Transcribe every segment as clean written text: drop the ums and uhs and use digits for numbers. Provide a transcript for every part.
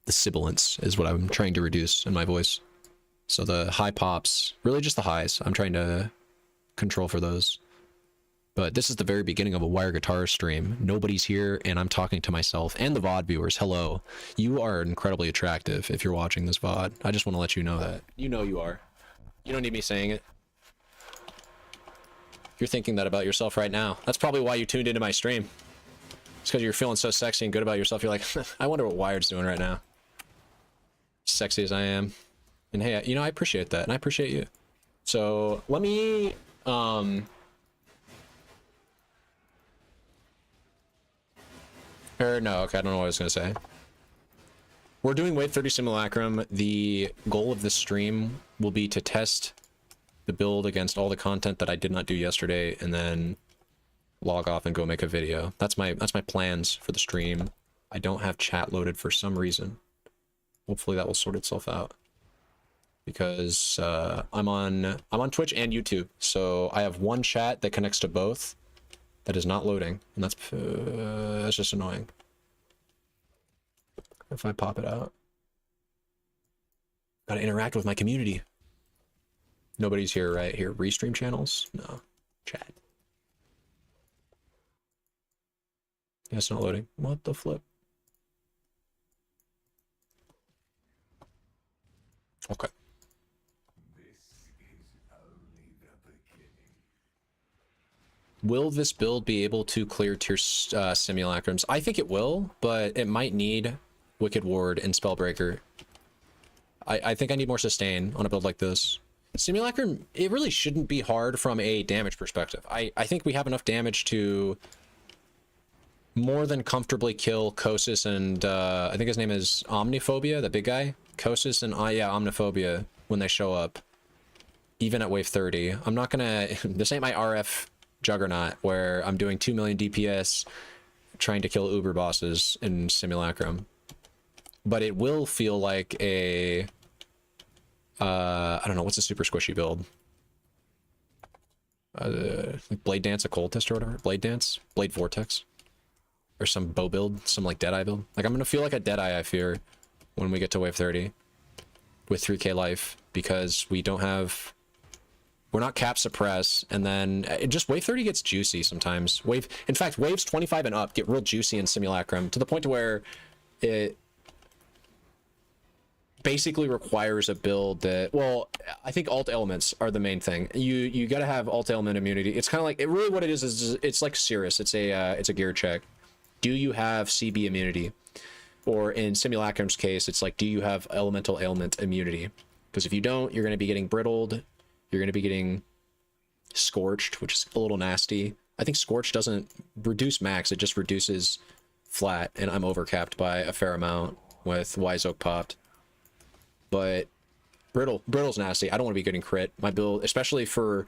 the sibilance is what I'm trying to reduce in my voice. So the high pops, really just the highs, I'm trying to control for those. But this is the very beginning of a wire guitar stream. Nobody's here, and I'm talking to myself and the VOD viewers. Hello. You are incredibly attractive if you're watching this VOD. I just want to let you know that. You know you are. You don't need me saying it. You're thinking that about yourself right now. That's probably why you tuned into my stream. It's because you're feeling so sexy and good about yourself. You're like, I wonder what Wired's doing right now. Sexy as I am. And hey, you know, I appreciate that, and I appreciate you. So let me or no, okay, I don't know what I was gonna say. We're doing Wave 30 Simulacrum. The goal of this stream will be to test the build against all the content that I did not do yesterday, and then log off and go make a video. That's my plans for the stream. I don't have chat loaded for some reason. Hopefully that will sort itself out, because I'm on Twitch and YouTube, so I have one chat that connects to both that is not loading, and that's just annoying. If I pop it out, gotta interact with my community. Nobody's here, right? Here, restream channels? No. Chat. Yeah, it's not loading. What the flip? Okay. Will this build be able to clear tier simulacrums? I think it will, but it might need Wicked Ward and Spellbreaker. I think I need more sustain on a build like this. Simulacrum, it really shouldn't be hard from a damage perspective. I think we have enough damage to more than comfortably kill Kosis and I think his name is Omniphobia, the big guy. Kosis and yeah, Omniphobia when they show up, even at wave 30. I'm not gonna, this ain't my RF Juggernaut where I'm doing 2 million DPS trying to kill Uber bosses in Simulacrum. But it will feel like a I don't know, what's a super squishy build? Like Blade Dance Occultist or whatever? Blade Dance? Blade Vortex? Or some bow build? Some like Deadeye build? Like I'm gonna feel like a Deadeye, I fear, when we get to wave 30 with 3k life, because we don't have, we're not cap suppress, and then just wave 30 gets juicy sometimes. In fact, waves 25 and up get real juicy in Simulacrum, to the point to where it basically requires a build that, well, I think alt elements are the main thing. You got to have alt element immunity. It's kind of like, really what it is it's like Cirrus. It's a gear check. Do you have CB immunity? Or in Simulacrum's case, it's like, do you have elemental ailment immunity? Because if you don't, you're going to be getting brittled. You're going to be getting scorched, which is a little nasty. I think scorch doesn't reduce max, it just reduces flat, and I'm overcapped by a fair amount with Wise Oak popped. But brittle's nasty. I don't want to be getting crit. My build, especially for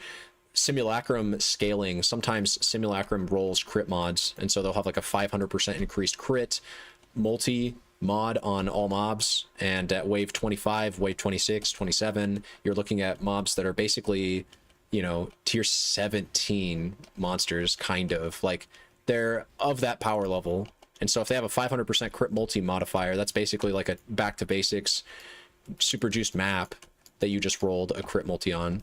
Simulacrum scaling, sometimes Simulacrum rolls crit mods, and so they'll have like a 500% increased crit multi mod on all mobs, and at wave 25, wave 26, 27, you're looking at mobs that are basically, you know, tier 17 monsters, kind of like they're of that power level. And so if they have a 500% crit multi modifier, that's basically like a back to basics super juiced map that you just rolled a crit multi on.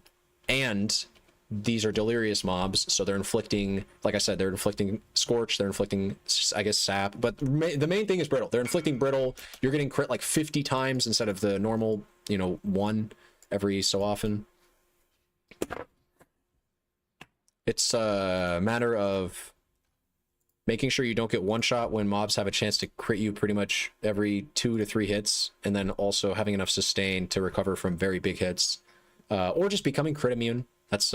And these are delirious mobs, so they're inflicting, like I said, they're inflicting scorch, they're inflicting, I guess, sap, but the main thing is brittle. They're inflicting brittle. You're getting crit like 50 times instead of the normal, you know, 1 every so often. It's a matter of making sure you don't get one shot when mobs have a chance to crit you pretty much every 2 to 3 hits, and then also having enough sustain to recover from very big hits, or just becoming crit immune. That's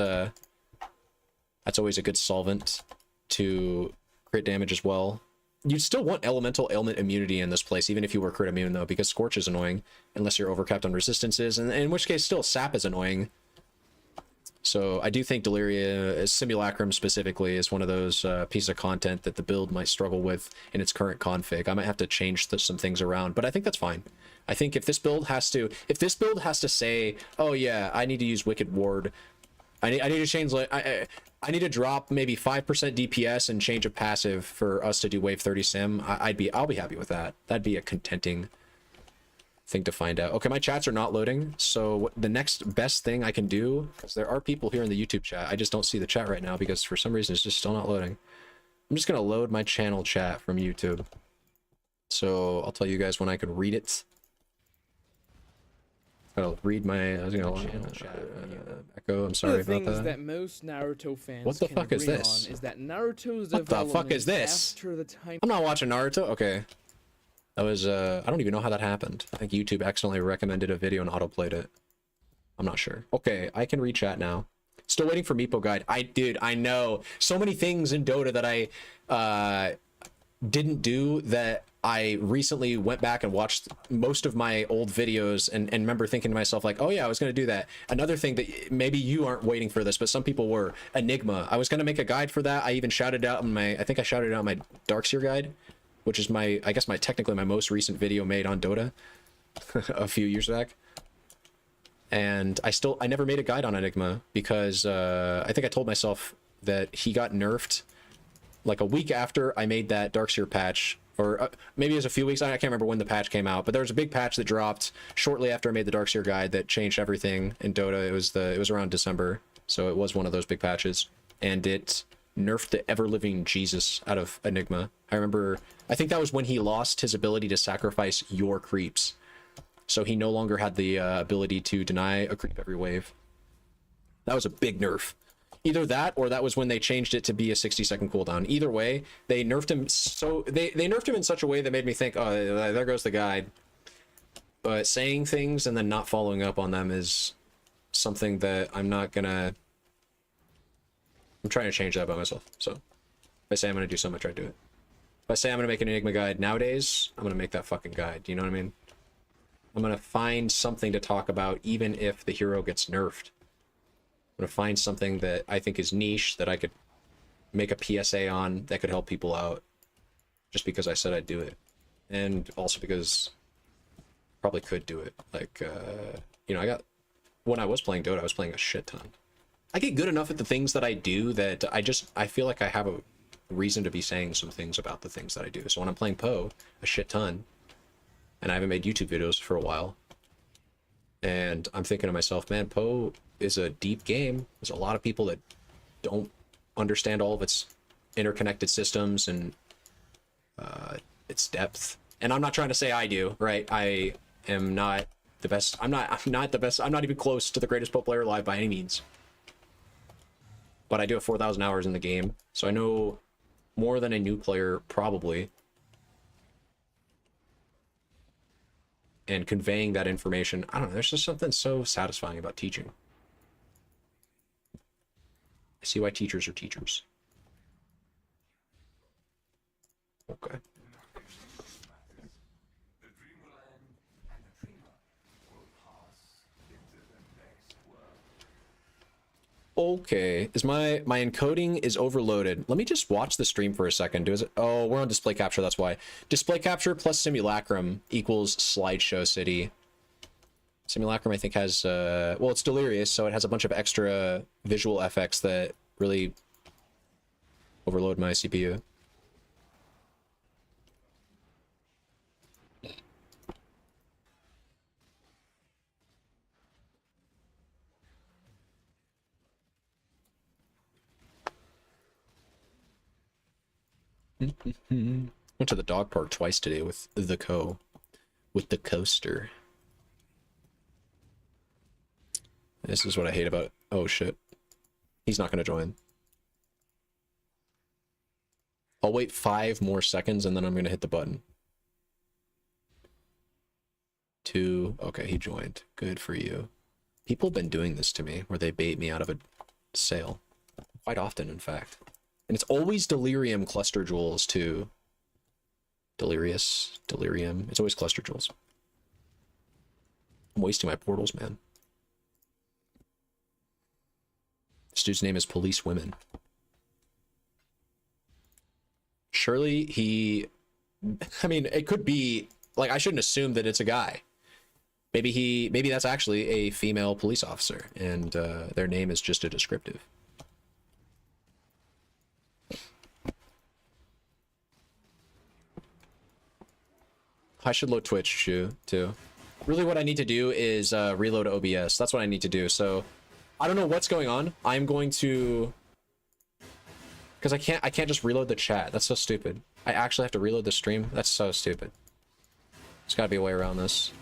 always a good solvent to crit damage as well. You'd still want elemental ailment immunity in this place, even if you were crit immune, though, because Scorch is annoying unless you're overcapped on resistances, and in which case still Sap is annoying. So I do think Deliria, Simulacrum specifically, is one of those pieces of content that the build might struggle with in its current config. I might have to change some things around, but I think that's fine. I think if this build has to say, oh yeah, I need to use Wicked Ward, I need to change, like, I need to drop maybe 5% DPS and change a passive for us to do wave 30 sim, I'll be happy with that. That'd be a contenting thing to find out. Okay, my chats are not loading, so the next best thing I can do, because there are people here in the YouTube chat, I just don't see the chat right now because for some reason it's just still not loading. I'm just gonna load my channel chat from YouTube. So I'll tell you guys when I can read it. I'll read my. I was gonna channel chat. Echo. I'm sorry about that. That most Naruto fans what the fuck is this? Is that Naruto's what the fuck is this? After the time I'm not watching Naruto. Okay. That was. I don't even know how that happened. I think YouTube accidentally recommended a video and autoplayed it. I'm not sure. Okay, I can read chat now. Still waiting for Meepo guide. Dude, I know so many things in Dota that I didn't do that I recently went back and watched most of my old videos and remember thinking to myself like, oh yeah, I was going to do that. Another thing that maybe you aren't waiting for this, but some people were, Enigma. I was going to make a guide for that. I even shouted out in my, I think I shouted out my Darkseer guide, which is my, I guess technically my most recent video made on Dota a few years back. And I never made a guide on Enigma because I think I told myself that he got nerfed like a week after I made that Darkseer patch, or maybe it was a few weeks. I can't remember when the patch came out, but there was a big patch that dropped shortly after I made the Darkseer guide that changed everything in Dota. It was around December, so it was one of those big patches, and it nerfed the ever-living Jesus out of Enigma. I think that was when he lost his ability to sacrifice your creeps. So he no longer had the ability to deny a creep every wave. That was a big nerf. Either that, or that was when they changed it to be a 60-second cooldown. Either way, they nerfed him so they nerfed him in such a way that made me think, oh, there goes the guide. But saying things and then not following up on them is something that I'm trying to change that by myself. So if I say I'm gonna do something, I try to do it. If I say I'm gonna make an Enigma guide nowadays, I'm gonna make that fucking guide. You know what I mean? I'm gonna find something to talk about even if the hero gets nerfed. I'm gonna find something that I think is niche that I could make a PSA on that could help people out, just because I said I'd do it, and also because I probably could do it. Like, you know, when I was playing Dota, I was playing a shit ton. I get good enough at the things that I do that I feel like I have a reason to be saying some things about the things that I do. So when I'm playing Poe a shit ton, and I haven't made YouTube videos for a while, and I'm thinking to myself, man, Poe is a deep game. There's a lot of people that don't understand all of its interconnected systems and its depth. And I'm not trying to say I do, right? I am not the best. I'm not the best. I'm not even close to the greatest Poe player alive by any means. But I do have 4,000 hours in the game, so I know more than a new player probably. And conveying that information, I don't know, there's just something so satisfying about teaching. I see why teachers are teachers. Okay. Okay, is my encoding is overloaded. Let me just watch the stream for a second. Oh, we're on display capture, that's why. Display capture plus simulacrum equals slideshow city. Simulacrum I think has well, it's delirious, so it has a bunch of extra visual effects that really overload my CPU. Went to the dog park twice today with the coaster. This is what I hate about. Oh shit, he's not gonna join. I'll wait 5 more seconds and then I'm gonna hit the button. 2. Okay, he joined. Good for you. People have been doing this to me where they bait me out of a sale quite often, in fact. And it's always delirium cluster jewels too. Delirium. It's always cluster jewels. I'm wasting my portals, man. This dude's name is Police Women. Surely he... I mean, it could be... Like, I shouldn't assume that it's a guy. Maybe that's actually a female police officer, and their name is just a descriptive. I should load Twitch too. Really what I need to do is reload OBS. That's what I need to do. So I don't know what's going on. I'm going to, because I can't just reload the chat. That's so stupid. I actually have to reload the stream. That's so stupid. There's got to be a way around this.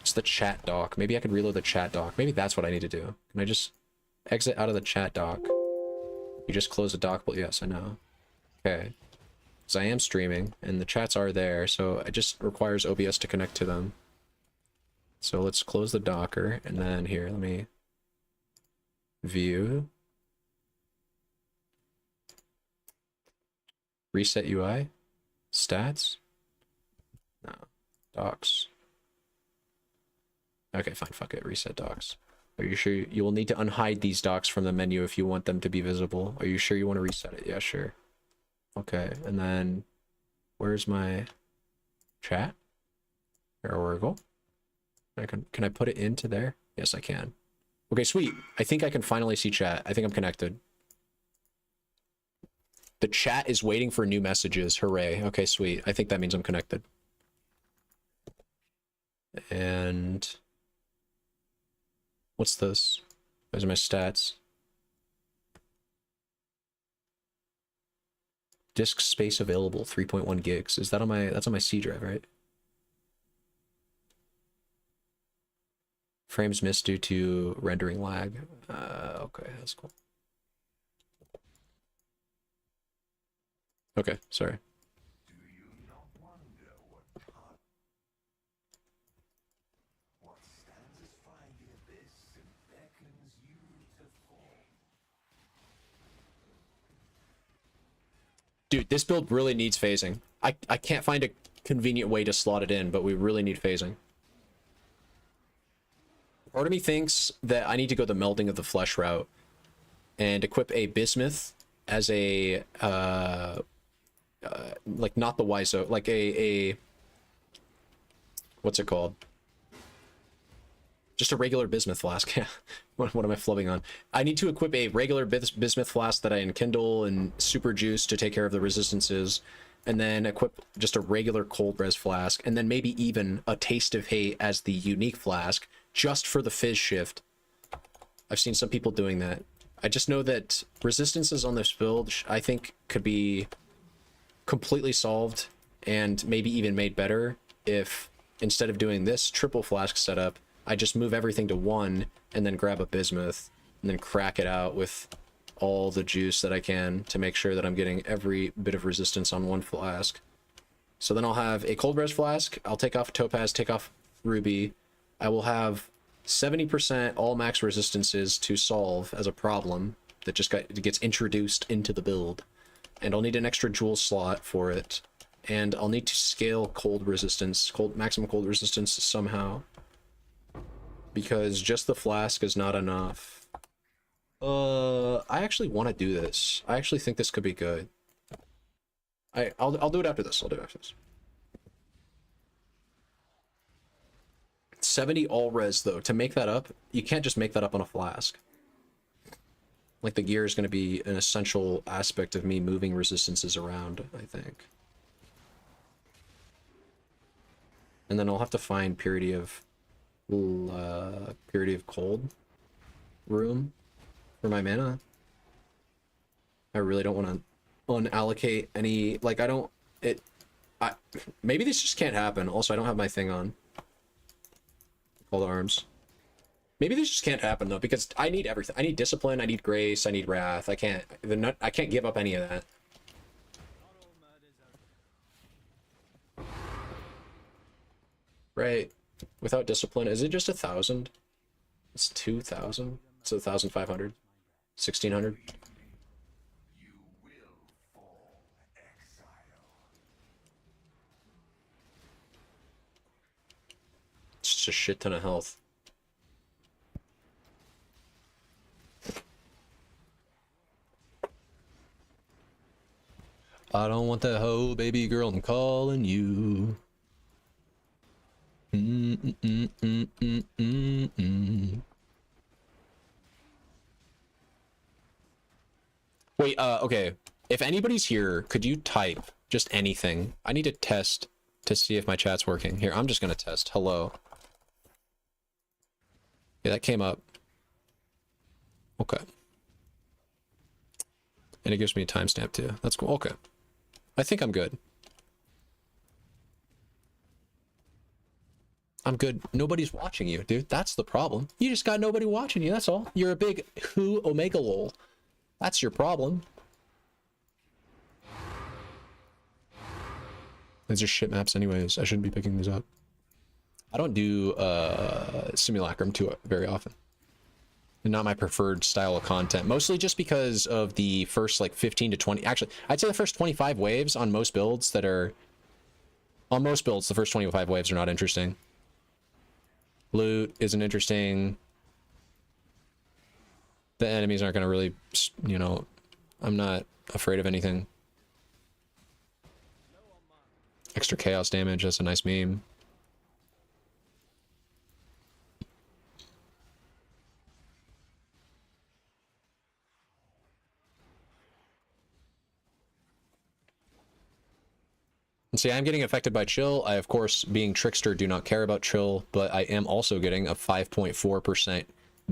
It's the chat dock. Maybe I could reload the chat dock. Maybe that's what I need to do. Can I just exit out of the chat dock? You just close the dock, but yes, I know. Okay. Because I am streaming, and the chats are there, so it just requires OBS to connect to them. So let's close the Docker, and then here, let me view. Reset UI. Stats. No. Docs. Okay, fine, fuck it. Reset docs. Are you sure you will need to unhide these docs from the menu if you want them to be visible? Are you sure you want to reset it? Yeah, sure. Okay, and then where's my chat? Oracle. Can I put it into there? Yes, I can. Okay, sweet. I think I can finally see chat. I think I'm connected. The chat is waiting for new messages. Hooray. Okay, sweet. I think that means I'm connected. And what's this? Those are my stats. Disk space available, 3.1 gigs. Is that on my, that's on my C drive, right? Frames missed due to rendering lag. Okay, that's cool. Okay, sorry. Dude, this build really needs phasing. I can't find a convenient way to slot it in, but we really need phasing. Part of me thinks that I need to go the melding of the flesh route and equip a bismuth as a like not the Wiso, like a what's it called? Just a regular bismuth flask. Yeah. What am I flubbing on? I need to equip a regular bismuth flask that I enkindle and super juice to take care of the resistances, and then equip just a regular cold res flask, and then maybe even a taste of hate as the unique flask just for the fizz shift. I've seen some people doing that. I just know that resistances on this build I think could be completely solved and maybe even made better if instead of doing this triple flask setup, I just move everything to one and then grab a bismuth and then crack it out with all the juice that I can to make sure that I'm getting every bit of resistance on one flask. So then I'll have a cold res flask. I'll take off topaz, take off ruby. I will have 70% all max resistances to solve as a problem that just gets introduced into the build. And I'll need an extra jewel slot for it. And I'll need to scale cold resistance, maximum cold resistance somehow. Because just the flask is not enough. I actually want to do this. I actually think this could be good. I'll do it after this. I'll do it after this. 70 all res though. To make that up, you can't just make that up on a flask. Like the gear is going to be an essential aspect of me moving resistances around, I think. And then I'll have to find purity of cold room for my mana. I really don't want to unallocate any, like maybe this just can't happen. Also, I don't have my thing on. Cold arms. Maybe this just can't happen though, because I need everything. I need discipline, I need grace, I need wrath. I can't give up any of that. Right. Without discipline, is it just 1,000? It's 2,000. It's 1,500. 1,600. It's just a shit ton of health. I don't want that hoe, baby girl, I'm calling you. Wait, okay. If anybody's here, could you type Just anything. I need to test to see if my chat's working. Here, I'm just gonna test. Hello. Yeah, that came up. Okay. And it gives me a timestamp too. That's cool. Okay. I think I'm good. I'm good. Nobody's watching you, dude. That's the problem. You just got nobody watching you. That's all. You're a big who omega lol. That's your problem. These are shit maps anyways. I shouldn't be picking these up. I don't do simulacrum too very often. And not my preferred style of content. Mostly just because of the first like 15 to 20. Actually, I'd say the first 25 waves on most builds that are... On most builds, the first 25 waves are not interesting. Loot isn't interesting. The enemies aren't going to really, you know, I'm not afraid of anything. Extra chaos damage, that's a nice meme. And see, I'm getting affected by chill. I, of course, being trickster, do not care about chill, but I am also getting a 5.4%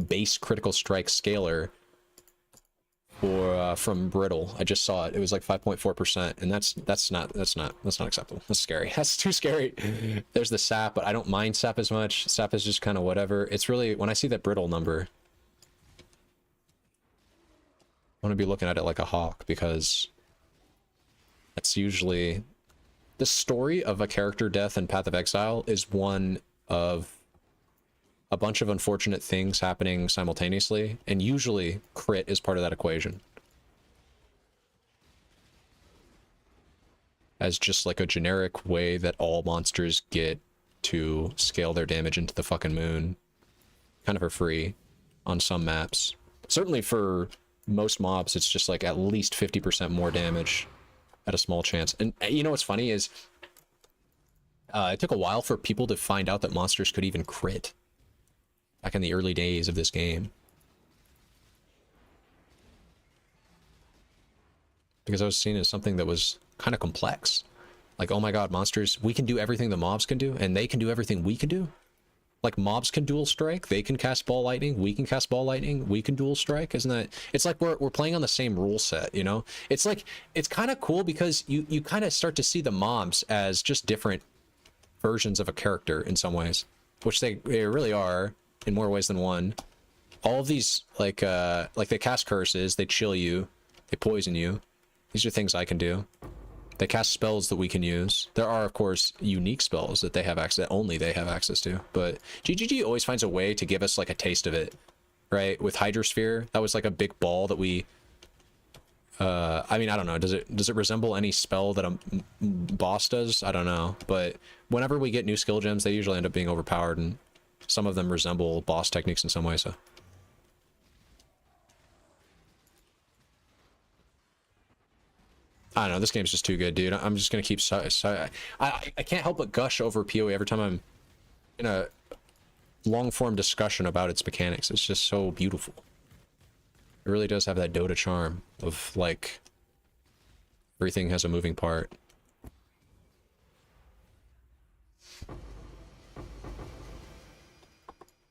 base critical strike scalar for from brittle. I just saw it. It was like 5.4%, and that's not acceptable. That's scary. That's too scary. There's the sap, but I don't mind sap as much. Sap is just kind of whatever. It's really when I see that brittle number, I want to be looking at it like a hawk, because that's usually the story of a character death in Path of Exile is one of a bunch of unfortunate things happening simultaneously, and usually crit is part of that equation. As just like a generic way that all monsters get to scale their damage into the fucking moon, kind of for free on some maps. Certainly for most mobs, it's just like at least 50% more damage at a small chance. And you know what's funny is it took a while for people to find out that monsters could even crit back in the early days of this game, because I was seen as something that was kind of complex. Like, oh my god, monsters, we can do everything the mobs can do, and they can do everything we can do. Like, mobs can dual strike, they can cast ball lightning, we can cast ball lightning, we can dual strike. Isn't that, it's like we're playing on the same rule set, you know? It's like, it's kind of cool because you kind of start to see the mobs as just different versions of a character in some ways, which they really are in more ways than one. All of these, like they cast curses, they chill you, they poison you. These are things I can do. They cast spells that we can use. There are, of course, unique spells that they have access, that only they have access to. But GGG always finds a way to give us like a taste of it, right? With Hydrosphere, that was like a big ball that we. I mean, I don't know. Does it resemble any spell that a boss does? I don't know. But whenever we get new skill gems, they usually end up being overpowered, and some of them resemble boss techniques in some way. So. I don't know, this game's just too good, dude. I'm just gonna keep I can't help but gush over PoE every time I'm in a long-form discussion about its mechanics. It's just so beautiful. It really does have that Dota charm of, like, everything has a moving part.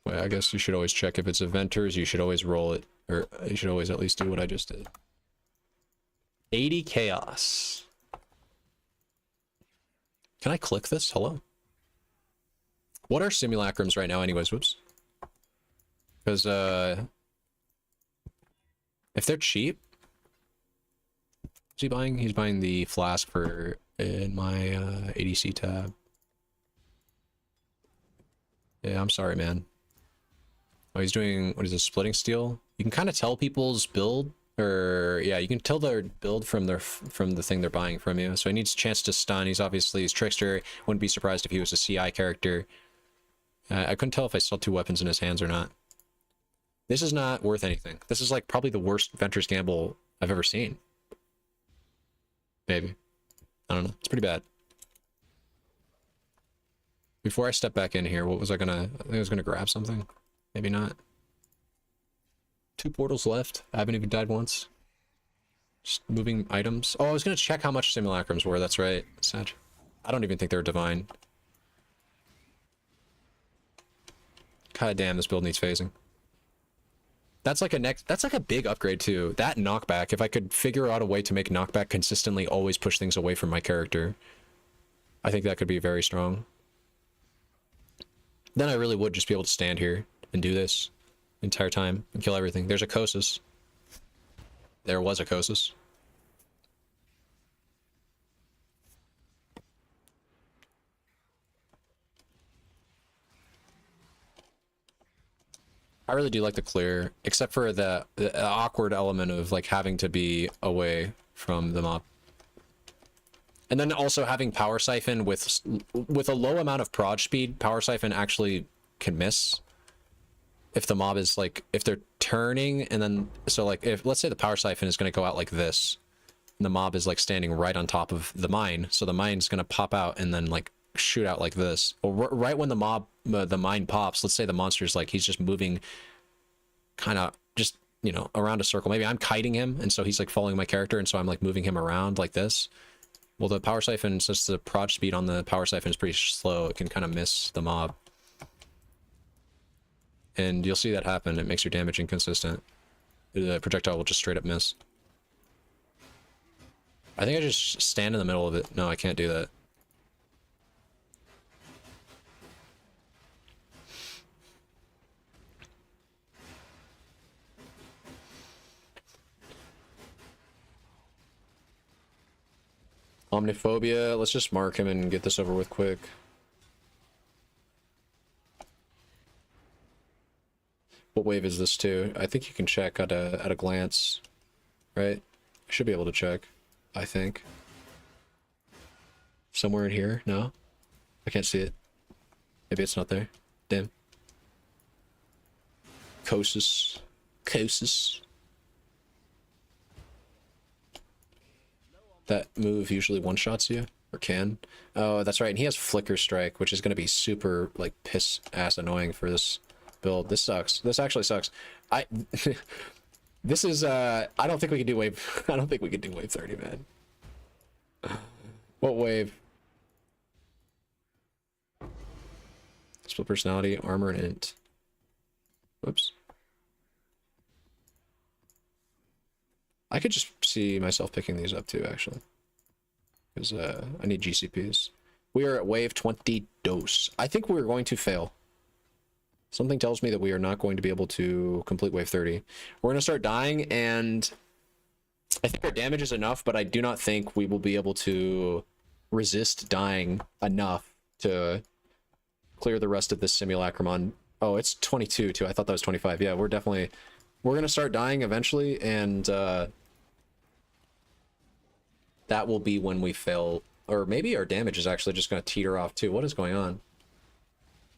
Well, I guess you should always check if it's eventers. You should always roll it, or you should always at least do what I just did. 80 chaos. Can I click this? Hello? What are simulacrums right now anyways? Whoops. Because, if they're cheap... What's he buying? He's buying the flask for in my ADC tab. Yeah, I'm sorry, man. Oh, he's doing... What is this? Splitting steel? You can kind of tell people's build. Or yeah, you can tell their build from the thing they're buying from you. So he needs a chance to stun. He's trickster. Wouldn't be surprised if he was a CI character. I couldn't tell if I saw two weapons in his hands or not. This is not worth anything. This is like probably the worst Ventur's Gamble I've ever seen. Maybe. I don't know. It's pretty bad. Before I step back in here, what was I think I was gonna grab something. Maybe not. 2 portals left. I haven't even died once. Just moving items. Oh, I was gonna check how much simulacrums were. That's right. Sad. I don't even think they're divine. God damn, this build needs phasing. That's like that's like a big upgrade too. That knockback, if I could figure out a way to make knockback consistently always push things away from my character, I think that could be very strong. Then I really would just be able to stand here and do this the entire time and kill everything. There's a Kosis. There was a Kosis. I really do like the clear, except for the awkward element of like having to be away from the mob. And then also having Power Siphon with a low amount of prod speed, Power Siphon actually can miss. If the mob is like, if they're turning and then, so like if, let's say the Power Siphon is going to go out like this, and the mob is like standing right on top of the mine, so the mine's going to pop out and then like shoot out like this. Well, right when the mine pops, let's say the monster's like, he's just moving kind of just, you know, around a circle. Maybe I'm kiting him, and so he's like following my character, and so I'm like moving him around like this. Well, the Power Siphon, since the prod speed on the Power Siphon is pretty slow, it can kind of miss the mob. And you'll see that happen. It makes your damage inconsistent. The projectile will just straight up miss. I think I just stand in the middle of it. No, I can't do that. Omniphobia, let's just mark him and get this over with quick. What wave is this to? I think you can check at a glance, right? I should be able to check, I think. Somewhere in here? No? I can't see it. Maybe it's not there. Damn. Kosis. Kosis. That move usually one-shots you, or can. Oh, that's right, and he has Flicker Strike, which is going to be super, like, piss-ass annoying for this build. This sucks. This actually sucks. This is, I don't think we can do wave, I don't think we can do wave 30, man. What wave? Split personality, armor, and int. Whoops. I could just see myself picking these up too, actually. Because I need GCPs. We are at wave 20 dose. I think we're going to fail. Something tells me that we are not going to be able to complete wave 30. We're going to start dying, and I think our damage is enough, but I do not think we will be able to resist dying enough to clear the rest of this simulacrum on... Oh, it's 22 too. I thought that was 25. Yeah, we're going to start dying eventually, and that will be when we fail. Or maybe our damage is actually just going to teeter off too. What is going on?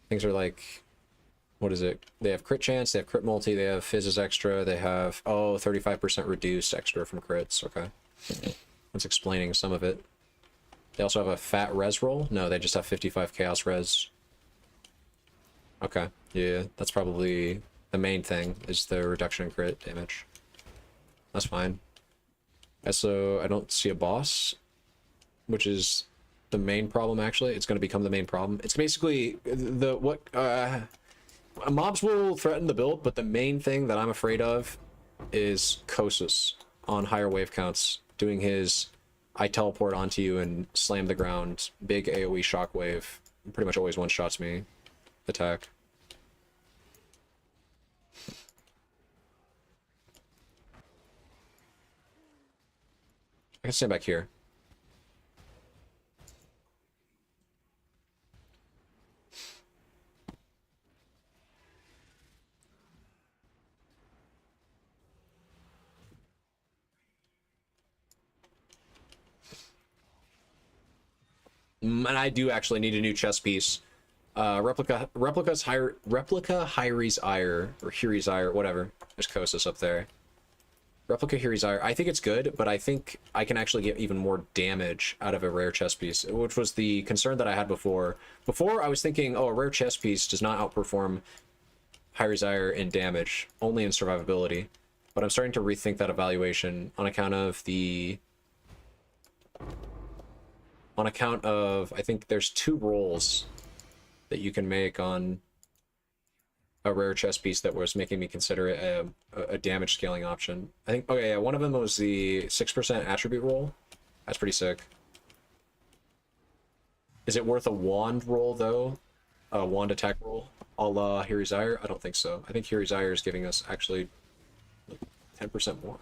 Things are like... What is it? They have crit chance, they have crit multi, they have fizzes extra, they have, oh, 35% reduced extra from crits. Okay. That's explaining some of it. They also have a fat res roll? No, they just have 55 chaos res. Okay. Yeah, that's probably the main thing, is the reduction in crit damage. That's fine. So I don't see a boss, which is the main problem, actually. It's going to become the main problem. It's basically mobs will threaten the build, but the main thing that I'm afraid of is Kosis on higher wave counts, doing his I teleport onto you and slam the ground, big AoE shockwave, pretty much always one-shots me attack. I can stand back here. And I do actually need a new chess piece. Replica Hyri's Ire, or Hiri's Ire, whatever. There's Kosis up there. Replica Hiri's Ire. I think it's good, but I think I can actually get even more damage out of a rare chess piece, which was the concern that I had before. Before, I was thinking, oh, a rare chess piece does not outperform Hiri's Ire in damage, only in survivability. but I'm starting to rethink that evaluation on account of I think there's 2 rolls that you can make on a rare chess piece that was making me consider it a damage scaling option. I think, okay, yeah, one of them was the 6% attribute roll. That's pretty sick. Is it worth a wand roll, though? A wand attack roll, a la Hiri's Ire? I don't think so. I think Hiri's Ire is giving us actually 10% more.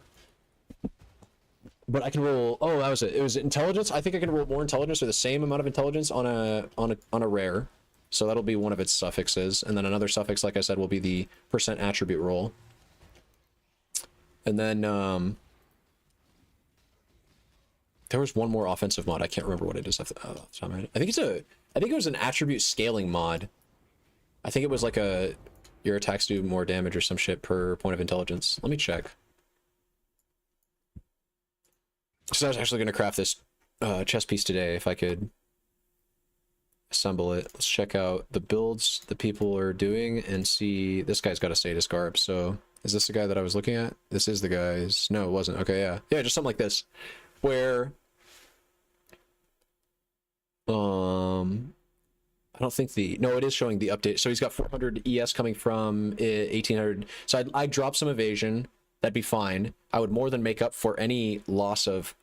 But I can roll. Oh, that was it. It was intelligence. I think I can roll more intelligence or the same amount of intelligence on a rare. So that'll be one of its suffixes, and then another suffix, like I said, will be the percent attribute roll. And then there was one more offensive mod. I can't remember what it is off the top of my head. I think it was an attribute scaling mod. I think it was like your attacks do more damage or some shit per point of intelligence. Let me check. So I was actually going to craft this chess piece today if I could assemble it. Let's check out the builds the people are doing and see. This guy's got a status garb. So is this the guy that I was looking at? This is the guy's. No, it wasn't. Okay, yeah. Yeah, just something like this. Where I don't think no, it is showing the update. So he's got 400 ES coming from 1800. So I'd drop some evasion. That'd be fine. I would more than make up for any loss of,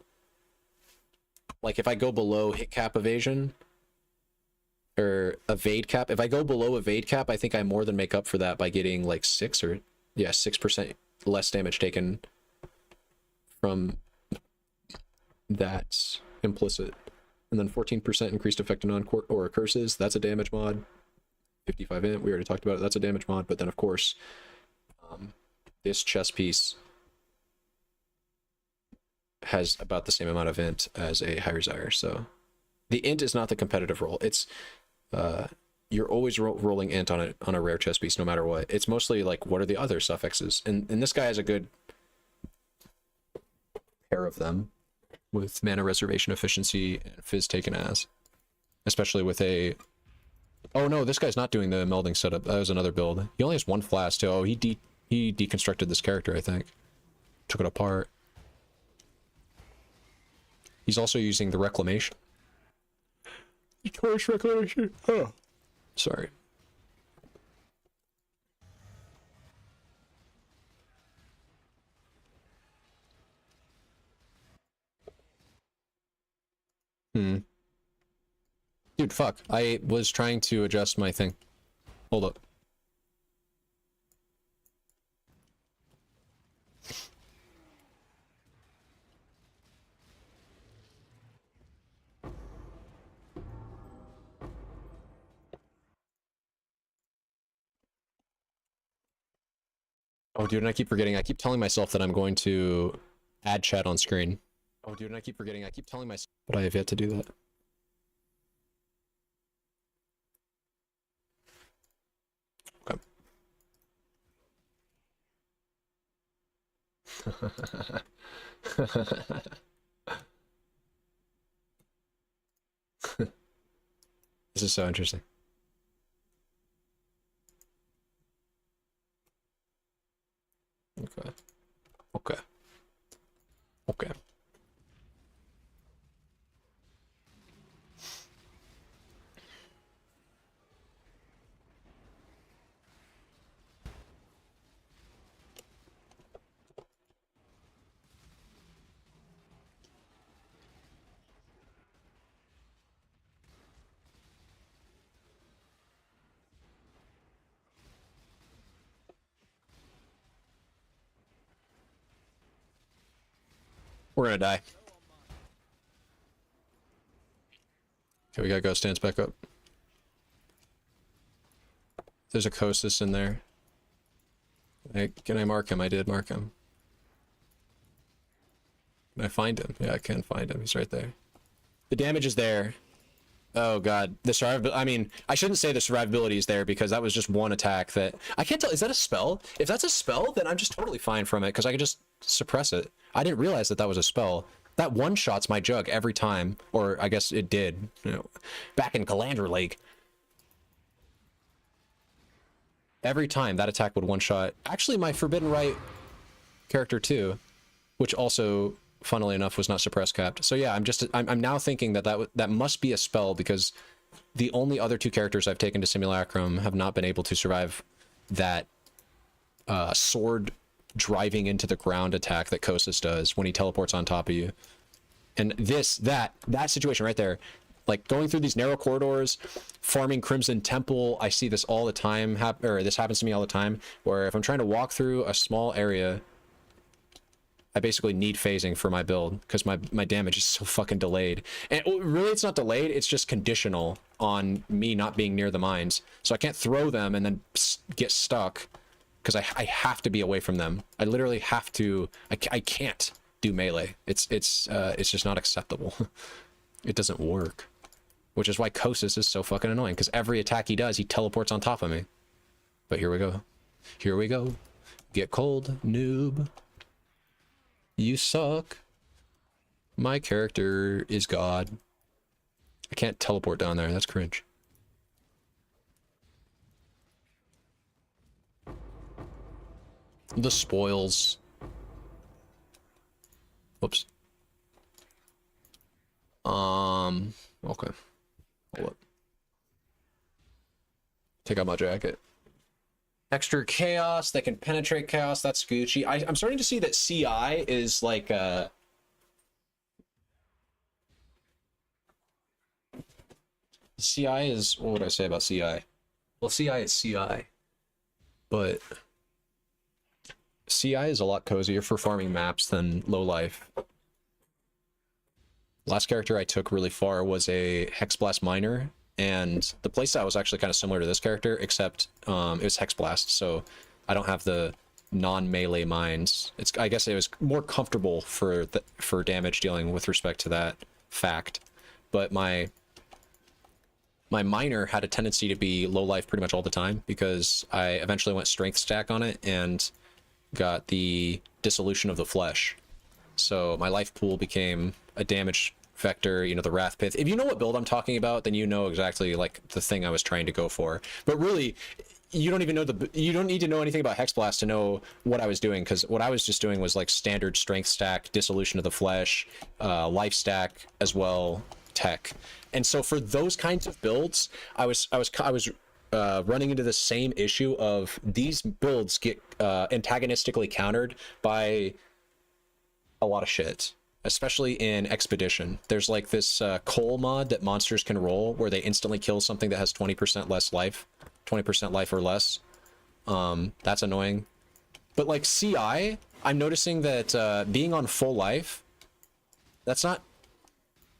like, if I go below hit cap evasion or evade cap. If I go below evade cap, I think I more than make up for that by getting like 6% less damage taken from that implicit. And then 14% increased effect on or curses. That's a damage mod. 55 int. We already talked about it. That's a damage mod. But then, of course, this chess piece has about the same amount of int as a high desire. So the int is not the competitive roll. It's you're always rolling int on a rare chess piece, no matter what. It's mostly like, what are the other suffixes? And this guy has a good pair of them, with mana reservation efficiency and fizz taken as, especially with a. Oh no, this guy's not doing the melding setup. That was another build. He only has 1 flask too. Oh, he deconstructed this character, I think. Took it apart. He's also using the reclamation. Torch reclamation. Oh, sorry. Dude, fuck. I was trying to adjust my thing. Hold up. Oh, dude, and I keep forgetting. I keep telling myself that I'm going to add chat on screen. Oh, dude, and I keep forgetting. I keep telling myself, but I have yet to do that. Okay. This is so interesting. Okay. Okay. Okay. We're gonna die. Okay, we got Ghost Dance back up. There's a Kostas in there. Can I mark him? I did mark him. Can I find him? Yeah, I can find him. He's right there. The damage is there. Oh god, the survivability. I mean, I shouldn't say the survivability is there because that was just one attack that I can't tell. Is that a spell? If that's a spell, then I'm just totally fine from it because I can just suppress it. I didn't realize that that was a spell. That one shots my jug every time, or I guess it did. You know, back in Calandra Lake. Every time that attack would one shot. Actually, my Forbidden Right character too, which also, funnily enough, was not suppress capped. So yeah, I'm now thinking that must be a spell, because the only other two characters I've taken to Simulacrum have not been able to survive that sword driving into the ground attack that Kosis does when he teleports on top of you. And that situation right there, like going through these narrow corridors, farming Crimson Temple, I see this all the time, this happens to me all the time, where if I'm trying to walk through a small area, I basically need phasing for my build, because my damage is so fucking delayed. And really, it's not delayed, it's just conditional on me not being near the mines. So I can't throw them and then get stuck, because I have to be away from them. I literally have to, I can't do melee. It's just not acceptable. It doesn't work. Which is why Kosis is so fucking annoying, because every attack he does, he teleports on top of me. But here we go. Here we go. Get cold, noob. You suck. My character is God. I can't teleport down there. That's cringe. The spoils. Whoops. Okay. Hold up. Take out my jacket. Extra chaos that can penetrate chaos. That's Gucci. I'm starting to see that CI is like CI is, what would I say about CI? Well, CI is CI, but CI is a lot cozier for farming maps than low life. Last character I took really far was a Hexblast Miner, and the playstyle was actually kind of similar to this character, except it was Hexblast, so I don't have the non-melee mines. I guess it was more comfortable for damage dealing with respect to that fact, but my miner had a tendency to be low life pretty much all the time, because I eventually went strength stack on it and got the dissolution of the flesh. So my life pool became a damage vector, you know, the Wrath Pith. If you know what build I'm talking about, then you know exactly like the thing I was trying to go for. But really, you don't even know you don't need to know anything about Hexblast to know what I was doing, because what I was just doing was like standard strength stack, dissolution of the flesh, life stack as well, tech. And so for those kinds of builds, I was running into the same issue of these builds get antagonistically countered by a lot of shit, especially in Expedition. There's like this coal mod that monsters can roll where they instantly kill something that has 20% less life, 20% life or less. That's annoying. But like CI, I'm noticing that being on full life, that's not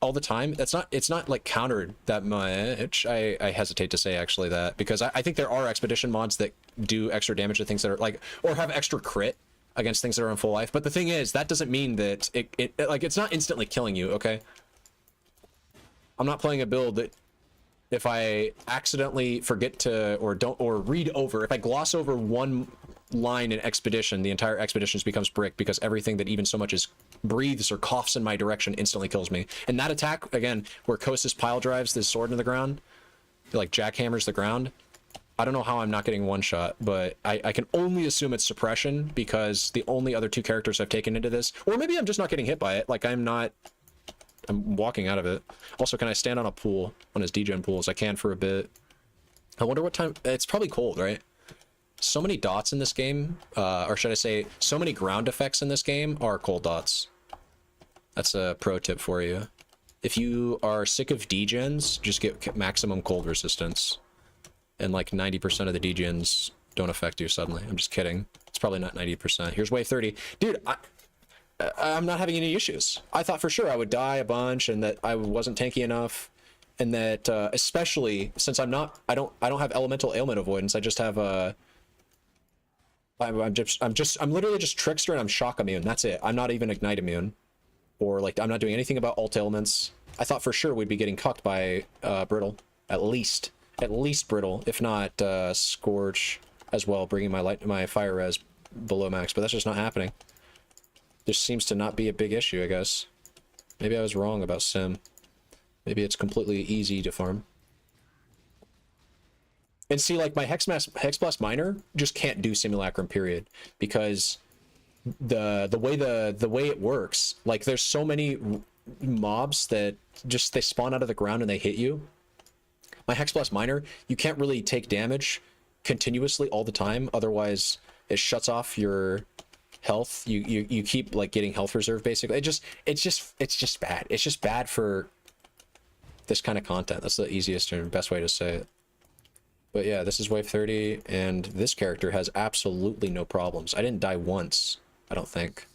all the time. It's not like countered that much. I hesitate to say actually that, because I think there are Expedition mods that do extra damage to things that are like, or have extra crit against things that are in full life. But the thing is, that doesn't mean that it's not instantly killing you, okay? I'm not playing a build that if I accidentally forget to or read over, if I gloss over one line in Expedition, the entire Expedition becomes brick, because everything that even so much as breathes or coughs in my direction instantly kills me. And that attack, again, where Kosis pile drives this sword into the ground, like jackhammers the ground, I don't know how I'm not getting one shot, but I can only assume it's suppression, because the only other two characters I've taken into this, or maybe I'm just not getting hit by it, like I'm walking out of it. Also, can I stand on a pool, on his degen pools? I can for a bit. I wonder what time, it's probably cold, right? So many dots in this game, or should I say, so many ground effects in this game are cold dots. That's a pro tip for you. If you are sick of degens, just get maximum cold resistance. And like 90% of the degens don't affect you suddenly. I'm just kidding. It's probably not 90%. Here's wave 30. Dude, I'm not having any issues. I thought for sure I would die a bunch and that I wasn't tanky enough, and that especially since I don't have elemental ailment avoidance. I just have I'm literally just trickster and I'm shock immune. That's it. I'm not even ignite immune, or like I'm not doing anything about alt ailments. I thought for sure we'd be getting cucked by brittle, at least brittle, if not scorch as well, bringing my fire res below max. But that's just not happening. This seems to not be a big issue, I guess. Maybe I was wrong about sim. Maybe it's completely easy to farm. And see, like my Hexblast Miner just can't do Simulacrum, period, because the way it works, like there's so many mobs that just they spawn out of the ground and they hit you. My Hex Blast Miner, you can't really take damage continuously all the time, otherwise it shuts off your health. You keep like getting health reserve basically. It's just bad. It's just bad for this kind of content. That's the easiest and best way to say it. But yeah, this is wave 30, and this character has absolutely no problems. I didn't die once, I don't think.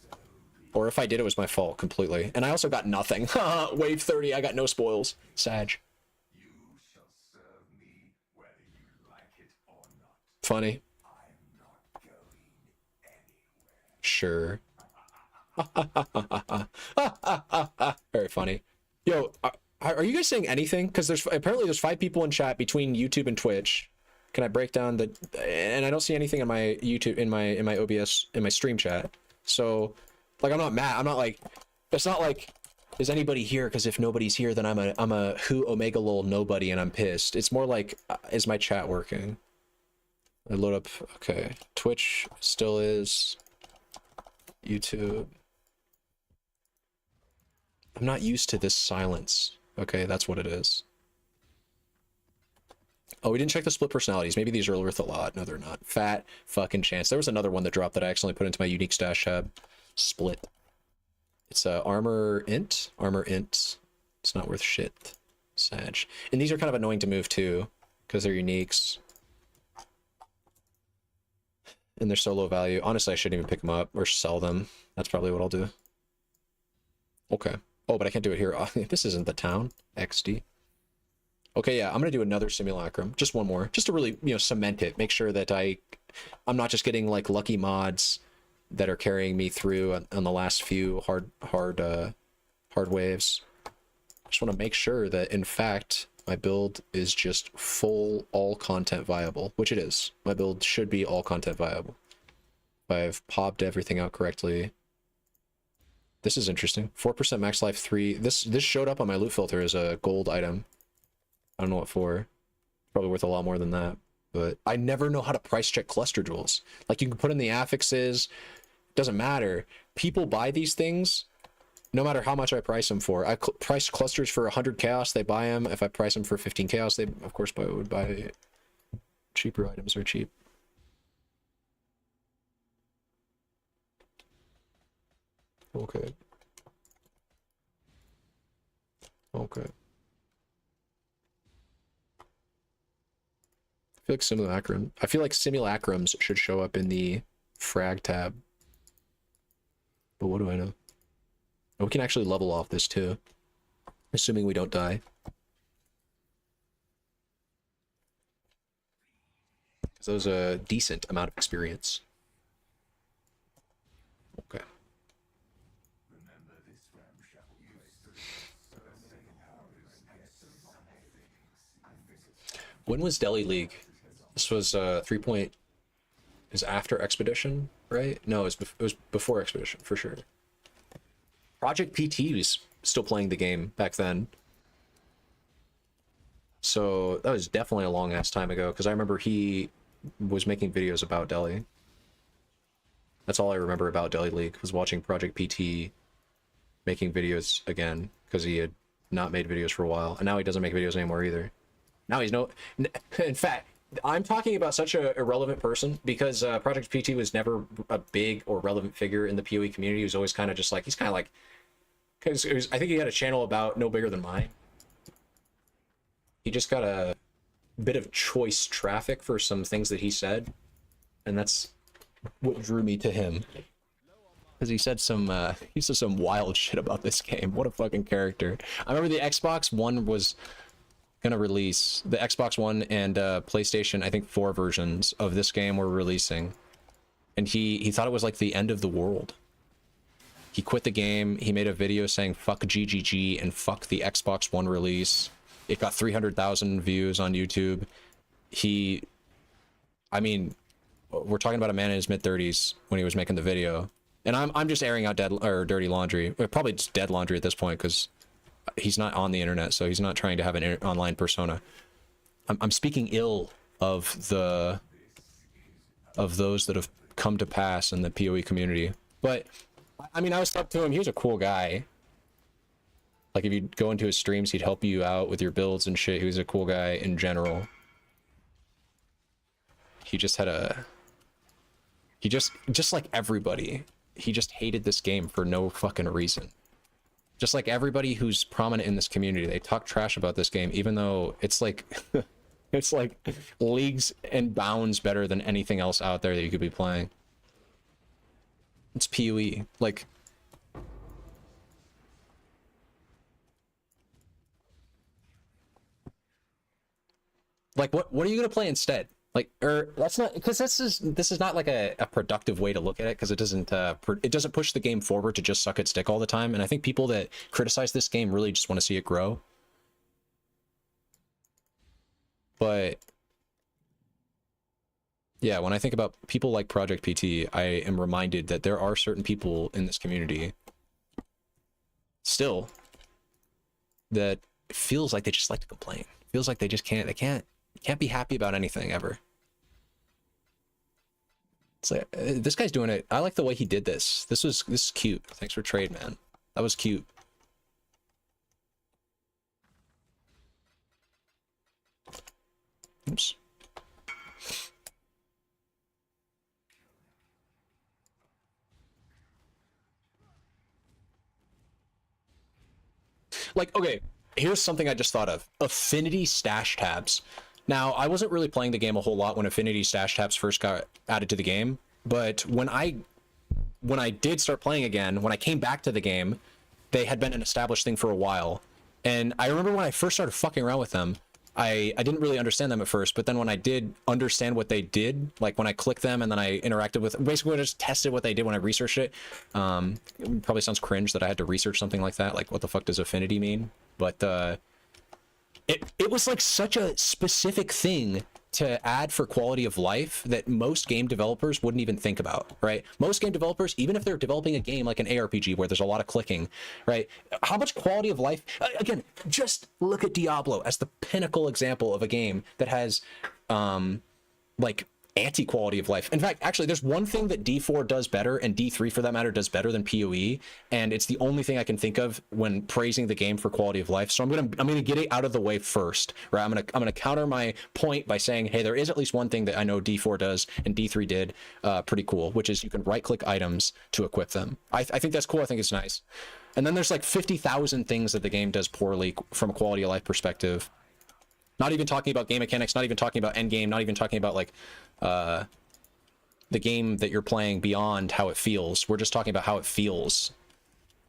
Or if I did, it was my fault completely. And I also got nothing. Wave 30, I got no spoils. Sag. Funny. Sure. Very funny. Yo, are you guys saying anything? Because apparently there's 5 people in chat between YouTube and Twitch. Can I break down the? And I don't see anything in my YouTube, in my OBS, in my stream chat. So, like, I'm not mad. I'm not like, it's not like, is anybody here? Because if nobody's here, then I'm a who omega lol nobody, and I'm pissed. It's more like, is my chat working? I load up. Okay, Twitch still is. YouTube. I'm not used to this silence. Okay, that's what it is. Oh, we didn't check the split personalities. Maybe these are worth a lot. No, they're not. Fat fucking chance. There was another one that dropped that I accidentally put into my unique stash tab. Split. It's armor int. Armor int. It's not worth shit. Sag. And these are kind of annoying to move too, because they're uniques. And they're so low value. Honestly, I shouldn't even pick them up or sell them. That's probably what I'll do. Okay. Oh, but I can't do it here. This isn't the town. XD. Okay, yeah, I'm gonna do another simulacrum. Just one more. Just to really, you know, cement it. Make sure that I'm not just getting like lucky mods that are carrying me through on the last few hard waves. Just want to make sure that in fact my build is just full all content viable, which it is. My build should be all content viable. If I've popped everything out correctly. This is interesting. 4% max life 3. This showed up on my loot filter as a gold item. I don't know what for. Probably worth a lot more than that. But I never know how to price check cluster jewels. Like, you can put in the affixes. Doesn't matter. People buy these things no matter how much I price them for. I price clusters for 100 chaos, they buy them. If I price them for 15 chaos, they of course would buy cheaper items are cheap. Okay. Okay. I feel like simulacrums should show up in the frag tab. But what do I know? Oh, we can actually level off this too. Assuming we don't die. So there's a decent amount of experience. Okay. When was Delhi League? This was 3 point... is after Expedition, right? No, it was before Expedition, for sure. Project PT was still playing the game back then. So that was definitely a long ass time ago, because I remember he was making videos about Delhi. That's all I remember about Delhi League, was watching Project PT making videos again, because he had not made videos for a while, and now he doesn't make videos anymore either. Now he's no... In fact, I'm talking about such an irrelevant person, because Project PT was never a big or relevant figure in the PoE community. He was always kind of just like... He's kind of like... Because I think he had a channel about no bigger than mine. He just got a bit of choice traffic for some things that he said, and that's what drew me to him. Because he said some wild shit about this game. What a fucking character! I remember the Xbox One was gonna release, the Xbox One and PlayStation, I think 4 versions of this game were releasing, and he thought it was like the end of the world. He quit the game. He made a video saying fuck GGG and fuck the Xbox One release. It got 300,000 views on YouTube. I mean, we're talking about a man in his mid-30s when he was making the video, and I'm just airing out dirty laundry. Probably just dead laundry at this point, because he's not on the internet, so he's not trying to have an online persona. I'm speaking ill of those that have come to pass in the PoE community. But I mean, I was talking to him. He was a cool guy. Like if you go into his streams, he'd help you out with your builds and shit. He was a cool guy in general. He just had a... He just like everybody, he just hated this game for no fucking reason. Just like everybody who's prominent in this community, they talk trash about this game, even though it's like, it's like leagues and bounds better than anything else out there that you could be playing. It's PoE, like... Like, what are you gonna play instead? Like, or that's not, because this is not like a productive way to look at it, because it doesn't push the game forward to just suck its dick all the time. And I think people that criticize this game really just want to see it grow. But yeah, when I think about people like Project PT, I am reminded that there are certain people in this community still that feels like they just like to complain. Feels like they just can't be happy about anything ever. It's like, this guy's doing it. I like the way he did this. This is cute. Thanks for trade, man. That was cute. Oops. Like, okay, here's something I just thought of. Affinity stash tabs. Now, I wasn't really playing the game a whole lot when Affinity stash tabs first got added to the game, but when I did start playing again, when I came back to the game, they had been an established thing for a while. And I remember when I first started fucking around with them, I didn't really understand them at first, but then when I did understand what they did, like when I clicked them and then I interacted with, basically I just tested what they did when I researched it. It probably sounds cringe that I had to research something like that. Like, what the fuck does affinity mean? But it was like such a specific thing to add for quality of life that most game developers wouldn't even think about, right? Most game developers, even if they're developing a game like an ARPG where there's a lot of clicking, right? How much quality of life, again, just look at Diablo as the pinnacle example of a game that has like anti-quality of life. In fact, actually, there's one thing that D4 does better, and D3 for that matter does better than PoE, and it's the only thing I can think of when praising the game for quality of life. So I'm gonna get it out of the way first, right? I'm gonna counter my point by saying, hey, there is at least one thing that I know D4 does and D3 did pretty cool, which is you can right-click items to equip them. I think that's cool. I think it's nice. And then there's like 50,000 things that the game does poorly from a quality of life perspective. Not even talking about game mechanics, not even talking about endgame, not even talking about like the game that you're playing beyond how it feels. We're just talking about how it feels.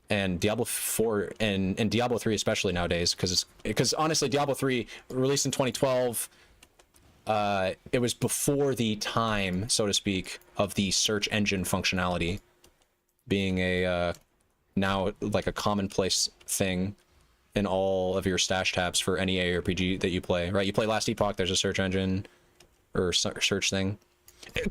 And Diablo 4 and Diablo 3 especially nowadays, because honestly, Diablo 3 released in 2012. It was before the time, so to speak, of the search engine functionality being a now like a commonplace thing in all of your stash tabs for any ARPG that you play, right? You play Last Epoch, there's a search engine or search thing.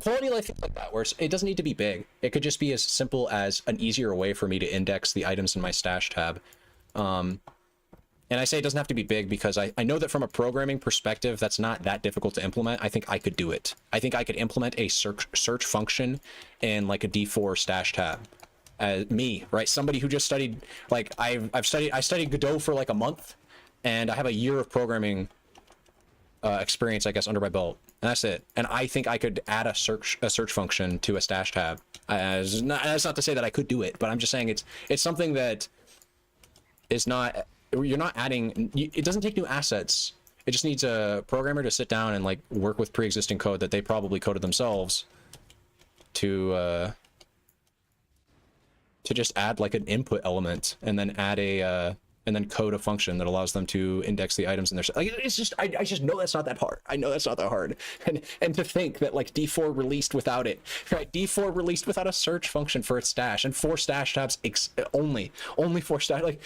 Quality of life like that, where it doesn't need to be big. It could just be as simple as an easier way for me to index the items in my stash tab. And I say it doesn't have to be big because I know that from a programming perspective, that's not that difficult to implement. I think I could do it. I think I could implement a search function in like a D4 stash tab. Me, right? Somebody who just studied, like I studied Godot for like a month, and I have a year of programming experience, I guess, under my belt, and that's it. And I think I could add a search function to a stash tab. That's not to say that I could do it, but I'm just saying it's something that is not, you're not adding, it doesn't take new assets. It just needs a programmer to sit down and like work with pre-existing code that they probably coded themselves to just add like an input element and then add a and then code a function that allows them to index the items in their, like, it's just I just know that's not that hard. I know that's not that hard. And to think that like D4 released without it, right? D4 released without a search function for its stash, and 4 stash tabs only 4 stash, like,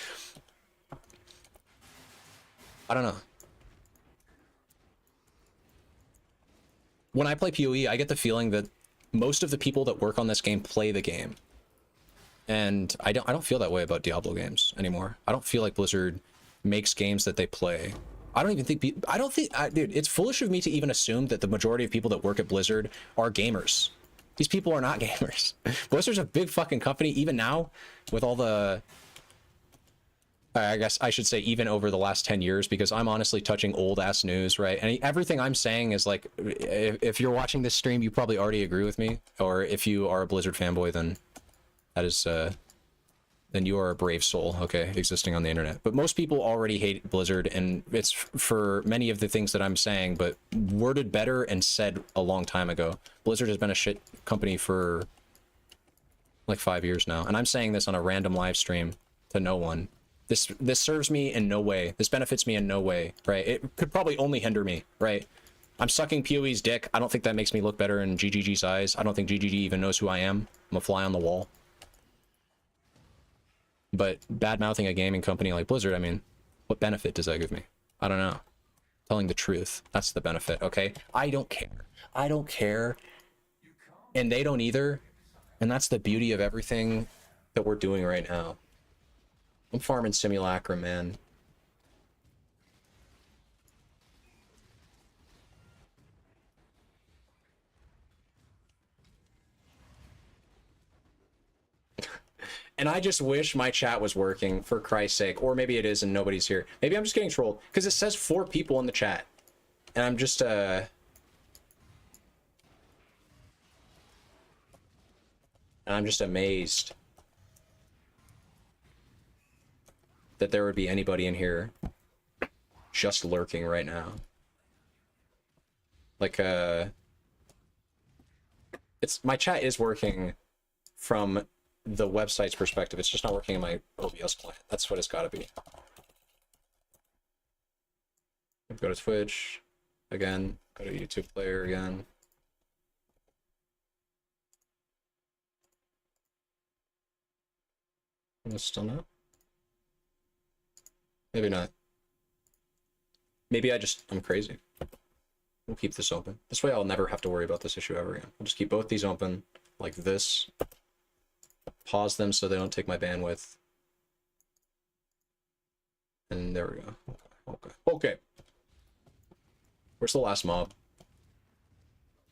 I don't know. When I play PoE, I get the feeling that most of the people that work on this game play the game. And I don't feel that way about Diablo games anymore. I don't feel like Blizzard makes games that they play. I don't even think, dude, it's foolish of me to even assume that the majority of people that work at Blizzard are gamers. These people are not gamers. Blizzard's a big fucking company, even now, with all the... I guess I should say even over the last 10 years, because I'm honestly touching old-ass news, right? And everything I'm saying is like, if you're watching this stream, you probably already agree with me. Or if you are a Blizzard fanboy, then that is... then you are a brave soul, okay, existing on the internet. But most people already hate Blizzard, and it's for many of the things that I'm saying, but worded better and said a long time ago. Blizzard has been a shit company for like 5 years now, and I'm saying this on a random live stream to no one. This serves me in no way. This benefits me in no way, right? It could probably only hinder me, right? I'm sucking PoE's dick. I don't think that makes me look better in GGG's eyes. I don't think GGG even knows who I am. I'm a fly on the wall. But bad-mouthing a gaming company like Blizzard, I mean, what benefit does that give me? I don't know. Telling the truth, that's the benefit, okay? I don't care. I don't care. And they don't either. And that's the beauty of everything that we're doing right now. I'm farming Simulacrum, man. And I just wish my chat was working, for Christ's sake. Or maybe it is and nobody's here. Maybe I'm just getting trolled. Because it says 4 people in the chat. And I'm just, And I'm just amazed that there would be anybody in here just lurking right now. Like, my chat is working from the website's perspective. It's just not working in my OBS client. That's what it's got to be. Go to Twitch again. Go to YouTube player again. Still not? Maybe not. Maybe I'm crazy. We'll keep this open. This way I'll never have to worry about this issue ever again. I'll just keep both these open like this. Pause them so they don't take my bandwidth. And there we go. Okay. Where's the last mob?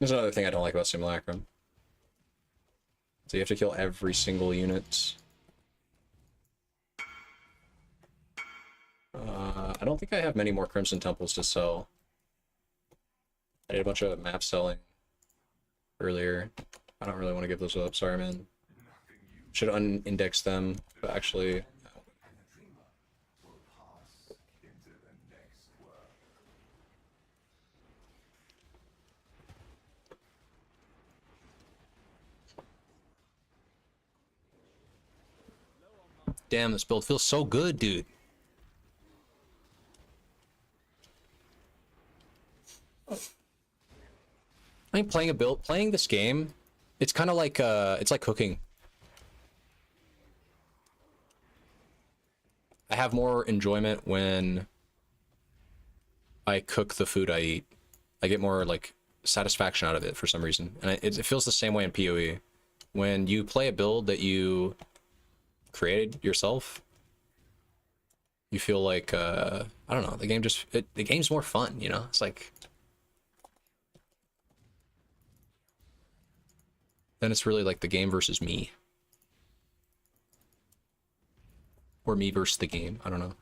There's another thing I don't like about Simulacrum. So you have to kill every single unit. I don't think I have many more Crimson Temples to sell. I did a bunch of map selling earlier. I don't really want to give those up. Sorry, man. Should unindex them, but actually... Damn, this build feels so good, dude. I think playing this game, it's kind of like, it's like cooking. I have more enjoyment when I cook the food I eat. I get more, like, satisfaction out of it for some reason. And it feels the same way in PoE. When you play a build that you created yourself, you feel like, I don't know, the game the game's more fun, you know? It's like... Then it's really like the game versus me. Or me versus the game, I don't know.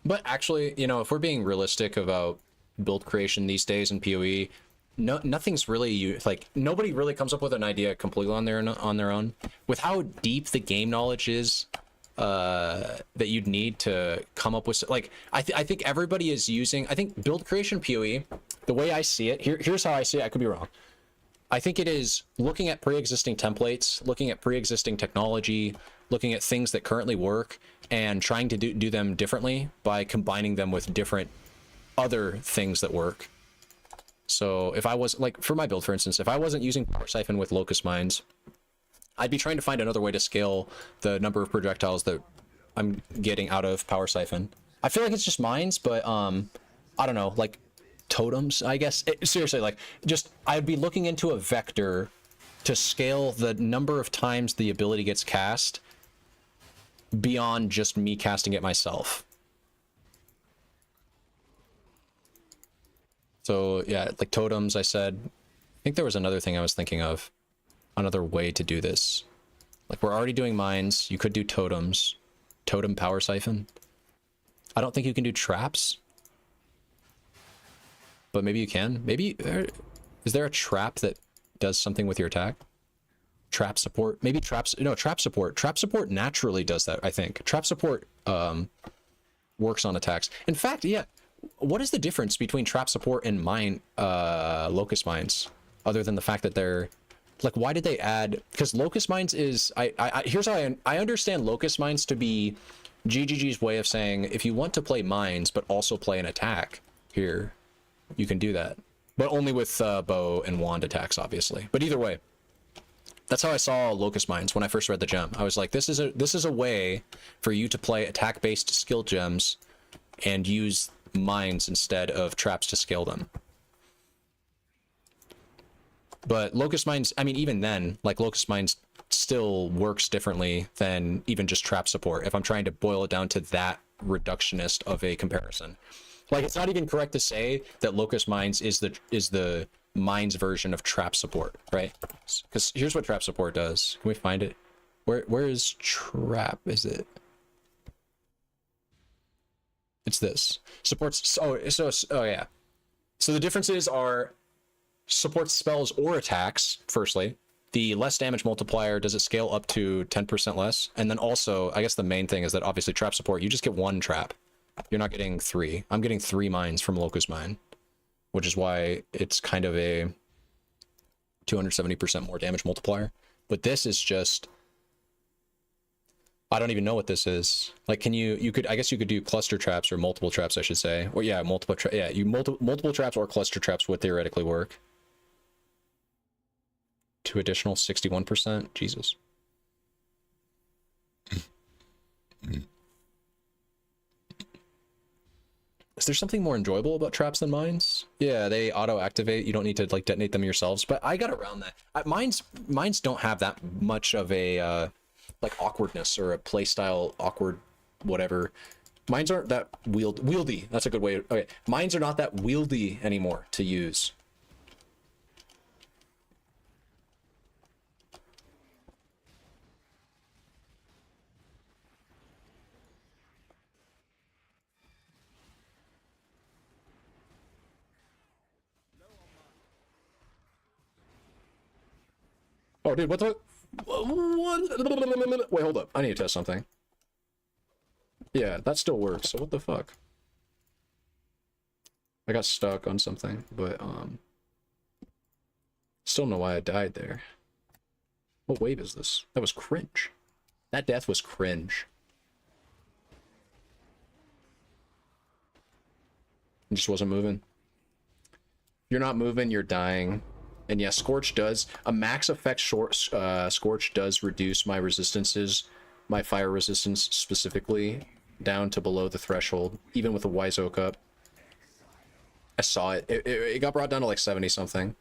But actually, you know, if we're being realistic about build creation these days in PoE, nothing's really, like, nobody really comes up with an idea completely on their own. With how deep the game knowledge is, that you'd need to come up with, like, I think everybody is using, I think build creation PoE, the way I see it, here's how I see it, I could be wrong. I think it is looking at pre-existing templates, looking at pre-existing technology, looking at things that currently work, and trying to do them differently by combining them with different other things that work. So if I was, like, for my build, for instance, if I wasn't using Power Siphon with Locust Mines, I'd be trying to find another way to scale the number of projectiles that I'm getting out of Power Siphon. I feel like it's just mines, but I don't know, like totems, I guess. Seriously, like, just I'd be looking into a vector to scale the number of times the ability gets cast beyond just me casting it myself. So yeah, like totems, I said. I think there was another thing I was thinking of. Another way to do this. Like we're already doing mines. You could do totems. Totem power siphon. I don't think you can do traps. But maybe you can. Maybe is there a trap that does something with your attack? Trap support. Maybe traps. No, trap support. Trap support naturally does that, I think. Trap support works on attacks. In fact, yeah. What is the difference between trap support and mine locust mines? Other than the fact that they're like, why did they add? Because locust mines is here's how I understand locust mines to be GGG's way of saying if you want to play mines but also play an attack here, you can do that, but only with bow and wand attacks, obviously. But either way, that's how I saw locust mines when I first read the gem. I was like, this is a way for you to play attack based skill gems and use mines instead of traps to scale them. But locust mines, I mean, even then, like locust mines still works differently than even just trap support if I'm trying to boil it down to that reductionist of a comparison. Like, it's not even correct to say that locust mines is the mines version of trap support, right? Because here's what trap support does. Can we find it? Where is trap? Is it? It's this. Supports, oh yeah. So the differences are supports spells or attacks, firstly. The less damage multiplier, does it scale up to 10% less? And then also, I guess the main thing is that obviously trap support, you just get one trap. You're not getting 3. I'm getting 3 mines from Locust Mine, which is why it's kind of a 270% more damage multiplier. But this is just, I don't even know what this is. Like, can you could, I guess you could do cluster traps or multiple traps, I should say. Or yeah, multiple traps or cluster traps would theoretically work. 2 additional 61%. Jesus. Is there something more enjoyable about traps than mines? Yeah, they auto-activate. You don't need to like detonate them yourselves. But I got around that. Mines don't have that much of a like awkwardness or a playstyle awkward whatever. Mines aren't that wieldy. That's a good way. Okay, mines are not that wieldy anymore to use. Oh, dude, what the? What? Wait, hold up. I need to test something. Yeah, that still works. So what the fuck? I got stuck on something, but still don't know why I died there. What wave is this? That was cringe. That death was cringe. It just wasn't moving. If you're not moving, you're dying. And yeah, Scorch does. A max effect Scorch does reduce my resistances, my fire resistance specifically, down to below the threshold, even with a Wise Oak up. I saw it. It got brought down to like 70 something,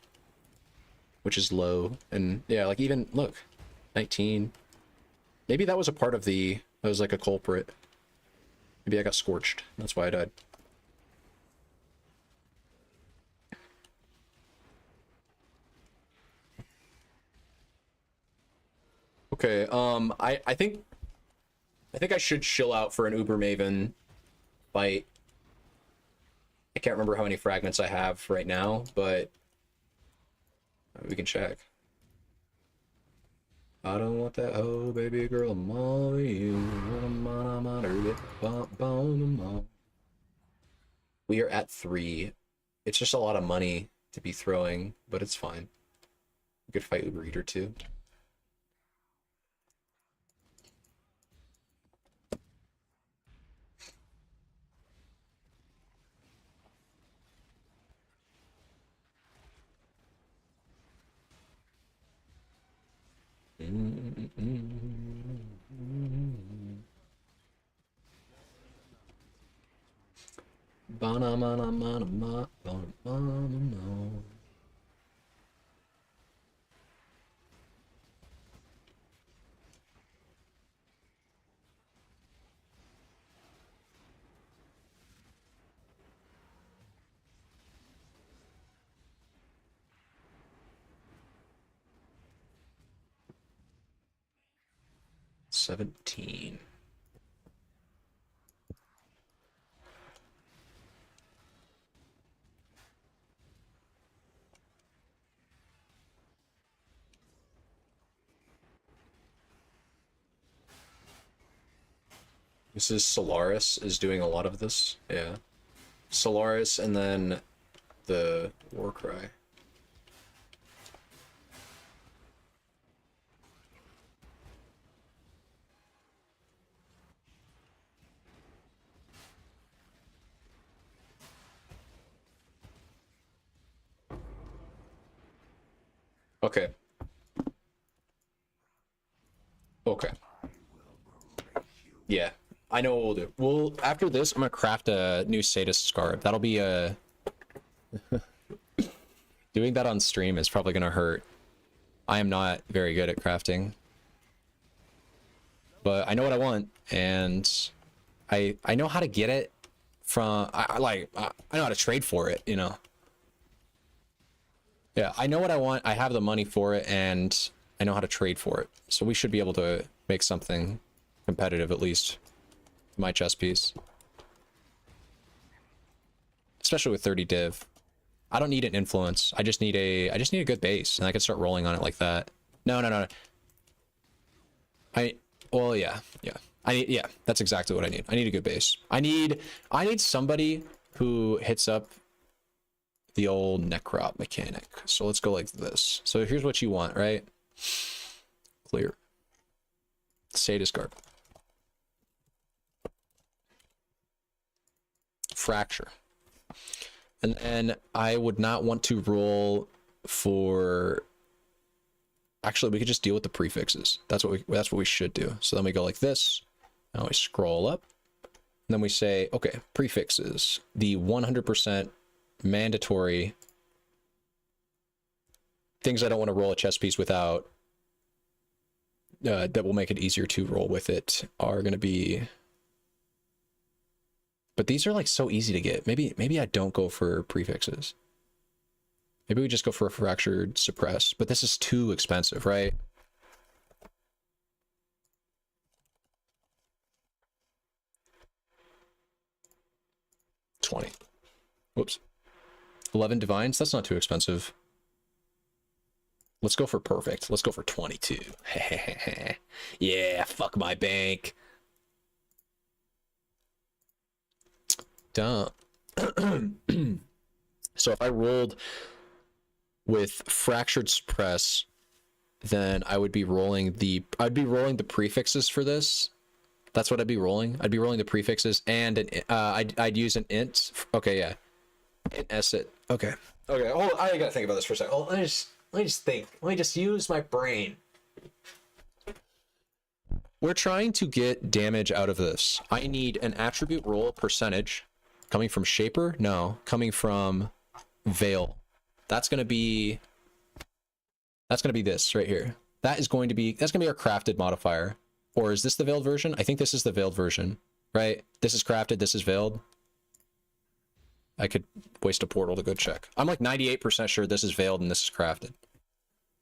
which is low. And yeah, like even, look, 19. Maybe that was a part of that was like a culprit. Maybe I got scorched. That's why I died. Okay, I think I should chill out for an Uber Maven fight. I can't remember how many fragments I have right now, but we can check. I don't want that oh baby girl, I'm all you. We are at 3. It's just a lot of money to be throwing, but it's fine. We could fight Uber Eater too. 17. This is Solaris is doing a lot of this. Yeah. Solaris and then the Warcry. Okay. Okay. Yeah. I know what we'll do. Well, after this, I'm gonna craft a new Sadist Scarab. That'll be a... Doing that on stream is probably gonna hurt. I am not very good at crafting. But I know what I want, and I know how to get it from... I know how to trade for it, you know? Yeah, I know what I want, I have the money for it, and I know how to trade for it. So we should be able to make something competitive, at least. My chess piece. Especially with 30 div. I don't need an influence. I just need a good base, and I can start rolling on it like that. No. Well, yeah. Yeah, that's exactly what I need. I need a good base. I need somebody who hits up the old necrop mechanic. So let's go like this. So here's what you want, right? Clear. Sadist Garb. Fracture. And then I would not want to roll for... Actually, we could just deal with the prefixes. That's what we should do. So then we go like this. Now we scroll up. And then we say, okay, prefixes. The 100% mandatory things I don't want to roll a chess piece without that will make it easier to roll with it are going to be... But these are like so easy to get. Maybe I don't go for prefixes. Maybe we just go for a fractured suppress, but this is too expensive, right? $20. Whoops. 11 divines, that's not too expensive. Let's go for perfect. Let's go for 22. Yeah, fuck my bank. Duh. So if I rolled with fractured suppress, then I would be rolling the prefixes for this. That's what I'd be rolling. I'd be rolling the prefixes and I'd use an int. Okay, yeah. Int asset. Okay. Okay. Oh, I gotta think about this for a second. Oh, let me just think. Let me just use my brain. We're trying to get damage out of this. I need an attribute roll percentage coming from Shaper. No, coming from Veil. That's gonna be this right here. That's gonna be our crafted modifier. Or is this the veiled version? I think this is the veiled version, right? This is crafted, this is veiled. I could waste a portal to go check. I'm like 98% sure this is veiled and this is crafted.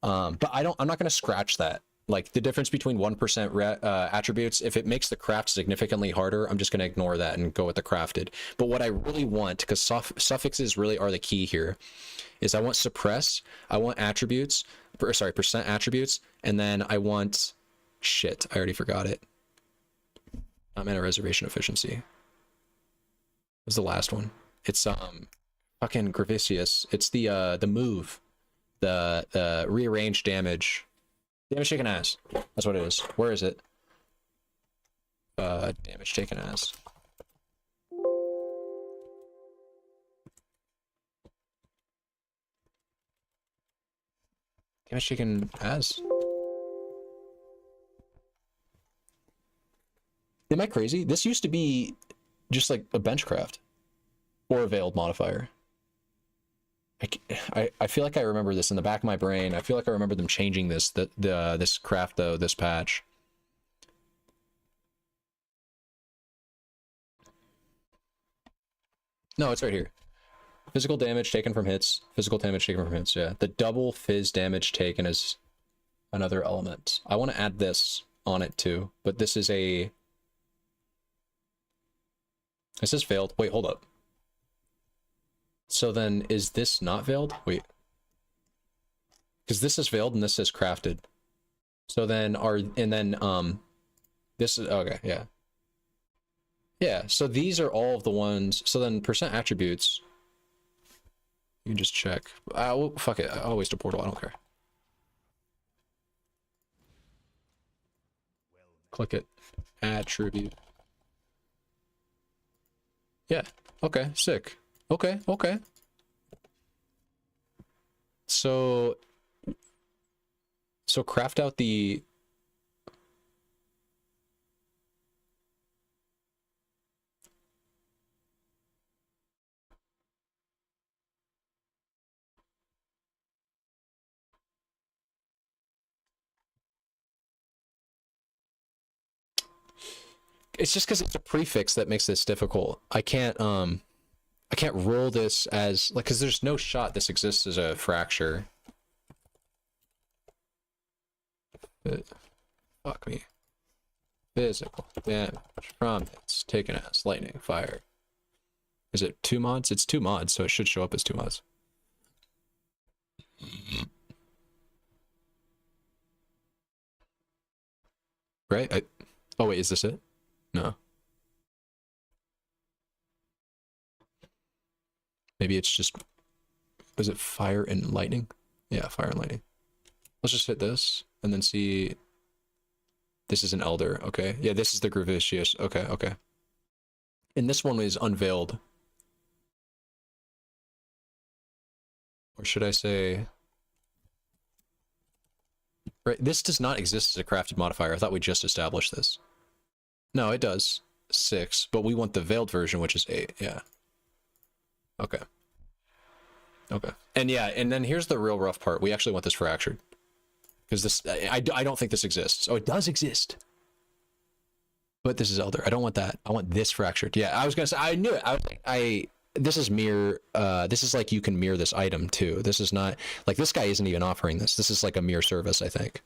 But I'm not gonna scratch that. Like the difference between 1% attributes, if it makes the craft significantly harder, I'm just gonna ignore that and go with the crafted. But what I really want, because suffixes really are the key here, is I want suppress, I want attributes, percent attributes, and then I want, shit, I already forgot it. I'm in a reservation efficiency. What was the last one? It's fucking Gravicius. It's the move, the rearrange damage. Damage taken as. That's what it is. Where is it? Damage taken as. Damage taken as. Am I crazy? This used to be just like a benchcraft or a veiled modifier. I feel like I remember this in the back of my brain. I feel like I remember them changing this this craft though, this patch. No, it's right here. Physical damage taken from hits. Physical damage taken from hits, yeah. The double fizz damage taken is another element. I want to add this. on it too, but this is a... This is veiled. Wait, hold up. So then, is this not veiled? Wait. Because this is veiled and this is crafted. So then this is, okay, yeah. Yeah, so these are all of the ones, so then percent attributes, you can just check. Well, fuck it, I'll waste a portal, I don't care. Click it, attribute. Yeah, okay, sick. Okay, okay. So craft out the... It's just because it's a prefix that makes this difficult. I can't roll this as, like, because there's no shot this exists as a fracture. Fuck me. Physical damage from it's taken as lightning, fire. Is it 2 mods? It's 2 mods, so it should show up as 2 mods. Right? Oh wait, is this it? No. Maybe it's just... Is it fire and lightning? Yeah, fire and lightning. Let's just hit this and then see... This is an elder, okay. Yeah, this is the Gravicious, okay, okay. And this one is unveiled. Or should I say... Right, this does not exist as a crafted modifier. I thought we just established this. No, it does. 6, but we want the veiled version, which is 8, yeah. Okay. Okay. And yeah, and then here's the real rough part. We actually want this fractured. Because this, I don't think this exists. Oh, it does exist. But this is Elder. I don't want that. I want this fractured. Yeah, I was gonna say, I knew it. This is mirror, this is like you can mirror this item too. This is not, like this guy isn't even offering this. This is like a mirror service, I think.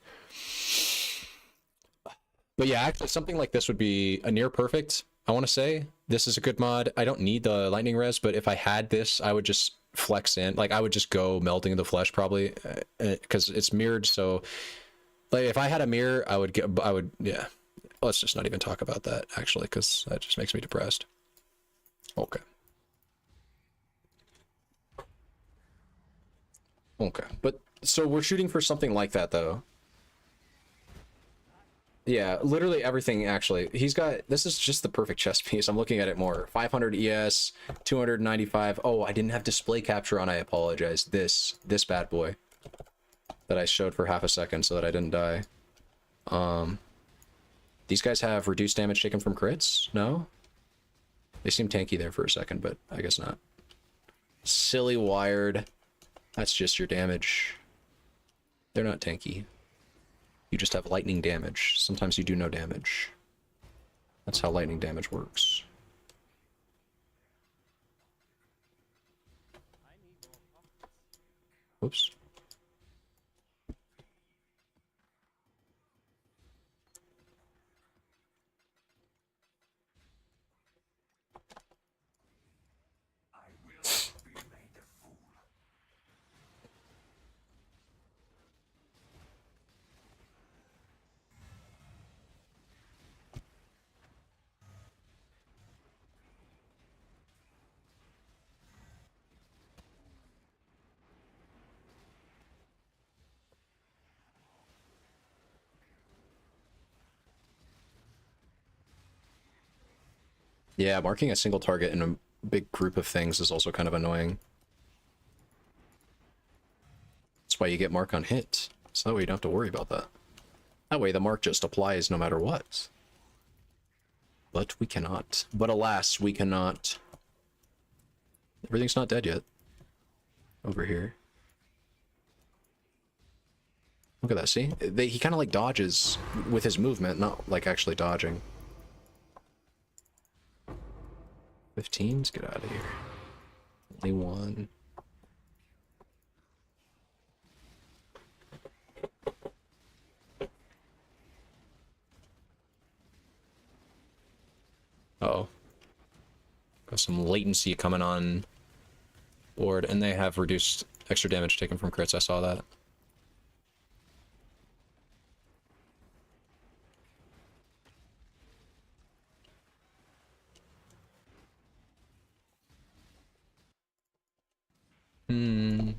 But yeah, actually something like this would be a near perfect, I want to say. This is a good mod. I don't need the lightning res, but if I had this, I would just flex in. Like I would just go melting the flesh probably, because it's mirrored. So like if I had a mirror, yeah. Let's just not even talk about that actually, because that just makes me depressed. Okay. Okay, but so we're shooting for something like that though. Yeah, literally everything actually. He's got, this is just the perfect chess piece. I'm looking at it more. 500 ES, 295. Oh, I didn't have display capture on, I apologize. This bad boy that I showed for half a second so that I didn't die. These guys have reduced damage taken from crits? No? They seem tanky there for a second, but I guess not. Silly wired. That's just your damage. They're not tanky. You just have lightning damage. Sometimes you do no damage. That's how lightning damage works. Whoops. Yeah, marking a single target in a big group of things is also kind of annoying. That's why you get mark on hit. So that way you don't have to worry about that. That way the mark just applies no matter what. But we cannot. But alas, we cannot. Everything's not dead yet. Over here. Look at that, see? He kind of like dodges with his movement, not like actually dodging. 15s? Get out of here. Only one. Uh-oh. Got some latency coming on board, and they have reduced extra damage taken from crits. I saw that. Hmm.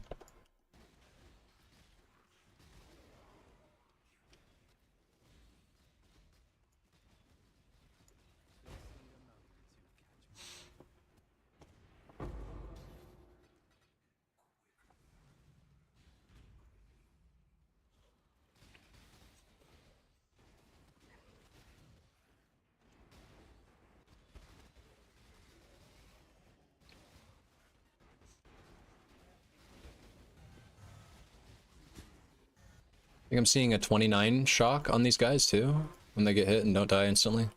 I think I'm seeing a 29 shock on these guys too when they get hit and don't die instantly.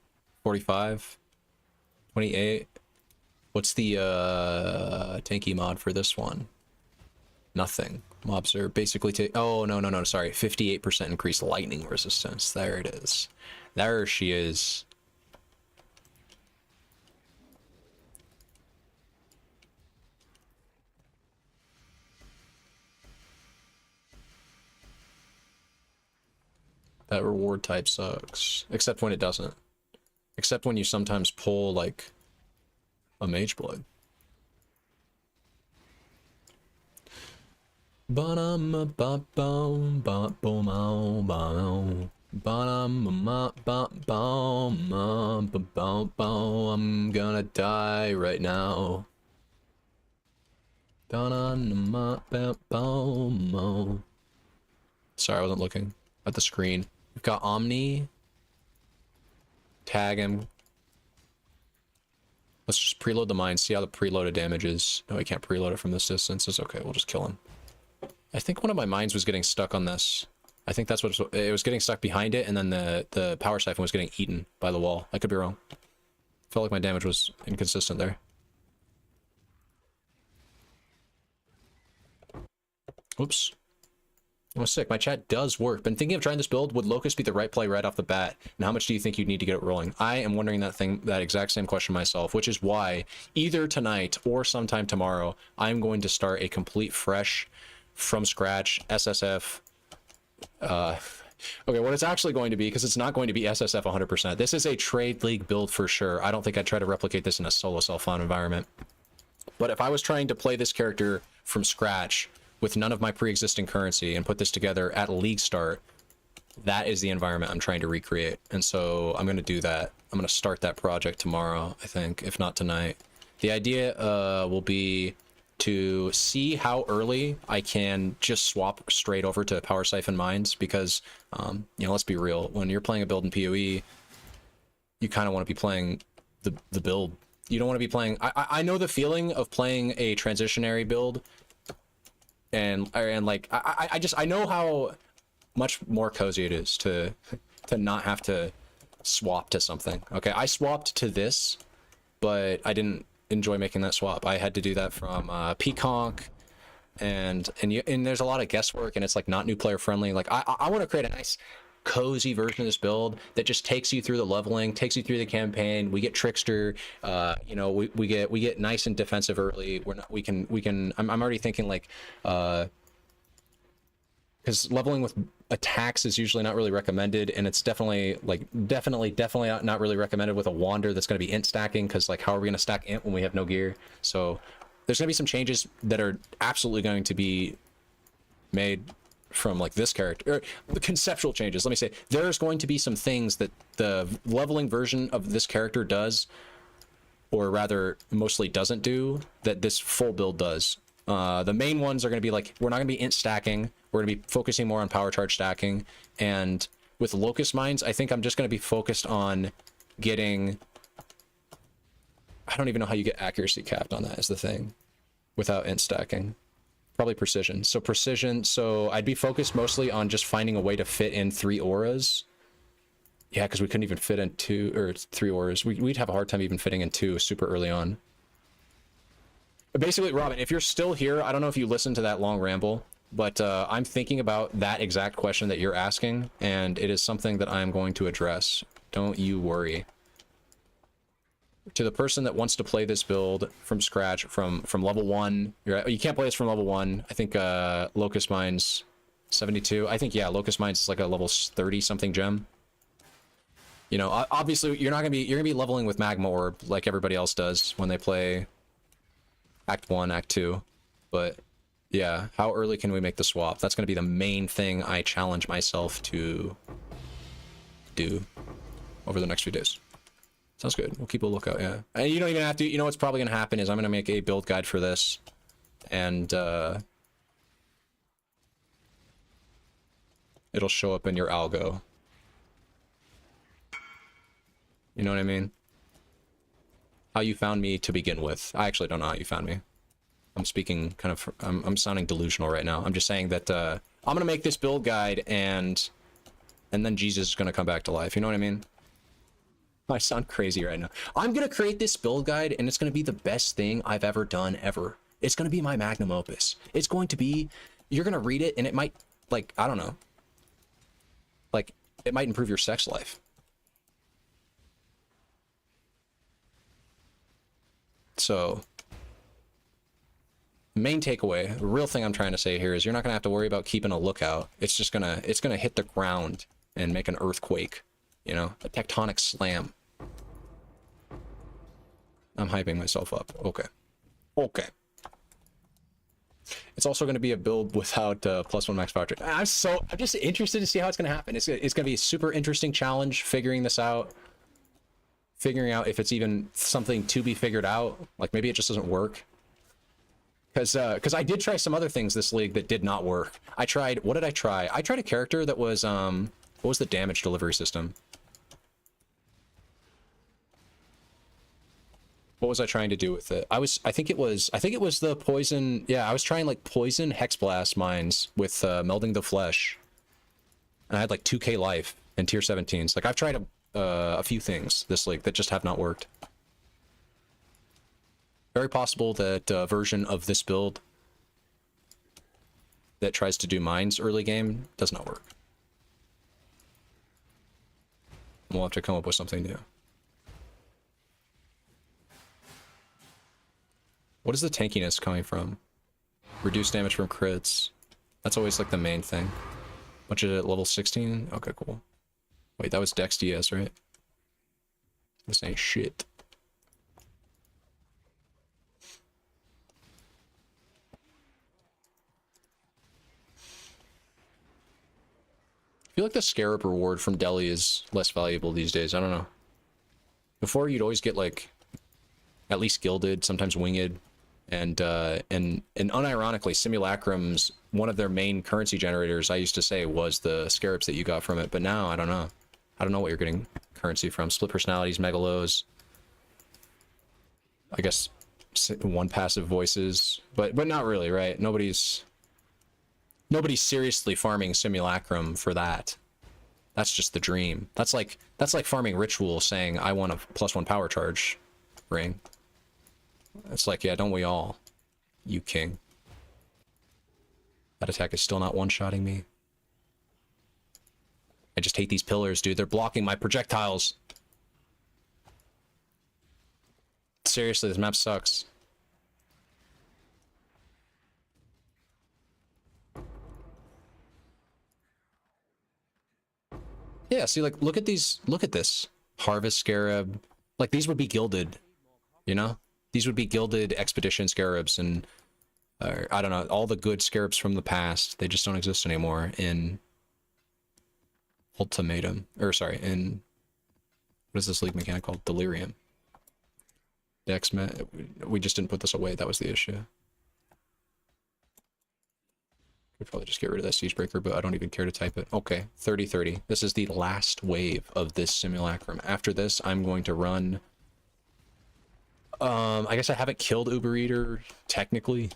45, 28. What's the tanky mod for this one? Nothing. Mobs are basically oh no, sorry. 58% increased lightning resistance. There it is. There she is. That reward type sucks. Except when it doesn't. Except when you sometimes pull, like, a Mage Blood. I'm gonna die right now. Sorry, I wasn't looking at the screen. We've got Omni. Tag him. Let's just preload the mine, see how the preloaded damage is. No, we can't preload it from this distance. It's okay, we'll just kill him. I think one of my mines was getting stuck on this. I think that's what it was getting stuck behind it, and then the power siphon was getting eaten by the wall. I could be wrong. Felt like my damage was inconsistent there. Oops. Oh, sick. My chat does work. Been thinking of trying this build. Would Locust be the right play right off the bat? And how much do you think you'd need to get it rolling? I am wondering that exact same question myself, which is why either tonight or sometime tomorrow, I'm going to start a complete fresh, from scratch, SSF. Okay, what it's actually going to be, because it's not going to be SSF 100%. This is a trade league build for sure. I don't think I'd try to replicate this in a solo self-found environment. But if I was trying to play this character from scratch, with none of my pre-existing currency and put this together at league start, that is the environment I'm trying to recreate. And so I'm going to do that. I'm going to start that project tomorrow, I think, if not tonight. The idea will be to see how early I can just swap straight over to power siphon mines, because, you know, let's be real, when you're playing a build in PoE, you kind of want to be playing the build. You don't want to be playing... I know the feeling of playing a transitionary build, and like I know how much more cozy it is to not have to swap to something. Okay, I swapped to this, but I didn't enjoy making that swap. I had to do that from Peaconk, and there's a lot of guesswork, and it's like not new player friendly. Like I want to create a nice cozy version of this build that just takes you through the leveling, takes you through the campaign. We get Trickster, you know, we get nice and defensive early. I'm already thinking like, because leveling with attacks is usually not really recommended, and it's definitely not really recommended with a wander that's going to be int stacking, because like how are we going to stack int when we have no gear? So there's going to be some changes that are absolutely going to be made from like this character, or the conceptual changes. Let me say, there's going to be some things that the leveling version of this character does, or rather mostly doesn't do, that this full build does. The main ones are going to be like, we're not going to be int stacking, we're going to be focusing more on power charge stacking, and with Locust Mines, I think I'm just going to be focused on getting... I don't even know how you get accuracy capped on that is the thing, without int stacking. Probably precision. So precision, so I'd be focused mostly on just finding a way to fit in 3 auras. Yeah, because we couldn't even fit in 2 or 3 auras. We'd have a hard time even fitting in 2 super early on. But basically, Robin, if you're still here, I don't know if you listened to that long ramble, but I'm thinking about that exact question that you're asking, and it is something that I'm going to address. Don't you worry. to the person that wants to play this build from scratch, from level 1. You can't play this from level 1. I think Locust Mine's 72. I think, yeah, Locust Mine's like a level 30 something gem. You know, obviously you're gonna be leveling with Magma Orb like everybody else does when they play Act 1, Act 2. But yeah, how early can we make the swap? That's gonna be the main thing I challenge myself to do over the next few days. Sounds good. We'll keep a lookout, yeah. And you don't even have to, you know what's probably gonna happen is I'm gonna make a build guide for this. And it'll show up in your algo. You know what I mean? How you found me to begin with. I actually don't know how you found me. I'm speaking kind of, I'm sounding delusional right now. I'm just saying that I'm gonna make this build guide and then Jesus is gonna come back to life. You know what I mean? I sound crazy right now. I'm gonna create this build guide and it's gonna be the best thing I've ever done ever. It's gonna be my magnum opus. It's going to be, you're gonna read it and it might, like, I don't know. Like, it might improve your sex life. So, main takeaway, the real thing I'm trying to say here is you're not gonna have to worry about keeping a lookout. It's just gonna, it's gonna hit the ground and make an earthquake, you know, a tectonic slam. I'm hyping myself up. Okay. Okay. It's also going to be a build without +1 max power trade. I'm just interested to see how it's going to happen. It's going to be a super interesting challenge figuring this out. Figuring out if it's even something to be figured out. Like maybe it just doesn't work. Because I did try some other things this league that did not work. I tried, what did I try? I tried a character that was, what was the damage delivery system? What was I trying to do with it? I think it was the poison. Yeah, I was trying like poison hex blast mines with melding the flesh. And I had like 2k life and tier 17s. Like I've tried a few things this league that just have not worked. Very possible that a version of this build that tries to do mines early game does not work. We'll have to come up with something new. What is the tankiness coming from? Reduced damage from crits. That's always like the main thing. Bunch of level 16? Okay, cool. Wait, that was Dex DS, right? This ain't shit. I feel like the Scarab reward from Delhi is less valuable these days. I don't know. Before, you'd always get like at least Gilded, sometimes Winged. And unironically, Simulacrum's one of their main currency generators, I used to say, was the scarabs that you got from it. But now, I don't know. I don't know what you're getting currency from. Split personalities, megalos. I guess one passive voices, but not really, right? Nobody's seriously farming Simulacrum for that. That's just the dream. That's like farming Ritual saying, I want a +1 power charge ring. It's like, yeah, don't we all? You king. That attack is still not one-shotting me. I just hate these pillars, dude. They're blocking my projectiles. Seriously, this map sucks. Yeah, see, like, look at these. Look at this. Harvest Scarab. Like, these would be gilded, you know? These would be gilded expedition scarabs and I don't know, all the good scarabs from the past. They just don't exist anymore in Ultimatum. Or sorry, in what is this league mechanic called? Delirium. We just didn't put this away, that was the issue. Could probably just get rid of that Siegebreaker, but I don't even care to type it. Okay, 30-30. This is the last wave of this Simulacrum. After this, I'm going to run I guess I haven't killed Uber Eater, technically.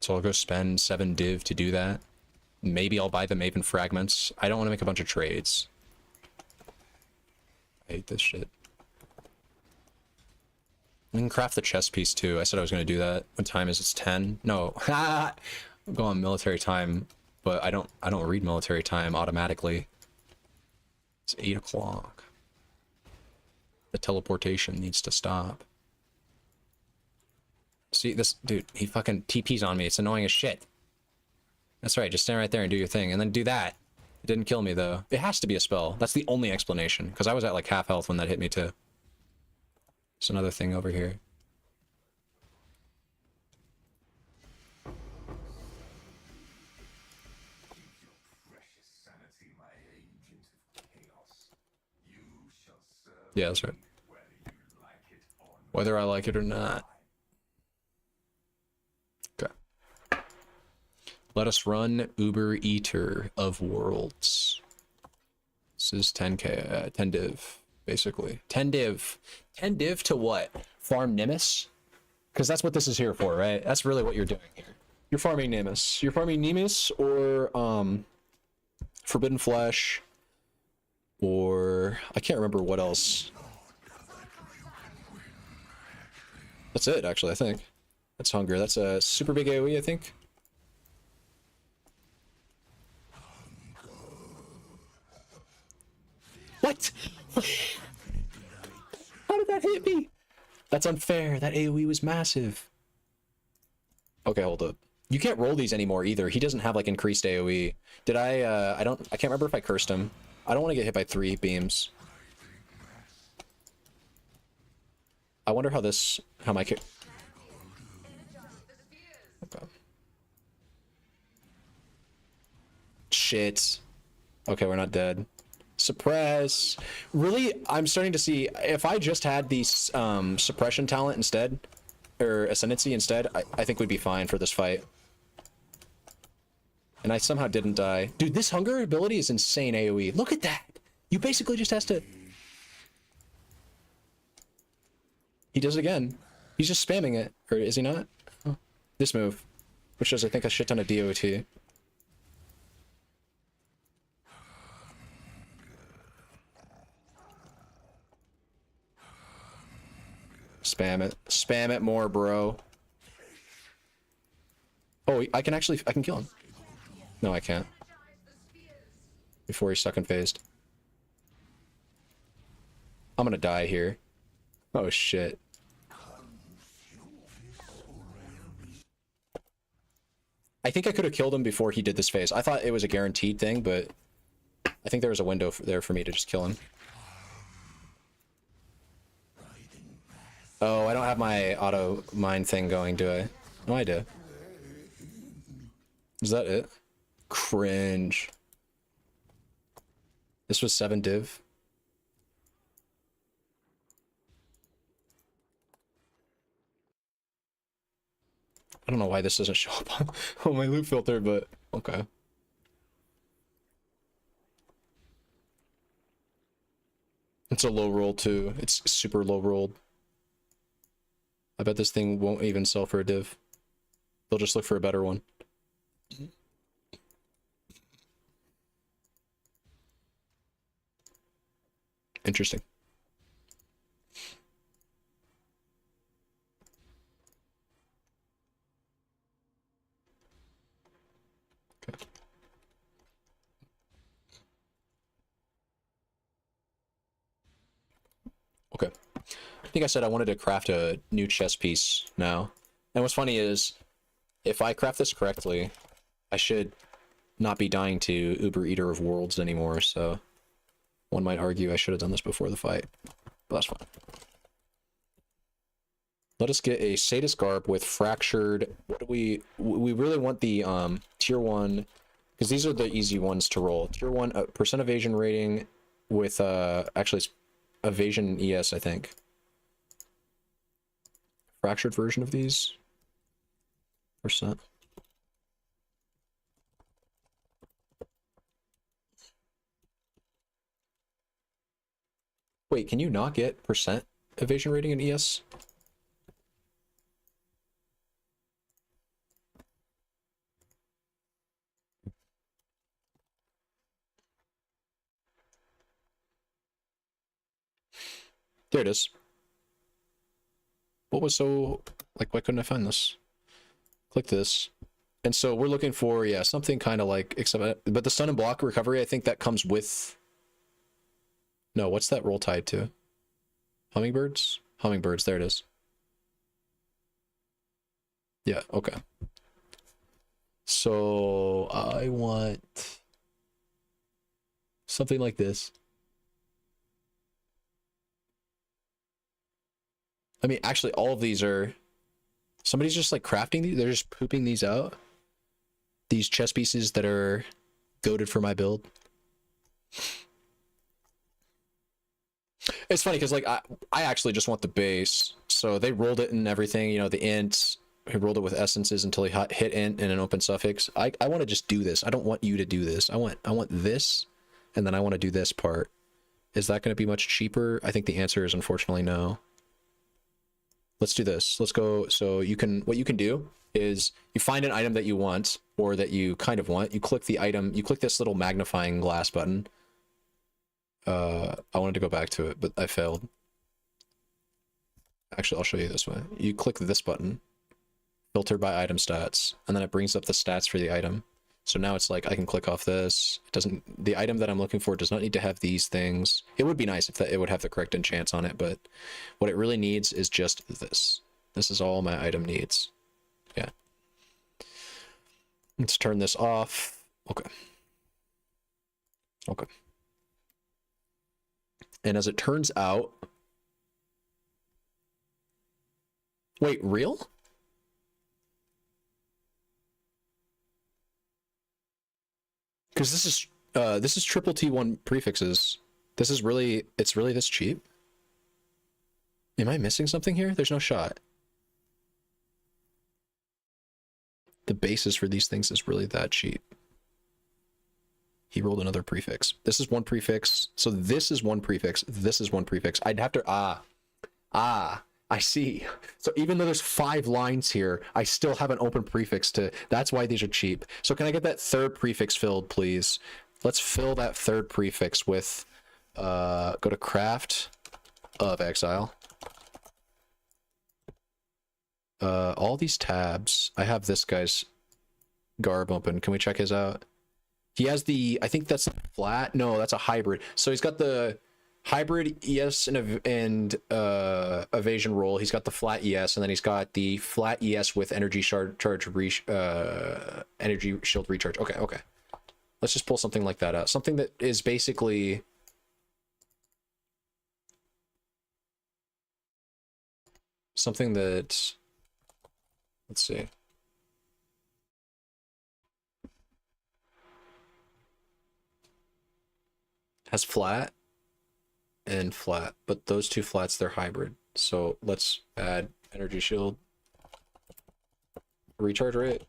So I'll go spend 7 div to do that. Maybe I'll buy the Maven fragments. I don't want to make a bunch of trades. I hate this shit. I can craft the chest piece too. I said I was going to do that. What time is it? It's 10? No. I'm going military time. but I don't read military time automatically. It's 8 o'clock. The teleportation needs to stop. See this dude, he fucking TP's on me. It's annoying as shit. That's right, just stand right there and do your thing and then do that. It didn't kill me though. It has to be a spell. That's the only explanation, because I was at like half health when that hit me too. There's another thing over here. Yeah, that's right. Whether I like it or not. Okay. Let us run Uber Eater of Worlds. This is 10k, 10 div, basically. 10 div. 10 div to what? Farm Nimbus? Because that's what this is here for, right? That's really what you're doing here. You're farming Nimbus. You're farming Nimbus or Forbidden Flesh. Or I can't remember what else. That's it, actually, I think. That's Hunger. That's a super big AoE, I think. What? How did that hit me? That's unfair. That AoE was massive. Okay, hold up. You can't roll these anymore either. He doesn't have like increased AoE. Did I can't remember if I cursed him. I don't want to get hit by 3 beams. I wonder how my okay. Shit. Okay, we're not dead. Suppress. Really, I'm starting to see, if I just had the suppression talent instead, or ascendancy instead, I think we'd be fine for this fight. And I somehow didn't die. Dude, this hunger ability is insane AoE. Look at that! You basically just has to... He does it again. He's just spamming it. Or is he not? Oh. This move. Which does, I think, a shit ton of DOT. Spam it. Spam it more, bro. Oh, I can kill him. No, I can't. Before he's stuck and phased. I'm gonna die here. Oh, shit. I think I could have killed him before he did this phase. I thought it was a guaranteed thing, but I think there was a window there for me to just kill him. Oh, I don't have my auto mine thing going, do I? No, I do. Is that it? Cringe. This was 7 div. I don't know why this doesn't show up on my loot filter, but okay. It's a low roll too. It's super low rolled. I bet this thing won't even sell for a div. They'll just look for a better one. Interesting. Okay. Okay. I think I said I wanted to craft a new chess piece now. And what's funny is, if I craft this correctly, I should not be dying to Uber Eater of Worlds anymore, so one might argue I should have done this before the fight, but that's fine. Let us get a Sadist Garb with Fractured. What do we really want the tier 1, because these are the easy ones to roll. Tier 1 percent evasion rating with actually it's evasion ES, I think. Fractured version of these. Percent. Wait, can you not get percent evasion rating in ES? There it is. What was so... like, why couldn't I find this? Click this. And so we're looking for, yeah, something kind of like, except, but the stun and block recovery, I think that comes with, no, what's that roll tied to? Hummingbirds? Hummingbirds, there it is. Yeah, okay. So I want something like this. I mean, actually, all of these are, somebody's just like crafting these, they're just pooping these out. These chess pieces that are goated for my build. It's funny because like I actually just want the base. So they rolled it and everything, you know, the ints. He rolled it with essences until he hit int and an open suffix. I want to just do this. I don't want you to do this. I want this, and then I want to do this part. Is that going to be much cheaper? I think the answer is unfortunately no. Let's do this. Let's go. So you can, what you can do is you find an item that you want or that you kind of want. You click the item, you click this little magnifying glass button. I wanted to go back to it, but I failed. Actually, I'll show you this way. You click this button, filter by item stats, and then it brings up the stats for the item. So now it's like I can click off this. It doesn't, the item that I'm looking for does not need to have these things. It would be nice if it would have the correct enchants on it, but what it really needs is just this. This is all my item needs. Yeah. Let's turn this off. Okay. Okay. And as it turns out, wait, real? Because this is triple T1 prefixes. This is really, it's really this cheap? Am I missing something here? There's no shot. The basis for these things is really that cheap. He rolled another prefix. This is one prefix. So this is one prefix. This is one prefix. I'd have to, I see. So even though there's 5 lines here, I still have an open prefix to, that's why these are cheap. So can I get that third prefix filled, please? Let's fill that third prefix with, go to craft of exile. All these tabs, I have this guy's garb open. Can we check his out? He has the, I think that's flat. No, that's a hybrid. So he's got the hybrid ES and evasion roll. He's got the flat ES, and then he's got the flat ES with energy energy shield recharge. Okay, okay. Let's just pull something like that out. Something that is basically something that, let's see. Has flat and flat, but those two flats, they're hybrid. So let's add energy shield, recharge rate,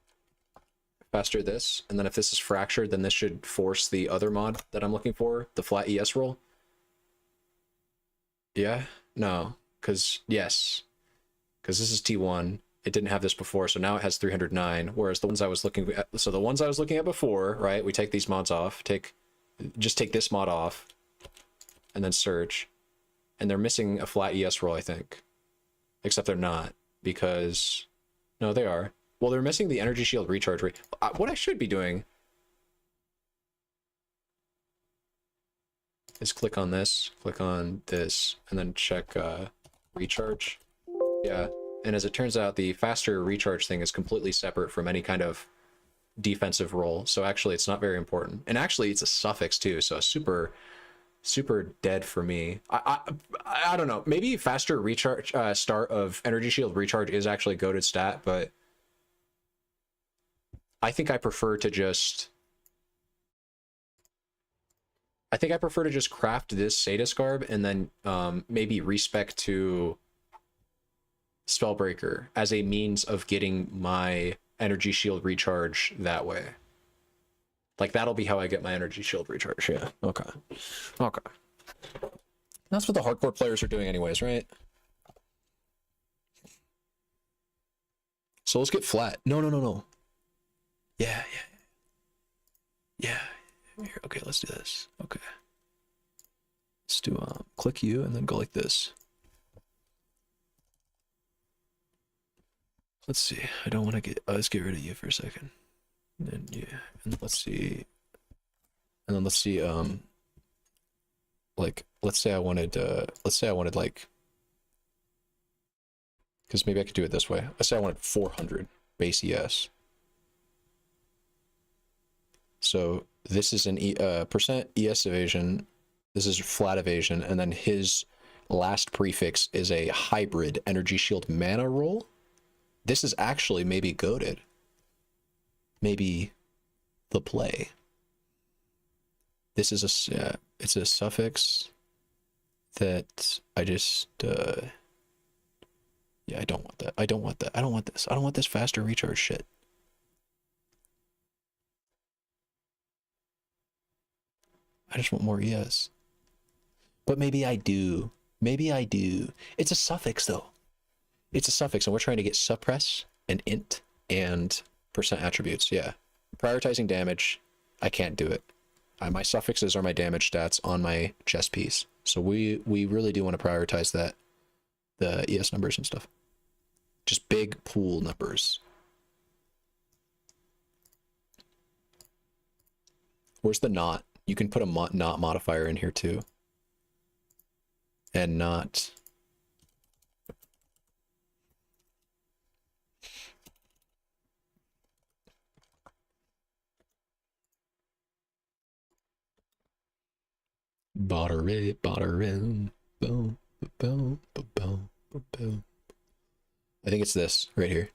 faster this, and then if this is fractured, then this should force the other mod that I'm looking for, the flat ES roll. Yeah? No, because yes, because this is T1. It didn't have this before, so now it has 309, whereas the ones I was looking at, so the ones I was looking at before, right, we take these mods off, just take this mod off, and then search, and they're missing a flat ES roll, I think. Except they're not, because, no, they are. Well, they're missing the energy shield recharge rate. What I should be doing is click on this, click on this, and then check recharge. Yeah, and as it turns out, the faster recharge thing is completely separate from any kind of defensive roll, so actually it's not very important. And actually it's a suffix too, so super dead for me. I don't know, maybe faster recharge start of energy shield recharge is actually goated stat, but I think I prefer to just craft this Sadist garb and then maybe respec to Spellbreaker as a means of getting my energy shield recharge that way. Like, that'll be how I get my energy shield recharge. Yeah. Okay. Okay. That's what the hardcore players are doing anyways, right? So let's get flat. No. Yeah. Here, okay, let's do this. Okay. Let's do click U and then go like this. Let's see. I don't want to get, let's get rid of you for a second. And yeah, and let's see. And then let's see, like, let's say I wanted like, because maybe I could do it this way. Let's say I wanted 400 base ES. So this is an percent ES evasion. This is flat evasion, and then his last prefix is a hybrid energy shield mana roll. This is actually maybe goated. Maybe the play. This is a it's a suffix that I just yeah, I don't want that. I don't want that. I don't want this. I don't want this faster recharge shit. I just want more ES. But maybe I do. Maybe I do. It's a suffix though. It's a suffix, and we're trying to get suppress and int and percent attributes. Yeah. Prioritizing damage, I can't do it. My suffixes are my damage stats on my chess piece. So we really do want to prioritize that, the ES numbers and stuff. Just big pool numbers. Where's the not? You can put a not modifier in here too. And not. Boom, boom, boom, boom, boom. I think it's this right here.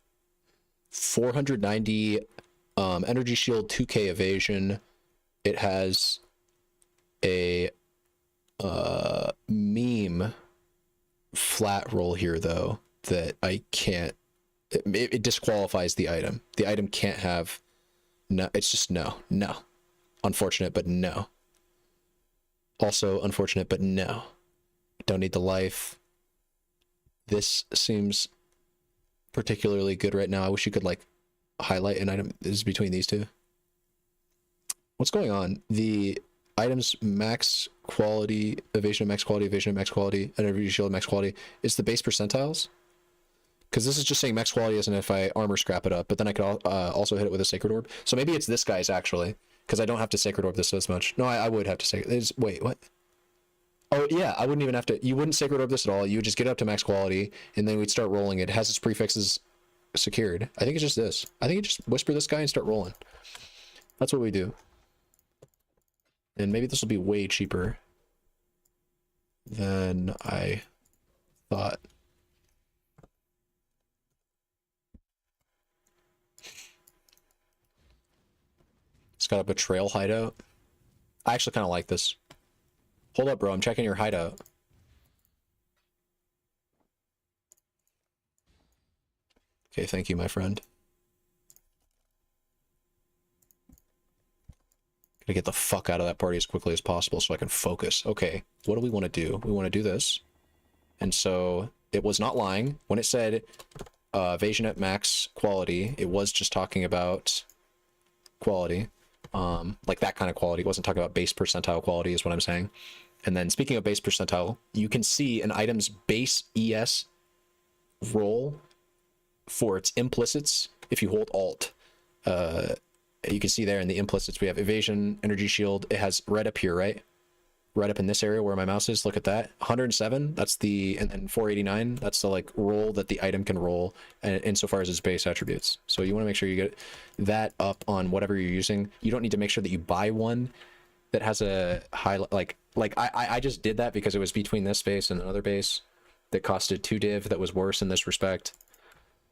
490 energy shield, 2k evasion. It has a meme flat roll here though that I can't. It disqualifies the item. The item can't have. No, it's just no. Unfortunate, but no. Also unfortunate, but no. Don't need the life. This seems particularly good right now. I wish you could like highlight an item. This is between these two. What's going on? The items max quality, evasion max quality, evasion max quality, energy shield max quality is the base percentiles. Because this is just saying max quality as in if I armor scrap it up, but then I could also hit it with a sacred orb. So maybe it's this guy's actually. Because I don't have to sacred orb this as much. No, I would have to sacred. Wait, what? Oh yeah, I wouldn't even have to. You wouldn't sacred orb this at all. You would just get it up to max quality, and then we'd start rolling it. It has its prefixes secured. I think it's just this. I think you just whisper this guy and start rolling. That's what we do. And maybe this will be way cheaper than I thought. It's got a betrayal hideout. I actually kind of like this. Hold up, bro. I'm checking your hideout. Okay, thank you, my friend. Gotta get the fuck out of that party as quickly as possible so I can focus. Okay, what do we want to do? We want to do this. And so it was not lying. When it said evasion at max quality, it was just talking about quality. Like that kind of quality. It wasn't talking about base percentile quality is what I'm saying. And then speaking of base percentile, you can see an item's base ES roll for its implicits if you hold alt. You can see there in the implicits we have evasion, energy shield. It has red up here, right? Right up in this area where my mouse is. Look at that. 107, that's the, and then 489, that's the like roll that the item can roll insofar as its base attributes. So you want to make sure you get that up on whatever you're using. You don't need to make sure that you buy one that has a high, like I just did that because it was between this base and another base that costed 2 div that was worse in this respect.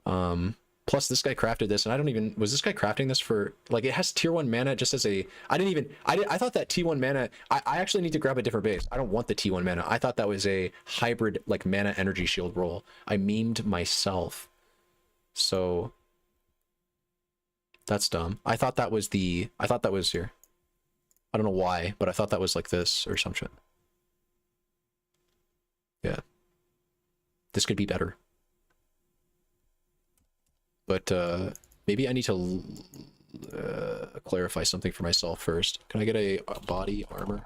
Plus this guy crafted this, and I don't even, was this guy crafting this for, like, it has tier 1 mana just as a, I thought that T1 mana, I actually need to grab a different base. I don't want the T1 mana. I thought that was a hybrid, like, mana energy shield roll. I memed myself. So, that's dumb. I thought that was here. I don't know why, but I thought that was like this or some shit. Yeah. This could be better. But maybe I need to clarify something for myself first. Can I get a body armor?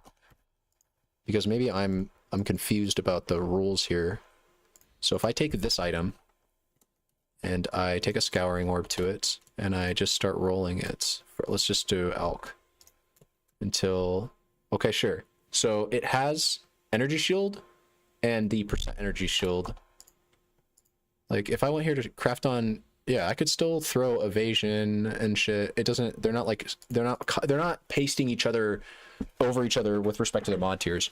Because maybe I'm confused about the rules here. So if I take this item and I take a scouring orb to it, and I just start rolling it. Let's just do Elk until, okay, sure. So it has energy shield and the percent energy shield. Like if I went here to craft on, yeah, I could still throw evasion and shit. It doesn't, they're not pasting each other over each other with respect to their mod tiers.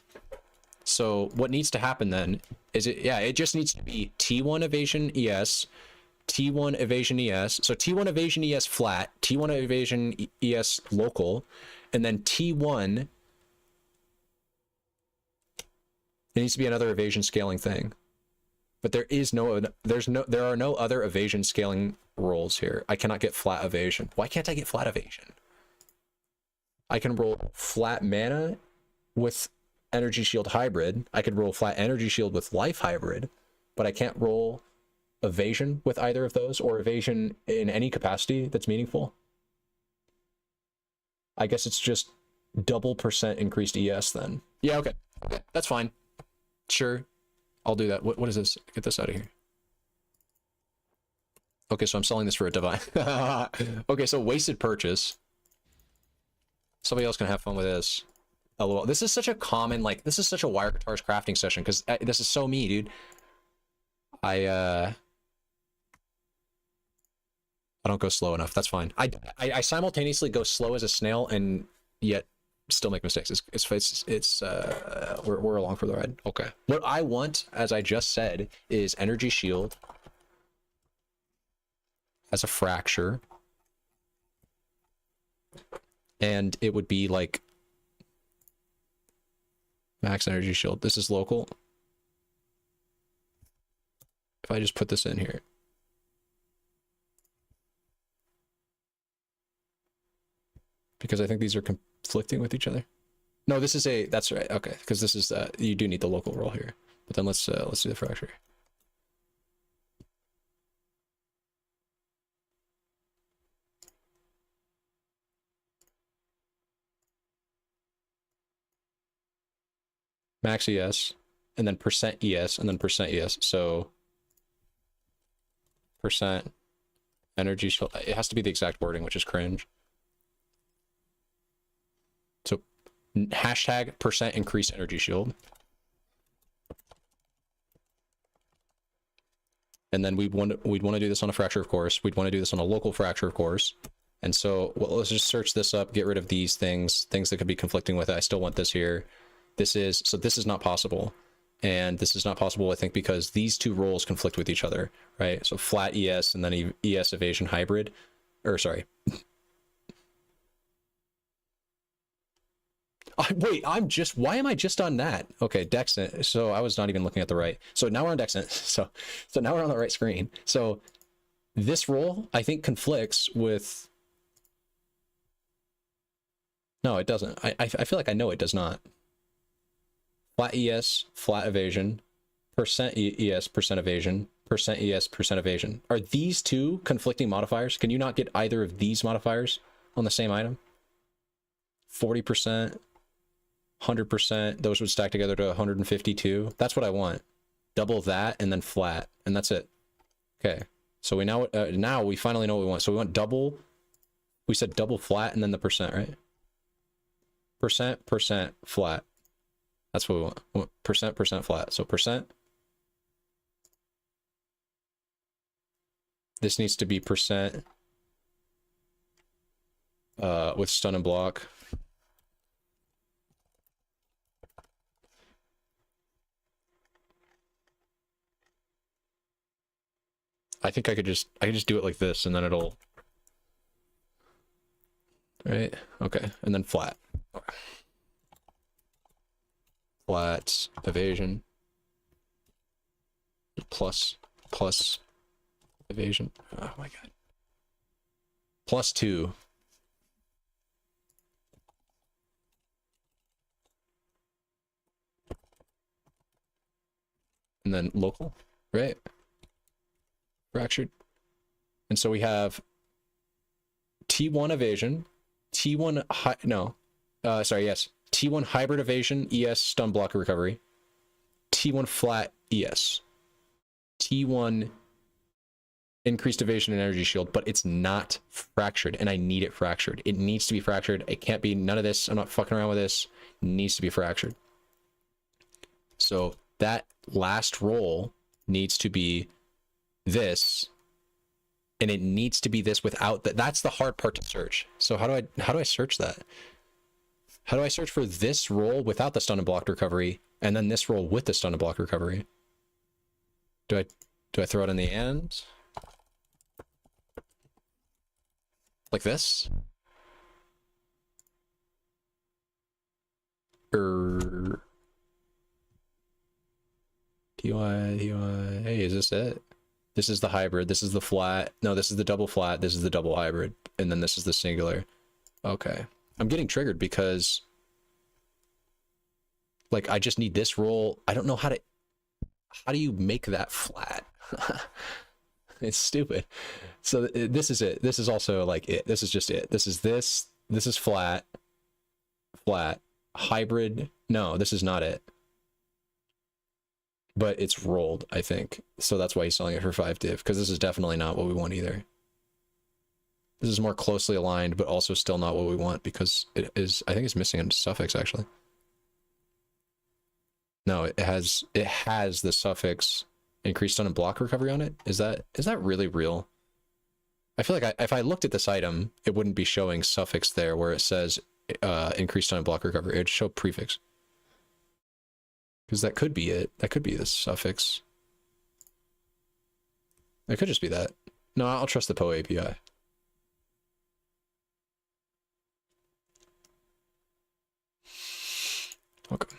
So what needs to happen then is it just needs to be T1 evasion ES, T1 evasion ES. So T1 evasion ES flat, T1 evasion ES local, and then T1, it needs to be another evasion scaling thing. But there are no other evasion scaling rolls here. I cannot get flat evasion. Why can't I get flat evasion? I can roll flat mana with energy shield hybrid. I could roll flat energy shield with life hybrid, but I can't roll evasion with either of those, or evasion in any capacity that's meaningful. I guess it's just double percent increased ES then. Yeah, okay. Okay, that's fine. Sure. I'll do that. What is this? Get this out of here. Okay, so I'm selling this for a divine. Okay, so wasted purchase. Somebody else can have fun with this. LOL. This is such a common, like, this is such a Wire Guitars crafting session, because this is so me, dude. I don't go slow enough. That's fine. I simultaneously go slow as a snail and yet still make mistakes. We're along for the ride. Okay. What I want, as I just said, is energy shield as a fracture, and it would be like max energy shield. This is local. If I just put this in here. Because I think these are conflicting with each other. No, this is that's right. Okay, because this is, you do need the local roll here. But then let's do the fracture. Max ES, and then percent ES, and then percent ES. So percent energy shield. It has to be the exact wording, which is cringe. So hashtag percent increase energy shield. And then we'd want to do this on a fracture, of course. We'd want to do this on a local fracture, of course. And so, well, let's just search this up, get rid of these things that could be conflicting with it. I still want this here. This is not possible. And this is not possible, I think, because these two rolls conflict with each other, right? So flat ES and then ES evasion hybrid, or sorry. Wait, why am I just on that? Okay, Dexent. So I was not even looking at the right. So now we're on Dexent. So now we're on the right screen. So this roll, I think, conflicts with... No, it doesn't. I feel like I know it does not. Flat ES, flat evasion, percent ES, percent evasion, percent ES, percent evasion. Are these two conflicting modifiers? Can you not get either of these modifiers on the same item? 40%, 100%, those would stack together to 152. That's what I want. Double that and then flat, and that's it. Okay, so we now we finally know what we want. So we want double, we said double flat and then the percent, right? Percent, flat. That's what we want. Percent, flat. So percent. This needs to be percent with stun and block. I think I could just do it like this and then it'll, right? Okay, and then flat. Okay. Flat evasion plus evasion. Oh my god. +2. And then local, right? Fractured. And so we have T1 evasion, T1 T1 hybrid evasion, ES stun block recovery, T1 flat ES, T1 increased evasion and energy shield, but it's not fractured, and I need it fractured. It needs to be fractured. It can't be none of this. I'm not fucking around with this. It needs to be fractured. So that last roll needs to be this, and it needs to be this without that. That's the hard part to search. So how do I search that? How do I search for this roll without the stun and block recovery, and then this roll with the stun and block recovery? Do I throw it in the end? Like this? Or hey, is this it? This is the hybrid, this is the flat. No, this is the double flat, this is the double hybrid, and then this is the singular. Okay. I'm getting triggered because like I just need this roll. I don't know how do you make that flat? It's stupid. So this is it. This is also like it. This is just it. This is flat, hybrid. No, this is not it. But it's rolled, I think. So that's why he's selling it for 5 div, because this is definitely not what we want either. This is more closely aligned, but also still not what we want, because it is, I think it's missing a suffix actually. No, it has the suffix increased stun and block recovery on it. Is that really real? I feel like if I looked at this item, it wouldn't be showing suffix there where it says increased stun and block recovery. It'd show prefix. Because that could be it. That could be the suffix. It could just be that. No, I'll trust the POE API. Okay.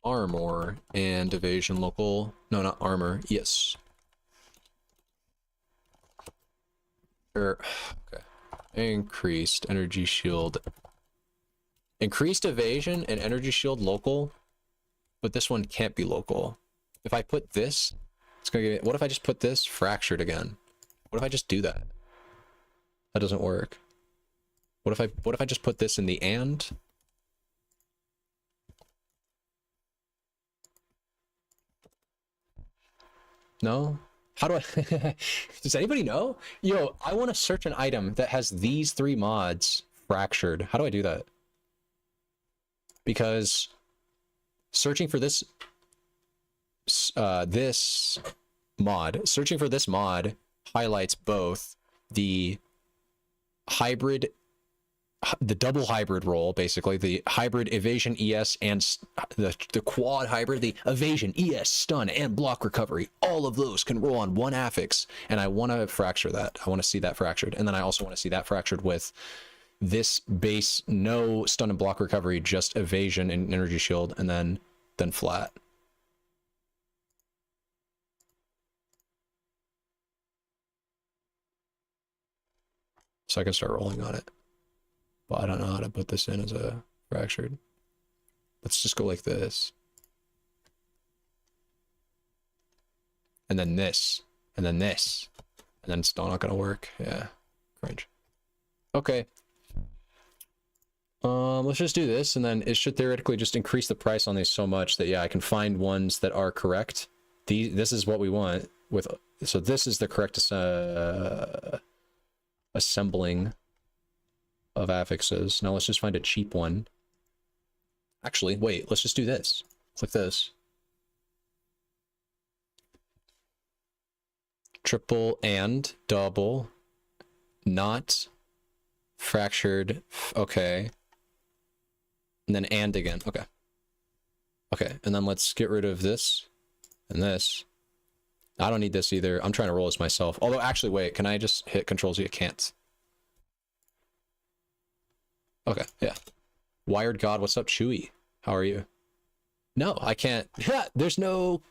Armor and evasion local. No, not armor. Yes. Okay. Increased energy shield. Increased evasion and energy shield local, but this one can't be local. If I put this, it's gonna get. What if I just put this fractured again? What if I just do that? That doesn't work. What if I just put this in the and? No? How do I... Does anybody know? Yo, I want to search an item that has these 3 mods fractured. How do I do that? Because searching for this searching for this mod highlights both the hybrid, the double hybrid roll, basically the hybrid evasion ES and the quad hybrid, the evasion ES stun and block recovery. All of those can roll on one affix, and I want to fracture that. I want to see that fractured, and then I also want to see that fractured with this base, no stun and block recovery, just evasion and energy shield, and then flat. So I can start rolling on it. But I don't know how to put this in as a fractured. Let's just go like this. And then this. And then this. And then it's still not gonna work. Yeah. Cringe. Okay. Let's just do this, and then it should theoretically just increase the price on these so much that, yeah, I can find ones that are correct. This is what we want with, so this is the correct assembling of affixes. Now let's just find a cheap one. Actually, wait, let's just do this. Click this. Triple and double, not fractured. Okay. And then and again. Okay. Okay, and then let's get rid of this and this. I don't need this either. I'm trying to roll this myself. Although, actually, wait, can I just hit Control Z? I can't. Okay, yeah. Wired God, what's up, Chewy? How are you? No, I can't. There's no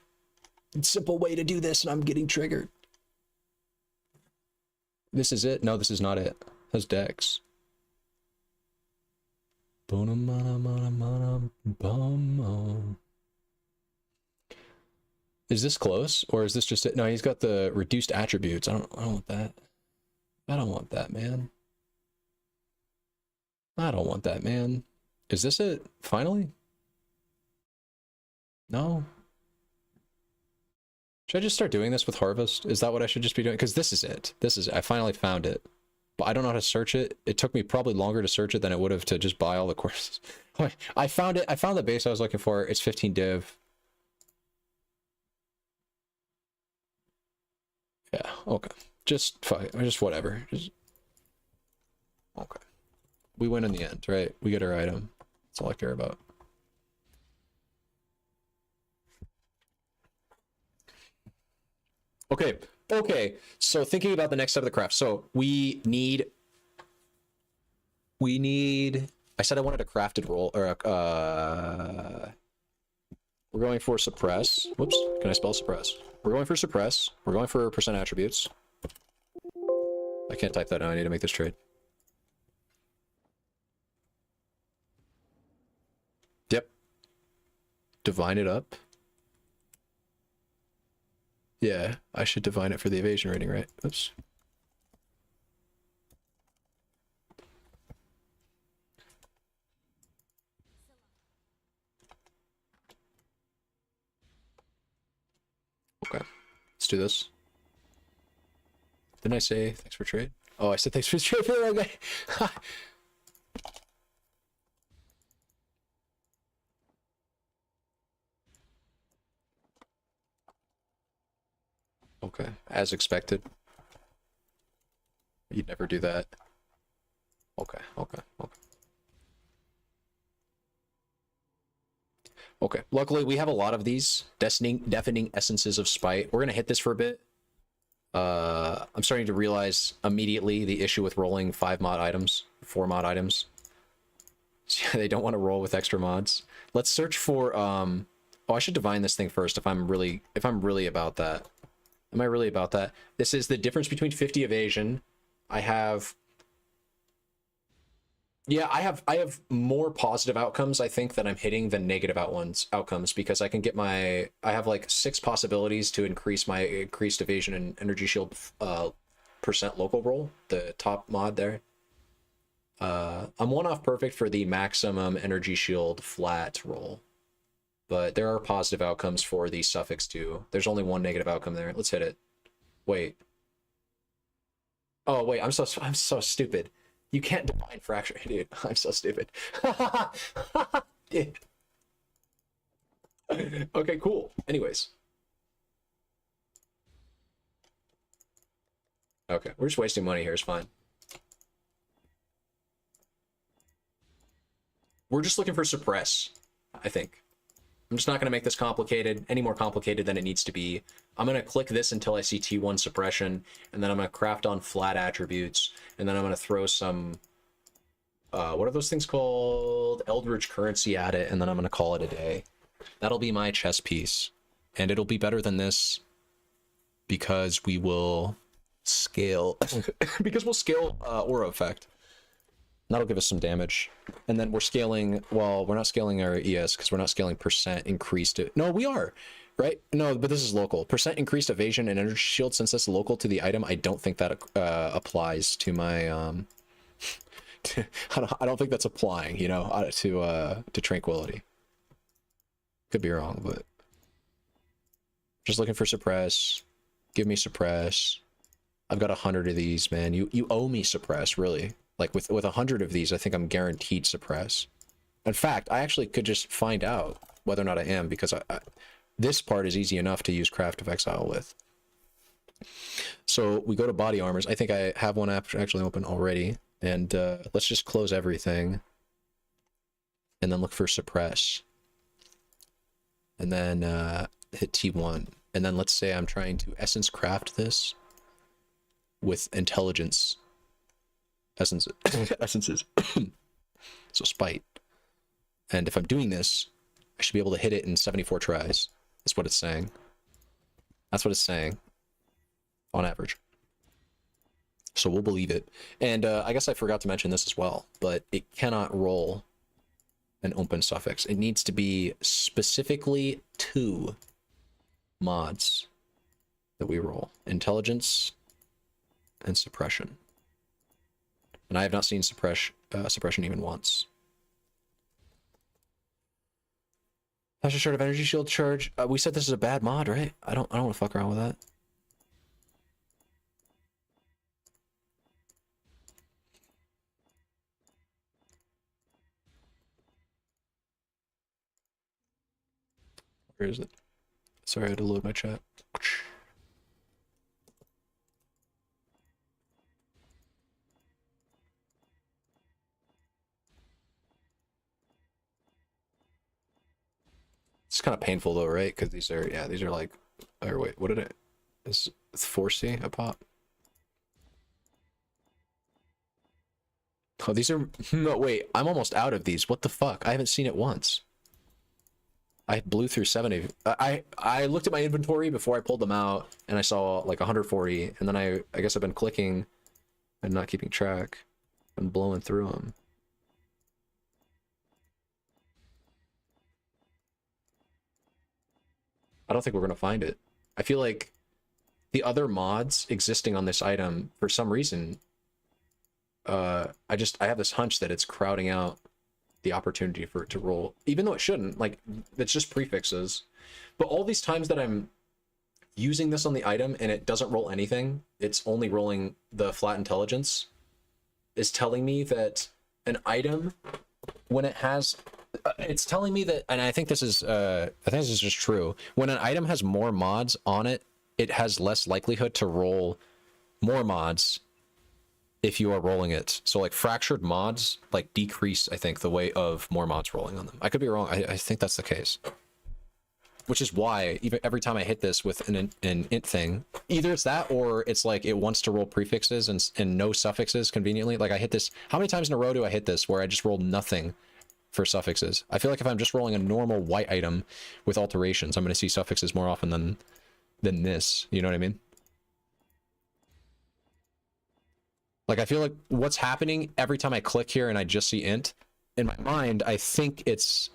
simple way to do this, and I'm getting triggered. This is it? No, this is not it. That's Dex. Is this close, or is this just it? No, he's got the reduced attributes. I don't want that. I don't want that, man. I don't want that, man. Is this it? Finally? No. Should I just start doing this with Harvest? Is that what I should just be doing? Because this is it. This is, I finally found it. But I don't know how to search it. It took me probably longer to search it than it would have to just buy all the courses. I found it. I found the base I was looking for. It's 15 div. Yeah, okay. Just whatever. Just okay. We win in the end, right? We get our item. That's all I care about. Okay. Okay. So thinking about the next step of the craft. So we need I said I wanted a crafted roll or we're going for suppress. Whoops, can I spell suppress? We're going for suppress. We're going for percent attributes. I can't type that now. I need to make this trade. Yep. Divine it up. Yeah, I should divine it for the evasion rating, right? Oops. Okay, let's do this. Didn't I say thanks for trade? Oh, I said thanks for trade for the wrong guy. Okay, as expected. You'd never do that. Okay, okay, okay. Okay, luckily we have a lot of these deafening essences of spite. We're gonna hit this for a bit. I'm starting to realize immediately the issue with rolling 4 mod items. They don't want to roll with extra mods. Let's search for oh, I should divine this thing first if I'm really about that. Am I really about that? This is the difference between 50 evasion. I have more positive outcomes, I think, that I'm hitting than negative outcomes because I can get I have like 6 possibilities to increase my increased evasion and energy shield percent local roll, the top mod there. I'm 1 off perfect for the maximum energy shield flat roll, but there are positive outcomes for the suffix too. There's only 1 negative outcome there. Let's hit it. Wait. Oh wait, I'm so stupid. You can't divine fracture, dude. I'm so stupid. Dude. Okay, cool. Anyways. Okay, we're just wasting money here. It's fine. We're just looking for suppress, I think. I'm just not going to make this complicated, any more complicated than it needs to be. I'm going to click this until I see T1 suppression, and then I'm going to craft on flat attributes, and then I'm going to throw some, what are those things called? Eldritch currency at it, and then I'm going to call it a day. That'll be my chess piece, and it'll be better than this because we will scale, because we'll scale aura effect. That'll give us some damage. And then we're scaling, well, we're not scaling our ES because we're not scaling percent increased. No, we are, right? No, but this is local. Percent increased evasion and energy shield, since that's local to the item, I don't think that applies to my, I don't think that's applying, you know, to Tranquility. Could be wrong, but just looking for suppress. Give me suppress. I've got 100 of these, man. You owe me suppress, really. Like with 100 of these, I think I'm guaranteed suppress. In fact, I actually could just find out whether or not I am, because this part is easy enough to use Craft of Exile with. So we go to body armors. I think I have one actually open already. And let's just close everything. And then look for suppress. And then hit T1. And then let's say I'm trying to essence craft this with intelligence essences. So spite. And if I'm doing this, I should be able to hit it in 74 tries. That's what it's saying. That's what it's saying. On average. So we'll believe it. And I guess I forgot to mention this as well, but it cannot roll an open suffix. It needs to be specifically 2 mods that we roll. Intelligence and suppression. And I have not seen suppression even once. Faster short of energy shield charge. We said this is a bad mod, right? I don't want to fuck around with that. Where is it? Sorry, I had to load my chat. It's kind of painful though, right? Because these are, yeah, these are like, or wait, what did it? Is 4C a pop? Oh, these are, no, wait, I'm almost out of these. What the fuck? I haven't seen it once. I blew through 70. I looked at my inventory before I pulled them out, and I saw like 140, and then I guess I've been clicking and not keeping track and blowing through them. I don't think we're gonna find it. I feel like the other mods existing on this item, for some reason, I have this hunch that it's crowding out the opportunity for it to roll, even though it shouldn't. Like, it's just prefixes. But all these times that I'm using this on the item and it doesn't roll anything, it's only rolling the flat intelligence, is telling me that an item, when it has, it's telling me that, and I think this is just true, when an item has more mods on it, it has less likelihood to roll more mods if you are rolling it. So like fractured mods like decrease, I think, the weight of more mods rolling on them. I could be wrong. I think that's the case. Which is why even every time I hit this with an int thing, either it's that or it's like it wants to roll prefixes and no suffixes conveniently. Like I hit this, how many times in a row do I hit this where I just rolled nothing for suffixes? I feel like if I'm just rolling a normal white item with alterations, I'm going to see suffixes more often than this. You know what I mean? Like, I feel like what's happening every time I click here and I just see int, in my mind, I think it's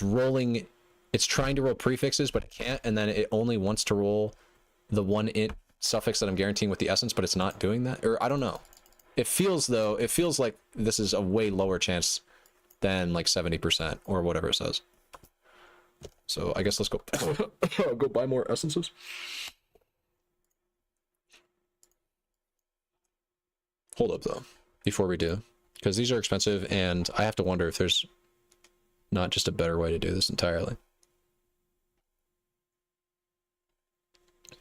rolling, it's trying to roll prefixes, but it can't, and then it only wants to roll the one int suffix that I'm guaranteeing with the essence, but it's not doing that, or I don't know. It feels like this is a way lower chance than like 70% or whatever it says. So I guess let's go go buy more essences. Hold up though, before we do, because these are expensive and I have to wonder if there's not just a better way to do this entirely.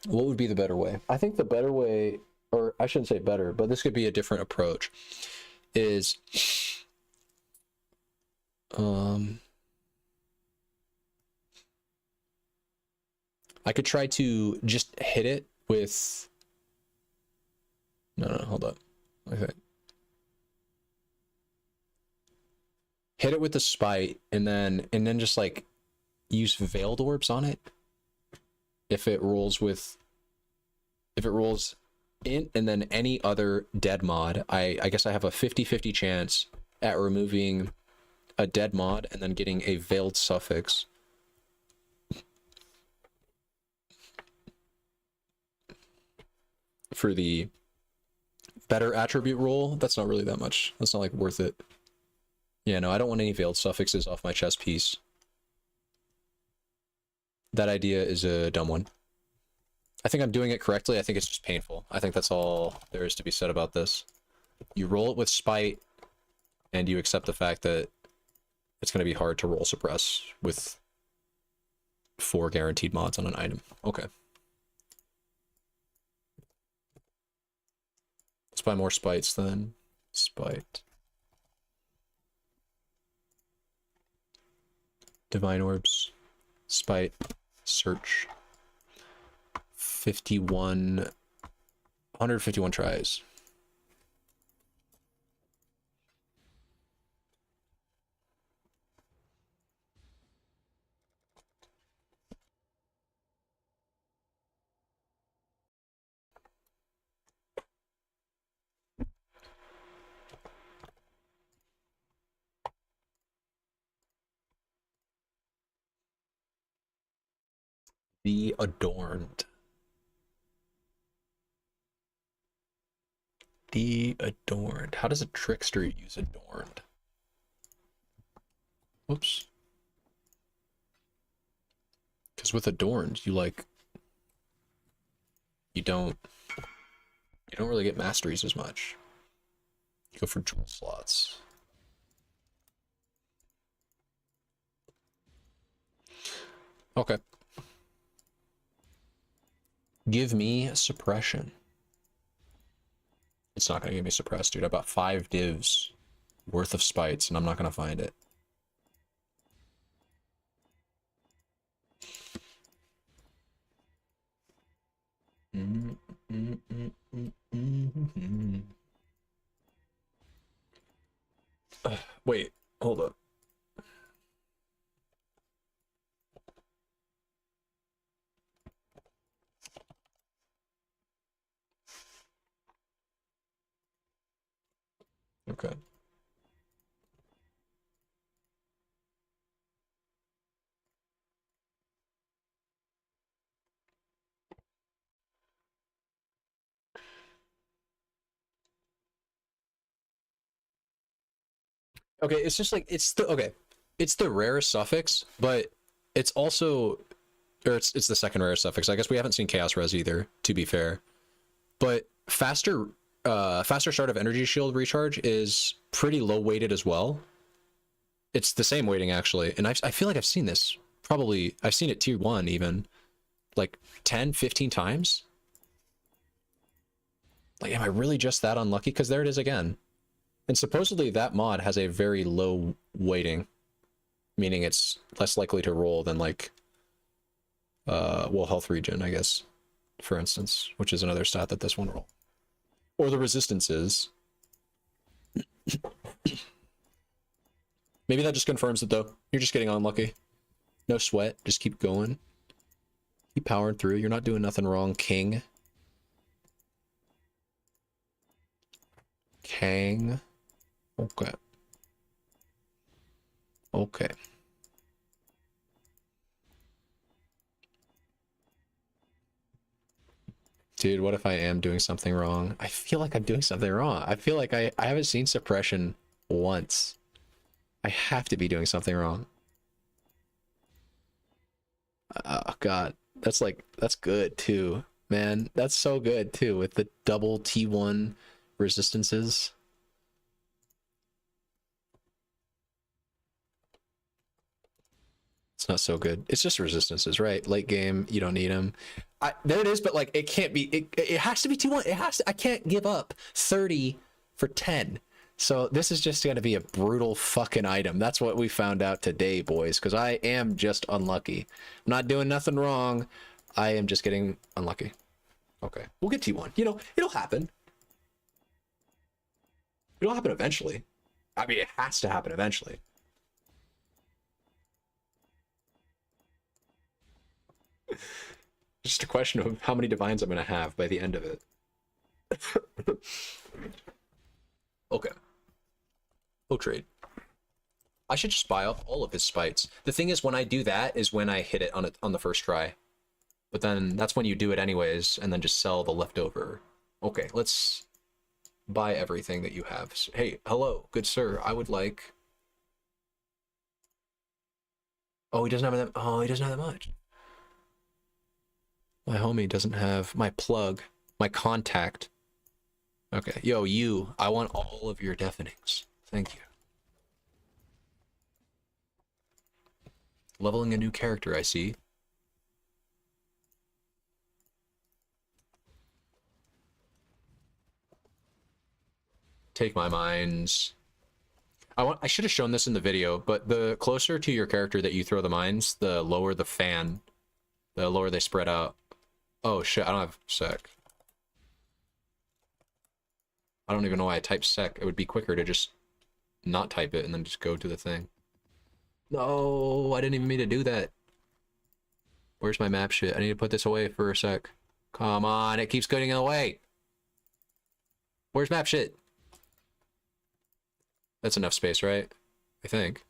What would be the better way? I think the better way, or I shouldn't say better, but this could be a different approach, is I could try to just hit it with, no, hold up. Okay. Hit it with the spite and then just like use veiled orbs on it. If it rolls int and then any other dead mod, I guess I have a 50-50 chance at removing a dead mod and then getting a veiled suffix. For the better attribute roll, that's not really that much. That's not like worth it. Yeah, no, I don't want any veiled suffixes off my chess piece. That idea is a dumb one. I think I'm doing it correctly. I think it's just painful. I think that's all there is to be said about this. You roll it with spite, and you accept the fact that it's going to be hard to roll suppress with 4 guaranteed mods on an item. Okay. Let's buy more spites then. Spite. Divine orbs. Spite. Search. 151 tries. Be adorned. Be adorned. How does a trickster use adorned? Whoops. Because with Adorned, you like you don't really get masteries as much. You go for jewel slots. Okay. Give me suppression. It's not gonna give me suppress, dude. I bought 5 divs worth of spites, and I'm not gonna find it. Wait, hold up. Okay. Okay, it's just like it's the rarest suffix, but it's also it's the second rarest suffix. I guess we haven't seen Chaos Res either, to be fair. But faster start of energy shield recharge is pretty low weighted as well. It's the same weighting actually, and I feel like I've seen this. Probably I've seen it tier 1 even like 10, 15 times. Like, am I really just that unlucky? Because there it is again. And supposedly that mod has a very low weighting, meaning it's less likely to roll than like, well, health regen, I guess, for instance, which is another stat that this one roll. Or the resistances. Maybe that just confirms it though. You're just getting unlucky. No sweat, just keep going. Keep powering through. You're not doing nothing wrong, King. Kang. Okay. Okay. Dude, what if I am doing something wrong? I feel like I'm doing something wrong. I feel like I haven't seen suppression once. I have to be doing something wrong. Oh god. That's good too, man. That's so good too with the double T1 resistances. It's not so good. It's just resistances, right? Late game, you don't need them. There it is, but like it can't be. It has to be T1. It has to. I can't give up 30 for 10. So this is just going to be a brutal fucking item. That's what we found out today, boys. Because I am just unlucky. I'm not doing nothing wrong. I am just getting unlucky. Okay, we'll get T1. You know, it'll happen. It'll happen eventually. I mean, it has to happen eventually. Just a question of how many divines I'm going to have by the end of it. Okay. We'll trade. I should just buy up all of his spites. The thing is, when I do that is when I hit it on the first try. But then that's when you do it anyways, and then just sell the leftover. Okay, let's buy everything that you have. Hey, hello, good sir. I would like... Oh, he doesn't have that. Oh, he doesn't have that much. My homie doesn't have my plug, my contact. Okay, yo, you. I want all of your deafenings. Thank you. Leveling a new character, I see. Take my mines. I should have shown this in the video, but the closer to your character that you throw the mines, the lower the fan, the lower they spread out. Oh shit, I don't have sec. I don't even know why I typed sec. It would be quicker to just not type it and then just go to the thing. No, I didn't even mean to do that. Where's my map shit? I need to put this away for a sec. Come on, it keeps getting away. Where's map shit? That's enough space, right? I think.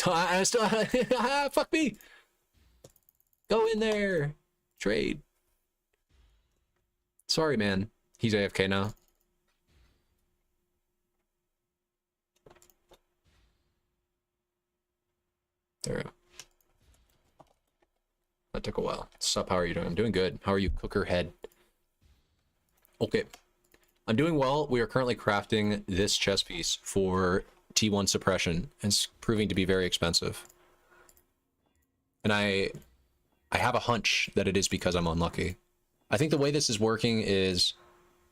I still, fuck me. Go in there. Trade. Sorry, man. He's AFK now. There we go. That took a while. Sup, how are you doing? I'm doing good. How are you, Cooker Head? Okay. I'm doing well. We are currently crafting this chess piece for T1 suppression, and it's proving to be very expensive. And I have a hunch that it is because I'm unlucky. I think the way this is working is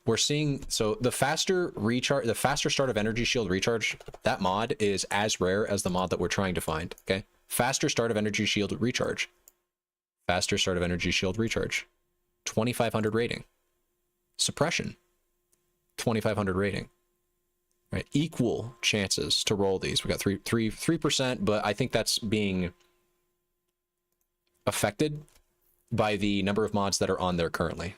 we're seeing, so the faster recharge, the faster start of energy shield recharge, that mod is as rare as the mod that we're trying to find, okay? Faster start of energy shield recharge. Faster start of energy shield recharge. 2,500 rating. Suppression. 2,500 rating. Right, equal chances to roll these. We got 3%, but I think that's being affected by the number of mods that are on there currently.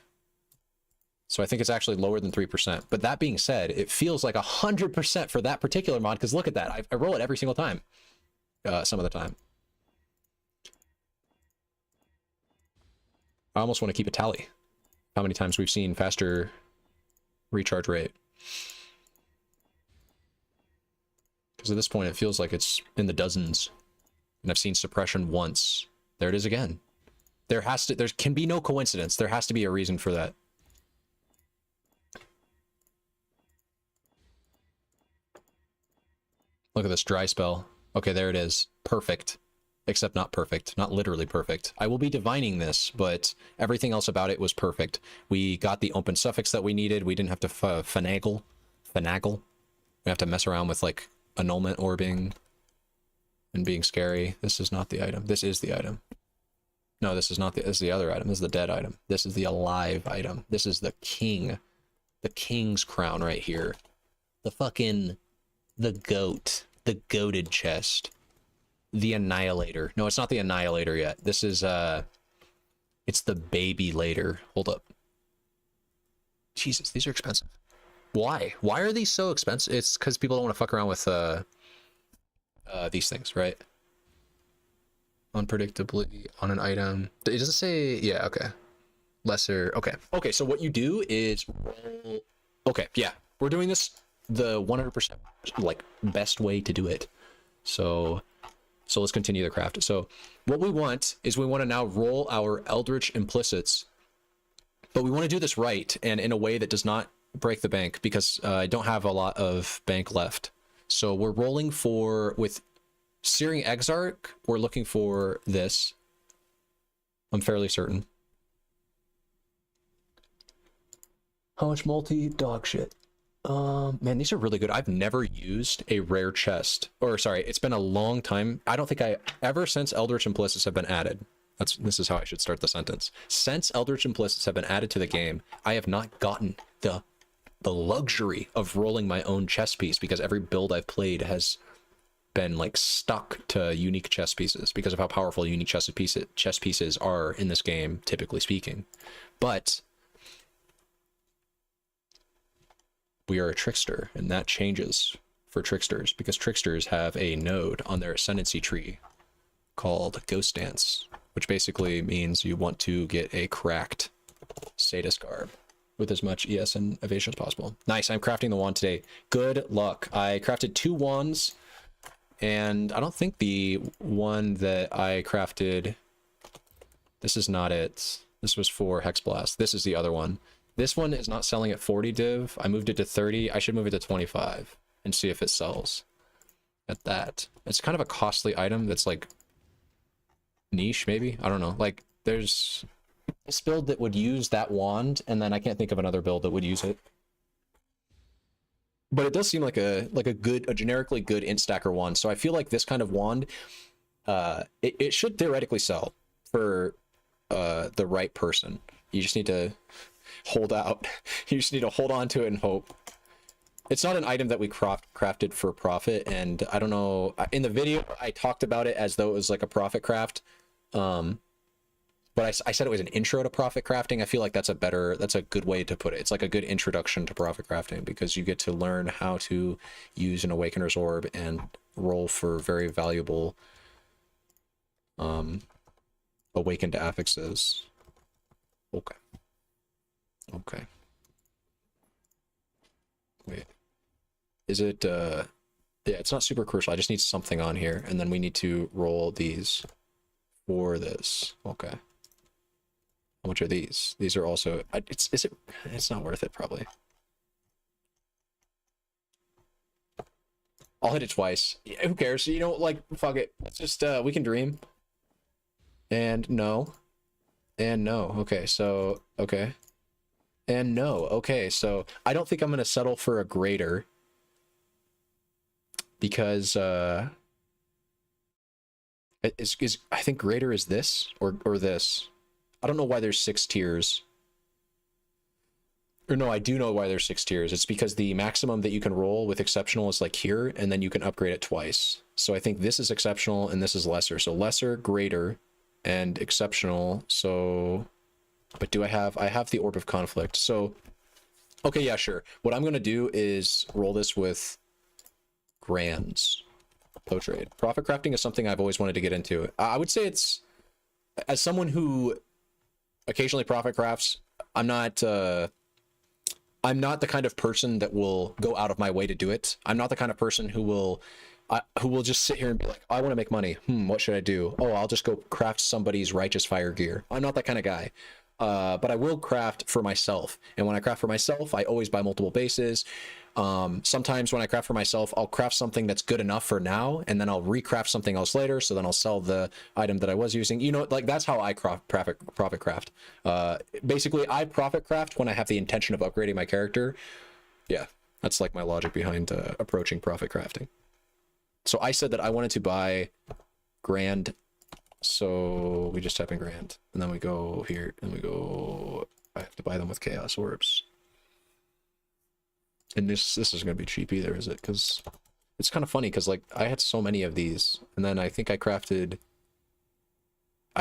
So I think it's actually lower than 3%. But that being said, it feels like 100% for that particular mod, because look at that. I roll it every single time. Some of the time. I almost want to keep a tally. How many times we've seen faster recharge rate. Because at this point, it feels like it's in the dozens. And I've seen suppression once. There it is again. There can be no coincidence. There has to be a reason for that. Look at this dry spell. Okay, there it is. Perfect. Except not perfect. Not literally perfect. I will be divining this, but everything else about it was perfect. We got the open suffix that we needed. We didn't have to finagle. We have to mess around with, like, annulment orbing and being scary. This is not the item. This is the item. No, this is not the, this is the other item. This is the dead item. This is the alive item. This is the king. The king's crown right here. The fucking, the goat. The goated chest. The annihilator. No, it's not the annihilator yet. This is, it's the baby later. Hold up. Jesus, these are expensive. Why? Why are these so expensive? It's because people don't want to fuck around with, these things, right? Unpredictably on an item. It doesn't say, yeah, okay. Lesser, okay. Okay, so what you do is roll, okay, yeah. We're doing this the 100%, like, best way to do it. So let's continue the craft. So what we want is we want to now roll our Eldritch Implicits, but we want to do this right and in a way that does not break the bank, because I don't have a lot of bank left. So we're rolling for, with Searing Exarch, we're looking for this. I'm fairly certain. How much multi? Dog shit. Man, these are really good. I've never used a rare chest, or sorry, it's been a long time. I don't think ever since Eldritch Implicits have been added. This is how I should start the sentence. Since Eldritch Implicits have been added to the game, I have not gotten the luxury of rolling my own chess piece, because every build I've played has been like stuck to unique chess pieces because of how powerful unique chess pieces are in this game, typically speaking. But we are a trickster, and that changes for tricksters, because tricksters have a node on their ascendancy tree called Ghost Dance, which basically means you want to get a cracked sadist garb with as much ES and evasion as possible. Nice, I'm crafting the wand today. Good luck. I crafted 2 wands, and I don't think the one that I crafted, this is not it. This was for Hex Blast. This is the other one. This one is not selling at 40 div. I moved it to 30. I should move it to 25 and see if it sells at that. It's kind of a costly item that's like niche, maybe? I don't know. Like, there's this build that would use that wand, and then I can't think of another build that would use it. But it does seem like a generically good instacker wand. So I feel like this kind of wand, it should theoretically sell for the right person. You just need to hold out. You just need to hold on to it and hope. It's not an item that we crafted for profit, and I don't know, in the video I talked about it as though it was like a profit craft, but I said it was an intro to profit crafting. I feel like that's a good way to put it. It's like a good introduction to profit crafting, because you get to learn how to use an Awakener's Orb and roll for very valuable awakened affixes. Okay. Wait. Is it, yeah, it's not super crucial. I just need something on here, and then we need to roll these for this. Okay. How much are these? These are also, it's not worth it probably. I'll hit it twice. Yeah, who cares? You know, like, fuck it. Let's just, we can dream. And no. And no. Okay, so, okay. And no. Okay, so I don't think I'm going to settle for a greater. Because, I think greater is this or this. I don't know why there's 6 tiers. Or no, I do know why there's 6 tiers. It's because the maximum that you can roll with exceptional is like here, and then you can upgrade it twice. So I think this is exceptional and this is lesser. So lesser, greater, and exceptional. So, but do I have the Orb of Conflict. So, okay, yeah, sure. What I'm going to do is roll this with grands. Trade. Profit crafting is something I've always wanted to get into. I would say it's, as someone who occasionally profit crafts, I'm not the kind of person that will go out of my way to do it. I'm not the kind of person who will just sit here and be like, I want to make money. What should I do? Oh, I'll just go craft somebody's righteous fire gear. I'm not that kind of guy. But I will craft for myself. And when I craft for myself, I always buy multiple bases. Sometimes when I craft for myself, I'll craft something that's good enough for now, and then I'll recraft something else later. So then I'll sell the item that I was using. You know, like that's how I profit craft. Basically, I profit craft when I have the intention of upgrading my character. Yeah, that's like my logic behind approaching profit crafting. So I said that I wanted to buy grand. So we just type in grand, and then we go here, and we go. I have to buy them with chaos orbs. And this isn't gonna be cheap either, is it? Because it's kind of funny, because like I had so many of these, and then I think I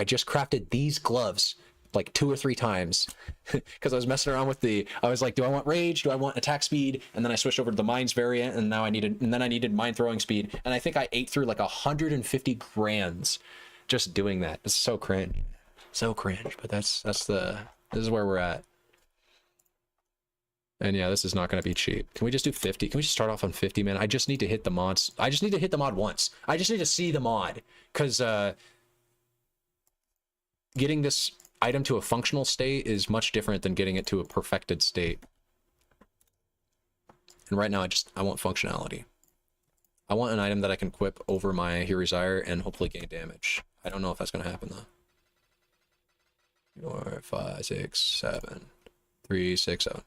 just crafted these gloves like 2 or 3 times because I was messing around with I was like, do I want rage? Do I want attack speed? And then I switched over to the mines variant, and now I needed mine throwing speed, and I think I ate through like 150 grands just doing that. It's so cringe, but this is where we're at. And yeah, this is not going to be cheap. Can we just do 50? Can we just start off on 50, man? I just need to hit the mods. I just need to hit the mod once. I just need to see the mod, because getting this item to a functional state is much different than getting it to a perfected state. And right now I want functionality. I want an item that I can equip over my Hero's Ire and hopefully gain damage. I don't know if that's going to happen though. 4, 5, 6, 7, 3, 6, 7.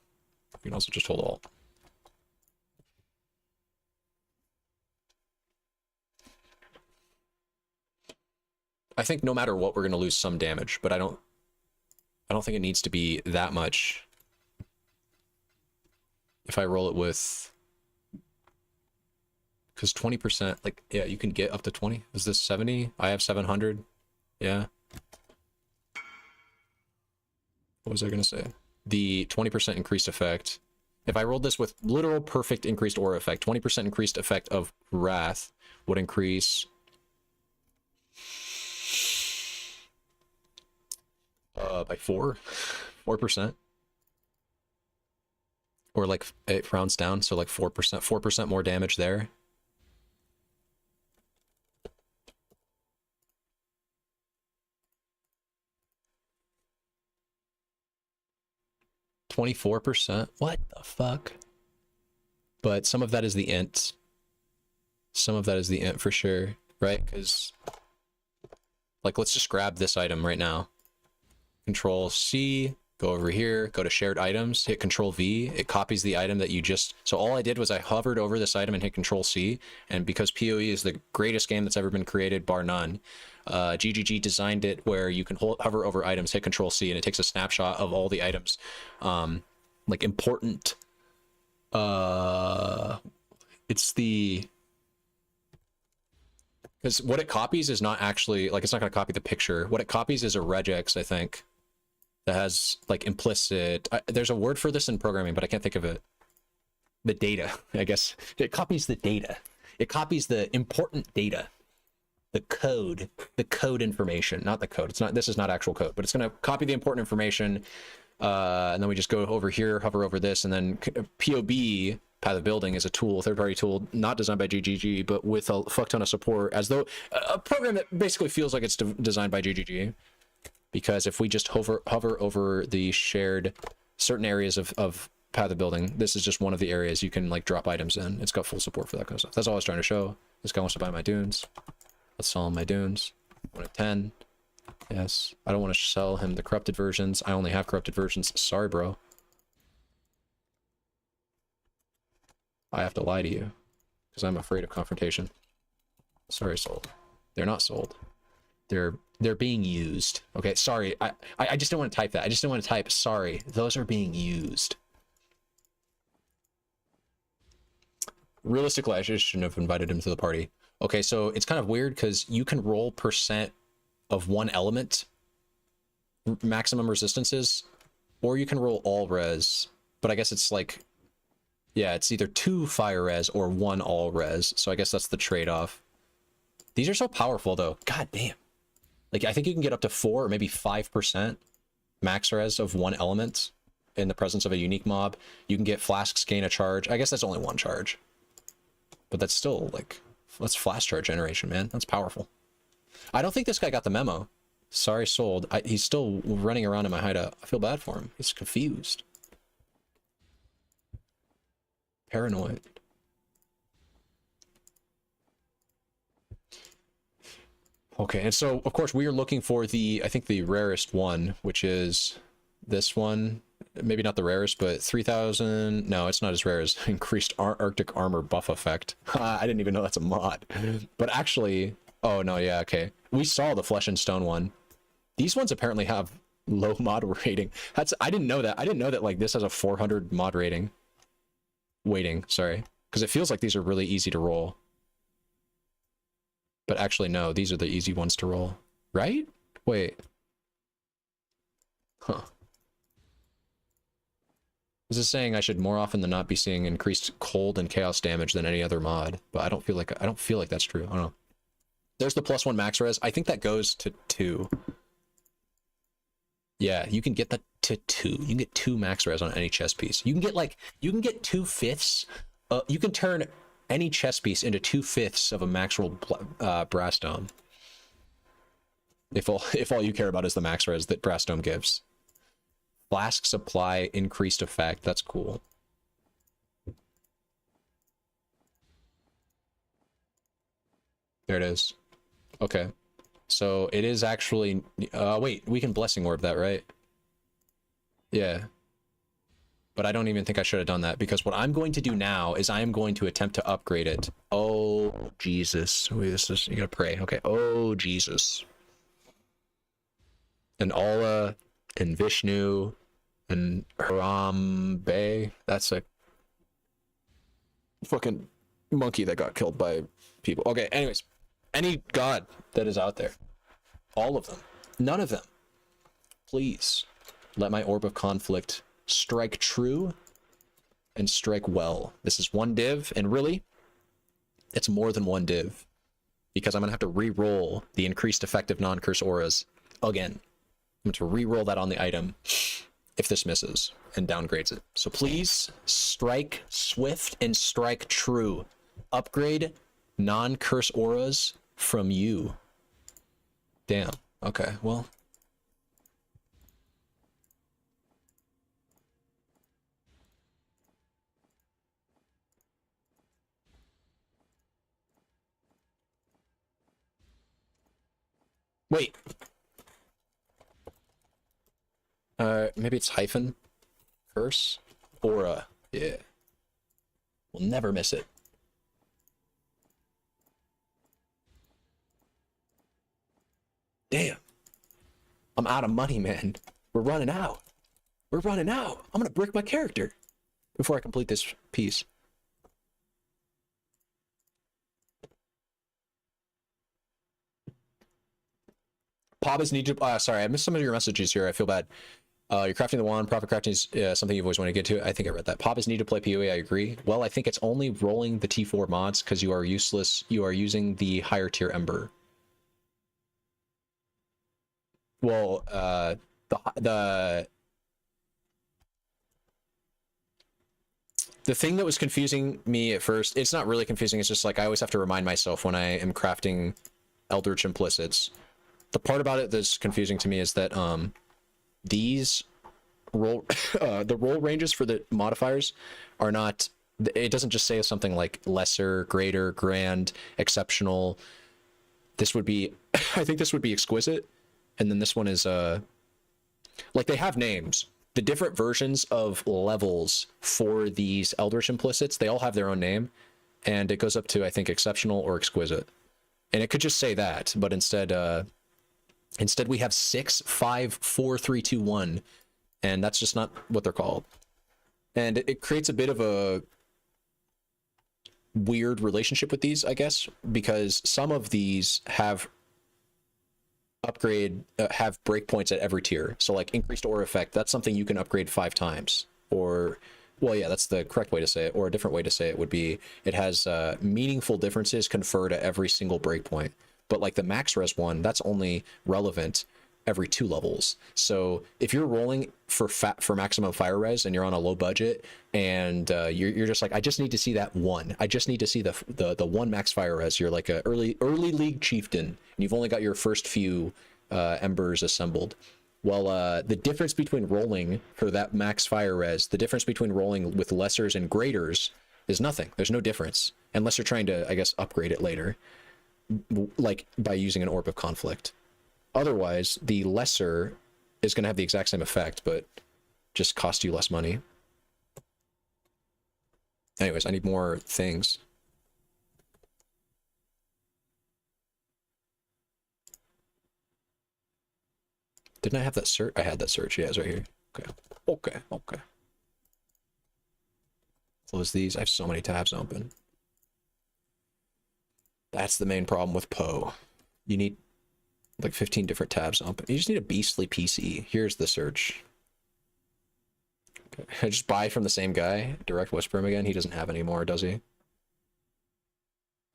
You can also just hold Alt. I think no matter what, we're going to lose some damage, but I don't think it needs to be that much. If I roll it with, because 20%, like, yeah, you can get up to 20. Is this 70? I have 700. Yeah. What was I going to say? The 20% increased effect. If I rolled this with literal perfect increased aura effect, 20% increased effect of wrath would increase by 4%, or like it rounds down, so like 4% more damage there. %. What the fuck? But some of that is the int. Some of that is the int for sure, right? Because, like, let's just grab this item right now. Control C, go over here, go to shared items, hit Control V. It copies the item that you just. So all I did was I hovered over this item and hit Control C. And because PoE is the greatest game that's ever been created, bar none, GGG designed it where you can hover over items, hit Control C, and it takes a snapshot of all the items, like important. It's the, because what it copies is not actually, like, it's not going to copy the picture. What it copies is a regex, I think, that has like implicit. There's a word for this in programming, but I can't think of it. The data, I guess. It copies the data. It copies the important data. The code information, not the code. It's not, this is not actual code, but it's going to copy the important information. And then we just go over here, hover over this, and then POB, Path of Building, is a tool, third-party tool, not designed by GGG, but with a fuck ton of support, as though a program that basically feels like it's designed by GGG. because if we just hover over the shared certain areas of path of building, this is just one of the areas you can like drop items in. It's got full support for that kind of stuff. That's all I was trying to show. This guy wants to buy my dunes. Let's sell him my dunes. 1 of 10. Yes. I don't want to sell him the corrupted versions. I only have corrupted versions. Sorry, bro. I have to lie to you because I'm afraid of confrontation. Sorry, sold. They're not sold. They're being used. Okay, sorry. I just don't want to type that. I just don't want to type sorry. Those are being used. Realistically, I just shouldn't have invited him to the party. Okay, so it's kind of weird because you can roll percent of one element maximum resistances, or you can roll all res, but I guess it's like, yeah, it's either 2 fire res or 1 all res, so I guess that's the trade-off. These are so powerful though. God damn. Like, I think you can get up to 4 or maybe 5% max res of one element in the presence of a unique mob. You can get flasks gain a charge. I guess that's only 1 charge, but that's still like, that's flash charge generation, man. That's powerful. I don't think this guy got the memo. Sorry, sold. He's still running around in my hideout. I feel bad for him. He's confused. Paranoid. Okay, and so, of course, we are looking for the, I think the rarest one, which is this one. Maybe not the rarest, but 3,000. No, it's not as rare as increased Arctic armor buff effect. I didn't even know that's a mod. But actually, oh no, yeah, okay. We saw the flesh and stone one. These ones apparently have low mod rating. I didn't know that. I didn't know that like this has a 400 mod rating. Weighting, sorry. Because it feels like these are really easy to roll. But actually, no, these are the easy ones to roll. Right? Wait. Huh. This is saying I should more often than not be seeing increased cold and chaos damage than any other mod, but I don't feel like that's true. I don't know. There's the +1 max res. I think that goes to 2. Yeah, you can get that to 2. You can get 2 max res on any chess piece. You can get 2/5. You can turn any chess piece into 2/5 of a max roll brass dome. If all you care about is the max res that brass dome gives. Flask supply increased effect. That's cool. There it is. Okay. So it is actually... wait, we can blessing orb that, right? Yeah. But I don't even think I should have done that, because what I'm going to do now is I am going to attempt to upgrade it. Oh, Jesus. Wait, this is... You gotta pray. Okay. Oh, Jesus. And Allah and Vishnu and Harambe. That's a fucking monkey that got killed by people. Okay, anyways. Any god that is out there. All of them. None of them. Please let my orb of conflict strike true and strike well. This is 1 div, and really, it's more than 1 div, because I'm gonna have to re-roll the increased effective non-curse auras again. I'm going to re-roll that on the item if this misses and downgrades it. So please strike swift and strike true. Upgrade non-curse auras from you. Damn. Okay, well. Wait. Maybe it's hyphen curse aura. Yeah. We'll never miss it. Damn. I'm out of money, man. We're running out. We're running out. I'm gonna brick my character before I complete this piece. Pabas need to... sorry, I missed some of your messages here. I feel bad. You're crafting the wand. Profit crafting is something you've always wanted to get to. I think I read that. Pabas need to play PoE. I agree. Well, I think it's only rolling the T4 mods because you are useless. You are using the higher tier Ember. Well, the thing that was confusing me at first, it's not really confusing. It's just like I always have to remind myself when I am crafting Eldritch Implicits The part about it that's confusing to me is that these roll the roll ranges for the modifiers are not, it doesn't just say something like lesser, greater, grand, exceptional. This would be I think this would be exquisite, and then this one is like they have names. The different versions of levels for these Eldritch implicits, they all have their own name, and it goes up to, I think, exceptional or exquisite. And it could just say that, but instead we have 6, 5, 4, 3, 2, 1, and that's just not what they're called. And it creates a bit of a weird relationship with these, I guess, because some of these have have breakpoints at every tier. So like increased aura effect, that's something you can upgrade 5 times. Or, well, yeah, that's the correct way to say it. Or a different way to say it would be, it has meaningful differences conferred at every single breakpoint. But like the max res one, that's only relevant every 2 levels. So if you're rolling for maximum fire res and you're on a low budget and you're just like, I just need to see that one. I just need to see the one max fire res. You're like a early league chieftain and you've only got your first few embers assembled. Well, the difference between rolling for that max fire res, the difference between rolling with lessers and graders is nothing. There's no difference unless you're trying to, I guess, upgrade it later, like by using an orb of conflict. Otherwise, the lesser is going to have the exact same effect, but just cost you less money. Anyways, I need more things. Didn't I have that search? I had that search. Yeah, it's right here. Okay. Close these. I have so many tabs open. That's the main problem with Poe. You need like 15 different tabs open. You just need a beastly PC. Here's the search. Okay. I just buy from the same guy. Direct whisper him again. He doesn't have any more, does he?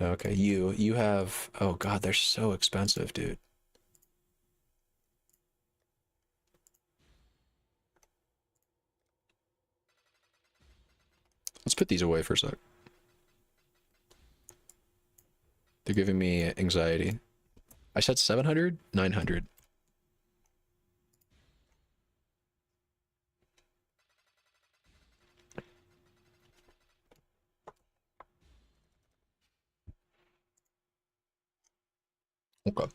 Okay, you have, oh god, they're so expensive, dude. Let's put these away for a sec. They're giving me anxiety. I said 700, 900. Okay.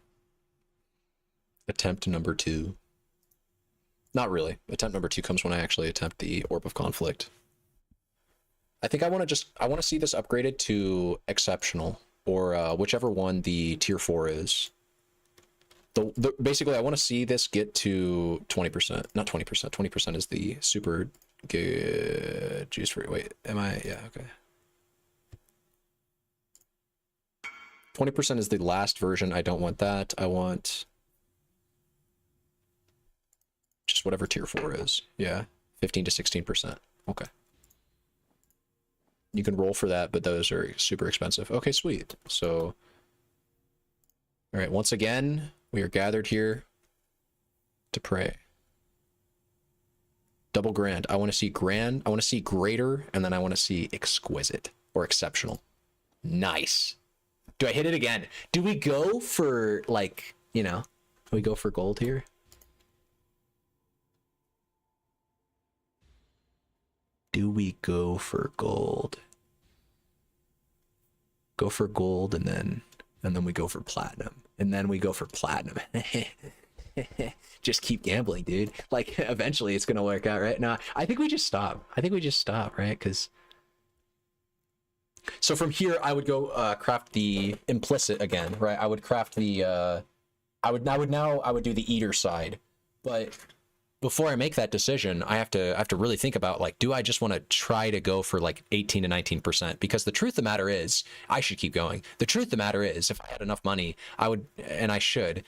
Attempt number 2. Not really. Attempt number 2 comes when I actually attempt the Orb of Conflict. I think I want to see this upgraded to exceptional, or whichever one the tier 4 is. Basically, I want to see this get to 20%. Not 20%. 20% is the super good juice free. Wait, am I? Yeah, okay. 20% is the last version. I don't want that. I want just whatever tier 4 is. Yeah, 15 to 16%. Okay. You can roll for that, but those are super expensive. Okay, sweet. So, all right, once again, we are gathered here to pray. Double grand. I want to see grand. I want to see greater, and then I want to see exquisite or exceptional. Nice. Do I hit it again? Do we go for, like, you know, do we go for gold here? Do we go for gold? Go for gold, and then we go for platinum, and then we go for platinum. Just keep gambling, dude. Like, eventually it's gonna work out, right? No, I think we just stop. Right? Because so from here I would go craft the implicit again, right? I would craft the I would do the eater side, but before I make that decision, I have to really think about, like, do I just want to try to go for like 18 to 19%? Because the truth of the matter is, I should keep going. The truth of the matter is, if I had enough money, I would, and I should.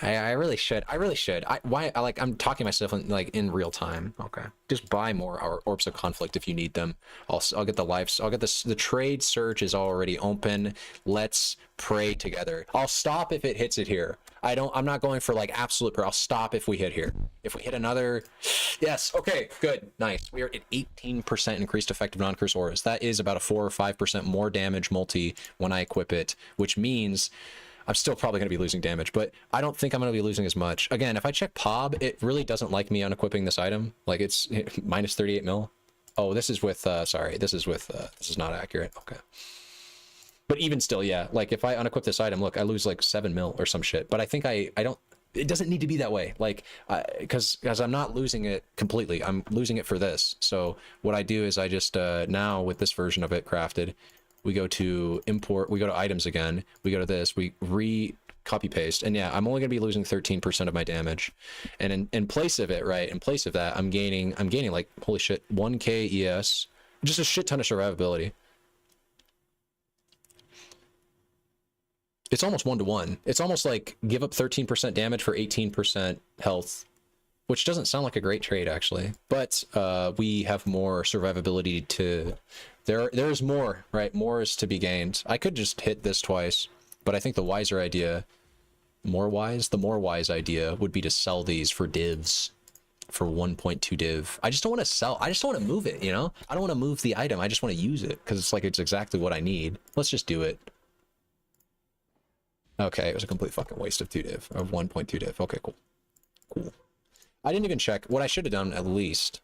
I really should. I'm talking to myself in real time. Okay. Just buy more Orbs of Conflict if you need them. I'll get the lives. I'll get this. The trade search is already open. Let's pray together. I'll stop if it hits it here. I'm not going for like absolute prayer. I'll stop if we hit here. If we hit another, yes. Okay, good. Nice. We are at 18% increased effective non-curse auras. That is about a 4 or 5% more damage multi when I equip it, which means I'm still probably going to be losing damage, but I don't think I'm going to be losing as much. Again, if I check POB, it really doesn't like me unequipping this item. Like, it's minus 38 mil. Oh, this is with, sorry, this is with, this is not accurate. Okay. But even still, yeah, like if I unequip this item, look, I lose like 7 mil or some shit. But I think I don't, it doesn't need to be that way. Like, because I'm not losing it completely. I'm losing it for this. So what I do is I just, now with this version of it crafted, we go to import, we go to items again, we go to this, we copy paste, and yeah, I'm only gonna be losing 13% of my damage. And in place of it, right, in place of that, I'm gaining like, holy shit, 1k ES, just a shit ton of survivability. It's almost 1-to-1. It's almost like give up 13% damage for 18% health, which doesn't sound like a great trade actually. But we have more survivability to. There's more, right? More is to be gained. I could just hit this twice, but I think the wiser idea, the more wise idea would be to sell these for divs, for 1.2 div. I just don't want to sell. I just don't want to move it. You know, I don't want to move the item. I just want to use it because it's like it's exactly what I need. Let's just do it. Okay, it was a complete fucking waste of 2 div, of 1.2 div. Okay, cool. Cool. I didn't even check. What I should have done at least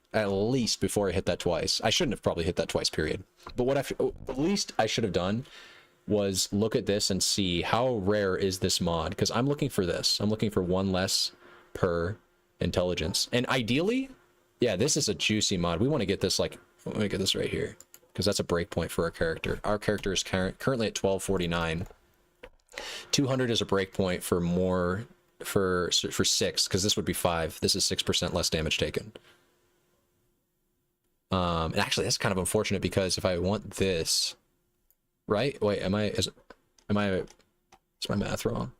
before I hit that twice. I shouldn't have probably hit that twice, period. But what at least I should have done was look at this and see how rare is this mod. Because I'm looking for this. I'm looking for 1 less per intelligence. And ideally, yeah, this is a juicy mod. We want to get this like, let me get this right here. Because that's a breakpoint for our character. Our character is currently at 1249. 200 is a breakpoint for more for 6, because this would be 5. This is 6% less damage taken. And actually that's kind of unfortunate because if I want this, right? Wait, is my math wrong?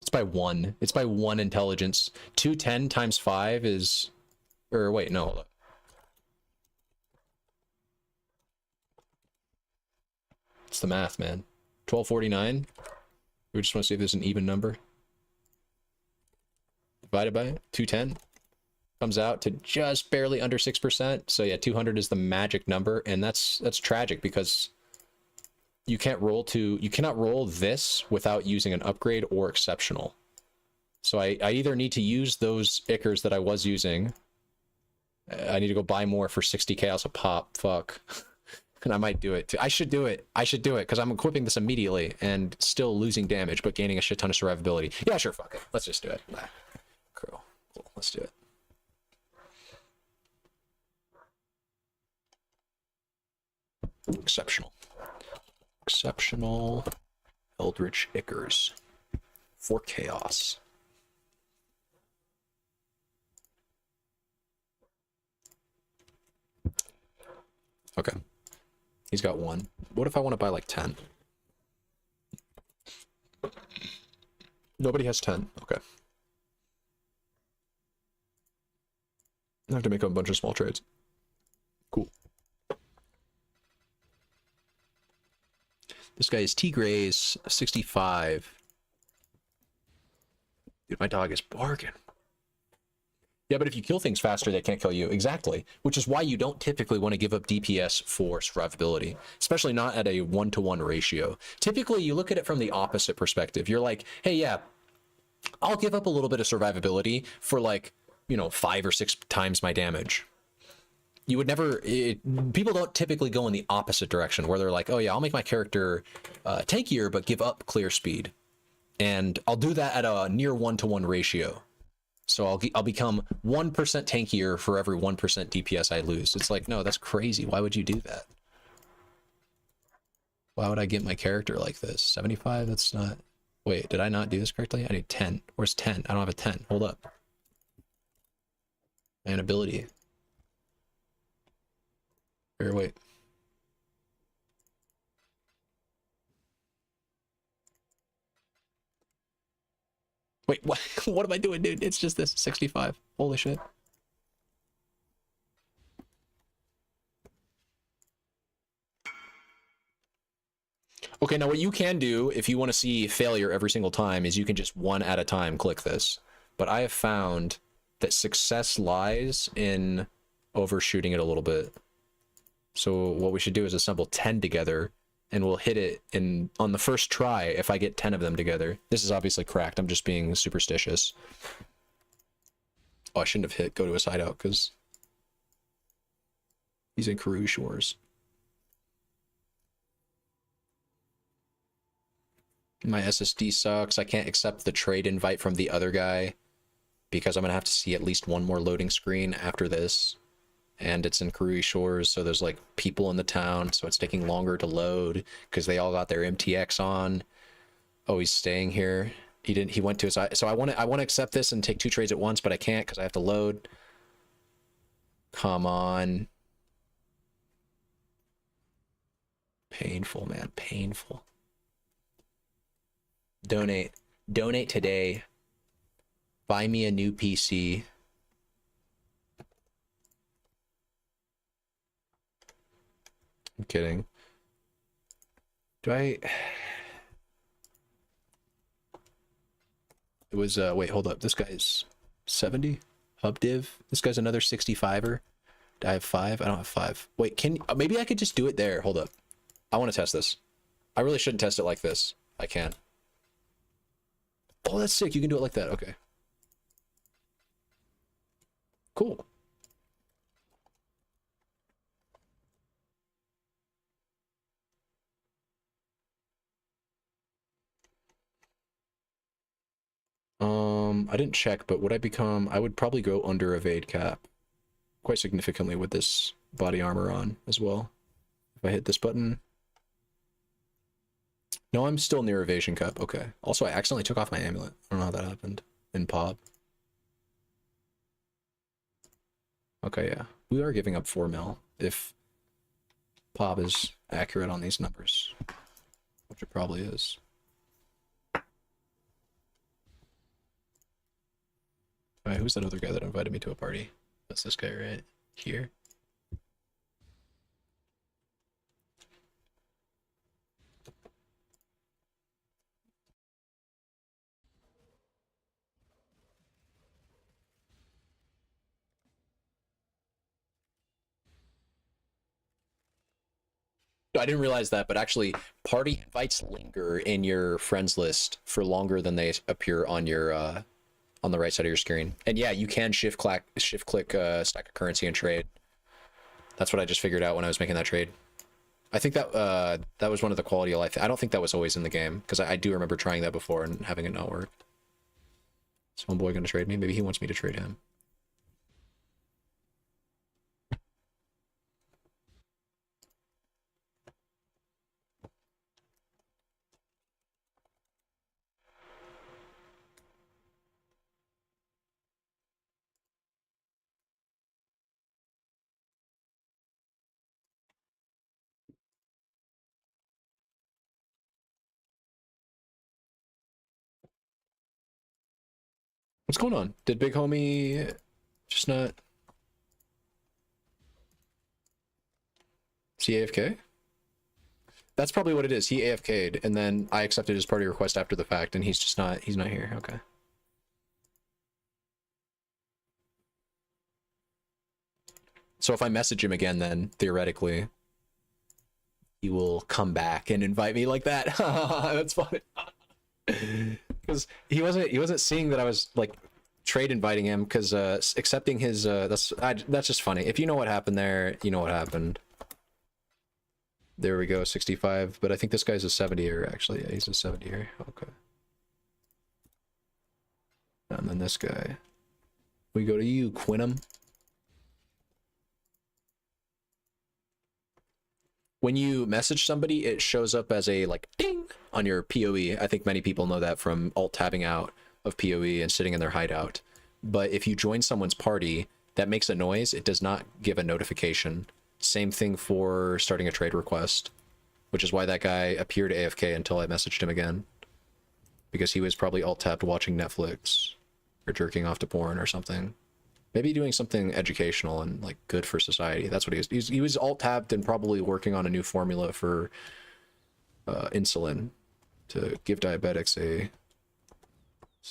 It's by 1. It's by 1 intelligence. 210 times 5 is, or wait, no, hold up. It's the math, man. 1249. We just want to see if there's an even number. Divided by 210. Comes out to just barely under 6%. So yeah, 200 is the magic number, and that's tragic because you cannot roll this without using an upgrade or exceptional. So I either need to use those Ickers that I was using. I need to go buy more for 60 chaos a pop. Fuck. And I might do it too. I should do it because I'm equipping this immediately and still losing damage but gaining a shit ton of survivability. Yeah, sure, fuck it. Let's just do it. Cool. Let's do it. Exceptional Eldritch Ickers for chaos. Okay. He's got 1. What if I want to buy like 10? Nobody has 10. Okay. I have to make a bunch of small trades. Cool. This guy is T-Grays 65. Dude, my dog is barking. Yeah, but if you kill things faster, they can't kill you. Exactly. Which is why you don't typically want to give up DPS for survivability, especially not at a 1-to-1 ratio. Typically, you look at it from the opposite perspective. You're like, hey, yeah, I'll give up a little bit of survivability for like, 5 or 6 times my damage. You would never, people don't typically go in the opposite direction where they're like, oh yeah, I'll make my character tankier, but give up clear speed. And I'll do that at a near 1-to-1 ratio. So I'll become 1% tankier for every 1% DPS I lose. It's like, no, that's crazy. Why would you do that? Why would I get my character like this? 75? That's not... Wait, did I not do this correctly? I need 10. Where's 10? I don't have a 10. Hold up. And ability. Here, wait. Wait, what? What am I doing, dude? It's just this 65. Holy shit. Okay, now what you can do if you want to see failure every single time is you can just one at a time click this. But I have found that success lies in overshooting it a little bit. So what we should do is assemble 10 together, and we'll hit it on the first try if I get 10 of them together. This is obviously cracked. I'm just being superstitious. Oh, I shouldn't have hit go to his hideout because he's in Karoo Shores. My SSD sucks. I can't accept the trade invite from the other guy because I'm going to have to see at least one more loading screen after this. And it's in Karoo Shores, so there's like people in the town, so it's taking longer to load because they all got their MTX on. Oh, he's staying here. He went to his, so I want to accept this and take 2 trades at once, but I can't because I have to load. Come on. Painful, man, painful. Donate today. Buy me a new PC. I'm kidding. It was wait, hold up. This guy's 70 hub div. This guy's another 65er. Do I have 5? I don't have 5. Wait, maybe I could just do it there. Hold up. I want to test this. I really shouldn't test it like this. I can't. Oh, that's sick. You can do it like that. Okay. Cool. I didn't check, but would I become... I would probably go under evade cap quite significantly with this body armor on as well. If I hit this button... No, I'm still near evasion cap. Okay. Also, I accidentally took off my amulet. I don't know how that happened in POB. Okay, yeah. We are giving up 4 mil if POB is accurate on these numbers, which it probably is. Alright, who's that other guy that invited me to a party? That's this guy right here. I didn't realize that, but actually party invites linger in your friends list for longer than they appear on your on the right side of your screen. And yeah, you can shift click stack of currency and trade. That's what I just figured out when I was making that trade. I think that that was one of the quality of life. I don't think that was always in the game because I do remember trying that before and having it not work. Is homeboy gonna trade me? Maybe he wants me to trade him. What's going on? Did big homie just not... Is he AFK? That's probably what it is. He AFK'd, and then I accepted his party request after the fact, and he's just not... He's not here. Okay. So if I message him again, then theoretically, he will come back and invite me like that. That's funny. Because he wasn't seeing that I was like trade inviting him because accepting his that's just funny. If you know what happened there, you know what happened. There we go, 65. But I think this guy's a 70er actually. Yeah, he's a 70er. Okay. And then this guy. We go to you, Quinum. When you message somebody, it shows up as a like ding on your PoE. I think many people know that from alt tabbing out of PoE and sitting in their hideout. But if you join someone's party, that makes a noise. It does not give a notification. Same thing for starting a trade request, which is why that guy appeared AFK until I messaged him again. Because he was probably alt tabbed watching Netflix or jerking off to porn or something. Maybe doing something educational and like good for society. That's what he was. He was alt tabbed and probably working on a new formula for insulin to give diabetics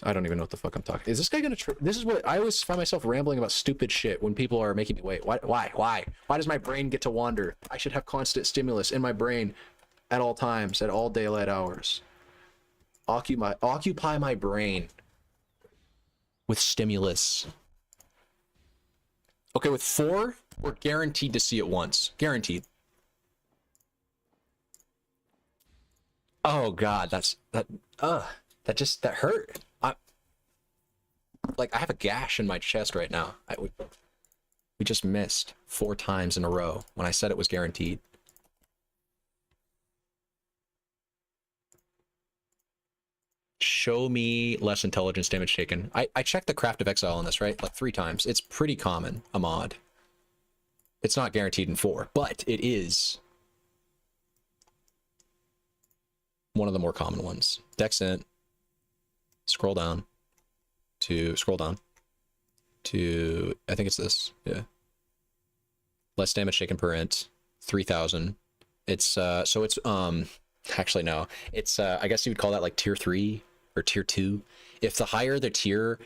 I don't even know what the fuck I'm talking. Is this guy gonna? This is what I always find myself rambling about stupid shit when people are making me wait. Why does my brain get to wander? I should have constant stimulus in my brain at all times, at all daylight hours. Occupy my brain with stimulus. Okay, with 4, we're guaranteed to see it once. Guaranteed. Oh god, that hurt. I have a gash in my chest right now. We just missed 4 times in a row when I said it was guaranteed. Show me less intelligence damage taken. I checked the Craft of Exile on this, right? Like 3 times. It's pretty common, a mod. It's not guaranteed in 4, but it is one of the more common ones. Dexent. Scroll down to I think it's this. Yeah. Less damage taken per int. 3,000. It's so it's actually no. It's I guess you would call that like tier 3 or tier 2. If the higher the tier,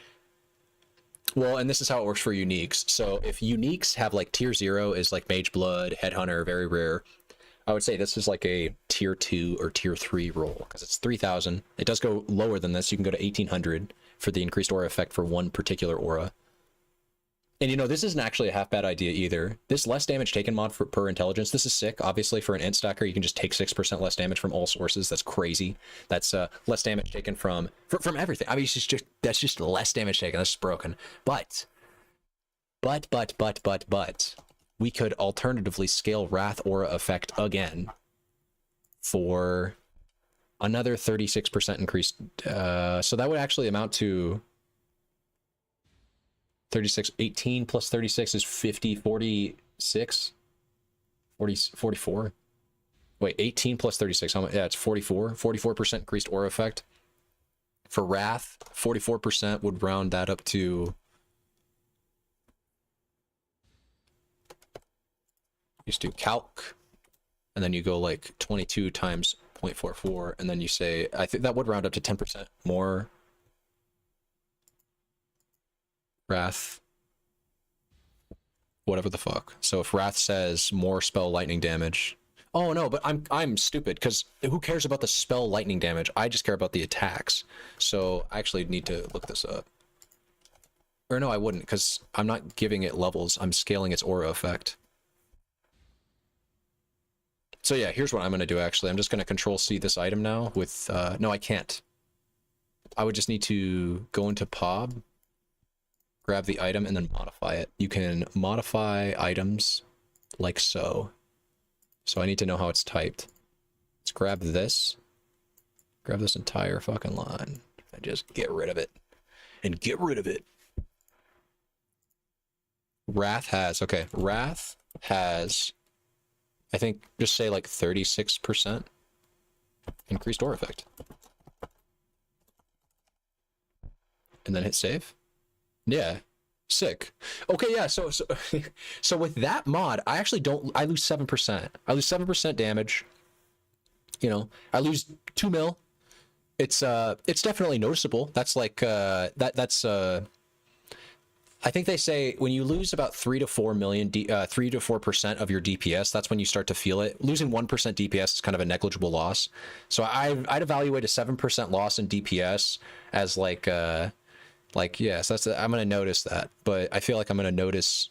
well, and this is how it works for uniques. So if uniques have like tier 0 is like Mage Blood, Headhunter, very rare. I would say this is like a tier 2 or tier 3 roll because it's 3,000. It does go lower than this. You can go to 1,800 for the increased aura effect for one particular aura. And you know, this isn't actually a half bad idea either. This less damage taken mod per intelligence, this is sick. Obviously for an int stacker, you can just take 6% less damage from all sources. That's crazy. That's less damage taken from everything. I mean, that's just less damage taken. That's just broken. But we could alternatively scale Wrath Aura effect again for another 36% increase. So that would actually amount to 36, 18 plus 36 is 50, 46, 44. Wait, 18 plus 36, how much? Yeah, it's 44% increased aura effect. For Wrath, 44% would round that up to, you just do calc, and then you go like 22 times 0.44, and then you say, I think that would round up to 10% more Wrath, whatever the fuck. So if Wrath says more spell lightning damage, oh no, but I'm stupid because who cares about the spell lightning damage? I just care about the attacks. So I actually need to look this up. Or no, I wouldn't, because I'm not giving it levels. I'm scaling its aura effect. So yeah, here's what I'm going to do actually. I'm just going to control C this item now with, no, I can't. I would just need to go into POB, grab the item, and then modify it. You can modify items like so. So I need to know how it's typed. Let's grab this entire fucking line, and just get rid of it. And get rid of it. Wrath has, okay, Wrath has, I think, just say like 36% increased aura effect. And then hit save. Yeah, sick. Okay, yeah, so so with that mod, I actually don't, I lose 7%. I lose 7% damage. You know, I lose 2 mil. It's definitely noticeable. That's like that's I think they say when you lose about 3 to 4 million 3 to 4% of your DPS, that's when you start to feel it. Losing 1% DPS is kind of a negligible loss. So I'd evaluate a 7% loss in DPS as like yes, I'm going to notice that, but I feel like I'm going to notice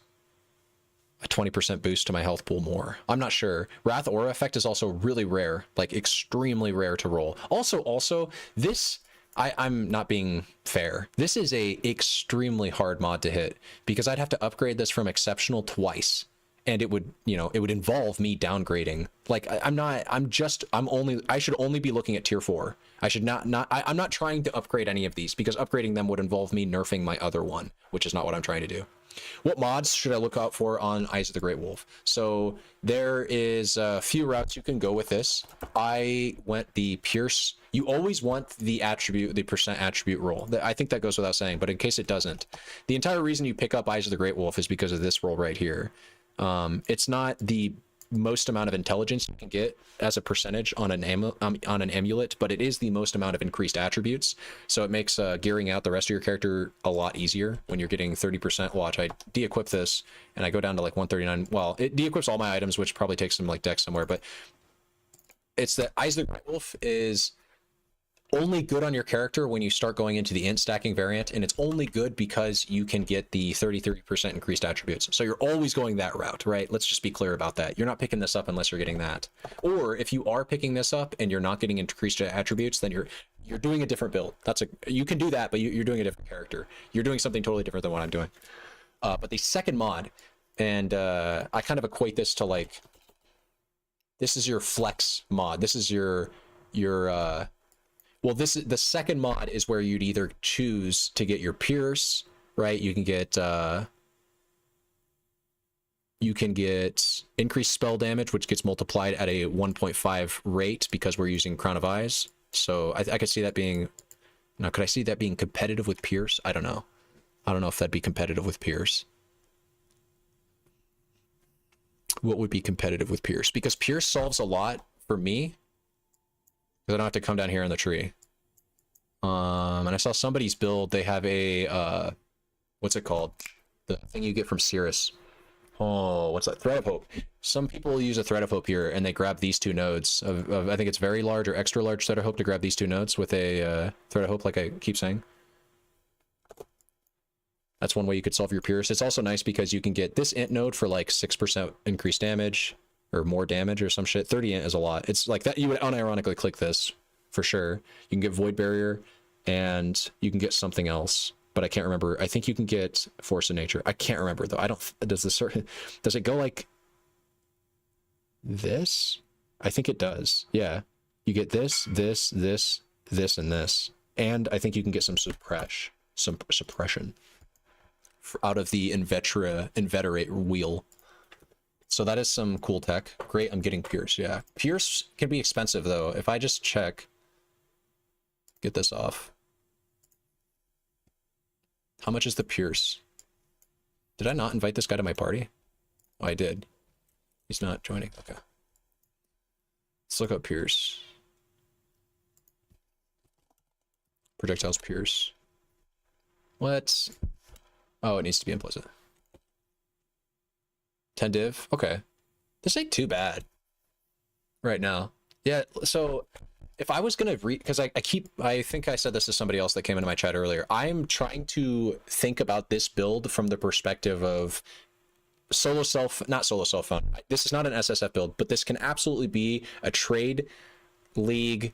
a 20% boost to my health pool more. I'm not sure. Wrath Aura effect is also really rare, like extremely rare to roll. Also this, I'm not being fair. This is a extremely hard mod to hit because I'd have to upgrade this from exceptional twice. And it would, you know, it would involve me downgrading. Like I should only be looking at tier 4. I should I'm not trying to upgrade any of these because upgrading them would involve me nerfing my other one, which is not what I'm trying to do. What mods should I look out for on Eyes of the Great Wolf? So there is a few routes you can go with this. I went the Pierce. You always want the attribute, the percent attribute roll. I think that goes without saying, but in case it doesn't, the entire reason you pick up Eyes of the Great Wolf is because of this roll right here. It's not the most amount of intelligence you can get as a percentage on an amulet, but it is the most amount of increased attributes. So it makes gearing out the rest of your character a lot easier when you're getting 30%. Watch, I de-equip this and I go down to like 139. Well, it de-equips all my items, which probably takes some like dex somewhere, but it's that Eyes of the Great Wolf is only good on your character when you start going into the int stacking variant, and it's only good because you can get the 30% increased attributes. So you're always going that route, right? Let's just be clear about that. You're not picking this up unless you're getting that. Or if you are picking this up and you're not getting increased attributes, then you're doing a different build. You can do that, but you're doing a different character. You're doing something totally different than what I'm doing. But the second mod, and I kind of equate this to like, this is your flex mod. This is your well, the second mod is where you'd either choose to get your Pierce, right? You can get increased spell damage, which gets multiplied at a 1.5 rate because we're using Crown of Eyes. So I could see that being, now could I see that being competitive with Pierce? I don't know. I don't know if that'd be competitive with Pierce. What would be competitive with Pierce? Because Pierce solves a lot for me. I don't have to come down here in the tree. And I saw somebody's build. They have a what's it called? The thing you get from Cirrus. Oh, what's that? Thread of Hope. Some people use a Thread of Hope here, and they grab these two nodes. I think it's very large or extra large Thread of Hope to grab these two nodes with a Thread of Hope, like I keep saying. That's one way you could solve your Pierce. It's also nice because you can get this int node for like 6% increased damage. Or more damage or some shit. 30 int is a lot. It's like that. You would unironically click this for sure. You can get Void Barrier and you can get something else, but I can't remember. I think you can get Force of Nature. I can't remember though. I don't, does it go like this? I think it does. Yeah. You get this, this, and this. And I think you can get some suppression out of the inveterate wheel. So that is some cool tech. Great, I'm getting Pierce, yeah. Pierce can be expensive though. If I just check, get this off. How much is the Pierce? Did I not invite this guy to my party? Oh, I did. He's not joining, okay. Let's look up Pierce. Projectiles Pierce. What? Oh, it needs to be implicit. 10 div, okay. This ain't too bad right now. Yeah, so if I was gonna because I think I said this to somebody else that came into my chat earlier. I'm trying to think about this build from the perspective of not solo self found. This is not an SSF build, but this can absolutely be a trade league.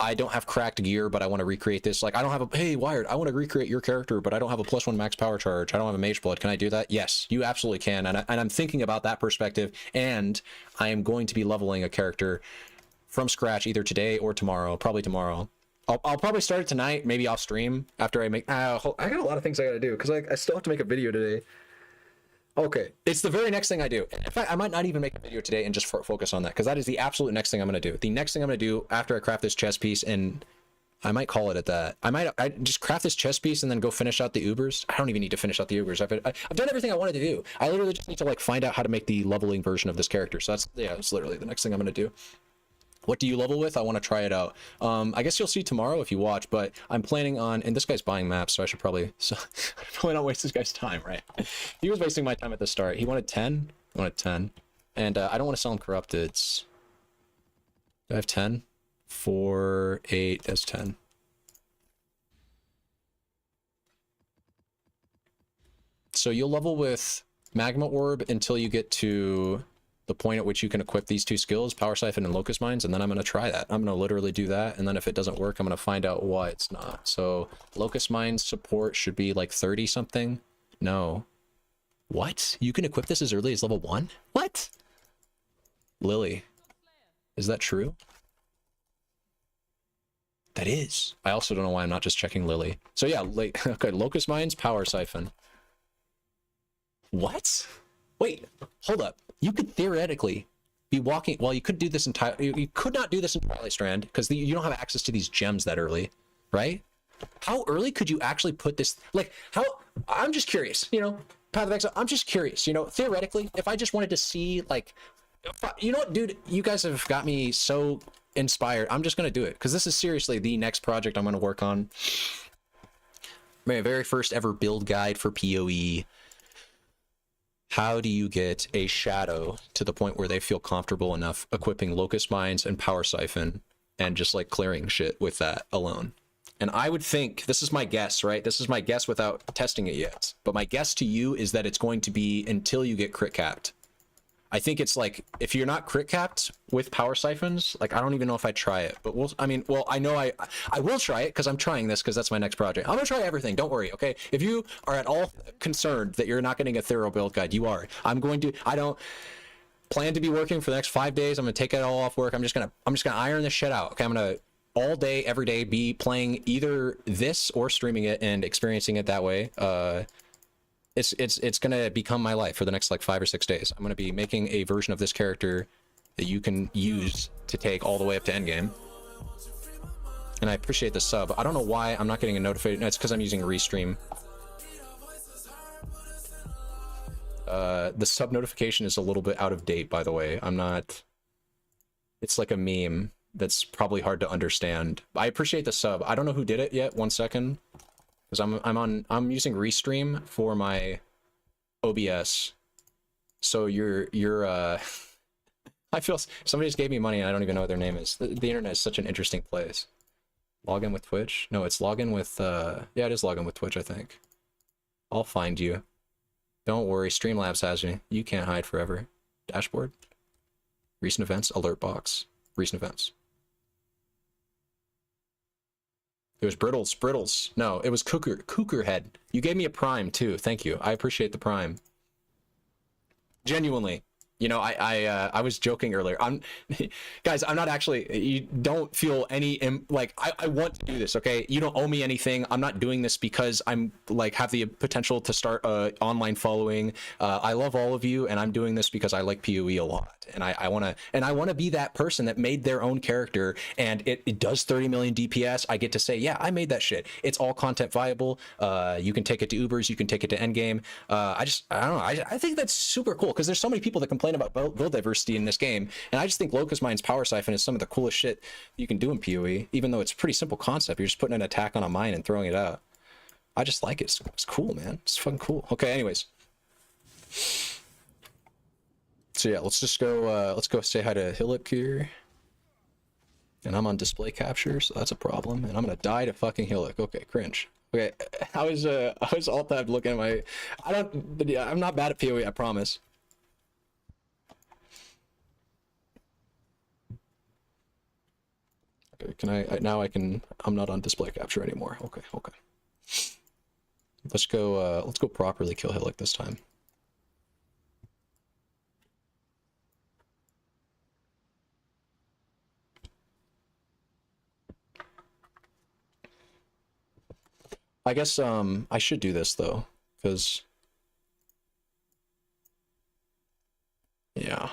I don't have cracked gear, but I want to recreate this. Like, I don't have a, hey, Wired, I want to recreate your character, but I don't have a +1 max power charge. I don't have a Mage Blood. Can I do that? Yes, you absolutely can. And I'm thinking about that perspective, and I am going to be leveling a character from scratch either today or tomorrow, probably tomorrow. I'll probably start it tonight, maybe off stream after I make, I got a lot of things I got to do because I still have to make a video today. Okay, it's the very next thing I do. In fact, I might not even make a video today and just focus on that because that is the absolute next thing I'm going to do. The next thing I'm going to do after I craft this chess piece, and I might call it at that. I just craft this chess piece and then go finish out the Ubers. I don't even need to finish out the Ubers. I've done everything I wanted to do. I literally just need to like find out how to make the leveling version of this character. So that's literally the next thing I'm going to do. What do you level with? I want to try it out. I guess you'll see tomorrow if you watch, but I'm planning on, and this guy's buying maps, so I should probably not waste this guy's time, right? He was wasting my time at the start. He wanted 10. I wanted 10. And I don't want to sell him corrupted. Do I have 10? 4, 8, that's 10. So you'll level with Magma Orb until you get to the point at which you can equip these two skills, Power Siphon and Locust Mines, and then I'm going to try that. I'm going to literally do that, and then if it doesn't work, I'm going to find out why it's not. So Locust Mines support should be like 30 something. No. What? You can equip this as early as level 1? What? Lily. Is that true? That is. I also don't know why I'm not just checking Lily. So yeah, like, okay, Locust Mines, Power Siphon. What? Wait, hold up. You could theoretically be walking, well, you could do this entirely, you could not do this in Twilight Strand because you don't have access to these gems that early, right? How early could you actually put this, like, how, I'm just curious, you know, Path of Exile, I'm just curious, you know, theoretically, if I just wanted to see, like, You know what, dude? You guys have got me so inspired. I'm just gonna do it because this is seriously the next project I'm gonna work on. My very first ever build guide for PoE. How do you get a shadow to the point where they feel comfortable enough equipping locust mines and power siphon and just like clearing shit with that alone? And I would think, this is my guess, right? This is my guess without testing it yet. But my guess to you is that it's going to be until you get crit capped. I think it's like, if you're not crit capped with power siphons, like, I don't even know if I'd try it. But I know I will try it because I'm trying this because that's my next project. I'm going to try everything. Don't worry, okay? If you are at all concerned that you're not getting a thorough build guide, you are. I don't plan to be working for the next 5 days. I'm going to take it all off work. I'm just going to iron this shit out, okay? I'm going to all day, every day, be playing either this or streaming it and experiencing it that way. It's gonna become my life for the next like 5 or 6 days. I'm gonna be making a version of this character that you can use to take all the way up to endgame. And I appreciate the sub. I don't know why I'm not getting a notification. No, it's because I'm using Restream. The sub notification is a little bit out of date, by the way. I'm not. It's like a meme that's probably hard to understand. I appreciate the sub. I don't know who did it yet. 1 second. Because I'm using Restream for my OBS. So I feel somebody just gave me money and I don't even know what their name is. The internet is such an interesting place. Log in with Twitch? No, it's log in with yeah, it is log in with Twitch, I think. I'll find you. Don't worry, Streamlabs has me. You can't hide forever. Dashboard. Recent events, alert box. Recent events. It was Brittles. No, it was Cookerhead. You gave me a prime too. Thank you. I appreciate the prime. Genuinely. You know, I was joking earlier. Guys, I'm not actually, you don't feel any, like, I want to do this, okay? You don't owe me anything. I'm not doing this because I'm, like, have the potential to start a online following. I love all of you, and I'm doing this because I like PoE a lot. And I want to be that person that made their own character, and it does 30 million DPS. I get to say, yeah, I made that shit. It's all content viable. You can take it to Ubers, you can take it to Endgame. I don't know. I think that's super cool, because there's so many people that complain about build diversity in this game, and I just think Locust Mine's Power Siphon is some of the coolest shit you can do in PoE, even though it's a pretty simple concept. You're just putting an attack on a mine and throwing it out. I just like it. It's cool, man. It's fucking cool. Okay, anyways. So yeah, let's go say hi to Hillip here. And I'm on display capture, so that's a problem. And I'm gonna die to fucking Hillock. Okay, cringe. Okay, I was alt tab looking at my, I'm not bad at PoE, I promise. Okay, I'm not on display capture anymore. Okay. Let's go properly kill Hillock this time. I guess I should do this though, because yeah,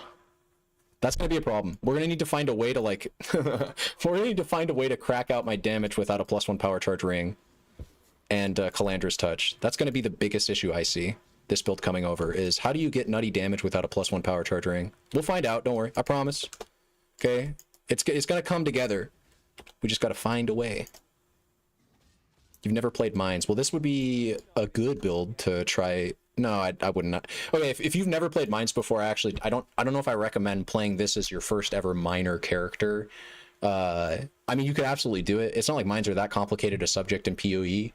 that's gonna be a problem. We're gonna need to find a way to like we're gonna need to find a way to crack out my damage without a +1 power charge ring and Calandra's touch. That's gonna be the biggest issue I see this build coming over, is how do you get nutty damage without a +1 power charge ring? We'll find out, don't worry, I promise. Okay, it's gonna come together. We just gotta find a way. You've never played Mines. Well, this would be a good build to try. No, I would not. Okay, if you've never played Mines before, actually, I don't know if I recommend playing this as your first ever miner character. I mean, you could absolutely do it. It's not like Mines are that complicated a subject in PoE.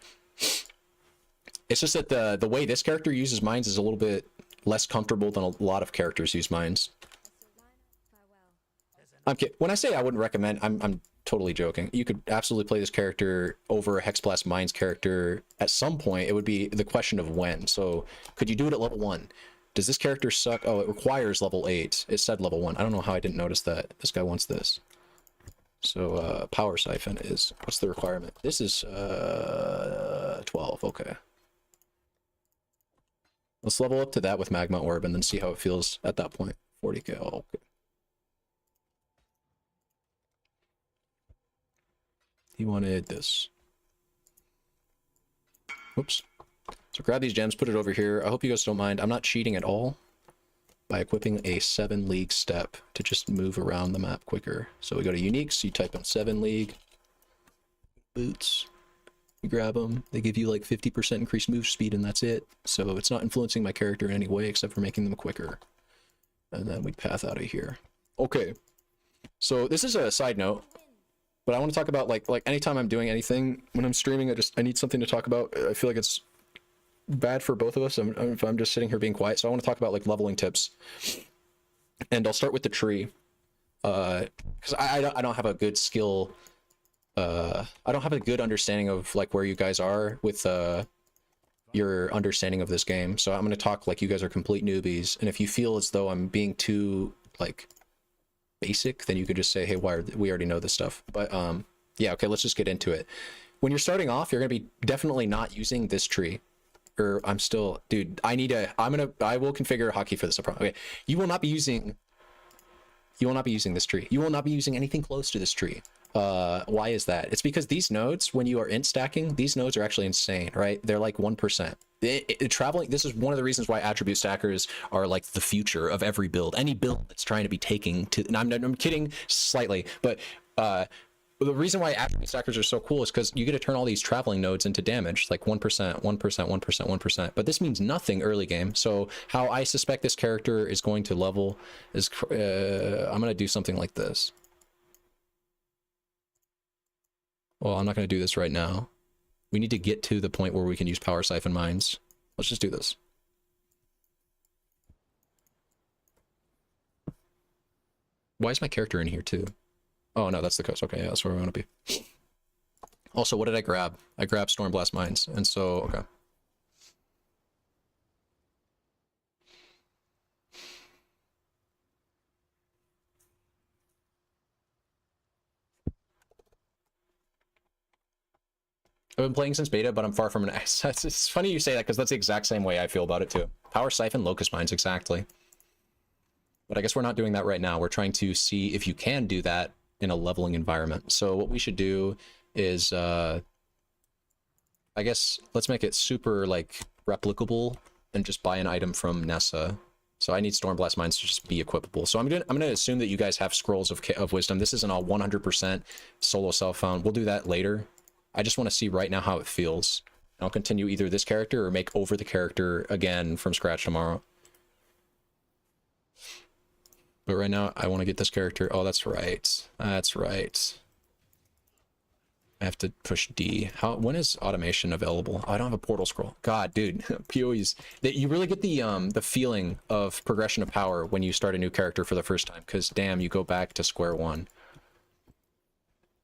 It's just that the way this character uses Mines is a little bit less comfortable than a lot of characters use Mines. I'm kidding. When I say I wouldn't recommend, I'm totally joking. You could absolutely play this character over a Hexblast Mines character at some point. It would be the question of when. So could you do it at level 1? Does this character suck? Oh, it requires level 8. It said level 1. I don't know how I didn't notice that. This guy wants this. So Power Siphon is, what's the requirement? This is 12. Okay. Let's level up to that with Magma Orb and then see how it feels at that point. 40k. Oh, okay. He wanted this. Oops. So grab these gems, put it over here. I hope you guys don't mind. I'm not cheating at all. by equipping a 7 league step to just move around the map quicker. So we go to uniques, you type in 7 league, boots, you grab them, they give you like 50% increased move speed, and that's it. So it's not influencing my character in any way except for making them quicker. And then we path out of here. Okay, so this is a side note, but I want to talk about like anytime I'm doing anything when I'm streaming, I need something to talk about. I feel like it's bad for both of us if I'm just sitting here being quiet. So I want to talk about like leveling tips, and I'll start with the tree, because I don't have a good skill. I don't have a good understanding of like where you guys are with your understanding of this game. So I'm going to talk like you guys are complete newbies, and if you feel as though I'm being too like basic, then you could just say, hey, we already know this stuff. But yeah, okay, let's just get into it. When you're starting off, you're going to be definitely not using this tree. Or I'm still, dude, I will configure a hotkey for this. Okay, you will not be using this tree. You will not be using anything close to this tree. Why is that? It's because these nodes, when you are int stacking, these nodes are actually insane, right? They're like 1%. Traveling, this is one of the reasons why attribute stackers are like the future of every build. Any build that's trying to be taking to, and I'm kidding slightly, but the reason why attribute stackers are so cool is because you get to turn all these traveling nodes into damage, like 1%, 1%, 1%, 1%. But this means nothing early game. So how I suspect this character is going to level is, I'm going to do something like this. Well, I'm not going to do this right now. We need to get to the point where we can use power siphon mines. Let's just do this. Why is my character in here too? Oh no, that's the coast. Okay, yeah, that's where we want to be. Also, what did I grab? I grabbed Stormblast Mines, and so, okay. I've been playing since beta, but I'm far from an ace. It's funny you say that, because that's the exact same way I feel about it too. Power Siphon, Locust Mines, exactly. But I guess we're not doing that right now. We're trying to see if you can do that in a leveling environment. So what we should do is, I guess, let's make it super, like, replicable and just buy an item from Nessa. So I need Stormblast Mines to just be equipable. So I'm gonna assume that you guys have Scrolls of Wisdom. This isn't all 100% solo self-found. We'll do that later. I just want to see right now how it feels. I'll continue either this character or make over the character again from scratch tomorrow. But right now, I want to get this character. Oh, that's right. That's right. I have to push D. When is automation available? Oh, I don't have a portal scroll. God, dude, PoEs. You really get the feeling of progression of power when you start a new character for the first time. Because damn, you go back to square one.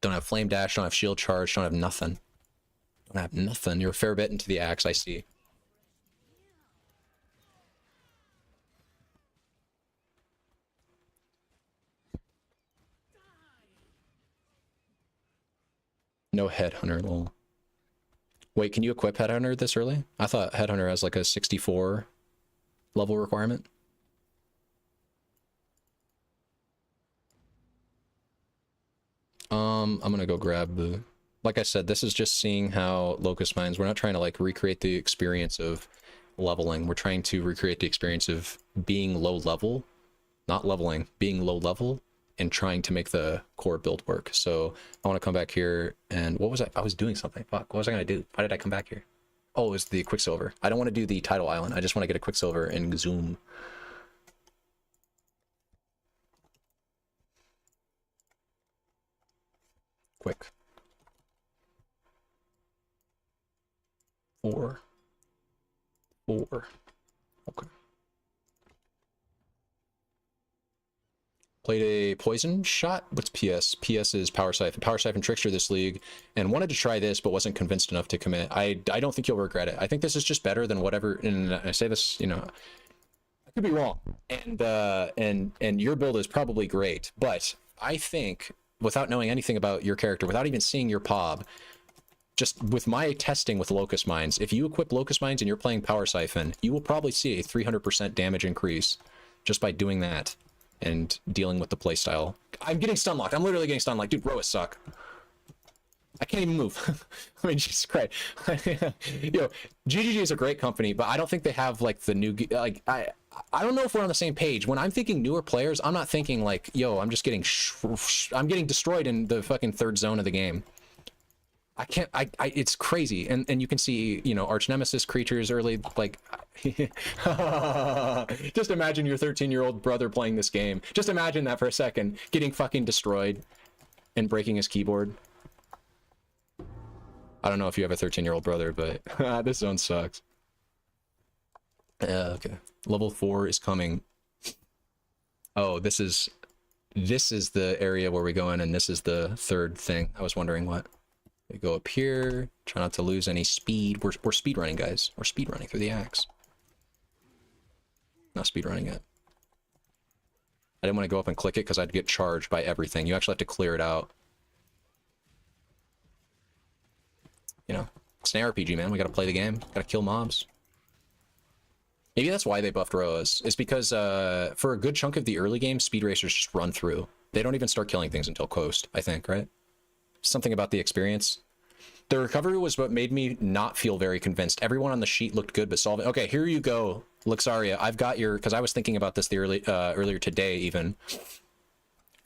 Don't have flame dash. Don't have shield charge. Don't have nothing. Don't have nothing. You're a fair bit into the axe, I see. No Headhunter, lol. Wait, can you equip Headhunter this early? I thought Headhunter has like a 64 level requirement. I'm gonna go grab the... Like I said, this is just seeing how Locust Mines... We're not trying to like recreate the experience of leveling. We're trying to recreate the experience of being low level. Not leveling, being low level. And trying to make the core build work. So I want to come back here and what was I was doing something. Fuck, what was I gonna do? Why did I come back here? Oh, it was the Quicksilver. I don't want to do the Tidal Island. I just want to get a Quicksilver and zoom. Quick. 4. Okay. Played a poison shot. What's PS? PS is Power Siphon. Power Siphon Trickster this league, and wanted to try this, but wasn't convinced enough to commit. I don't think you'll regret it. I think this is just better than whatever. And I say this, you know, I could be wrong. And your build is probably great, but I think without knowing anything about your character, without even seeing your POB, just with my testing with Locust Mines, if you equip Locust Mines and you're playing Power Siphon, you will probably see a 300% damage increase just by doing that. And dealing with the playstyle. I'm getting stun locked. I'm literally getting stun locked. Dude, Roas suck. I can't even move. I mean, Jesus Christ. Yo, GGG is a great company, but I don't think they have like the new, like, I don't know if we're on the same page. When I'm thinking newer players, I'm not thinking like, yo, I'm just getting I'm getting destroyed in the fucking third zone of the game. I can't, it's crazy. And you can see, you know, arch nemesis creatures early, like, just imagine your 13-year-old brother playing this game. Just imagine that for a second, getting fucking destroyed and breaking his keyboard. I don't know if you have a 13-year-old brother, but this zone sucks. Okay. Level 4 is coming. Oh, this is the area where we go in, and this is the third thing. I was wondering what. We go up here, try not to lose any speed. We're speed running, guys. We're speed running through the axe. Not speed running it. I didn't want to go up and click it because I'd get charged by everything. You actually have to clear it out. You know, it's an RPG, man. We gotta play the game. Gotta kill mobs. Maybe that's why they buffed Roas. It's because for a good chunk of the early game, speed racers just run through. They don't even start killing things until coast, I think, right? Something about the experience. The recovery was what made me not feel very convinced. Everyone on the sheet looked good, but solving. Okay, here you go, Luxaria. I've got your, because I was thinking about this the earlier today even.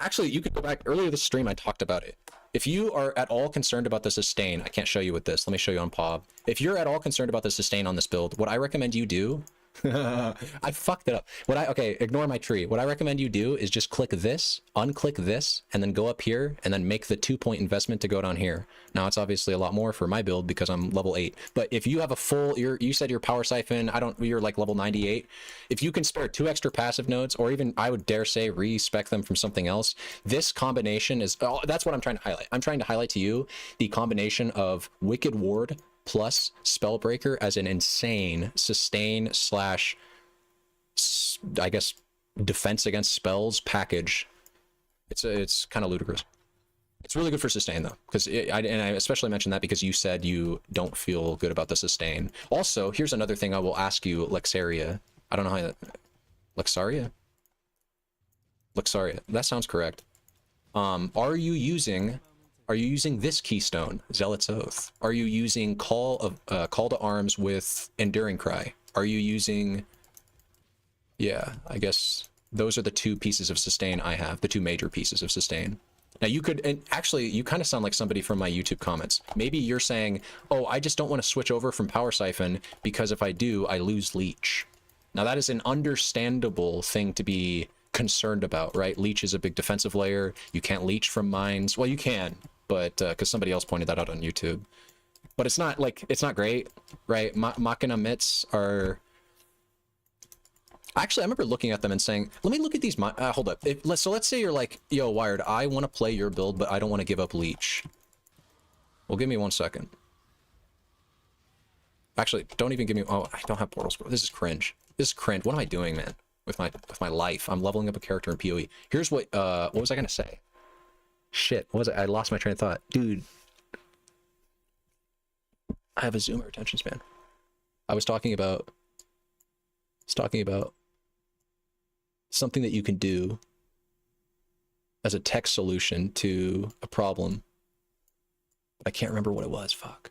Actually, you could go back earlier this stream. I talked about it. If you are at all concerned about the sustain, I can't show you with this. Let me show you on POB. If you're at all concerned about the sustain on this build, what I recommend you do. I fucked it up. Okay, ignore my tree. What I recommend you do is just click this, unclick this, and then go up here and then make the 2-point investment to go down here. Now it's obviously a lot more for my build because I'm level 8. But if you have a full, you said your power siphon, you're like level 98. If you can spare 2 extra passive nodes, or even I would dare say respec them from something else, this combination is, that's what I'm trying to highlight. I'm trying to highlight to you the combination of Wicked Ward plus Spellbreaker as an insane sustain slash, I guess, defense against spells package. It's kind of ludicrous. It's really good for sustain though, because I especially mentioned that because you said you don't feel good about the sustain. Also, here's another thing I will ask you, Luxaria. I don't know how that, Luxaria. That sounds correct. Are you using this keystone, Zealot's Oath? Are you using Call to Arms with Enduring Cry? Are you using... Yeah, I guess those are the 2 pieces of sustain I have, the 2 major pieces of sustain. Now you could, and actually you kind of sound like somebody from my YouTube comments. Maybe you're saying, oh, I just don't want to switch over from Power Siphon because if I do, I lose Leech. Now that is an understandable thing to be concerned about, right? Leech is a big defensive layer. You can't leech from mines. Well, you can, but because somebody else pointed that out on YouTube. But it's not like, it's not great, right? Machina mitts are... Actually, I remember looking at them and saying, let me look at these, hold up. So let's say you're like, yo, Wired, I want to play your build, but I don't want to give up leech. Well, give me 1 second. Actually, don't even give me, oh, I don't have portal scroll. This is cringe. This is cringe. What am I doing, man? With my life. I'm leveling up a character in PoE. Here's what was I gonna say? Shit, what was it? I lost my train of thought. Dude. I have a zoomer attention span. I was talking about something that you can do as a tech solution to a problem. I can't remember what it was, fuck.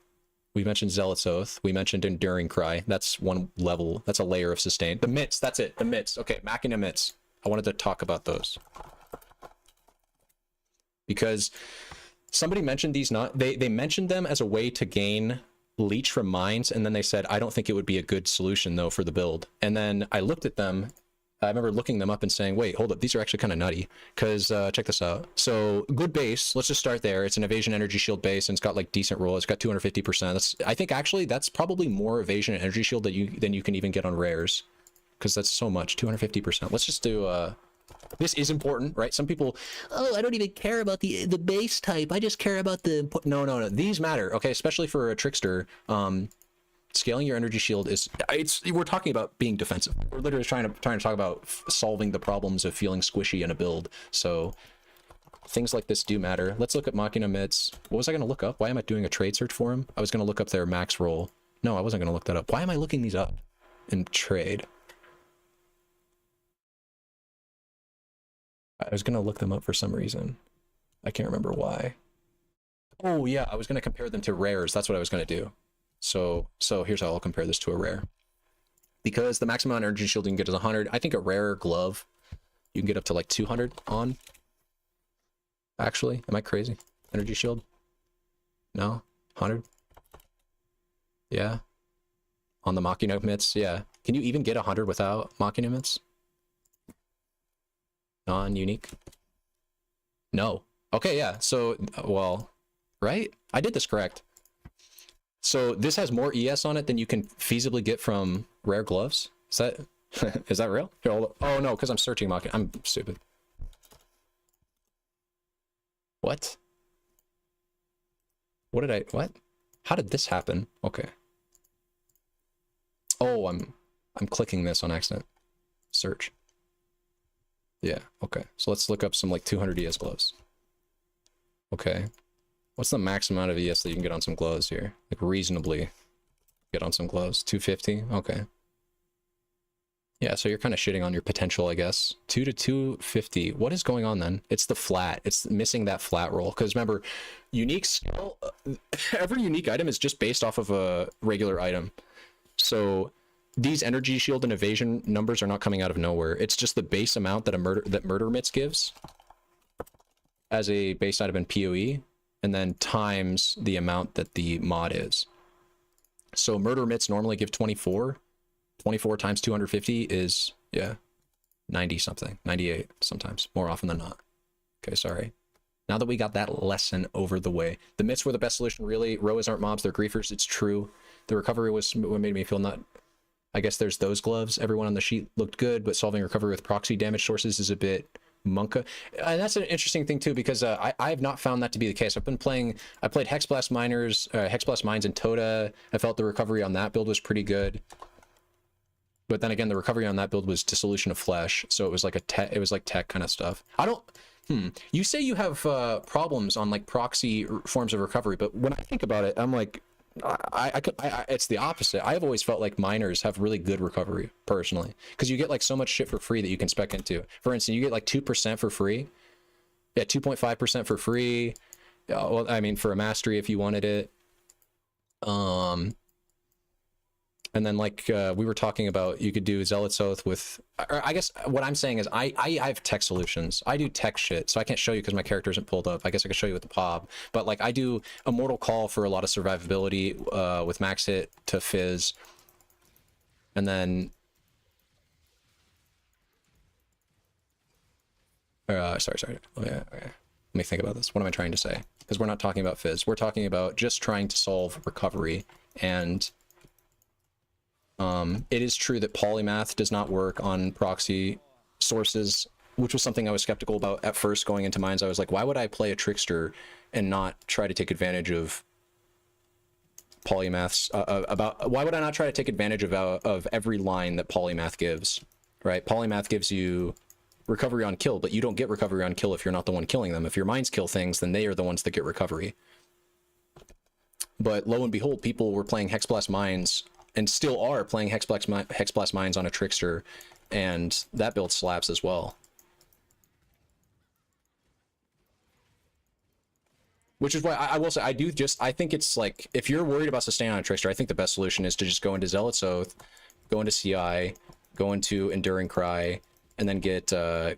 We mentioned Zealot's Oath. We mentioned Enduring Cry. That's one level. That's a layer of sustain. The mitts, that's it. The mitts. Okay, Machina mitts. I wanted to talk about those. Because somebody mentioned these they mentioned them as a way to gain leech from mines, and then they said, I don't think it would be a good solution though for the build. And then I looked at them. I remember looking them up and saying, wait, hold up, these are actually kind of nutty, because check this out. So good base, let's just start there. It's an evasion energy shield base, and it's got like decent roll. It's got 250%. I think actually that's probably more evasion and energy shield than you can even get on rares, because that's so much, 250%. Let's just do this is important, right? Some people, oh, I don't even care about the base type. I just care about the no. These matter, okay? Especially for a trickster. Scaling your energy shield is we're talking about being defensive. We're literally trying to talk about solving the problems of feeling squishy in a build. So things like this do matter. Let's look at Machina mitts. What was I going to look up? Why am I doing a trade search for him? I was going to look up their max roll. No, I wasn't going to look that up. Why am I looking these up in trade? I was going to look them up for some reason. I can't remember why. Oh yeah, I was going to compare them to rares. That's what I was going to do. So here's how I'll compare this to a rare. because the maximum amount of energy shield you can get is 100. I think a rare glove you can get up to like 200 on. Actually, am I crazy? Energy shield? No? 100? Yeah. On the Machina mitts, yeah. Can you even get 100 without Machina mitts? Non-unique? No. Okay, yeah. So, well, right? I did this correct. So this has more ES on it than you can feasibly get from rare gloves. Is that is that real? Oh no, because I'm searching Machina. I'm stupid. What? What? How did this happen? Okay. Oh, I'm clicking this on accident. Search. Yeah, okay. So let's look up some like 200 ES gloves. Okay. What's the max amount of ES that you can get on some gloves here? Like reasonably get on some gloves. 250? Okay. Yeah, so you're kind of shitting on your potential, I guess. 2 to 250. What is going on then? It's the flat. It's missing that flat roll. Because remember, unique skill, every unique item is just based off of a regular item. So these energy shield and evasion numbers are not coming out of nowhere. It's just the base amount that murder mitts gives as a base item in PoE, and then times the amount that the mod is. So murder mitts normally give 24. 24 times 250 is, yeah, 90 something, 98 sometimes, more often than not. Okay, sorry. Now that we got that lesson over the way, the mitts were the best solution, really. Roas aren't mobs, they're griefers, it's true. The recovery was what made me feel not... I guess there's those gloves. Everyone on the sheet looked good, but solving recovery with proxy damage sources is a bit monka. And that's an interesting thing too, because I have not found that to be the case. I played Hexblast Mines and Toda. I felt the recovery on that build was pretty good. But then again, the recovery on that build was Dissolution of Flesh, so it was like it was like tech kind of stuff. I don't... You say you have problems on like proxy forms of recovery, but when I think about it, I'm like, it's the opposite. I've always felt like miners have really good recovery, personally, because you get like so much shit for free that you can spec into. For instance, you get like 2% for free. Yeah, 2.5% for free. Well, I mean, for a mastery if you wanted it. And then like we were talking about, you could do Zealot's Oath with, or I guess what I'm saying is I have tech solutions. I do tech shit, so I can't show you because my character isn't pulled up. I guess I could show you with the POB. But like I do Immortal Call for a lot of survivability with max hit to Fizz. And then... sorry. Let me think about this. What am I trying to say? Because we're not talking about Fizz. We're talking about just trying to solve recovery. And... it is true that polymath does not work on proxy sources, which was something I was skeptical about at first going into mines. I was like, why would I play a trickster and not try to take advantage of polymaths? Why would I not try to take advantage of every line that polymath gives? Right? Polymath gives you recovery on kill, but you don't get recovery on kill if you're not the one killing them. If your mines kill things, then they are the ones that get recovery. But lo and behold, people were playing Hexblast Mines and still are playing Hexblast Mines on a trickster, and that build slaps as well. Which is why I will say, I think it's like, if you're worried about sustaining on a trickster, I think the best solution is to just go into Zealot's Oath, go into CI, go into Enduring Cry, and then get, I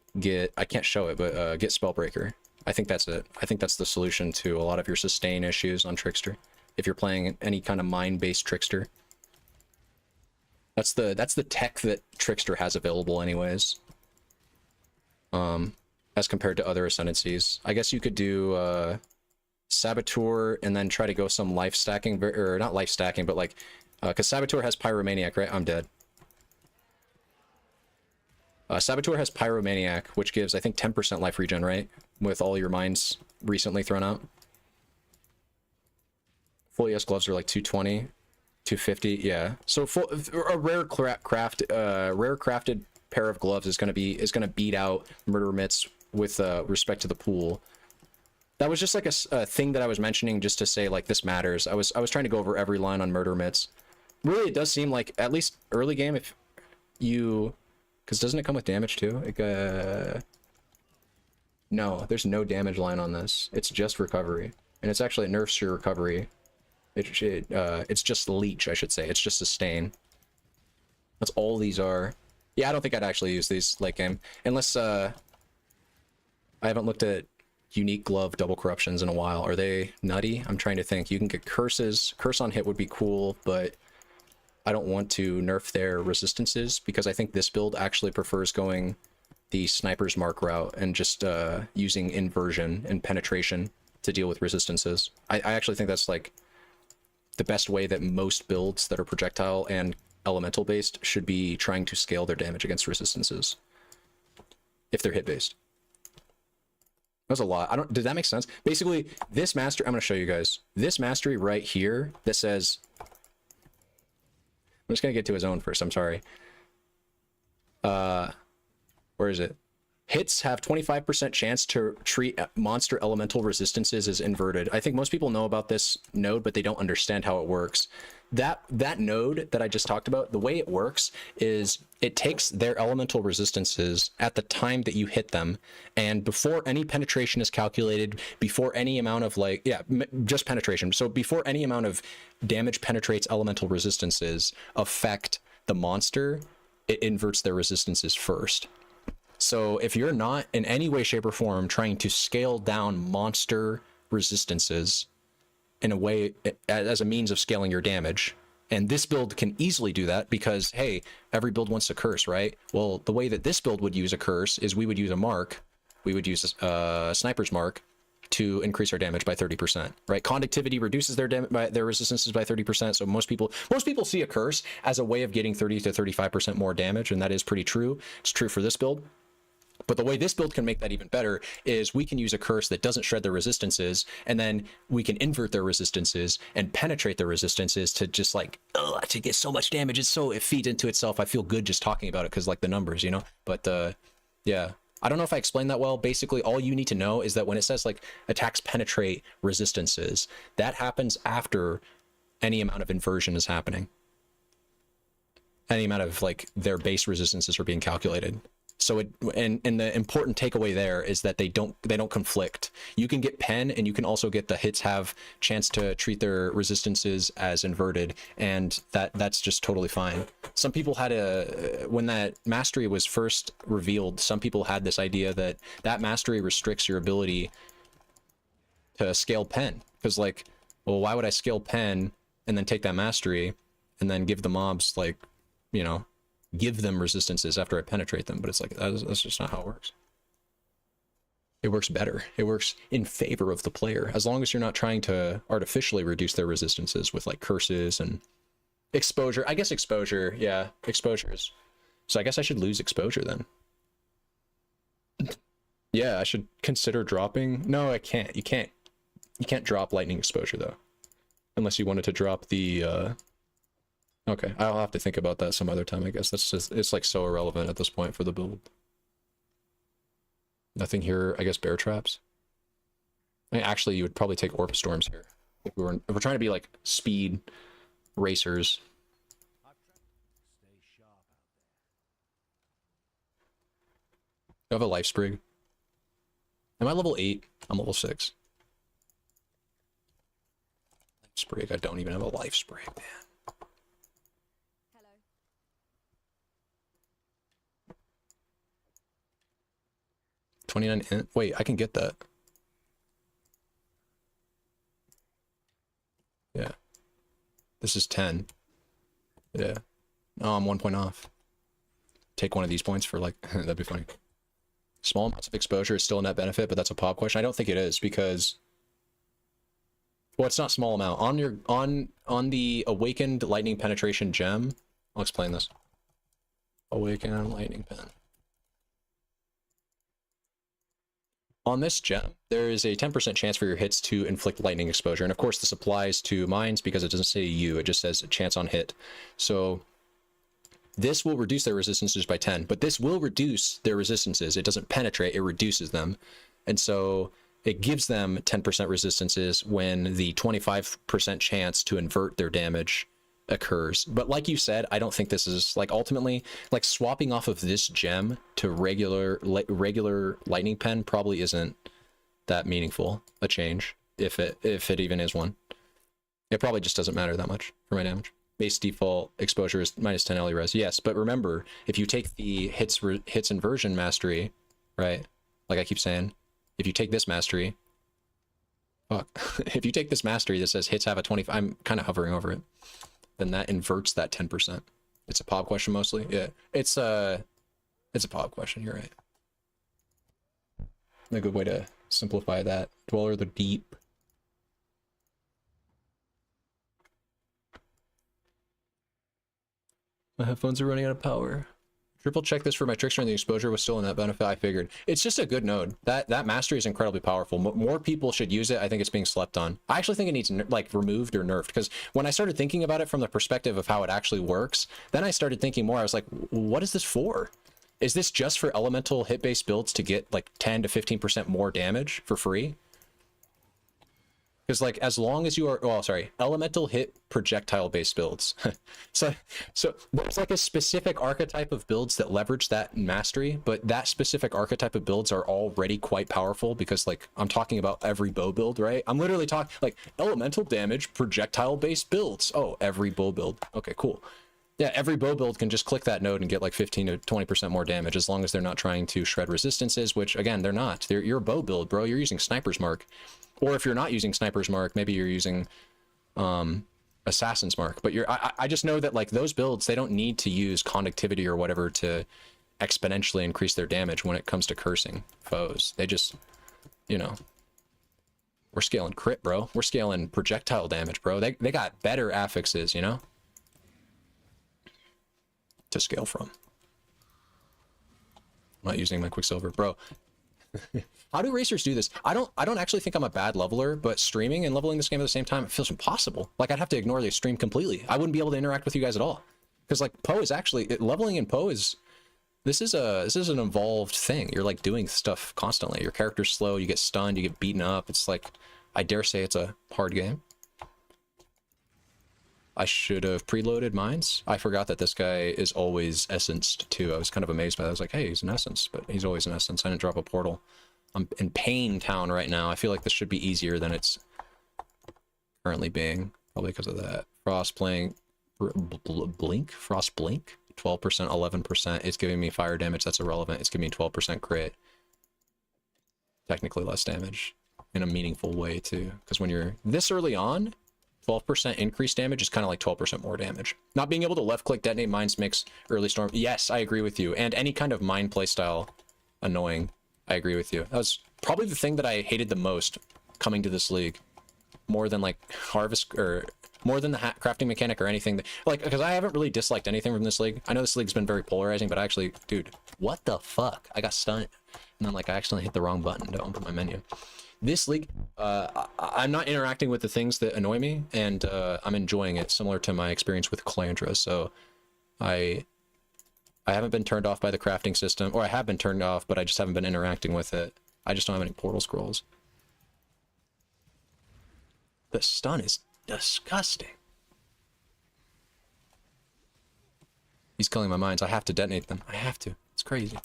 can't show it, but get Spellbreaker. I think that's it. I think that's the solution to a lot of your sustain issues on trickster, if you're playing any kind of mine-based trickster. That's the tech that Trickster has available anyways. As compared to other Ascendancies. I guess you could do Saboteur and then try to go some life stacking, or not life stacking, but like, because Saboteur has Pyromaniac, right? I'm dead. Saboteur has Pyromaniac, which gives, I think, 10% life regen, right? With all your mines recently thrown out. Full ES gloves are like 220. 250, yeah. So a rare crafted pair of gloves is gonna beat out murder mitts with respect to the pool. That was just like a thing that I was mentioning just to say like this matters. I was trying to go over every line on murder mitts. Really, it does seem like at least early game, if you, because doesn't it come with damage too? Like, no, there's no damage line on this. It's just recovery, and it's actually it nerfs your recovery. It's just leech, I should say. It's just sustain. That's all these are. Yeah, I don't think I'd actually use these late game unless I haven't looked at unique glove double corruptions in a while. Are they nutty? I'm trying to think. You can get curses. Curse on hit would be cool, but I don't want to nerf their resistances because I think this build actually prefers going the sniper's mark route and just using inversion and penetration to deal with resistances. I actually think that's like the best way that most builds that are projectile and elemental based should be trying to scale their damage against resistances if they're hit based. That was a lot. Did that make sense? Basically, this mastery, I'm going to show you guys. This mastery right here that says, I'm just going to get to his own first. I'm sorry. Where is it? Hits have 25% chance to treat monster elemental resistances as inverted. I think most people know about this node, but they don't understand how it works. That node that I just talked about, the way it works is it takes their elemental resistances at the time that you hit them, and before any penetration is calculated, before any amount of like, yeah, just penetration. So before any amount of damage penetrates elemental resistances affect the monster, it inverts their resistances first. So if you're not in any way, shape, or form trying to scale down monster resistances in a way as a means of scaling your damage, and this build can easily do that because, hey, every build wants a curse, right? Well, the way that this build would use a curse is we would use a mark. We would use a sniper's mark to increase our damage by 30%, right? Conductivity reduces their resistances by 30%. So most people see a curse as a way of getting 30 to 35% more damage, and that is pretty true. It's true for this build. But the way this build can make that even better is we can use a curse that doesn't shred their resistances, and then we can invert their resistances and penetrate their resistances to just like, oh, to get so much damage. It feeds into itself. I feel good just talking about it because like the numbers, you know? But yeah, I don't know if I explained that well. Basically, all you need to know is that when it says like attacks penetrate resistances, that happens after any amount of inversion is happening. Any amount of like their base resistances are being calculated. So and the important takeaway there is that they don't conflict. You can get pen, and you can also get the hits have chance to treat their resistances as inverted, and that's just totally fine. Some people had when that mastery was first revealed, some people had this idea that mastery restricts your ability to scale pen, because like, well, why would I scale pen and then take that mastery and then give the mobs like, you know, give them resistances after I penetrate them? But it's like, that's just not how it works. It works better. It works in favor of the player, as long as you're not trying to artificially reduce their resistances with like curses and exposure. I guess exposure, yeah, exposure is. So I guess I should lose exposure then. Yeah, I should consider dropping. No, I can't. You can't drop lightning exposure though, unless you wanted to drop the okay, I'll have to think about that some other time, I guess. That's just, it's like so irrelevant at this point for the build. Nothing here, I guess, bear traps. I mean, actually, you would probably take orb storms here. If we're trying to be like speed racers. I have a life sprig. Am I level 8? I'm level 6. Sprig, I don't even have a life sprig, man. 29 int? Wait, I can get that. Yeah. This is 10. Yeah. Oh, I'm 1 point off. Take one of these points for like, that'd be funny. Small amounts of exposure is still a net benefit, but that's a pop question. I don't think it is because, well, it's not small amount. On the awakened lightning penetration gem, I'll explain this. Awakened lightning pen. On this gem, there is a 10% chance for your hits to inflict lightning exposure. And of course, this applies to mines because it doesn't say you, it just says a chance on hit. So this will reduce their resistances by 10, but this will reduce their resistances. It doesn't penetrate, it reduces them. And so it gives them 10% resistances when the 25% chance to invert their damage occurs. But like you said, I don't think this is like ultimately like swapping off of this gem to regular lightning pen probably isn't that meaningful a change, if it even is one. It probably just doesn't matter that much for my damage. base default exposure is minus 10 LE res. Yes, but remember, if you take the hits inversion mastery, right? Like I keep saying, if you take this mastery, fuck, if you take this mastery that says hits have a 25, I'm kind of hovering over it, then that inverts that 10%. It's a pop question mostly. Yeah, it's a pop question. You're right. A good way to simplify that. Dweller the Deep. My headphones are running out of power. Triple check this for my trickster and the exposure was still in that benefit. I figured. It's just a good node. That mastery is incredibly powerful. More people should use it. I think it's being slept on. I actually think it needs like removed or nerfed, because when I started thinking about it from the perspective of how it actually works, then I started thinking more. I was like, what is this for? Is this just for elemental hit-based builds to get like 10 to 15% more damage for free? Because like as long as you are, oh sorry, elemental hit projectile based builds. so there's like a specific archetype of builds that leverage that mastery, but that specific archetype of builds are already quite powerful, because like I'm talking about every bow build, right? I'm literally talking like elemental damage projectile based builds. Oh, every bow build. Okay, cool. Yeah, every bow build can just click that node and get like 15 to 20% more damage, as long as they're not trying to shred resistances, which again, they're not. You're a bow build, bro. You're using Sniper's Mark. Or if you're not using Sniper's Mark, maybe you're using Assassin's Mark. But I just know that like those builds, they don't need to use conductivity or whatever to exponentially increase their damage when it comes to cursing foes. They just, you know, we're scaling crit, bro. We're scaling projectile damage, bro. They got better affixes, you know, to scale from. I'm not using my Quicksilver, bro. How do racers do this? I don't actually think I'm a bad leveler, but streaming and leveling this game at the same time, it feels impossible. Like I'd have to ignore the stream completely. I wouldn't be able to interact with you guys at all. Because like Poe is actually, leveling in Poe is, this is an involved thing. You're like doing stuff constantly. Your character's slow, you get stunned, you get beaten up. It's like, I dare say it's a hard game. I should have preloaded mines. I forgot that this guy is always essenced too. I was kind of amazed by that. I was like, hey, he's an essence, but he's always an essence. I didn't drop a portal. I'm in Pain Town right now. I feel like this should be easier than it's currently being, probably because of that. Frost playing Blink? Frost Blink? 12%, 11%. It's giving me fire damage. That's irrelevant. It's giving me 12% crit. Technically less damage in a meaningful way too. Because when you're this early on, 12% increased damage is kind of like 12% more damage. Not being able to left click detonate mines makes early storm. Yes, I agree with you. And any kind of mine playstyle annoying. I agree with you. That was probably the thing that I hated the most coming to this league, more than like harvest or more than the crafting mechanic or anything that, like, because I haven't really disliked anything from this league. I know this league's been very polarizing, but actually, dude, what the fuck? I got stunned and then like I accidentally hit the wrong button to open my menu. This league, I'm not interacting with the things that annoy me, and I'm enjoying it, similar to my experience with Calandra. So I haven't been turned off by the crafting system, or I have been turned off, but I just haven't been interacting with it. I just don't have any portal scrolls. The stun is disgusting. He's killing my mines. I have to detonate them. I have to. It's crazy.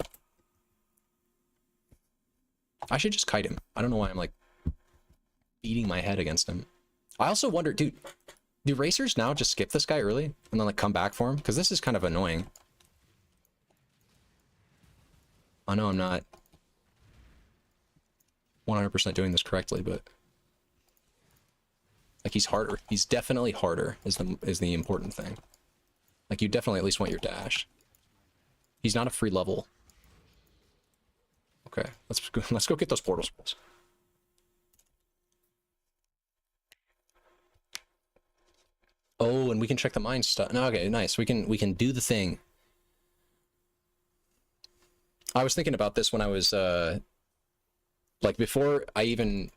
I should just kite him. I don't know why I'm like beating my head against him. I also wonder, dude, do racers now just skip this guy early and then like come back for him? Because this is kind of annoying. I know I'm not 100% doing this correctly, but like he's harder. He's definitely harder is the important thing. Like you definitely at least want your dash. He's not a free level. Okay, let's go get those portal scrolls. Oh, and we can check the mine stuff. No, okay, nice. We can do the thing. I was thinking about this when I was like before I even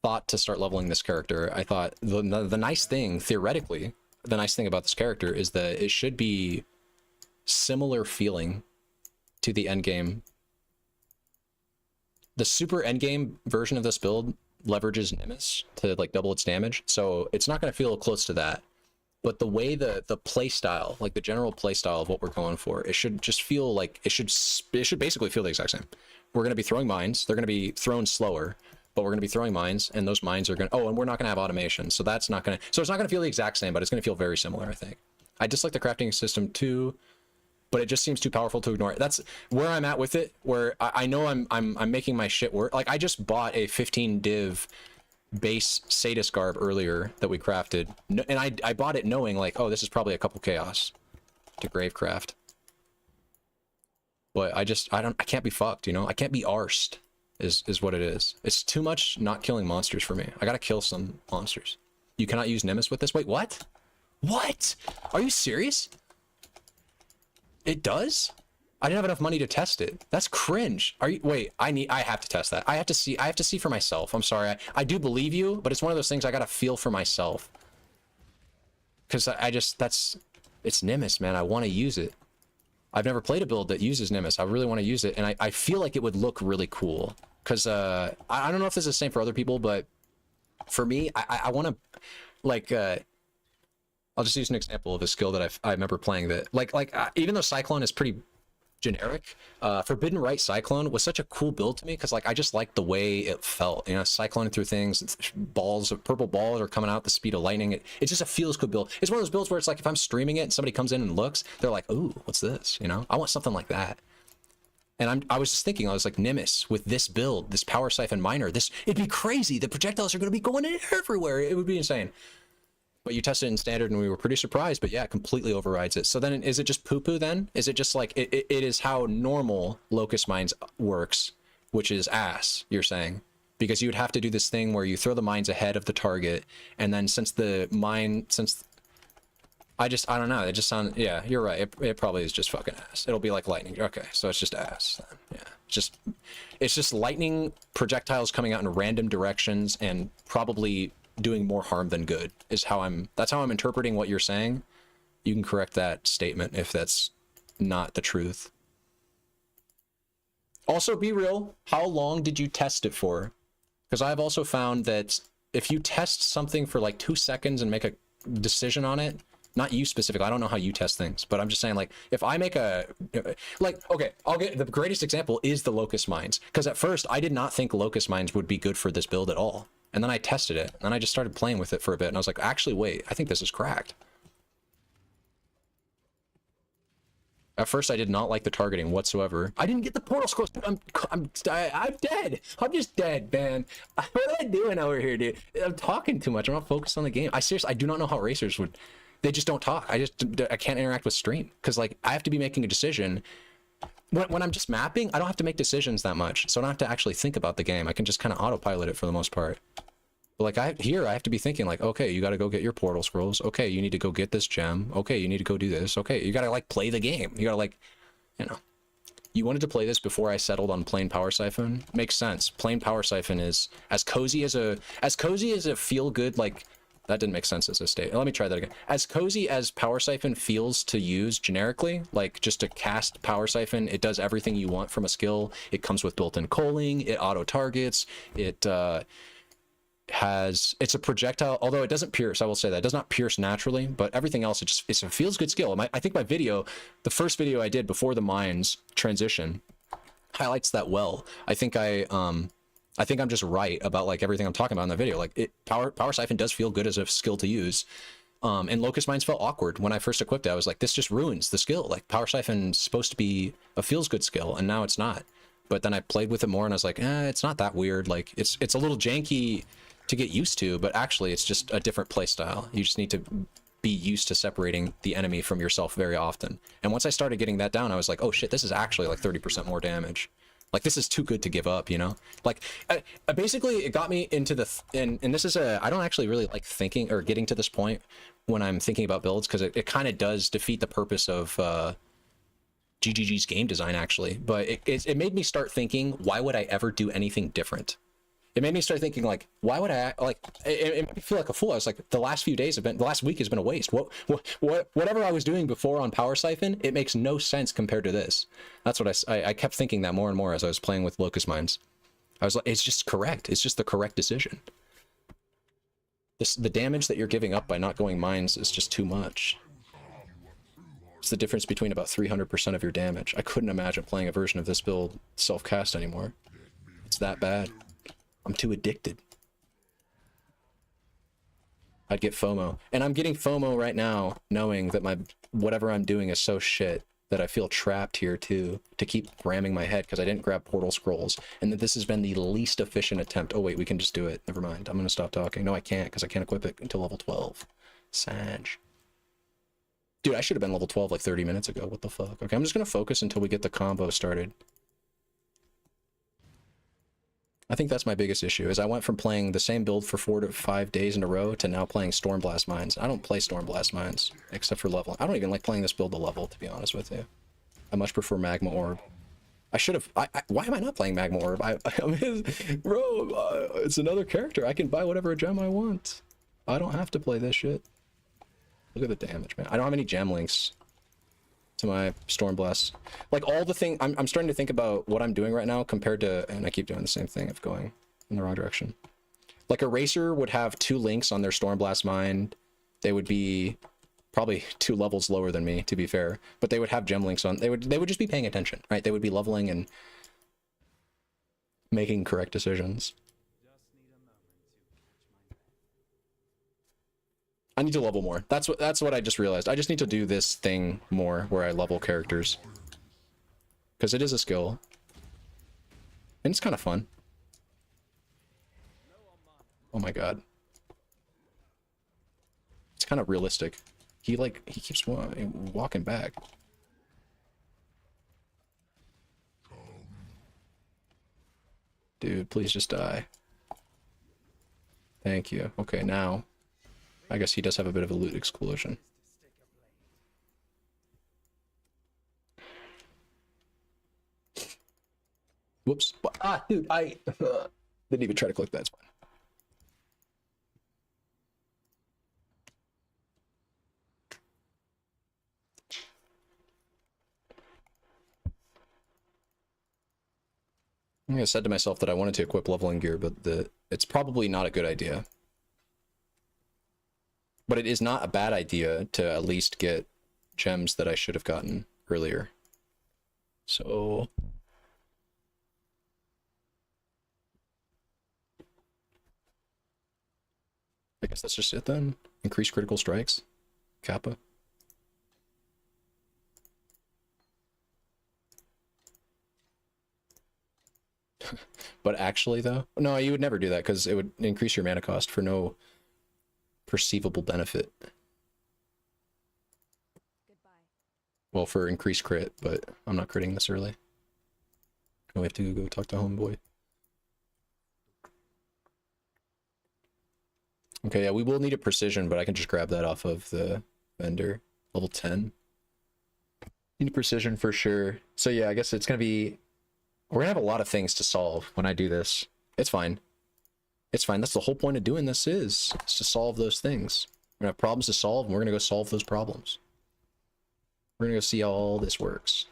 thought to start leveling this character. I thought the nice thing, theoretically, the nice thing about this character is that it should be similar feeling to the endgame. The super endgame version of this build leverages Nimbus to like double its damage, so it's not going to feel close to that. But the way the play style, like the general play style of what we're going for, it should just feel like it should basically feel the exact same. We're going to be throwing mines. They're going to be thrown slower, but we're going to be throwing mines, and those mines are going to... Oh, and we're not going to have automation, so that's not going to... So it's not going to feel the exact same, but it's going to feel very similar, I think. I dislike the crafting system too, but it just seems too powerful to ignore. That's where I'm at with it, where I know I'm making my shit work. Like, I just bought a 15 div base Sadist garb earlier that we crafted, and I bought it knowing, like, oh, this is probably a couple chaos to gravecraft. But I can't be fucked, you know? I can't be arsed, is what it is. It's too much not killing monsters for me. I gotta kill some monsters. You cannot use Nemesis with this? Wait, what? What? Are you serious? It does? I didn't have enough money to test it. That's cringe. Are you... Wait, I have to test that. I have to see for myself. I'm sorry. I do believe you, but it's one of those things I gotta feel for myself. Because it's Nemesis, man. I want to use it. I've never played a build that uses Nemesis. I really want to use it, and I feel like it would look really cool. Because I don't know if this is the same for other people, but for me, I want to, like, I'll just use an example of a skill that I remember playing that, even though Cyclone is pretty generic, Forbidden Right Cyclone was such a cool build to me, because, like, I just liked the way it felt, you know, cycloning through things, balls of purple balls are coming out the speed of lightning. It just a feels good build. It's one of those builds where it's like, if I'm streaming it and somebody comes in and looks, they're like, ooh, what's this, you know? I want something like that. And I was just thinking, I was like, Nemesis with this build, this power siphon miner, it'd be crazy. The projectiles are going to be going in everywhere. It would be insane. But you tested it in standard and we were pretty surprised, but yeah, it completely overrides it. So then is it just poo-poo then? Is it just like, it is how normal Locust Mines works, which is ass, you're saying? Because you would have to do this thing where you throw the mines ahead of the target, and then I don't know, it just sounds, yeah, you're right, it probably is just fucking ass. It'll be like lightning. Okay, so it's just ass then. Yeah, it's just lightning projectiles coming out in random directions and probably doing more harm than good is that's how I'm interpreting what you're saying. You can correct that statement if that's not the truth. Also, be real, how long did you test it for? Because I've also found that if you test something for like 2 seconds and make a decision on it, not you specifically, I don't know how you test things, but I'm just saying, like, if I make okay, I'll get the greatest example is the Locust Mines, because at first I did not think Locust Mines would be good for this build at all. And then I tested it, and I just started playing with it for a bit, and I was like, actually, wait, I think this is cracked. At first, I did not like the targeting whatsoever. I didn't get the portal scrolls. I'm dead. I'm just dead, man. What am I doing over here, dude? I'm talking too much. I'm not focused on the game. I do not know how racers would. They just don't talk. I can't interact with stream, because, like, I have to be making a decision. When I'm just mapping, I don't have to make decisions that much, so I don't have to actually think about the game. I can just kind of autopilot it for the most part. But like I have to be thinking, like, okay, you got to go get your portal scrolls. Okay, you need to go get this gem. Okay, you need to go do this. Okay, you got to, like, play the game. You got to, like, you know. You wanted to play this before I settled on plain power siphon. Makes sense. Plain power siphon is as cozy as a feel good, like. That didn't make sense as a state. Let me try that again. As cozy as Power Siphon feels to use generically, like just to cast Power Siphon, it does everything you want from a skill. It comes with built-in culling, it auto-targets, it's a projectile, although it doesn't pierce, I will say that. It does not pierce naturally, but everything else, it's a feels good skill. I think my video, the first video I did before the mines transition, highlights that well. I think I'm just right about, like, everything I'm talking about in the video. Like, Power Siphon does feel good as a skill to use. And Locust Mines felt awkward when I first equipped it. I was like, this just ruins the skill. Like, Power Siphon's supposed to be a feels good skill, and now it's not. But then I played with it more, and I was like, it's not that weird. Like, it's a little janky to get used to, but actually it's just a different play style. You just need to be used to separating the enemy from yourself very often. And once I started getting that down, I was like, oh shit, this is actually like 30% more damage. Like, this is too good to give up, you know? Like, basically, it got me into and this is I don't actually really like thinking or getting to this point when I'm thinking about builds, because it kind of does defeat the purpose of GGG's game design, actually. But it made me start thinking, why would I ever do anything different? It made me start thinking, like, why would I, like, it made me feel like a fool. I was like, the last week has been a waste. Whatever I was doing before on Power Siphon, it makes no sense compared to this. That's what I kept thinking that more and more as I was playing with Locust Mines. I was like, it's just correct. It's just the correct decision. The damage that you're giving up by not going mines is just too much. It's the difference between about 300% of your damage. I couldn't imagine playing a version of this build self-cast anymore. It's that bad. I'm too addicted. I'd get FOMO. And I'm getting FOMO right now, knowing that my whatever I'm doing is so shit that I feel trapped here too, to keep ramming my head because I didn't grab portal scrolls. And that this has been the least efficient attempt. Oh wait, we can just do it. Never mind. I'm gonna stop talking. No, I can't because I can't equip it until level 12. Sag. Dude, I should have been level 12 like 30 minutes ago. What the fuck? Okay, I'm just gonna focus until we get the combo started. I think that's my biggest issue, is I went from playing the same build for 4 to 5 days in a row to now playing Stormblast Mines. I don't play Stormblast Mines, except for level. I don't even like playing this build to level, to be honest with you. I much prefer Magma Orb. I should have... why am I not playing Magma Orb? Bro, it's another character. I can buy whatever gem I want. I don't have to play this shit. Look at the damage, man. I don't have any gem links to my Stormblast. Like, all the thing I'm starting to think about what I'm doing right now compared to, and I keep doing the same thing of going in the wrong direction. Like, a racer would have 2 links on their Stormblast Mine. They would be probably 2 levels lower than me, to be fair, but they would have gem links on. They would just be paying attention, right? They would be leveling and making correct decisions. I need to level more. That's what I just realized. I just need to do this thing more where I level characters. Because it is a skill. And it's kind of fun. Oh my god. It's kind of realistic. He keeps walking back. Dude, please just die. Thank you. Okay, now I guess he does have a bit of a loot exclusion. Whoops. Ah, dude, I didn't even try to click that. It's fine. I said to myself that I wanted to equip leveling gear, but it's probably not a good idea. But it is not a bad idea to at least get gems that I should have gotten earlier. So... I guess that's just it then. Increase critical strikes. Kappa. But actually though, no, you would never do that because it would increase your mana cost for no perceivable benefit. Goodbye. Well, for increased crit, but I'm not critting this early. Oh, we have to go talk to homeboy. Okay, yeah, we will need a precision, but I can just grab that off of the vendor. Level 10. Need precision for sure. So yeah, I guess it's gonna be... We're gonna have a lot of things to solve when I do this. It's fine. It's fine. That's the whole point of doing this is to solve those things. We're gonna have problems to solve, and we're gonna go solve those problems. We're gonna go see how all this works.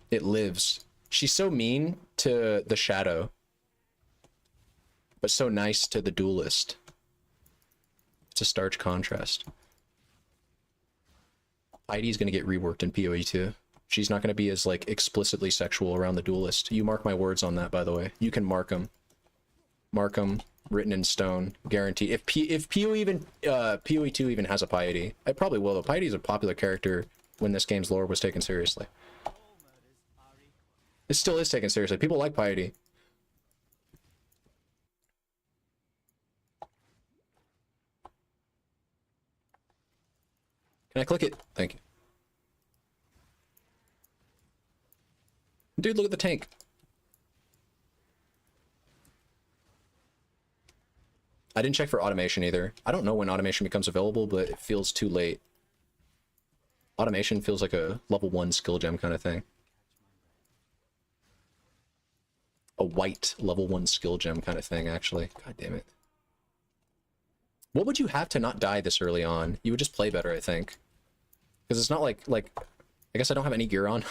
It lives. She's so mean to the shadow, but so nice to the duelist. It's a stark contrast. Heidi's gonna get reworked in PoE too. She's not gonna be as like explicitly sexual around the duelist. You mark my words on that, by the way. You can mark them. Mark them, written in stone, guarantee. If PoE even PoE 2 even has a piety, it probably will. Though piety is a popular character when this game's lore was taken seriously. It still is taken seriously. People like piety. Can I click it? Thank you. Dude, look at the tank. I didn't check for automation either. I don't know when automation becomes available, but it feels too late. Automation feels like a level 1 skill gem kind of thing. A white level 1 skill gem kind of thing, actually. God damn it. What would you have to not die this early on? You would just play better, I think. Because it's not like I guess I don't have any gear on.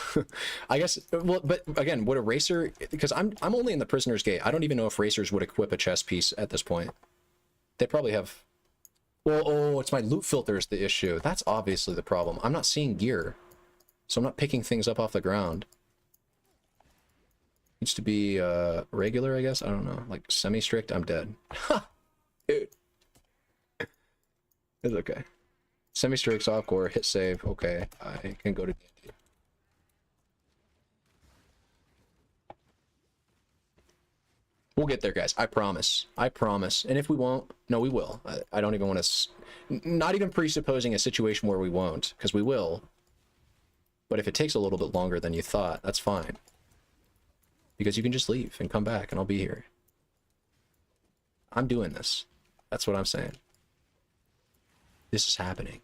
I guess, well, but again, would a racer, because I'm only in the Prisoner's Gate. I don't even know if racers would equip a chest piece at this point. They probably have Well, oh, it's my loot filter is the issue. That's obviously the problem. I'm not seeing gear, so I'm not picking things up off the ground. Needs to be regular, I guess. I don't know, like semi-strict. I'm dead. Ha, dude. It's okay. Semi-strict, softcore, hit save. Okay, I can go to D&D. We'll get there, guys. I promise. I promise. And if we won't, no, we will. I don't even want to... Not even presupposing a situation where we won't, because we will. But if it takes a little bit longer than you thought, that's fine. Because you can just leave and come back, and I'll be here. I'm doing this. That's what I'm saying. This is happening.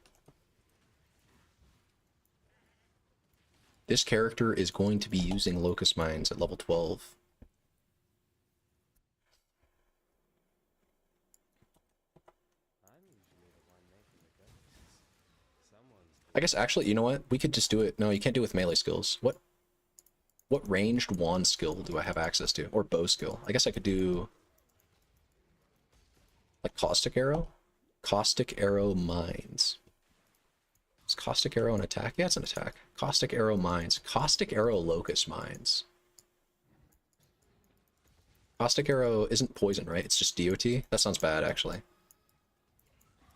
This character is going to be using Locust Mines at level 12. I guess actually, you know what? We could just do it. No, you can't do it with melee skills. What ranged wand skill do I have access to? Or bow skill? I guess I could do like Caustic Arrow? Caustic Arrow Mines. Is Caustic Arrow an attack? Yeah, it's an attack. Caustic Arrow Mines. Caustic Arrow Locust Mines. Caustic Arrow isn't poison, right? It's just DOT? That sounds bad, actually.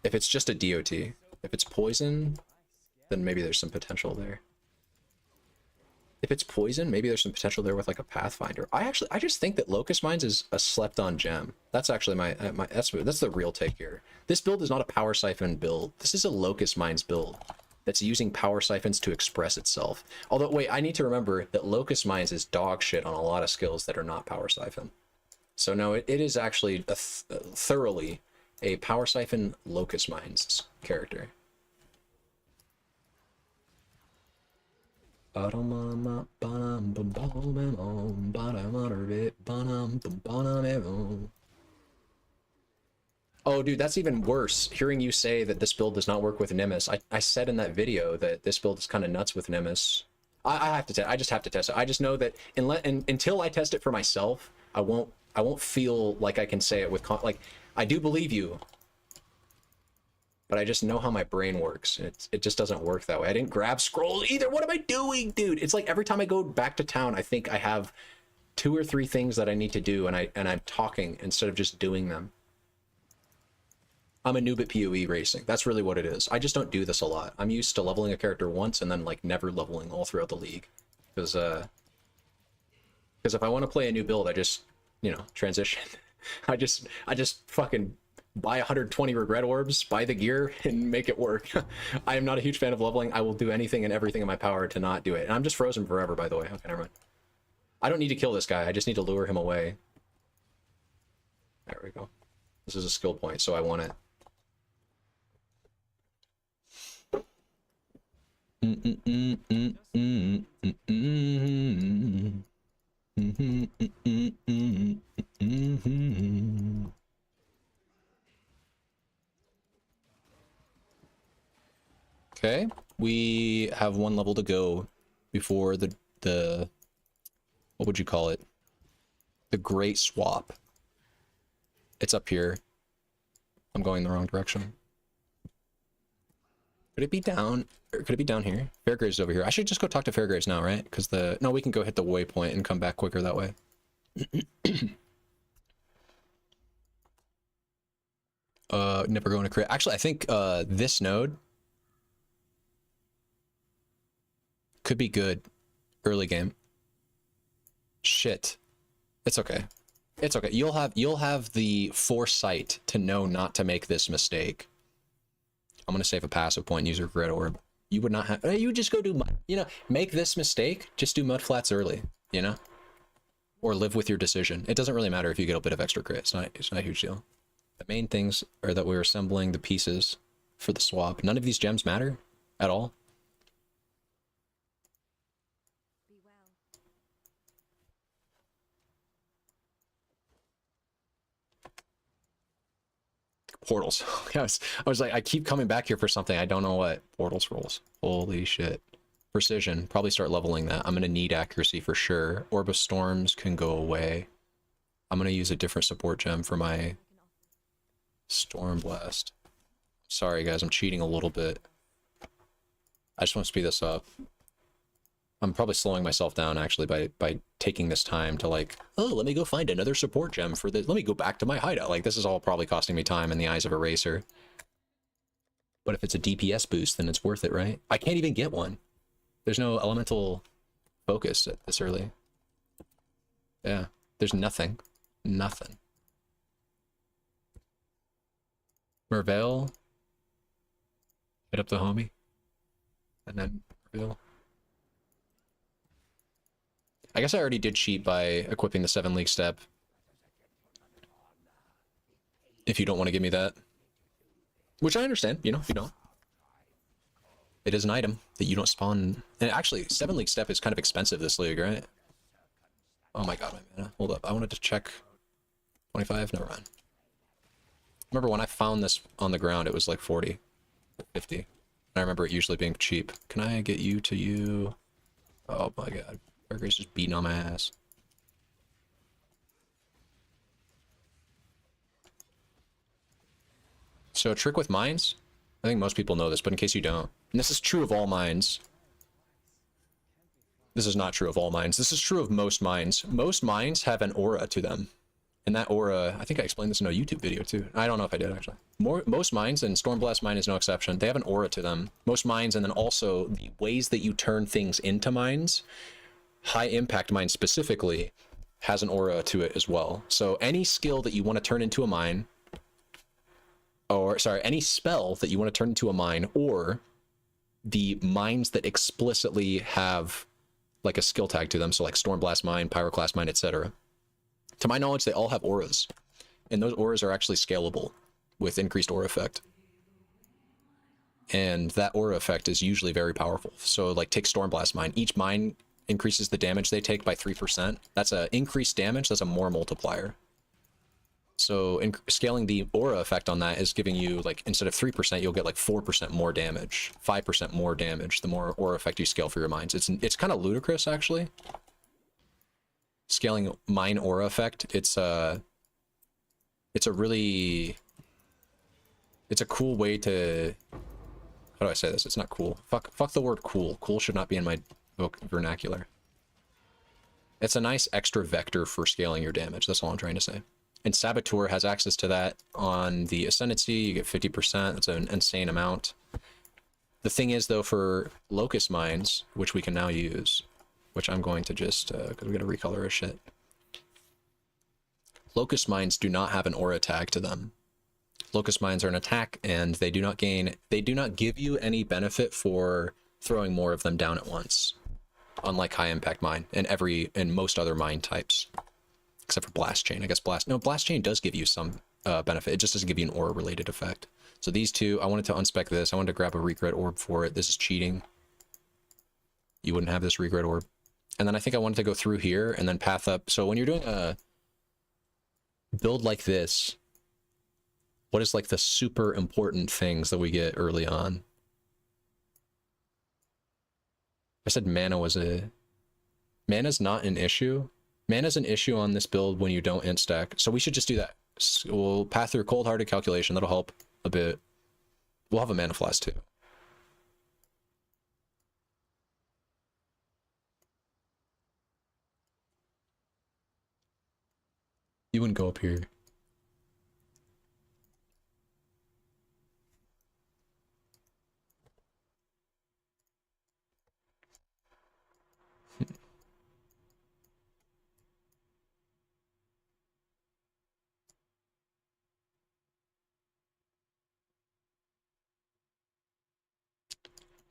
If it's just a DOT. If it's poison, then maybe there's some potential there. If it's poison, maybe there's some potential there with like a Pathfinder. I just think that Locust Mines is a slept-on gem. That's actually that's the real take here. This build is not a Power Siphon build. This is a Locust Mines build that's using Power Siphons to express itself. Although, wait, I need to remember that Locust Mines is dog shit on a lot of skills that are not Power Siphon. So no, it is actually thoroughly a Power Siphon Locust Mines character. Oh, dude, that's even worse. Hearing you say that this build does not work with Nimbus. I said in that video that this build is kind of nuts with Nimbus. I just have to test it. I just know that until I test it for myself, I won't feel like I can say it with like I do believe you. But I just know how my brain works. It just doesn't work that way. I didn't grab scrolls either. What am I doing, dude? It's like every time I go back to town, I think I have 2 or 3 things that I need to do, and I'm talking instead of just doing them. I'm a noob at PoE racing. That's really what it is. I just don't do this a lot. I'm used to leveling a character once and then like never leveling all throughout the league. Because if I want to play a new build, I just, you know, transition. I just fucking buy 120 regret orbs, buy the gear, and make it work. I am not a huge fan of leveling. I will do anything and everything in my power to not do it. And I'm just frozen forever, by the way. Okay, never mind. I don't need to kill this guy. I just need to lure him away. There we go. This is a skill point, so I want it. Okay, we have 1 level to go before the what would you call it? The Great Swap. It's up here. I'm going the wrong direction. Could it be down? Or could it be down here? Fairgraves is over here. I should just go talk to Fairgraves now, right? Because no, we can go hit the waypoint and come back quicker that way. Never going to crit. Actually, I think this node could be good early game. Shit. It's okay. It's okay. You'll have the foresight to know not to make this mistake. I'm gonna save a passive point and use a regret orb. You would not have. You just go do mud. You know, make this mistake. Just do mud flats early. You know, or live with your decision. It doesn't really matter if you get a bit of extra crit. It's not a huge deal. The main things are that we're assembling the pieces for the swap. None of these gems matter at all. Portals. Yes. I was like, I keep coming back here for something. I don't know what. Portal scrolls. Holy shit. Precision. Probably start leveling that. I'm going to need accuracy for sure. Orb of Storms can go away. I'm going to use a different support gem for my Storm Blast. Sorry guys, I'm cheating a little bit. I just want to speed this up. I'm probably slowing myself down actually by taking this time to like, oh, let me go find another support gem for this. Let me go back to my hideout. Like, this is all probably costing me time in the eyes of a racer. But if it's a DPS boost, then it's worth it, right? I can't even get one. There's no elemental focus at this early. Yeah, there's nothing. Nothing. Merveil. Hit up the homie. And then Merveil. I guess I already did cheat by equipping the 7 league step. If you don't want to give me that. Which I understand, you know, if you don't. It is an item that you don't spawn. And actually, 7 league step is kind of expensive this league, right? Oh my god, my mana. Hold up. I wanted to check 25. Never mind. Remember when I found this on the ground, it was like 40, 50. And I remember it usually being cheap. Can I get you to you? Oh my god. Grace just beating on my ass. So a trick with mines, I think most people know this, but in case you don't, and this is true of all mines. This is not true of all mines. This is true of most mines. Most mines have an aura to them. And that aura, I think I explained this in a YouTube video too. I don't know if I did actually. Most mines, and Stormblast mine is no exception, they have an aura to them. Most mines, and then also the ways that you turn things into mines, high impact mine specifically, has an aura to it as well. So any skill that you want to turn into a mine, or sorry, any spell that you want to turn into a mine, or the mines that explicitly have like a skill tag to them, so like Stormblast mine, Pyroclast mine, etc. To my knowledge, they all have auras, and those auras are actually scalable with increased aura effect. And that aura effect is usually very powerful. So like take Stormblast mine. Each mine increases the damage they take by 3%. That's a increased damage, that's a more multiplier. So scaling the aura effect on that is giving you, like, instead of 3%, you'll get like 4% more damage, 5% more damage, the more aura effect you scale for your mines. It's kind of ludicrous, actually. Scaling mine aura effect, it's a cool way to, how do I say this? It's not cool. Fuck the word cool. Cool should not be in my vernacular. It's a nice extra vector for scaling your damage. That's all I'm trying to say. And Saboteur has access to that on the Ascendancy. You get 50%. That's an insane amount. The thing is, though, for Locust Mines, which we can now use, which I'm going to just, because we got to recolor our shit. Locust Mines do not have an aura tag to them. Locust Mines are an attack, and they do not give you any benefit for throwing more of them down at once. Unlike High Impact Mine and most other mine types. Except for Blast Chain. I guess Blast Chain does give you some benefit. It just doesn't give you an aura related effect. So these two, I wanted to unspec this. I wanted to grab a Regret Orb for it. This is cheating. You wouldn't have this Regret Orb. And then I think I wanted to go through here and then path up. So when you're doing a build like this, what is like the super important things that we get early on? I said mana was mana's not an issue. Mana's an issue on this build when you don't int stack. So we should just do that. We'll path through cold-hearted calculation. That'll help a bit. We'll have a mana flask too. You wouldn't go up here.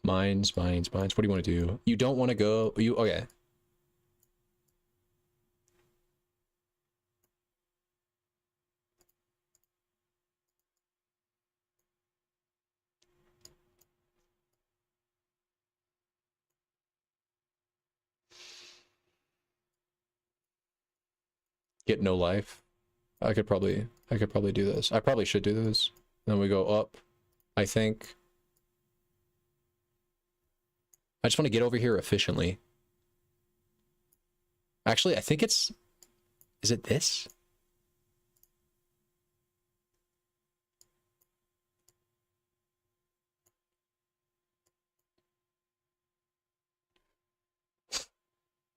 Mines. What do you want to do? You don't want to go. Okay. Get no life. I could probably do this. I probably should do this. Then we go up, I think. I just want to get over here efficiently. Actually, I think is it this?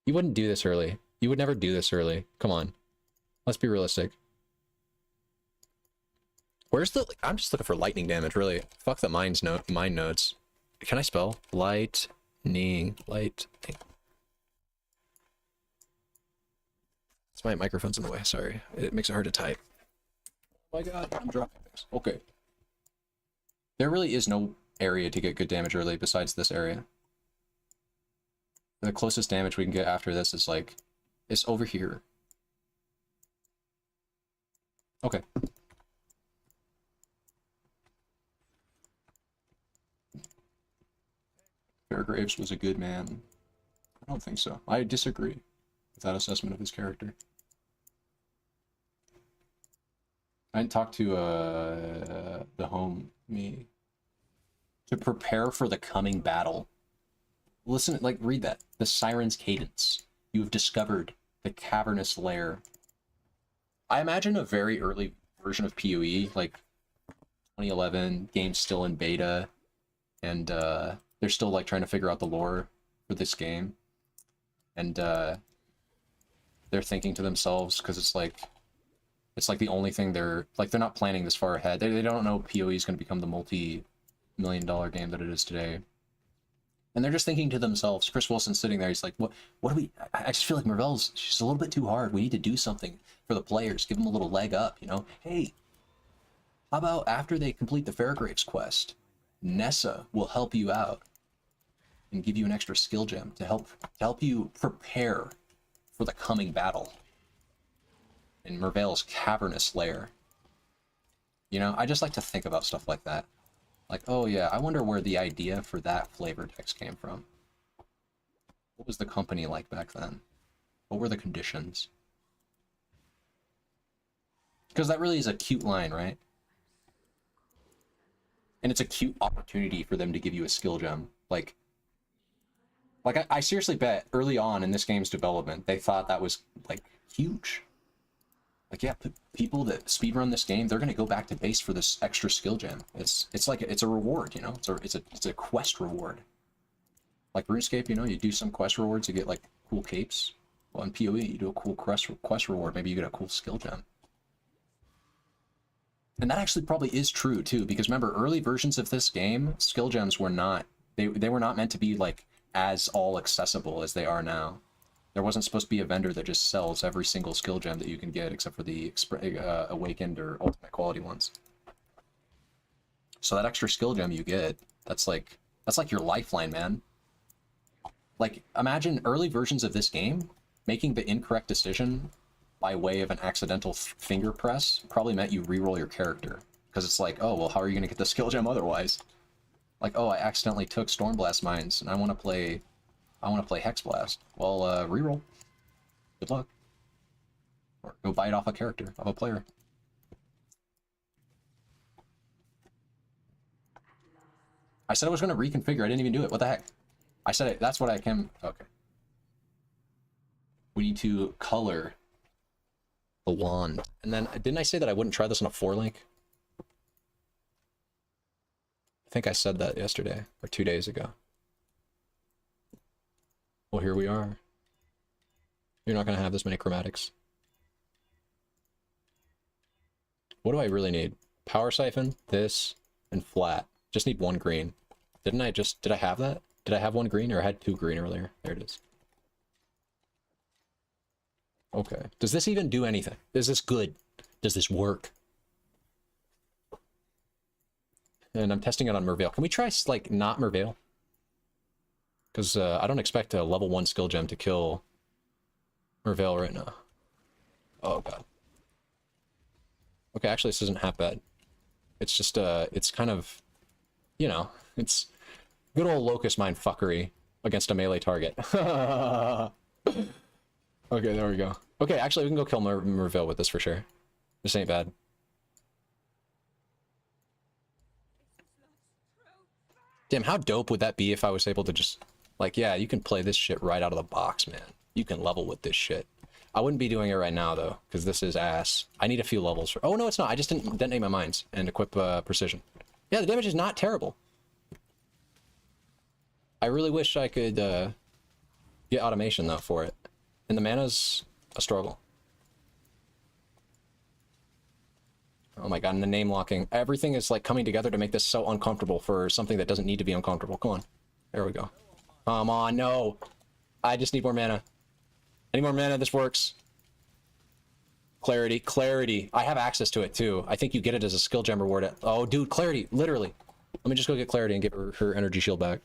You wouldn't do this early. You would never do this early. Come on. Let's be realistic. Where's the... I'm just looking for lightning damage, really. Fuck the mind nodes. Can I spell? Lightning. It's my microphone's in the way, sorry. It makes it hard to type. Oh my god, I'm dropping things. Okay. There really is no area to get good damage early besides this area. The closest damage we can get after this is like... it's over here. Okay. Fairgraves was a good man. I don't think so. I disagree with that assessment of his character. I didn't talk to the home me. To prepare for the coming battle. Listen, like, read that. The siren's cadence. You have discovered the cavernous lair. I imagine a very early version of PoE, like 2011, game's still in beta, and they're still like trying to figure out the lore for this game. And they're thinking to themselves, because it's like the only thing they're not planning this far ahead. They don't know PoE is going to become the multi-million-dollar game that it is today. And they're just thinking to themselves, Chris Wilson's sitting there, he's like, what do we, I just feel like Marvell's, she's a little bit too hard. We need to do something for the players, give them a little leg up, you know? Hey, how about after they complete the Fairgraves quest, Nessa will help you out and give you an extra skill gem to help you prepare for the coming battle in Merveil's cavernous lair. You know, I just like to think about stuff like that. Like, oh yeah, I wonder where the idea for that flavor text came from. What was the company like back then? What were the conditions? Because that really is a cute line, right? And it's a cute opportunity for them to give you a skill gem. Like I seriously bet early on in this game's development, they thought that was, like, huge. Like, yeah, people that speedrun this game, they're going to go back to base for this extra skill gem. It's like, it's a reward, you know? It's a quest reward. Like RuneScape, you know, you do some quest rewards, you get, like, cool capes. Well, in PoE, you do a cool quest reward, maybe you get a cool skill gem. And that actually probably is true, too, because remember, early versions of this game, skill gems were not, they were not meant to be, like, as all accessible as they are now. There wasn't supposed to be a vendor that just sells every single skill gem that you can get, except for the awakened or ultimate quality ones. So that extra skill gem you get, that's like your lifeline, man. Like, imagine early versions of this game making the incorrect decision by way of an accidental finger press probably meant you reroll your character, because it's like, oh well, how are you gonna get the skill gem otherwise? Like, oh, I accidentally took Stormblast Mines and I want to play Hexblast. Well, reroll. Good luck. Or go buy it off a character, of a player. I said I was going to reconfigure. I didn't even do it. What the heck? I said it. That's what I can... Okay. We need to color the wand. And then, didn't I say that I wouldn't try this on a 4-link? I think I said that yesterday, or 2 days ago. Well, here we are. You're not going to have this many chromatics. What do I really need? Power siphon, this, and flat. Just need 1 green. Did I have that? Did I have 1 green, or I had 2 green earlier? There it is. Okay. Does this even do anything? Is this good? Does this work? And I'm testing it on Merveil. Can we try, like, not Merveil? Because I don't expect a level 1 skill gem to kill Merveil right now. Oh, God. Okay, actually, this isn't half bad. It's just, it's kind of, you know, it's good old Locust Mine fuckery against a melee target. Okay, there we go. Okay, actually, we can go kill Merveil with this for sure. This ain't bad. Damn, how dope would that be if I was able to just... Like, yeah, you can play this shit right out of the box, man. You can level with this shit. I wouldn't be doing it right now, though, because this is ass. I need a few levels for... Oh, no, it's not. I just didn't detonate my mines and equip precision. Yeah, the damage is not terrible. I really wish I could Get automation though for it. And the mana's a struggle. Oh my god, and the name locking. Everything is like coming together to make this so uncomfortable for something that doesn't need to be uncomfortable. Come on. There we go. Come on, no. I just need more mana. I need more mana, this works. Clarity, clarity. I have access to it too. I think you get it as a skill gem reward. Oh, dude, clarity, literally. Let me just go get clarity and give her energy shield back.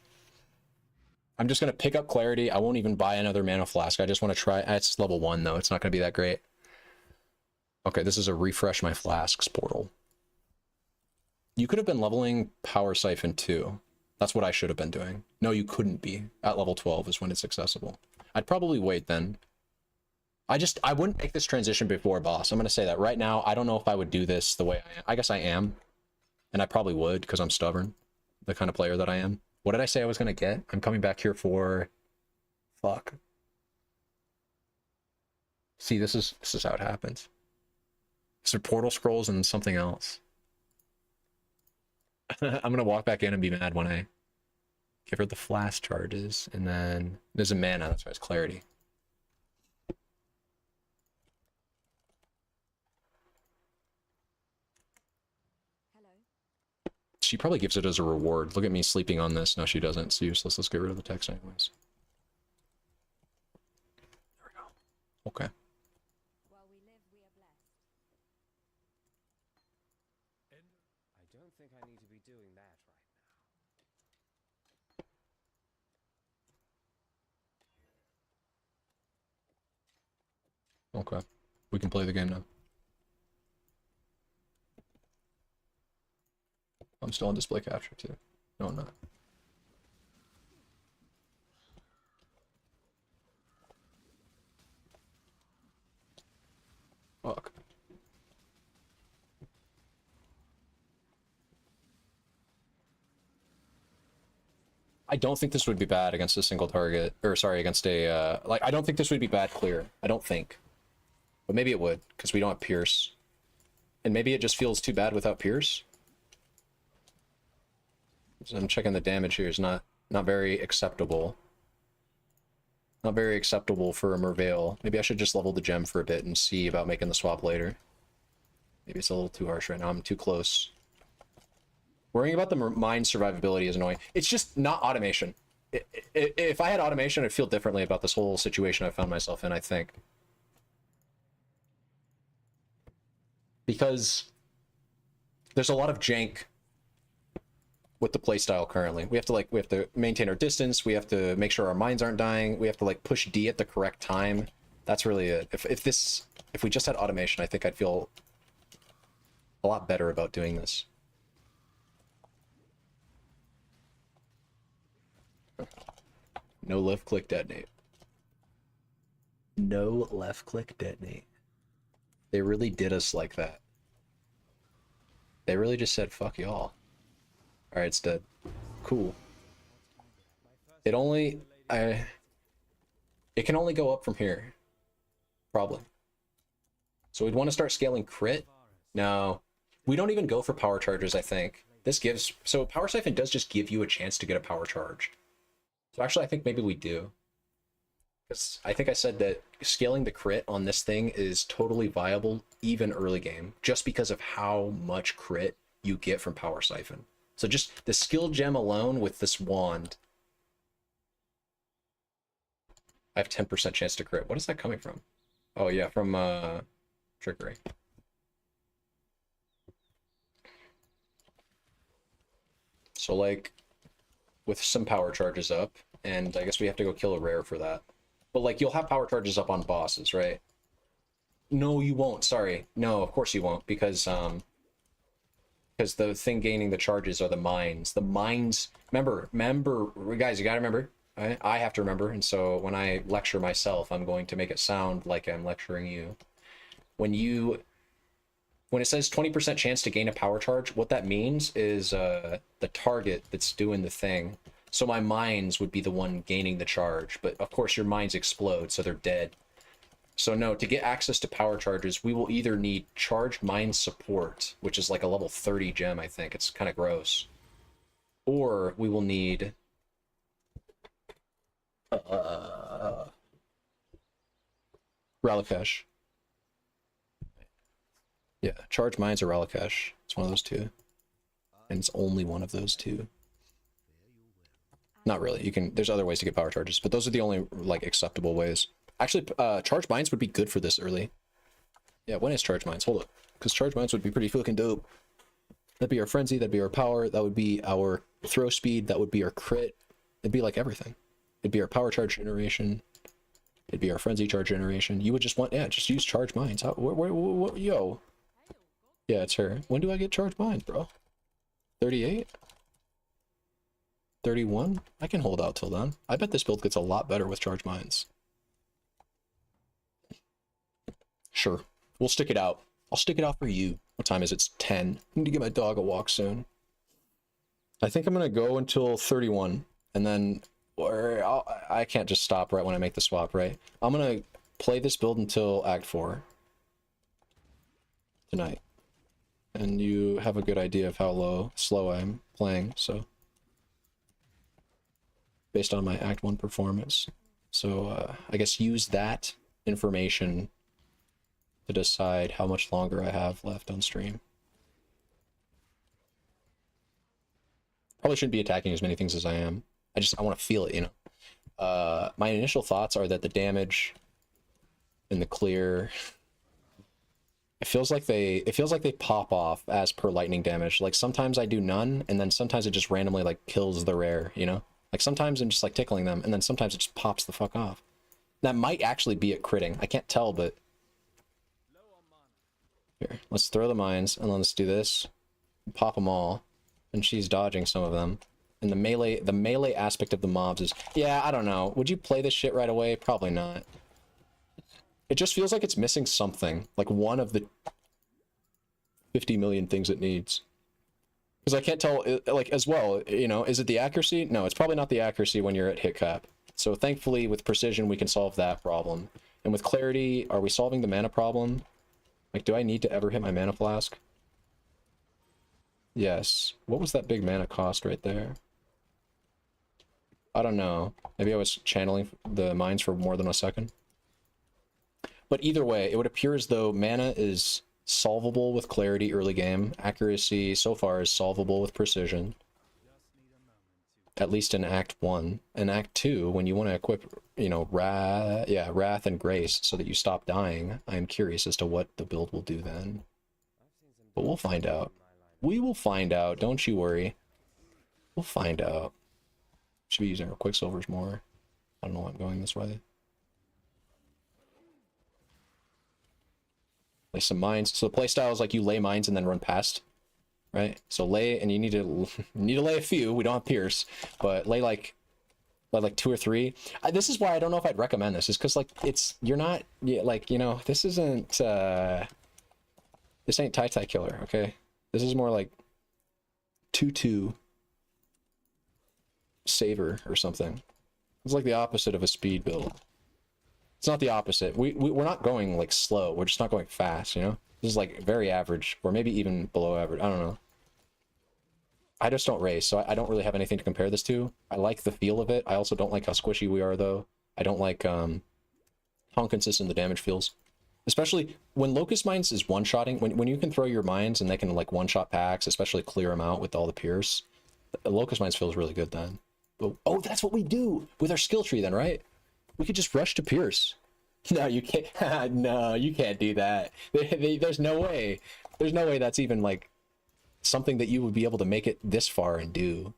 I'm just gonna pick up clarity. I won't even buy another mana flask. I just want to try. It's level 1 though. It's not gonna be that great. Okay, this is a refresh my flasks portal. You could have been leveling Power Siphon too. That's what I should have been doing. No, you couldn't be. At level 12 is when it's accessible. I'd probably wait then. I wouldn't make this transition before boss. I'm going to say that right now. I don't know if I would do this the way I am. I guess I am. And I probably would because I'm stubborn. The kind of player that I am. What did I say I was going to get? I'm coming back here for... Fuck. See, this is how it happens. So portal scrolls and something else. I'm going to walk back in and be mad when I give her the flash charges. And then there's a mana. That's why it's clarity. She probably gives it as a reward. Look at me sleeping on this. No, she doesn't. It's useless. Let's get rid of the text anyways. There we go. Okay. While we live, we are blessed. I don't think I need to be doing that right now. Okay. We can play the game now. I'm still on display capture too. No, I'm not. Fuck. I don't think this would be bad against a single target, or sorry, against a, like, I don't think this would be bad clear. I don't think. But maybe it would, because we don't have Pierce. And maybe it just feels too bad without Pierce. So I'm checking the damage here is not very acceptable. Not very acceptable for a Merveil. Maybe I should just level the gem for a bit and see about making the swap later. Maybe it's a little too harsh right now. I'm too close. Worrying about the mine survivability is annoying. It's just not automation. If I had automation, I'd feel differently about this whole situation I found myself in, I think. Because there's a lot of jank with the playstyle currently. We have to maintain our distance, we have to make sure our mines aren't dying, we have to like push D at the correct time. That's really it. If we just had automation, I think I'd feel a lot better about doing this. No left click detonate. No left click detonate. They really did us like that. They really just said fuck y'all. Alright, it's dead. Cool. It can only go up from here. Probably. So we'd want to start scaling crit? No. We don't even go for power charges, I think. This gives... So Power Siphon does just give you a chance to get a power charge. So actually, I think maybe we do. Because I think I said that scaling the crit on this thing is totally viable, even early game. Just because of how much crit you get from Power Siphon. So just the skill gem alone with this wand. I have 10% chance to crit. What is that coming from? Oh yeah, from trickery. So like with some power charges up, and I guess we have to go kill a rare for that. But like you'll have power charges up on bosses, right? No, you won't. Sorry. No, of course you won't, because the thing gaining the charges are the mines. The mines, remember, guys, you gotta remember, I have to remember, and so when I lecture myself, I'm going to make it sound like I'm lecturing you. When it says 20% chance to gain a power charge, what that means is the target that's doing the thing. So my mines would be the one gaining the charge, but of course your mines explode, so they're dead. So no, to get access to power charges, we will either need charged mine support, which is like a level 30 gem, I think. It's kind of gross. Or we will need Relicash. Yeah, charge mines or Relicash. It's one of those two. And it's only one of those two. Not really. You can, there's other ways to get power charges, but those are the only like acceptable ways. Actually, charge mines would be good for this early. Yeah, when is charge mines? Hold up. Because charge mines would be pretty fucking dope. That'd be our frenzy, that'd be our power, that would be our throw speed, that would be our crit. It'd be like everything. It'd be our power charge generation. It'd be our frenzy charge generation. You would just want, yeah, just use charge mines. How, yo. Yeah, it's her. When do I get charge mines, bro? 38? 31? I can hold out till then. I bet this build gets a lot better with charge mines. Sure. We'll stick it out. I'll stick it out for you. What time is it? It's 10. I need to get my dog a walk soon. I think I'm going to go until 31. And then, or I can't just stop right when I make the swap, right? I'm going to play this build until Act 4. Tonight. And you have a good idea of how slow I'm playing, so. Based on my Act 1 performance. So, I guess use that information to decide how much longer I have left on stream. Probably shouldn't be attacking as many things as I am. I want to feel it, you know. My initial thoughts are that the damage and the clear, it feels like they pop off as per lightning damage. Like sometimes I do none, and then sometimes it just randomly like kills the rare, you know? Like sometimes I'm just like tickling them, and then sometimes it just pops the fuck off. That might actually be it critting. I can't tell, but here, let's throw the mines, and then let's do this. Pop them all. And she's dodging some of them. And the melee aspect of the mobs is... Yeah, I don't know. Would you play this shit right away? Probably not. It just feels like it's missing something. Like one of the 50 million things it needs. Because I can't tell, like, as well, you know, is it the accuracy? No, it's probably not the accuracy when you're at hit cap. So thankfully, with precision, we can solve that problem. And with clarity, are we solving the mana problem? Like, do I need to ever hit my mana flask? Yes. What was that big mana cost right there? I don't know. Maybe I was channeling the mines for more than a second. But either way, it would appear as though mana is solvable with clarity early game. Accuracy so far is solvable with precision. At least in Act 1. In Act 2, when you want to equip, you know, Wrath and Grace so that you stop dying, I am curious as to what the build will do then. But we'll find out. We will find out, don't you worry. We'll find out. Should be using our Quicksilvers more. I don't know why I'm going this way. Lay some mines. So the playstyle is like you lay mines and then run past. Right? So lay, and you need to lay a few. We don't have Pierce, but lay like 2 or 3. This is why I don't know if I'd recommend this. Is because like you're not like, you know, this isn't this ain't Tai Killer, okay? This is more like 2/2 Saver or something. It's like the opposite of a speed build. It's not the opposite. We're not going like slow. We're just not going fast, you know? This is like very average, or maybe even below average. I don't know. I just don't race, so I don't really have anything to compare this to. I like the feel of it. I also don't like how squishy we are, though. I don't like how inconsistent the damage feels. Especially when Locust Mines is one-shotting, when you can throw your mines and they can like one-shot packs, especially clear them out with all the Pierce. Locust Mines feels really good then. But, oh, that's what we do with our skill tree then, right? We could just rush to Pierce. No, you can't. No, you can't do that. There's no way. There's no way that's even like something that you would be able to make it this far and do.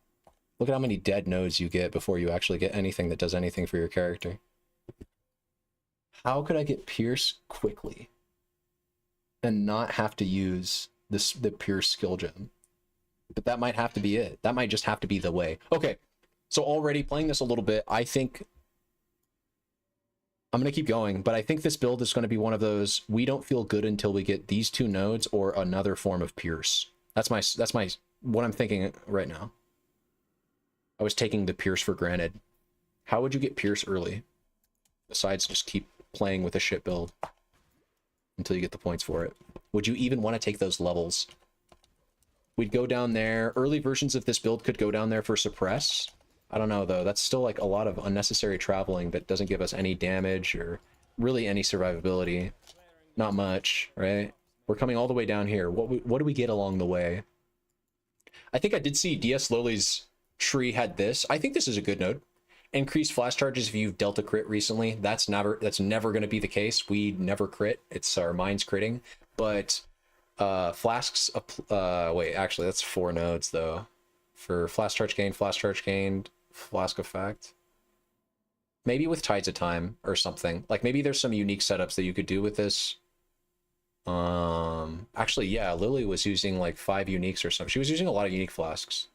Look at how many dead nodes you get before you actually get anything that does anything for your character. How could I get Pierce quickly and not have to use the Pierce skill gem? But that might have to be it. That might just have to be the way. Okay, so already playing this a little bit, I think I'm going to keep going, but I think this build is going to be one of those, we don't feel good until we get these 2 nodes or another form of Pierce. That's what I'm thinking right now. I was taking the Pierce for granted. How would you get Pierce early? Besides just keep playing with a shit build until you get the points for it. Would you even want to take those levels? We'd go down there. Early versions of this build could go down there for Suppress. I don't know though. That's still like a lot of unnecessary traveling that doesn't give us any damage or really any survivability. Not much, right? We're coming all the way down here. What do we get along the way? I think I did see DS Lowly's tree had this. I think this is a good node. Increased flash charges if you've dealt a crit recently. That's never going to be the case. We never crit. It's our minds critting. But flasks, wait, actually that's 4 nodes though. For flash charge gained, flask effect. Maybe with Tides of Time or something. Like maybe there's some unique setups that you could do with this. Actually, yeah, Lily was using like 5 uniques or something. She was using a lot of unique flasks.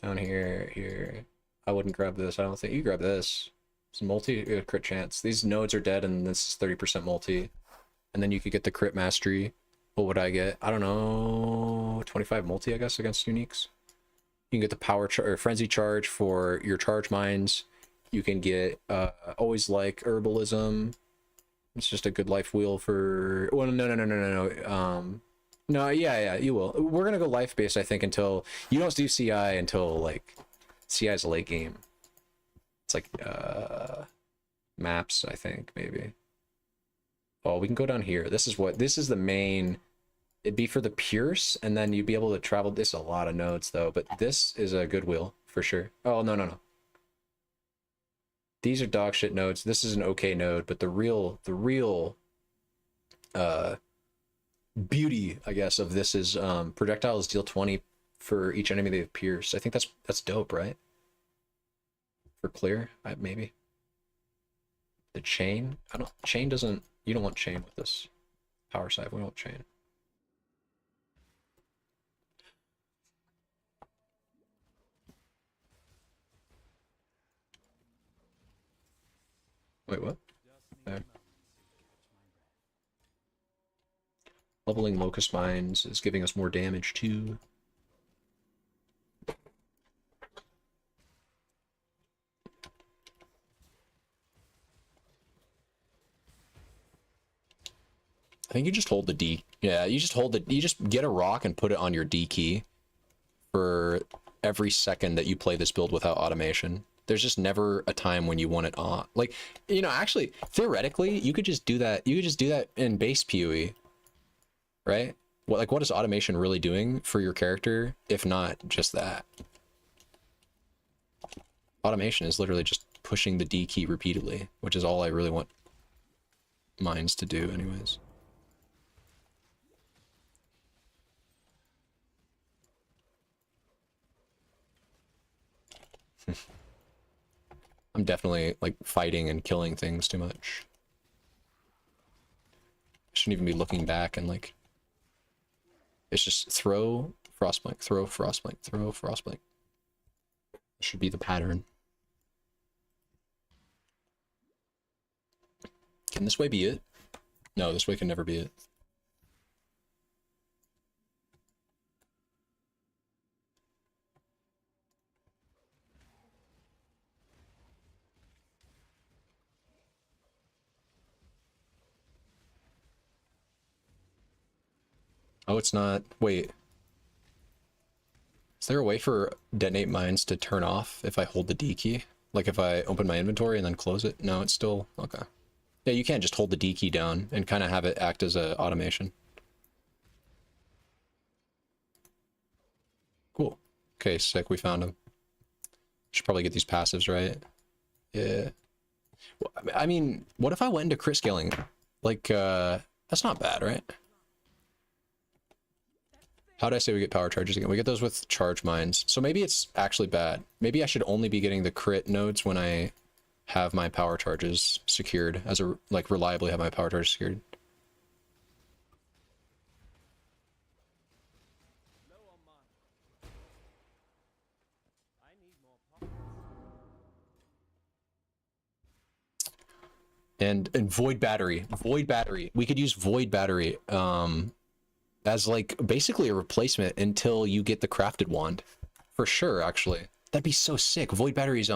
Down here. I wouldn't grab this. I don't think you grab this. It's multi crit chance. These nodes are dead, and this is 30% multi. And then you could get the crit mastery. What would I get? I don't know. 25 multi, I guess, against uniques. You can get the power or frenzy charge for your charge mines. You can get always like herbalism. It's just a good life wheel for. Well, no. No, yeah, you will. We're gonna go life based, I think, until you don't do CI until like CI is a late game. It's like maps, I think, maybe. Oh, we can go down here. This is the main. It'd be for the Pierce, and then you'd be able to travel. This is a lot of nodes though, but this is a good wheel for sure. Oh no. These are dog shit nodes. This is an okay node, but the real beauty, I guess, of this is projectiles deal 20 for each enemy they pierce. I think that's dope, right? For clear, maybe. The chain, chain doesn't. You don't want chain with this power side. We don't want chain. Wait, what? There. Leveling Locust Mines is giving us more damage too. I think you just hold the D. Yeah, you just get a rock and put it on your D key for every second that you play this build without automation. There's just never a time when you want it on. Like, actually, theoretically, you could just do that. You could just do that in base PoE, right? What is automation really doing for your character, if not just that? Automation is literally just pushing the D key repeatedly, which is all I really want mines to do anyways. I'm definitely like fighting and killing things too much. I shouldn't even be looking back and like, it's just throw frostblink, throw frostblink, throw frostblink. Should be the pattern. Can this way be it? No, this way can never be it. Oh, it's not. Wait. Is there a way for detonate mines to turn off if I hold the D key? Like if I open my inventory and then close it? No, it's still... Okay. Yeah, you can't just hold the D key down and kind of have it act as a automation. Cool. Okay, sick. We found him. Should probably get these passives right. Yeah. Well, I mean, what if I went into crit scaling? Like, that's not bad, right? How did I say we get power charges again? We get those with charge mines. So maybe it's actually bad. Maybe I should only be getting the crit nodes when I have my power charges secured, like reliably have my power charges secured. And void battery. We could use void battery as like basically a replacement until you get the crafted wand. For sure, actually. That'd be so sick. Void battery's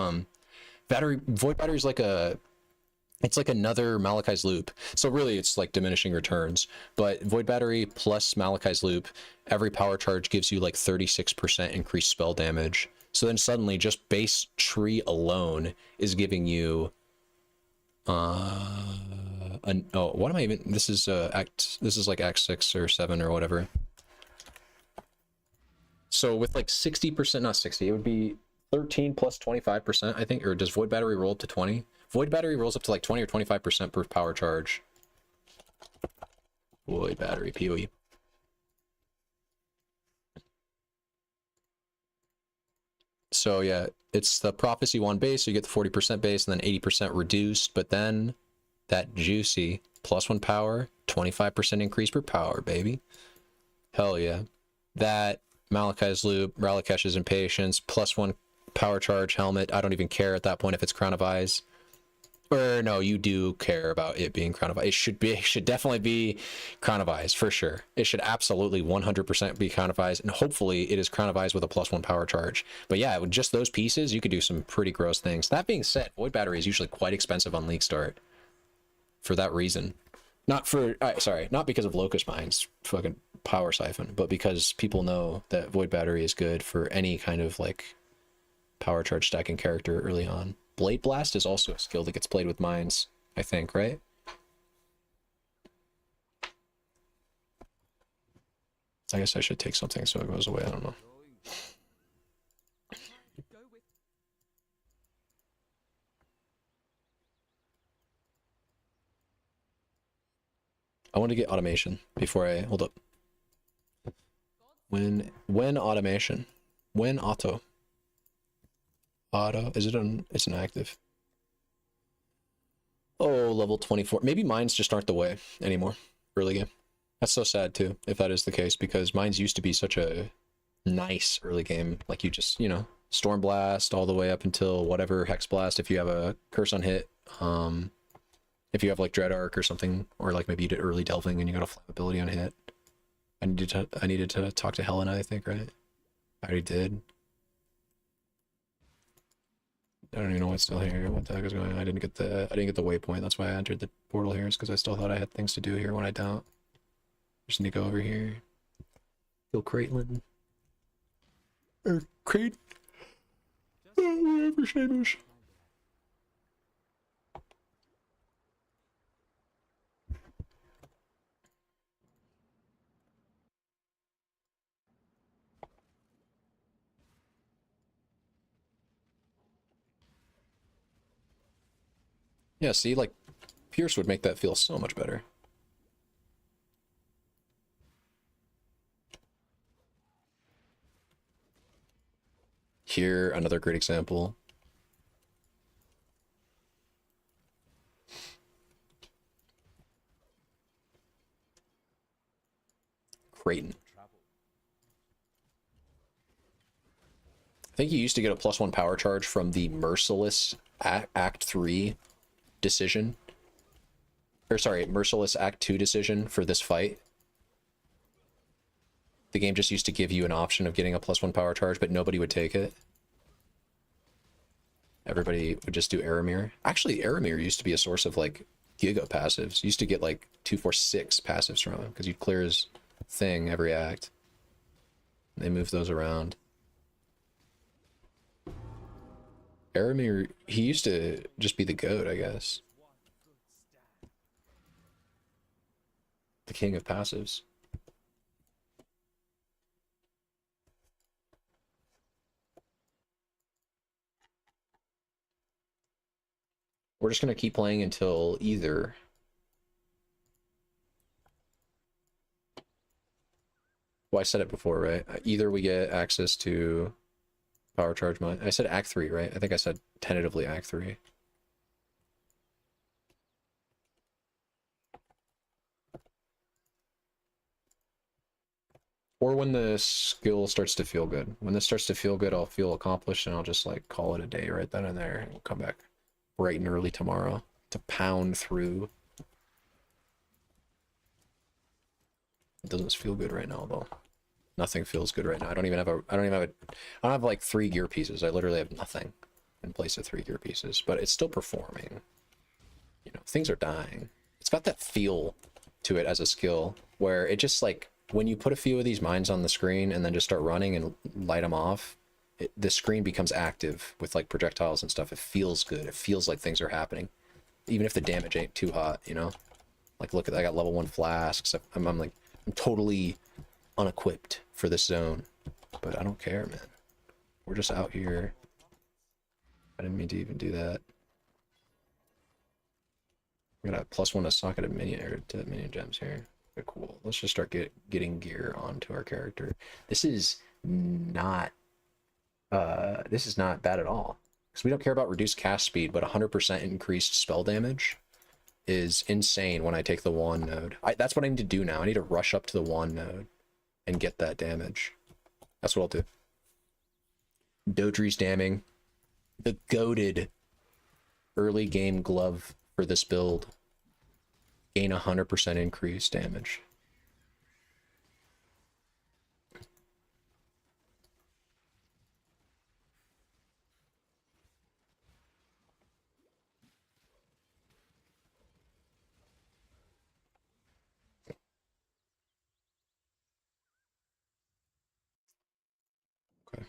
void battery's like a It's like another Malachi's Loop. So really it's like diminishing returns. But Void Battery plus Malachi's Loop, every power charge gives you like 36% increased spell damage. So then suddenly just base tree alone is giving you what am I even, this is like act 6 or 7 or whatever. So with like 60%, not 60, it would be 13 plus 25%, I think, or does Void Battery roll up to 20? Void Battery rolls up to like 20 or 25% per power charge. Void Battery, PoE. So yeah, it's the Prophecy 1 base, so you get the 40% base and then 80% reduced, but then that juicy +1 power, 25% increase per power, baby. Hell yeah. That Malachi's Loop, Ralakesh's Impatience, +1 power charge helmet. I don't even care at that point if it's Crown of Eyes. Or no, you do care about it being Crown of Eyes. It should definitely be Crown of Eyes for sure. It should absolutely 100% be Crown of Eyes, and hopefully it is Crown of Eyes with a +1 power charge. But yeah, with just those pieces, you could do some pretty gross things. That being said, Void Battery is usually quite expensive on League Start for that reason. Not for, sorry, not because of Locust Mine's fucking power siphon, but because people know that Void Battery is good for any kind of like power charge stacking character early on. Blade Blast is also a skill that gets played with mines, I think, right? I guess I should take something so it goes away, I don't know. I want to get automation before I, hold up. When automation? When auto? Auto, is it an, it's an active. Oh, level 24. Maybe mines just aren't the way anymore, early game. That's so sad too, if that is the case, because mines used to be such a nice early game. Like you just, you know, Storm Blast all the way up until whatever, Hex Blast if you have a curse on hit. If you have like Dread Arc or something, or like maybe you did early Delving and you got a flammability on hit. I needed to talk to Helena, I think, right? I already did. I don't even know what's still here. What the heck is going on? I didn't get the waypoint. That's why I entered the portal here, is because I still thought I had things to do here when I don't. Just need to go over here. Kill Caitlyn. Or Crate. Whatever her name is. Yeah, see, like, Pierce would make that feel so much better. Here, another great example. Creighton. I think you used to get a +1 power charge from the Merciless Act 3 decision. Or sorry, Merciless Act 2 decision for this fight. The game just used to give you an option of getting a +1 power charge, but nobody would take it. Everybody would just do Aramir. Actually, Aramir used to be a source of like Giga passives. You used to get like 246 passives from him because you'd clear his thing every act. They move those around. Aramir, he used to just be the GOAT, I guess. The king of passives. We're just going to keep playing until either... Well, I said it before, right? Either we get access to power charge mine. I said Act 3, right? I think I said tentatively Act 3. Or when the skill starts to feel good. When this starts to feel good, I'll feel accomplished and I'll just like call it a day right then and there. And we'll come back bright and early tomorrow to pound through. It doesn't feel good right now though. Nothing feels good right now. I don't have like 3 gear pieces. I literally have nothing in place of 3 gear pieces, but it's still performing. you know, things are dying. It's got that feel to it as a skill where it just like when you put a few of these mines on the screen and then just start running and light them off, the screen becomes active with like projectiles and stuff. It feels good. It feels like things are happening, even if the damage ain't too hot, you know. Like look at, I got level 1 flasks. I'm like, I'm totally unequipped for this zone, but I don't care, man. We're just out here. I didn't mean to even do that. We got a +1 to socket of minion, or to minion gems here. Okay, cool. Let's just start getting gear onto our character. This is not bad at all. Because we don't care about reduced cast speed, but 100% increased spell damage is insane when I take the wand node. That's what I need to do now. I need to rush up to the wand node and get that damage. That's what I'll do. Dodri's damning. The goated early game glove for this build. Gain 100% increased damage. Okay.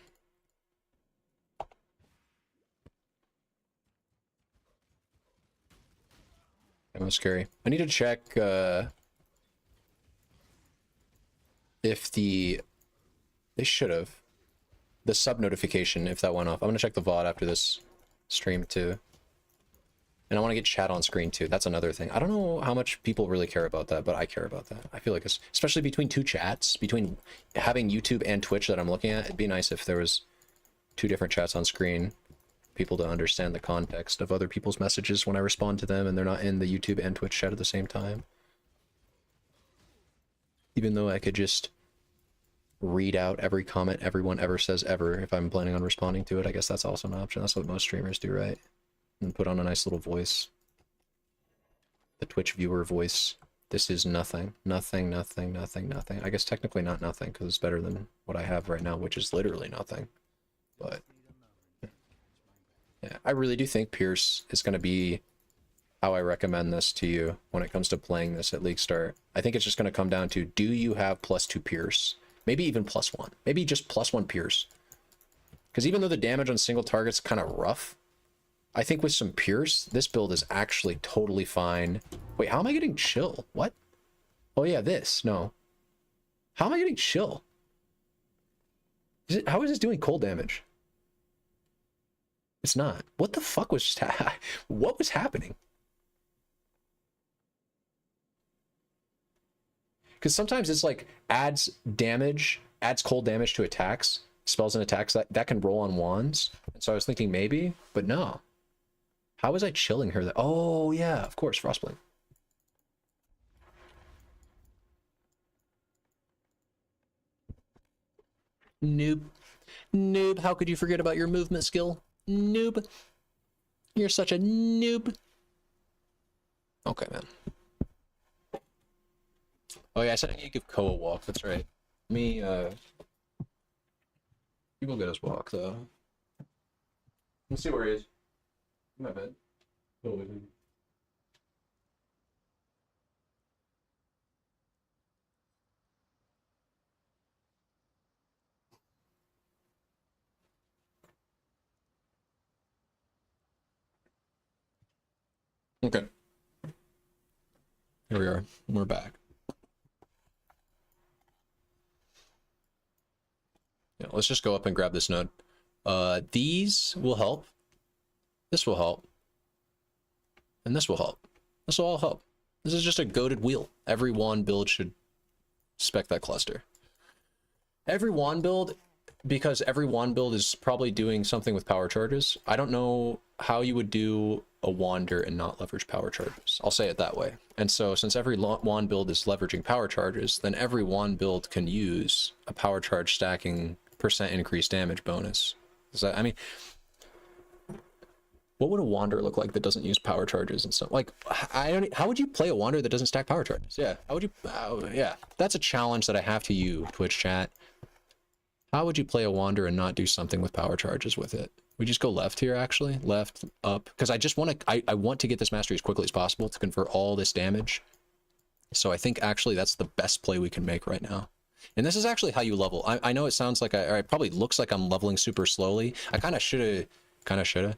That was scary. I need to check if they should have the sub notification, if that went off. I'm gonna check the VOD after this stream too, and I want to get chat on screen too. That's another thing. I don't know how much people really care about that, but I care about that. I feel like it's, especially between two chats, between having YouTube and Twitch that I'm looking at, it'd be nice if there was 2 different chats on screen, people to understand the context of other people's messages when I respond to them and they're not in the YouTube and Twitch chat at the same time. Even though I could just read out every comment everyone ever says ever if I'm planning on responding to it, I guess that's also an option. That's what most streamers do, right? And put on a nice little voice. The Twitch viewer voice. This is nothing. Nothing, nothing, nothing, nothing. I guess technically not nothing, because it's better than what I have right now, which is literally nothing. But yeah, I really do think Pierce is going to be how I recommend this to you when it comes to playing this at League Start. I think it's just going to come down to, do you have +2 Pierce? Maybe even +1. Maybe just +1 Pierce. Because even though the damage on single target's kind of rough, I think with some Pierce, this build is actually totally fine. Wait, how am I getting chill? What? Oh yeah, this. No. How am I getting chill? How is this doing cold damage? It's not. What the fuck was just what was happening? Because sometimes it's like adds cold damage to attacks, spells and attacks that can roll on wands. And so I was thinking maybe, but no. How was I chilling her? Oh yeah, of course, Frostblade. Noob. Noob, how could you forget about your movement skill? Noob. You're such a noob. Okay, man. Oh yeah, I said I need to give Ko a walk, that's right. Me, people get his walk, though. Let's see where he is. My bad. Oh, wait. Okay. Here we are. We're back. Yeah, let's just go up and grab this node. These will help. This will help. And this will help. This will all help. This is just a goated wheel. Every wand build should spec that cluster. Every wand build, because every wand build is probably doing something with power charges. I don't know how you would do a wander and not leverage power charges. I'll say it that way. And so since every wand build is leveraging power charges, then every wand build can use a power charge stacking % increased damage bonus. I mean, what would a wander look like that doesn't use power charges and stuff? Like, how would you play a wander that doesn't stack power charges? Yeah, how would you? Yeah, that's a challenge that I have to you, Twitch chat. How would you play a wander and not do something with power charges with it? We just go left here, actually. Left, up. Because I just want to... I want to get this mastery as quickly as possible to convert all this damage. So I think, actually, that's the best play we can make right now. And this is actually how you level. I know it sounds like or it probably looks like I'm leveling super slowly. I kind of should have.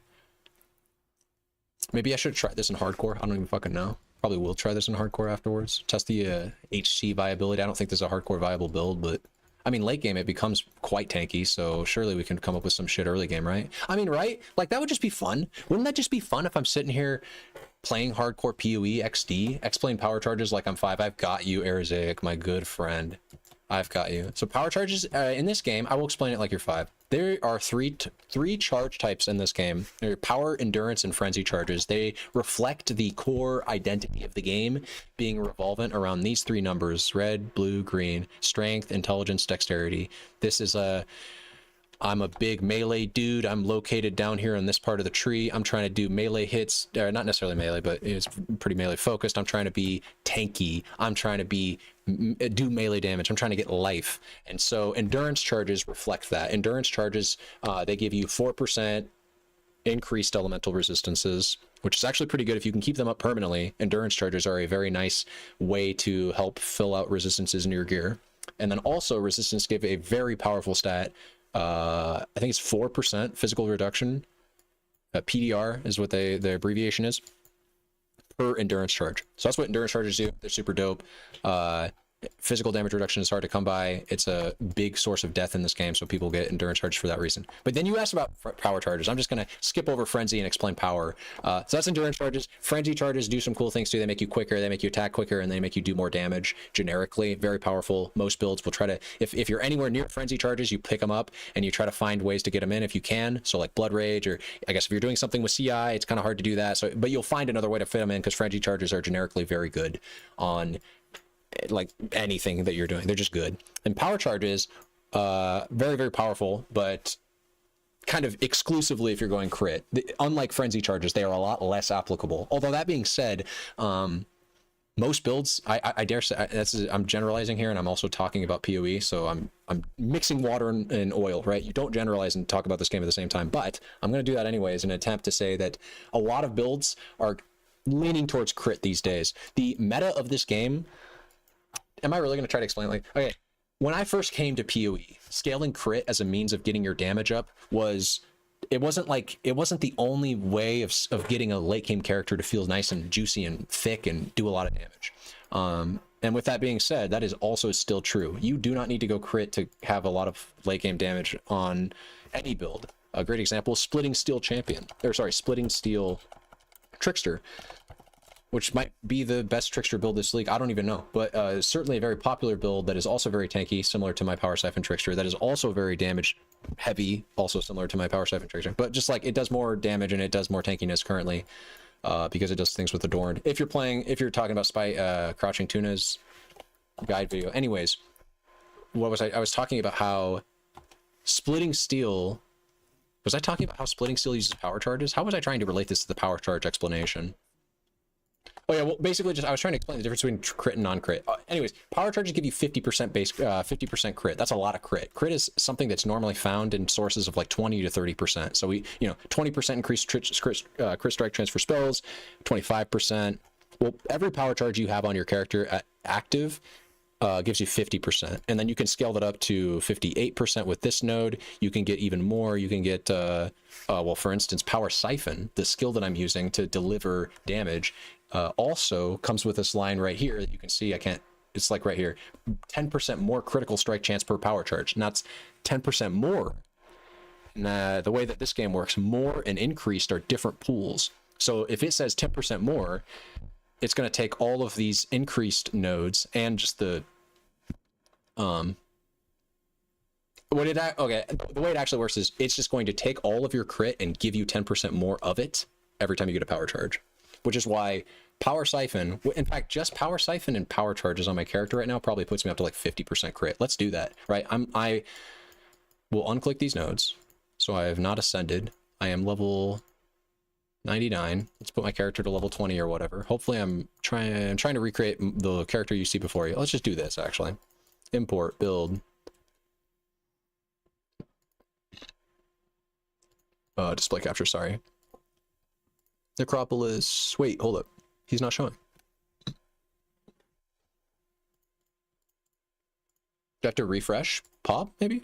Maybe I should try this in hardcore. I don't even fucking know. Probably will try this in hardcore afterwards. Test the HC viability. I don't think this is a hardcore viable build, but I mean, late game it becomes quite tanky, so surely we can come up with some shit early game, right? I mean, right? Like, that would just be fun. Wouldn't that just be fun if I'm sitting here playing hardcore PoE XD, X-Plane power charges like I'm 5? I've got you, Arizaic, my good friend. I've got you. So power charges in this game, I will explain it like you're 5. There are three charge types in this game. They're power, endurance, and frenzy charges. They reflect the core identity of the game, being revolvent around these 3 numbers: red, blue, green. Strength, intelligence, dexterity. This is I'm a big melee dude. I'm located down here in this part of the tree. I'm trying to do melee hits, not necessarily melee, but it's pretty melee focused. I'm trying to be tanky. I'm trying to do melee damage. I'm trying to get life. And so endurance charges reflect that. Endurance charges, they give you 4% increased elemental resistances, which is actually pretty good if you can keep them up permanently. Endurance charges are a very nice way to help fill out resistances in your gear. And then also resistance give a very powerful stat. I think it's 4% physical reduction. PDR is what their abbreviation is, per endurance charge. So that's what endurance charges do. They're super dope. Physical damage reduction is hard to come by. It's a big source of death in this game, so people get endurance charges for that reason. But then you asked about power charges. I'm just going to skip over frenzy and explain power. So that's endurance charges. Frenzy charges do some cool things too. They make you quicker, they make you attack quicker, and they make you do more damage generically. Very powerful. Most builds will try to, if you're anywhere near frenzy charges, you pick them up and you try to find ways to get them in if you can. So like blood rage, or I guess if you're doing something with CI, it's kind of hard to do that. So, but you'll find another way to fit them in, because frenzy charges are generically very good on like anything that you're doing. They're just good. And power charges, very, very powerful, but kind of exclusively if you're going crit. Unlike frenzy charges, they are a lot less applicable. Although that being said, most builds, I dare say, I'm generalizing here, and I'm also talking about PoE, so I'm mixing water and oil, right? You don't generalize and talk about this game at the same time, but I'm going to do that anyways in an attempt to say that a lot of builds are leaning towards crit these days. The meta of this game, am I really going to try to explain? Like, okay, when I first came to PoE, scaling crit as a means of getting your damage up it wasn't the only way of getting a late game character to feel nice and juicy and thick and do a lot of damage. And with that being said, that is also still true. You do not need to go crit to have a lot of late game damage on any build. A great example, Splitting Steel Trickster, which might be the best Trickster build this league. I don't even know, but certainly a very popular build that is also very tanky, similar to my Power Siphon Trickster, that is also very damage heavy, also similar to my Power Siphon Trickster, but just like it does more damage and it does more tankiness currently, because it does things with Adorned. If you're talking about Crouching Tuna's guide video. Anyways, what was I was talking about how Splitting Steel, was I talking about how Splitting Steel uses power charges? How was I trying to relate this to the power charge explanation? Oh yeah, well basically I was trying to explain the difference between crit and non-crit. Anyways, power charges give you 50% base, 50% crit. That's a lot of crit. Crit is something that's normally found in sources of like 20 to 30%. So 20% increased crit strike transfer spells, 25%. Well, every power charge you have on your character active gives you 50%, and then you can scale that up to 58% with this node. You can get even more. You can get well, for instance, Power Siphon, the skill that I'm using to deliver damage, also comes with this line right here that you can see. It's like right here, 10% more critical strike chance per power charge. And that's 10% more. And the way that this game works, more and increased are different pools. So if it says 10% more, it's going to take all of these increased nodes and just the the way it actually works is it's just going to take all of your crit and give you 10% more of it every time you get a power charge, which is why Power Siphon, in fact, just Power Siphon and power charges on my character right now probably puts me up to like 50% crit. Let's do that, right? I will unclick these nodes. So I have not ascended. I am level 99. Let's put my character to level 20 or whatever. Hopefully I'm trying to recreate the character you see before you. Let's just do this actually. Import, build. Display capture, sorry. Necropolis, wait, hold up. He's not showing. Do you have to refresh? Pop, maybe?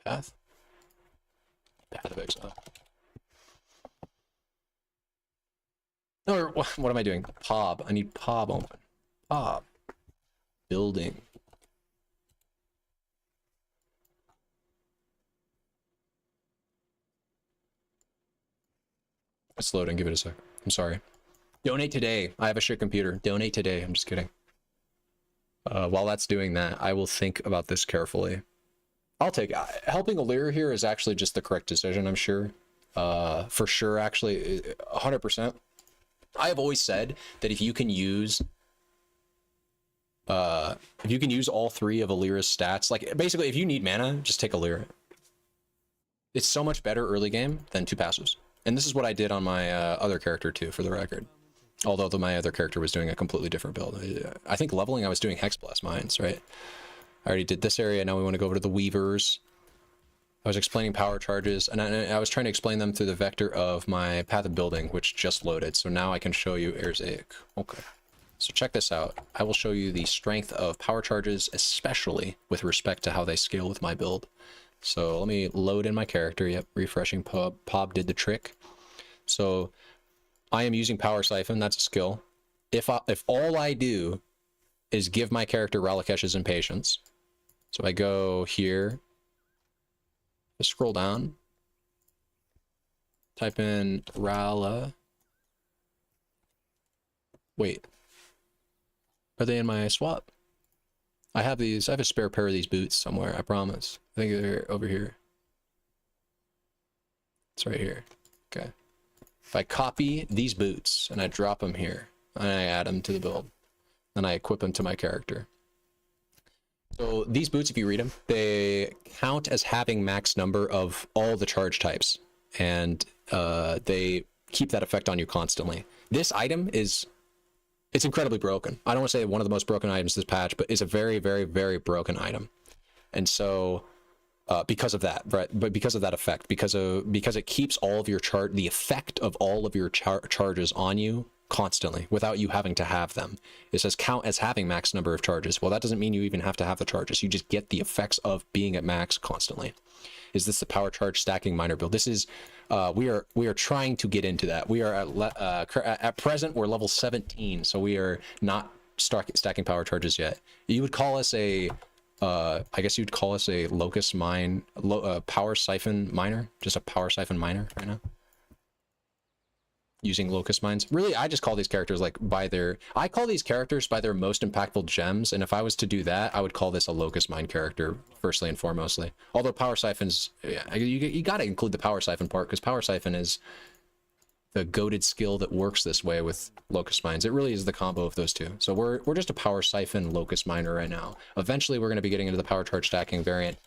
Path? Path of exile. Or what am I doing? Pob. I need Pob open. Pob. Building. It's loading. Give it a sec. I'm sorry. Donate today. I have a shit computer. Donate today. I'm just kidding. While that's doing that, I will think about this carefully. I'll take helping Illyria here is actually just the correct decision, I'm sure. For sure, actually, 100%. I have always said that if you can use all three of Illyria's stats, like basically if you need mana, just take Illyria. It's so much better early game than two passives. And this is what I did on my other character too, for the record. Although my other character was doing a completely different build. I think leveling, I was doing Hexblast Mines, right? I already did this area. Now we want to go over to the Weavers. I was explaining power charges, and I was trying to explain them through the vector of my Path of Building, which just loaded. So now I can show you Erzaic. Okay. So check this out. I will show you the strength of power charges, especially with respect to how they scale with my build. So let me load in my character. Yep, refreshing Pob did the trick. So I am using Power Siphon. That's a skill. If all I do is give my character Ralakesh's Impatience, so I go here, I scroll down, type in Rala. Wait, are they in my swap? I have these. I have a spare pair of these boots somewhere. I promise. I think they're over here. It's right here. Okay. If I copy these boots and I drop them here and I add them to the build, then I equip them to my character. So these boots, if you read them, they count as having max number of all the charge types, and they keep that effect on you constantly. This item is, it's incredibly broken. I don't want to say one of the most broken items this patch, but it's a very, very, very broken item. And so because of that, right? But because of that effect, because it keeps all of your the effect of all of your charges on you constantly without you having to have them. It says count as having max number of charges. Well, that doesn't mean you even have to have the charges. You just get the effects of being at max constantly. Is this the power charge stacking miner build? This is we are trying to get into that. We are at present we're level 17, so we are not stacking power charges yet. You would call us a I guess you'd call us a locust mine power siphon miner, just a power siphon miner right now, using locust mines. Really, I just call these characters like I call these characters by their most impactful gems, and if I was to do that, I would call this a locust mine character firstly and foremostly. Although power siphons, yeah, you got to include the power siphon part, because power siphon is the goated skill that works this way with locust mines. It really is the combo of those two. So we're just a power siphon locust miner right now. Eventually we're going to be getting into the power charge stacking variant.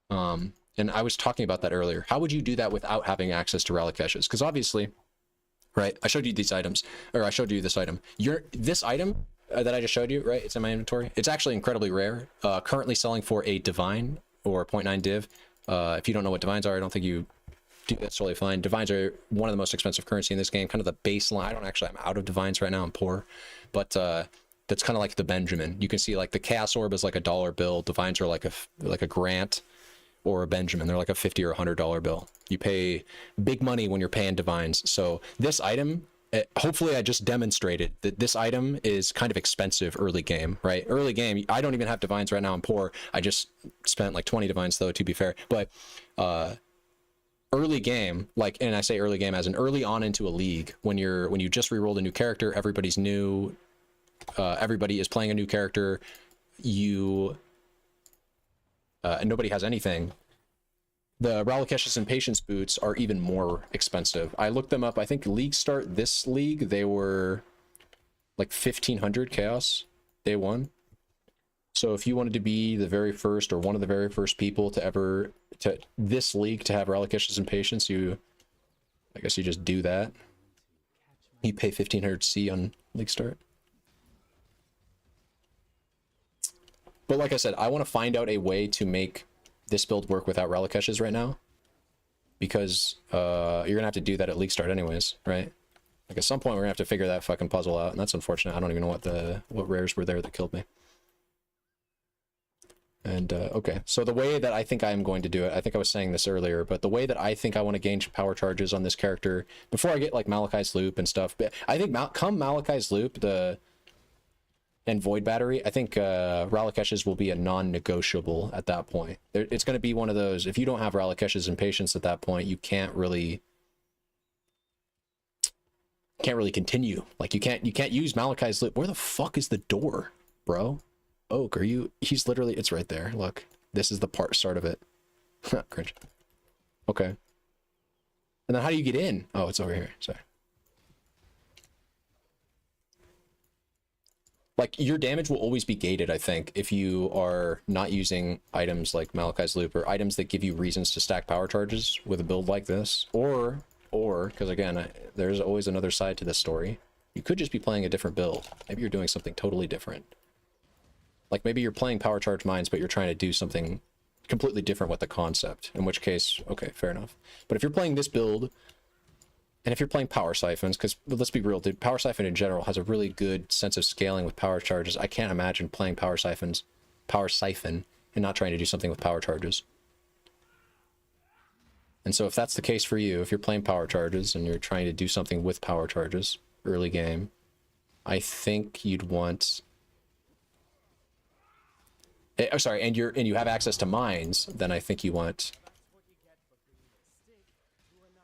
And I was talking about that earlier. How would you do that without having access to Ralakesh's? Because obviously, right, I showed you these items, or I showed you this item. This item that I just showed you, right, it's in my inventory. It's actually incredibly rare. Currently selling for a divine or 0.9 div. If you don't know what divines are, I don't think you do. That's totally fine. Divines are one of the most expensive currency in this game, kind of the baseline. I'm out of divines right now. I'm poor, but that's kind of like the Benjamin. You can see like the Chaos Orb is like a $1 bill. Divines are like a Grant or a Benjamin. They're like a $50 or $100 bill. You pay big money when you're paying divines. So this item, hopefully I just demonstrated that this item is kind of expensive early game, right? Early game, I don't even have divines right now. I'm poor. I just spent like 20 divines though, to be fair. But early game, like, and I say early game as in early on into a league, when you just re-rolled a new character, everybody's new, everybody is playing a new character, and nobody has anything. The Ralakesh's Impatience boots are even more expensive. I looked them up. I think league start this league, they were like 1,500 chaos day one. So if you wanted to be the very first or one of the very first people to this league to have Ralakesh's Impatience, I guess you just do that. You pay 1,500 C on league start. But like I said, I want to find out a way to make this build work without relic caches right now. Because you're going to have to do that at league start anyways, right? Like at some point we're going to have to figure that fucking puzzle out, and that's unfortunate. I don't even know what rares were there that killed me. And okay, so the way that I think I'm going to do it, I think I was saying this earlier, but the way that I think I want to gain power charges on this character before I get like Malachi's Loop and stuff, but I think come Malachi's Loop and Void Battery, I think Ralakesh's will be a non-negotiable at that point. It's going to be one of those, if you don't have Ralakesh's and Patience at that point, you can't really continue. Like you can't use Malachi's Loop. Where the fuck is the door, bro? Oak, are you? He's literally, it's right there. Look, this is the start of it. Cringe. Okay. And then how do you get in? Oh, it's over here. Sorry. Like your damage will always be gated, I think, if you are not using items like Malachi's Loop or items that give you reasons to stack power charges with a build like this, or because again, there's always another side to this story. You could just be playing a different build. Maybe you're doing something totally different. Like maybe you're playing power charge mines, but you're trying to do something completely different with the concept, in which case, okay, fair enough. But if you're playing this build, and if you're playing power siphons, because let's be real, dude, power siphon in general has a really good sense of scaling with power charges. I can't imagine playing power siphon, and not trying to do something with power charges. And so if that's the case for you, if you're playing power charges and you're trying to do something with power charges early game, I think you'd want... Oh, sorry, and you have access to mines, then I think you want...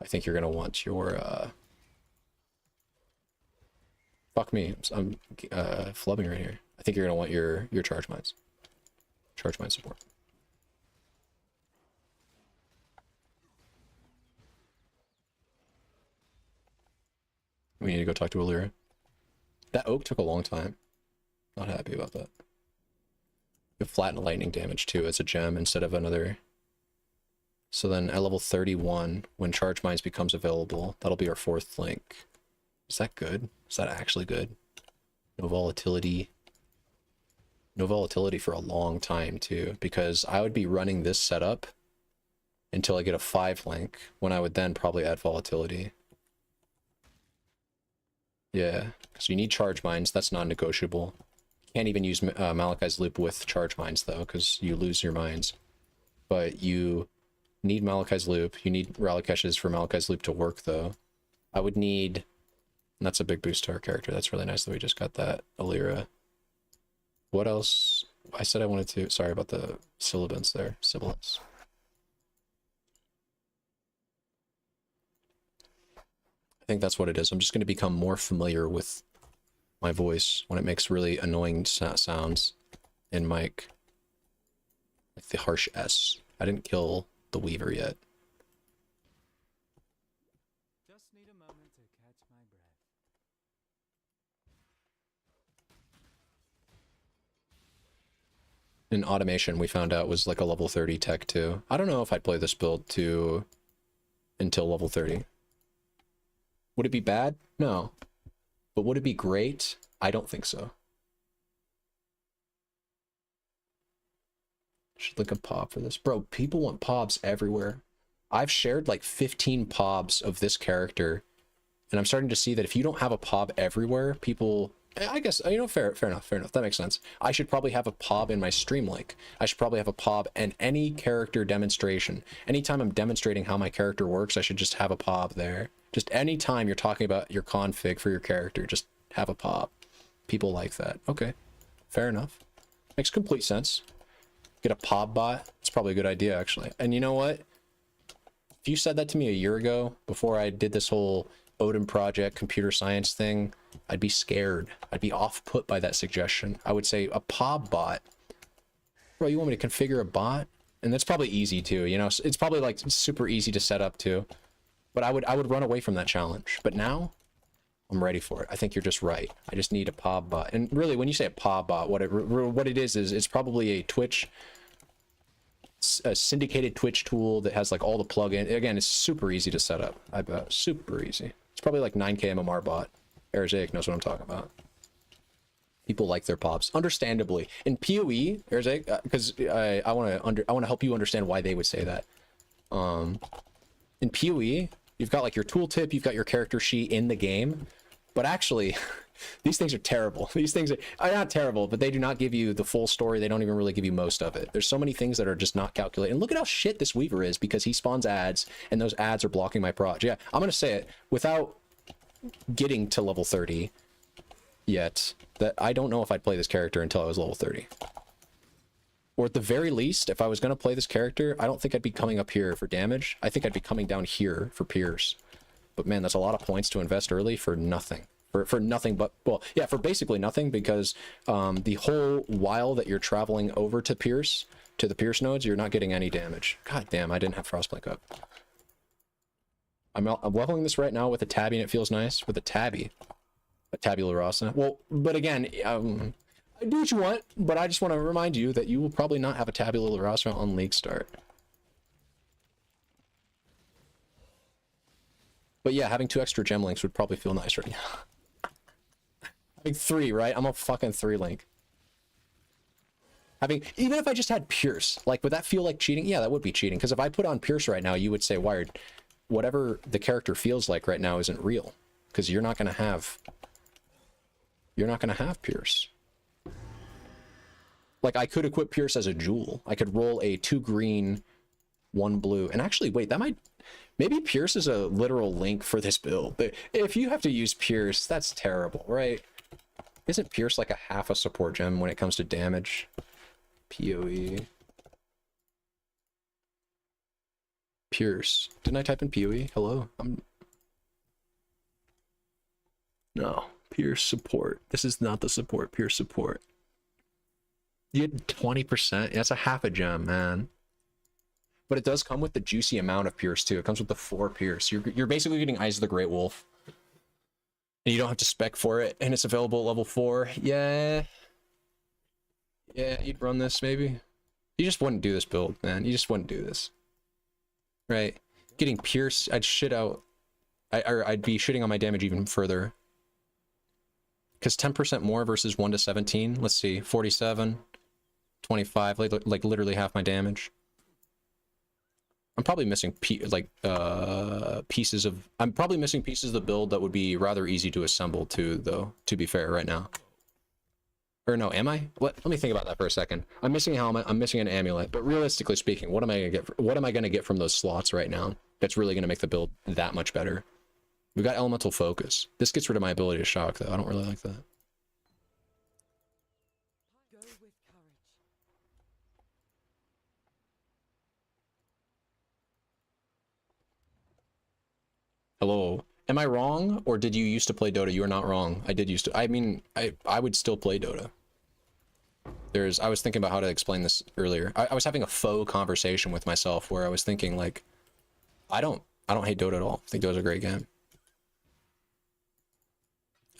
I think you're gonna want your fuck me, I'm flubbing right here. I think you're gonna want your charge mines. Charge mine support. We need to go talk to Alira. That oak took a long time. Not happy about that. You flatten lightning damage too as a gem instead of another. So then at level 31, when charge mines becomes available, that'll be our 4th link. Is that good? Is that actually good? No volatility. No volatility for a long time too, because I would be running this setup until I get a 5 link, when I would then probably add volatility. Yeah, because you need charge mines, that's non-negotiable. Can't even use Malachi's Loop with charge mines though, because you lose your mines. But you need Malachi's Loop. You need Ralakesh's for Malachi's Loop to work though. I would need... And that's a big boost to our character. That's really nice that we just got that. Alira. What else? I said I wanted to... Sorry about the sibilance there. Sibilance. I think that's what it is. I'm just going to become more familiar with my voice when it makes really annoying sounds in mic. Like the harsh S. I didn't kill the Weaver yet. Just need a moment to catch my breath. In automation, we found out was like a level 30 tech too. I don't know if I'd play this build until level 30. Would it be bad? No. But would it be great? I don't think so. Should link a POB for this. Bro, people want POBs everywhere. I've shared like 15 POBs of this character, and I'm starting to see that if you don't have a POB everywhere, people... I guess, you know, fair enough. That makes sense. I should probably have a POB in my stream link. I should probably have a POB in any character demonstration. Anytime I'm demonstrating how my character works, I should just have a POB there. Just anytime you're talking about your config for your character, just have a POB. People like that. Okay, fair enough. Makes complete sense. Get a POB bot. It's probably a good idea, actually. And you know what? If you said that to me a year ago, before I did this whole Odin project computer science thing, I'd be scared. I'd be off-put by that suggestion. I would say a POB bot. Bro, you want me to configure a bot? And that's probably easy too, you know? It's probably like super easy to set up too. But I would run away from that challenge. But now, I'm ready for it. I think you're just right. I just need a POB bot. And really, when you say a POB bot, what it is it's probably a Twitch, a syndicated Twitch tool that has like all the plugins. Again, it's super easy to set up. I bet, super easy. It's probably like 9K MMR bot. Arizaic knows what I'm talking about. People like their pops, understandably. In PoE, there's a because I want to help you understand why they would say that. In PoE, you've got like your tooltip, you've got your character sheet in the game, but actually, these things are terrible. These things are not terrible, but they do not give you the full story. They don't even really give you most of it. There's so many things that are just not calculated. And look at how shit this Weaver is because he spawns ads, and those ads are blocking my proj. Yeah, I'm gonna say it without getting to level 30 yet. That I don't know if I'd play this character until I was level 30. Or at the very least, if I was going to play this character, I don't think I'd be coming up here for damage. I think I'd be coming down here for Pierce. But man, that's a lot of points to invest early for nothing. For nothing but, well, yeah, for basically nothing, because the whole while that you're traveling over to Pierce, to the Pierce nodes, you're not getting any damage. God damn, I didn't have Frostblink up. I'm leveling this right now with a tabby, and it feels nice. With a tabby. A tabula rasa. Well, but again, do what you want, but I just want to remind you that you will probably not have a tabula rasa on league start. But yeah, having 2 extra gem links would probably feel nice right now. Having 3, right? I'm a fucking 3 link. Having, even if I just had Pierce, like, would that feel like cheating? Yeah, that would be cheating, because if I put on Pierce right now, you would say, Wired, whatever the character feels like right now isn't real, because you're not going to have Pierce. Like, I could equip Pierce as a jewel. I could roll a 2 green, 1 blue. And actually, wait, that might... Maybe Pierce is a literal link for this build. But if you have to use Pierce, that's terrible, right? Isn't Pierce like a half a support gem when it comes to damage? PoE. Pierce. Didn't I type in PoE? Hello? No. Pierce support. This is not the support. Pierce support. You get 20%. That's a half a gem, man. But it does come with the juicy amount of Pierce too. It comes with the 4 Pierce. You're basically getting Eyes of the Great Wolf. And you don't have to spec for it. And it's available at level 4. Yeah. Yeah, you'd run this maybe. You just wouldn't do this build, man. You just wouldn't do this. Right? Getting Pierce, I'd shit out. I'd be shitting on my damage even further. Because 10% more versus 1 to 17. Let's see, 47, 25, like literally half my damage. I'm probably missing pieces of. I'm probably missing pieces of the build that would be rather easy to assemble too, though. To be fair, right now. Or no, am I? Let me think about that for a second. I'm missing a helmet. I'm missing an amulet. But realistically speaking, what am I gonna get? What am I gonna get from those slots right now? That's really gonna make the build that much better. We got elemental focus. This gets rid of my ability to shock, though. I don't really like that. Go with courage. Hello. Am I wrong, or did you used to play Dota? You are not wrong. I did used to. I mean, I would still play Dota. I was thinking about how to explain this earlier. I was having a faux conversation with myself where I was thinking like, I don't hate Dota at all. I think Dota's a great game.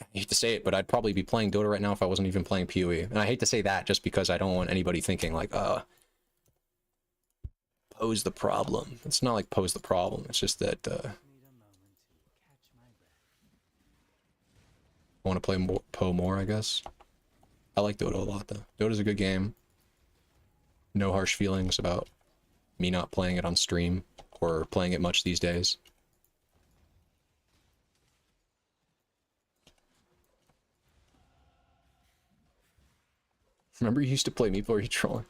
I hate to say it, but I'd probably be playing Dota right now if I wasn't even playing PoE. And I hate to say that just because I don't want anybody thinking like, pose the problem. It's not like pose the problem. It's just that, I want to play more, Poe more, I guess. I like Dota a lot, though. Dota's a good game. No harsh feelings about me not playing it on stream or playing it much these days. Remember you used to play me before you trolling?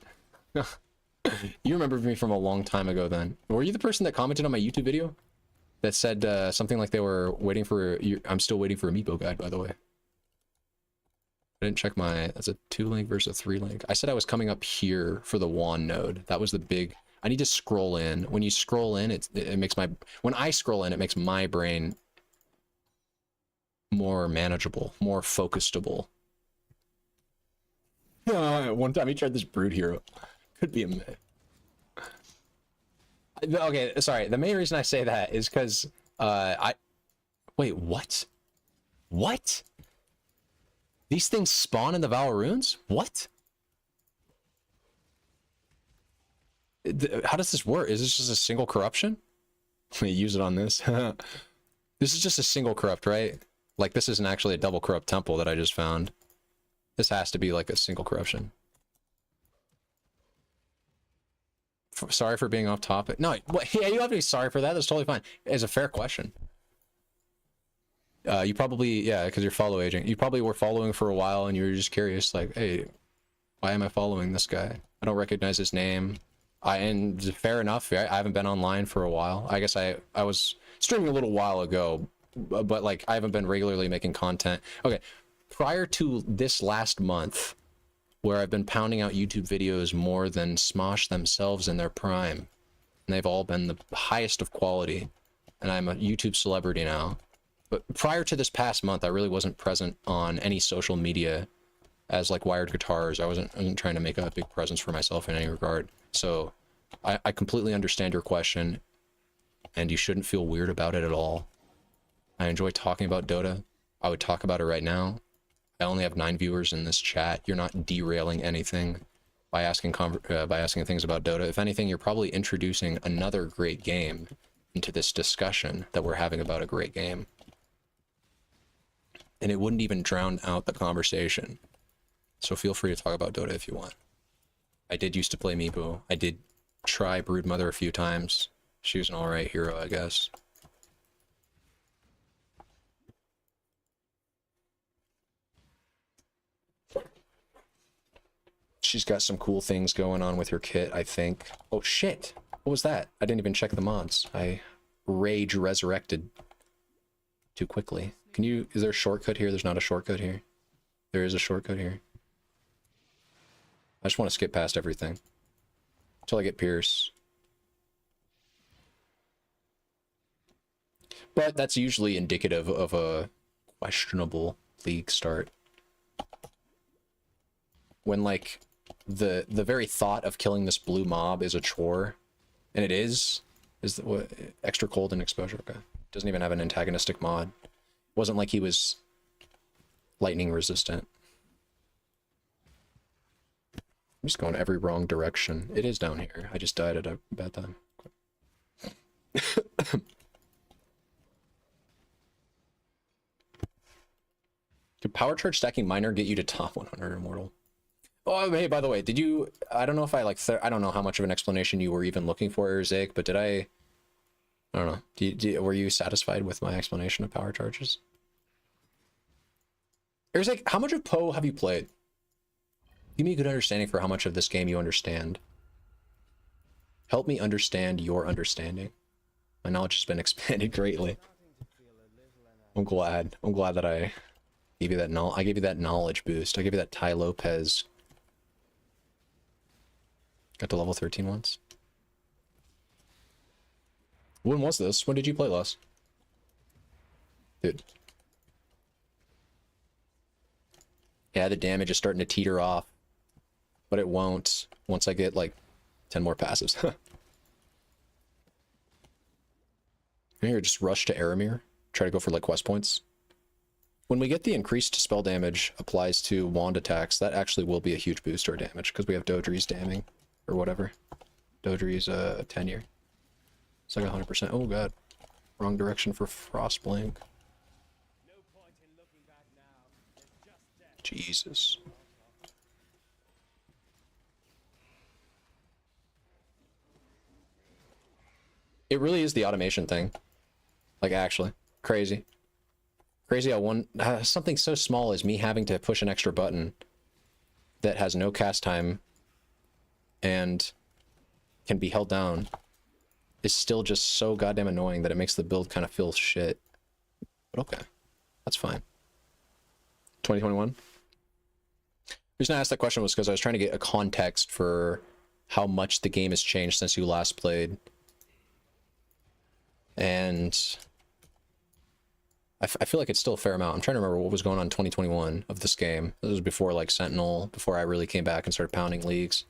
You remember me from a long time ago then. Were you the person that commented on my YouTube video? That said something like they were waiting for... I'm still waiting for a Meepo guide, by the way. I didn't check my... That's a 2 link versus a 3 link. I said I was coming up here for the wand node. That was the big... I need to scroll in. When you scroll in, it makes my... When I scroll in, it makes my brain more manageable, more focusable. One time he tried this Brood Hero. Could be a myth. Okay, sorry. The main reason I say that is because wait, what? What? These things spawn in the Val Runes? What? How does this work? Is this just a single corruption? Let me use it on this. This is just a single corrupt, right? Like, this isn't actually a double corrupt temple that I just found. This has to be like a single corruption. Sorry for being off topic. No, what, yeah, you don't have to be sorry for that. That's totally fine. It's a fair question. You probably, yeah, because you're follow aging. You probably were following for a while and you were just curious, like, hey, why am I following this guy? I don't recognize his name. And fair enough, I haven't been online for a while. I guess I was streaming a little while ago, but like I haven't been regularly making content. Okay, prior to this last month, where I've been pounding out YouTube videos more than Smosh themselves in their prime, and they've all been the highest of quality, and I'm a YouTube celebrity now. But prior to this past month, I really wasn't present on any social media as like Wired Guitars. I wasn't trying to make a big presence for myself in any regard. So I completely understand your question, and you shouldn't feel weird about it at all. I enjoy talking about Dota. I would talk about it right now. I only have 9 viewers in this chat. You're not derailing anything by asking things about Dota. If anything, you're probably introducing another great game into this discussion that we're having about a great game. And it wouldn't even drown out the conversation. So feel free to talk about Dota if you want. I did used to play Meepo. I did try Broodmother a few times. She was an alright hero, I guess. She's got some cool things going on with her kit, I think. Oh shit! What was that? I didn't even check the mods. I rage resurrected too quickly. Can you... Is there a shortcut here? There's not a shortcut here. There is a shortcut here. I just want to skip past everything until I get Pierce. But that's usually indicative of a questionable league start. When like the very thought of killing this blue mob is a chore, and it is what, extra cold and exposure. Okay, doesn't even have an antagonistic mod. Wasn't like he was lightning resistant. I'm just going every wrong direction. It is down here. I just died at a bad time. Could power charge stacking miner get you to top 100 immortal? Oh, hey, by the way, did you... I don't know if I like... I don't know how much of an explanation you were even looking for, Erzake, but did I don't know. Were you satisfied with my explanation of power charges? Erzake, how much of Poe have you played? Give me a good understanding for how much of this game you understand. Help me understand your understanding. My knowledge has been expanded greatly. I'm glad. I'm glad that I gave you that I gave you that knowledge boost. I gave you that Ty Lopez. Got to level 13 once. When was this? When did you play last? Dude. Yeah, the damage is starting to teeter off. But it won't once I get like 10 more passives. Here, just rush to Aramir. Try to go for like quest points. When we get the increased spell damage applies to wand attacks, that actually will be a huge boost to our damage because we have Dodri's damning or whatever. Dodri's tenure. It's like 100%. Oh god. Wrong direction for Frostblink. Jesus. It really is the automation thing. Like, actually. Crazy. Crazy how something so small as me having to push an extra button that has no cast time and can be held down is still just so goddamn annoying that it makes the build kind of feel shit. But okay. That's fine. 2021? The reason I asked that question was because I was trying to get a context for how much the game has changed since you last played. And I feel like it's still a fair amount. I'm trying to remember what was going on in 2021 of this game. This was before like Sentinel, before I really came back and started pounding leagues.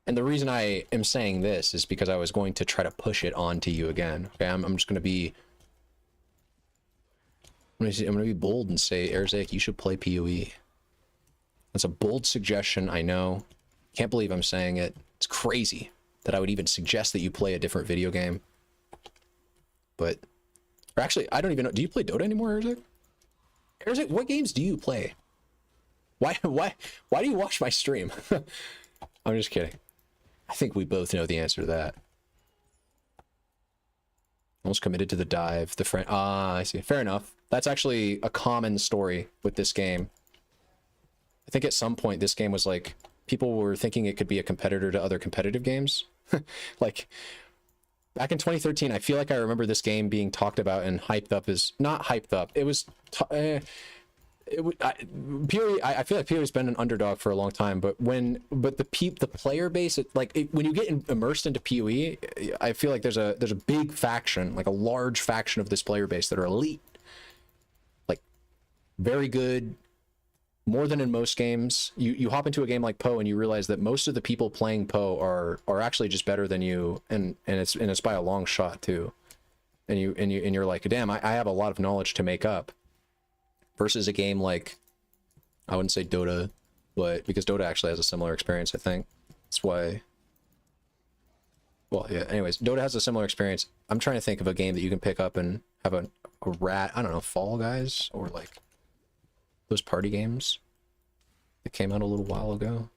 And the reason I am saying this is because I was going to try to push it onto you again. Okay, I'm just going to be... I'm going to be bold and say, Erzake, you should play PoE. That's a bold suggestion, I know. Can't believe I'm saying it. It's crazy that I would even suggest that you play a different video game. But, or actually, I don't even know. Do you play Dota anymore, Erzake? Eric, what games do you play? Why do you watch my stream? I'm just kidding. I think we both know the answer to that. Almost committed to the dive. The friend. Ah, I see. Fair enough. That's actually a common story with this game. I think at some point this game was like, people were thinking it could be a competitor to other competitive games. Like, back in 2013, I feel like I remember this game being talked about and hyped up as, not hyped up. It was, PoE, I feel like PoE's been an underdog for a long time, but the player base, when you get immersed into PoE, I feel like there's a big faction, like a large faction of this player base that are elite, like very good, more than in most games. You hop into a game like Poe and you realize that most of the people playing Poe are actually just better than you, and it's by a long shot too, and you're like, damn, I have a lot of knowledge to make up. Versus a game like, I wouldn't say Dota, but because Dota actually has a similar experience, I think. That's why. Well, yeah, anyways, Dota has a similar experience. I'm trying to think of a game that you can pick up and have a rat, I don't know, Fall Guys, or like those party games that came out a little while ago,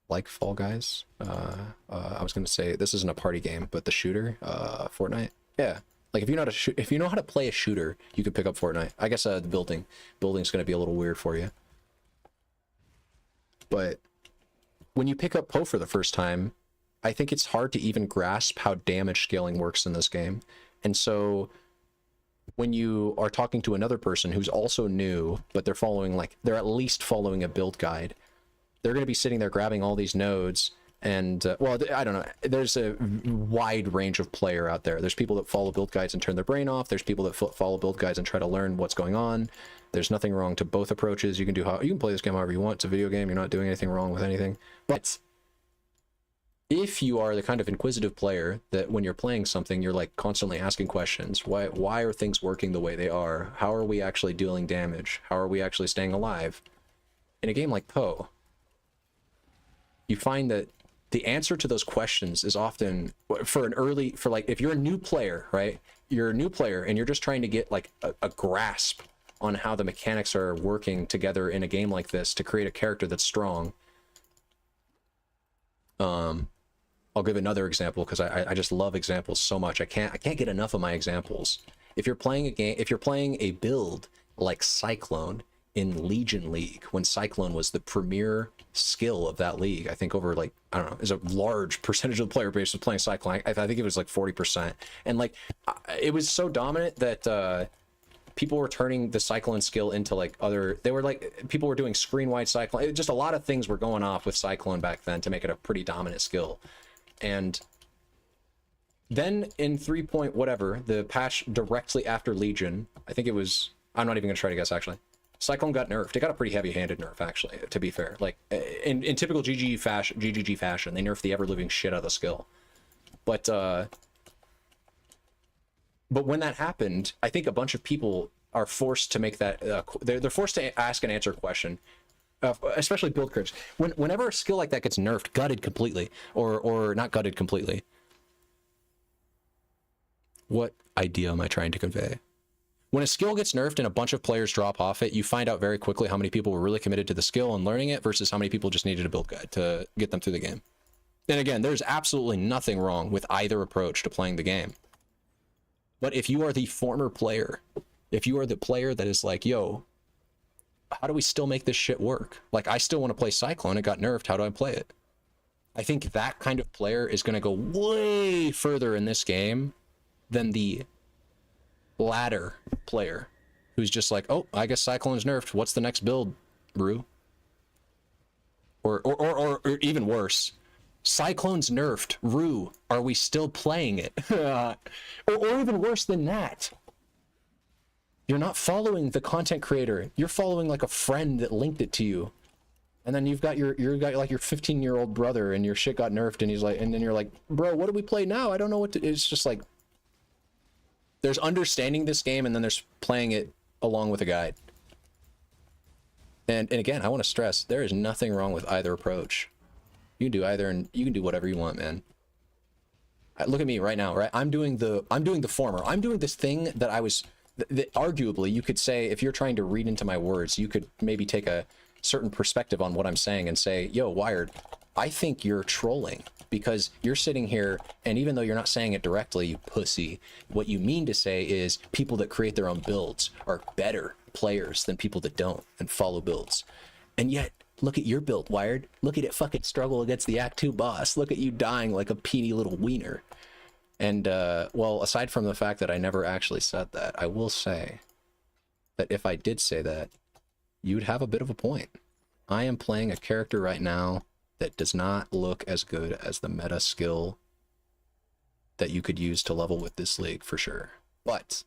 like Fall Guys. I was going to say, this isn't a party game, but the shooter, Fortnite. Yeah. Like, if you know how to play a shooter, you could pick up Fortnite. I guess the building's going to be a little weird for you. But when you pick up Poe for the first time, I think it's hard to even grasp how damage scaling works in this game. And so when you are talking to another person who's also new, but they're at least following a build guide, they're going to be sitting there grabbing all these nodes. And, well, I don't know. There's a wide range of player out there. There's people that follow build guides and turn their brain off. There's people that follow build guides and try to learn what's going on. There's nothing wrong to both approaches. You can play this game however you want. It's a video game. You're not doing anything wrong with anything. But if you are the kind of inquisitive player that when you're playing something, you're like constantly asking questions. Why are things working the way they are? How are we actually dealing damage? How are we actually staying alive? In a game like Poe, you find that the answer to those questions is often, if you're a new player, right? You're a new player and you're just trying to get like a grasp on how the mechanics are working together in a game like this to create a character that's strong. I'll give another example because I just love examples so much. I can't get enough of my examples. If you're playing a build like Cyclone in Legion League, when Cyclone was the premier skill of that league, I think over like, I don't know, is a large percentage of the player base was playing Cyclone. I think it was like 40%. And like, it was so dominant that people were turning the Cyclone skill into like people were doing screen-wide Cyclone. Just a lot of things were going off with Cyclone back then to make it a pretty dominant skill. And then in 3 point whatever, the patch directly after Legion, I think it was, I'm not even gonna try to guess actually, Cyclone got nerfed. It got a pretty heavy-handed nerf, actually, to be fair. Like, in typical GGG fashion, they nerfed the ever-living shit out of the skill. But when that happened, I think a bunch of people are forced to make that... they're forced to ask and answer a question, especially build critics. Whenever a skill like that gets nerfed, gutted completely, or not gutted completely, what idea am I trying to convey? When a skill gets nerfed and a bunch of players drop off it, you find out very quickly how many people were really committed to the skill and learning it versus how many people just needed a build guide to get them through the game. And again, there's absolutely nothing wrong with either approach to playing the game. But if you are the former player, if you are the player that is like, yo, how do we still make this shit work? Like, I still want to play Cyclone, it got nerfed, how do I play it? I think that kind of player is going to go way further in this game than the ladder player who's just like, oh, I guess Cyclone's nerfed, what's the next build, Rue? Or even worse, Cyclone's nerfed, Rue, are we still playing it? or even worse than that, you're not following the content creator, you're following like a friend that linked it to you, and then you've got like your 15-year-old brother and your shit got nerfed and he's like, and then you're like, bro, what do we play now? I don't know what to... It's just like, there's understanding this game and then there's playing it along with a guide. And again, I want to stress, there is nothing wrong with either approach. You can do either and you can do whatever you want, man. Look at me right now, right? I'm doing the former. I'm doing this thing that I was arguably, you could say, if you're trying to read into my words, you could maybe take a certain perspective on what I'm saying and say, yo, Wired, I think you're trolling because you're sitting here, and even though you're not saying it directly, you pussy, what you mean to say is people that create their own builds are better players than people that don't and follow builds. And yet, look at your build, Wired. Look at it fucking struggle against the Act 2 boss. Look at you dying like a peeny little wiener. And, well, aside from the fact that I never actually said that, I will say that if I did say that, you'd have a bit of a point. I am playing a character right now that does not look as good as the meta skill that you could use to level with this league, for sure. But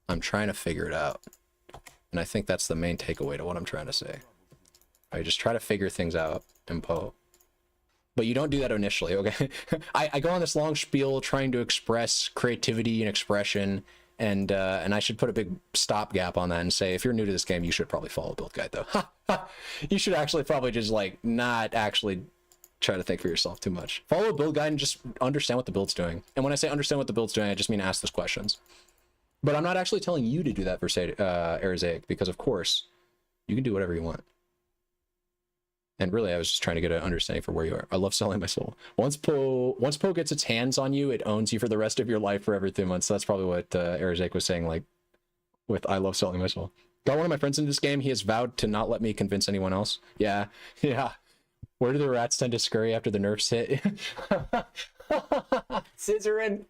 I'm trying to figure it out. And I think that's the main takeaway to what I'm trying to say. I just try to figure things out in Poe. But you don't do that initially, okay? I go on this long spiel trying to express creativity and expression, and I should put a big stopgap on that and say, if you're new to this game, you should probably follow Build Guide, though. You should actually probably just, like, not actually try to think for yourself too much. Follow Build Guide and just understand what the build's doing. And when I say understand what the build's doing, I just mean ask those questions. But I'm not actually telling you to do that, Arizaic, because, of course, you can do whatever you want. And really, I was just trying to get an understanding for where you are. I love selling my soul. Once Poe gets its hands on you, it owns you for the rest of your life for every 3 months. So that's probably what Arizaic was saying, like, with I love selling my soul. Got one of my friends in this game. He has vowed to not let me convince anyone else. Yeah, yeah. Where do the rats tend to scurry after the nerfs hit? Scissoring.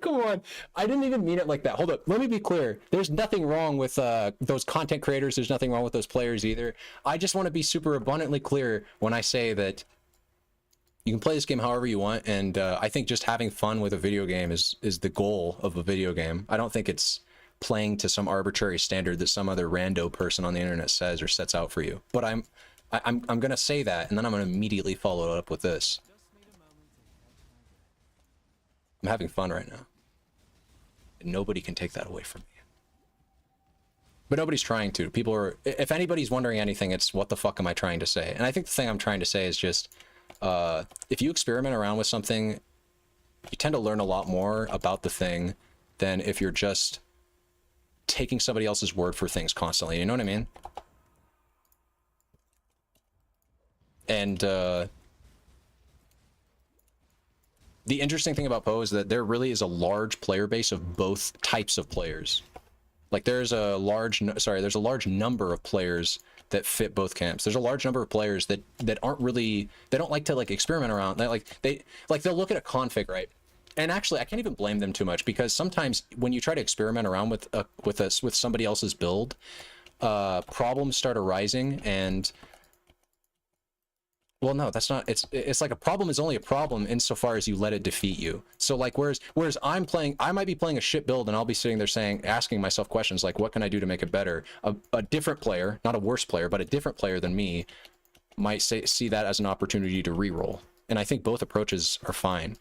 Come on. I didn't even mean it like that. Hold up. Let me be clear. There's nothing wrong with those content creators. There's nothing wrong with those players either. I just want to be super abundantly clear when I say that you can play this game however you want. And I think just having fun with a video game is the goal of a video game. I don't think it's playing to some arbitrary standard that some other rando person on the internet says or sets out for you. But I'm going to say that, and then I'm going to immediately follow it up with this. I'm having fun right now. And nobody can take that away from me. But nobody's trying to. People are, if anybody's wondering anything, it's what the fuck am I trying to say? And I think the thing I'm trying to say is just, if you experiment around with something, you tend to learn a lot more about the thing than if you're just taking somebody else's word for things constantly. You know what I mean? And, the interesting thing about Poe is that there really is a large player base of both types of players. Like there's a large number of players that fit both camps. There's a large number of players that aren't really, they don't like to like experiment around. They'll look at a config, right? And actually, I can't even blame them too much because sometimes when you try to experiment around with somebody else's build, problems start arising and. Well, no, that's not, it's like a problem is only a problem insofar as you let it defeat you. So like, whereas I might be playing a shit build and I'll be sitting there asking myself questions like, what can I do to make it better? A different player, not a worse player, but a different player than me might see that as an opportunity to reroll. And I think both approaches are fine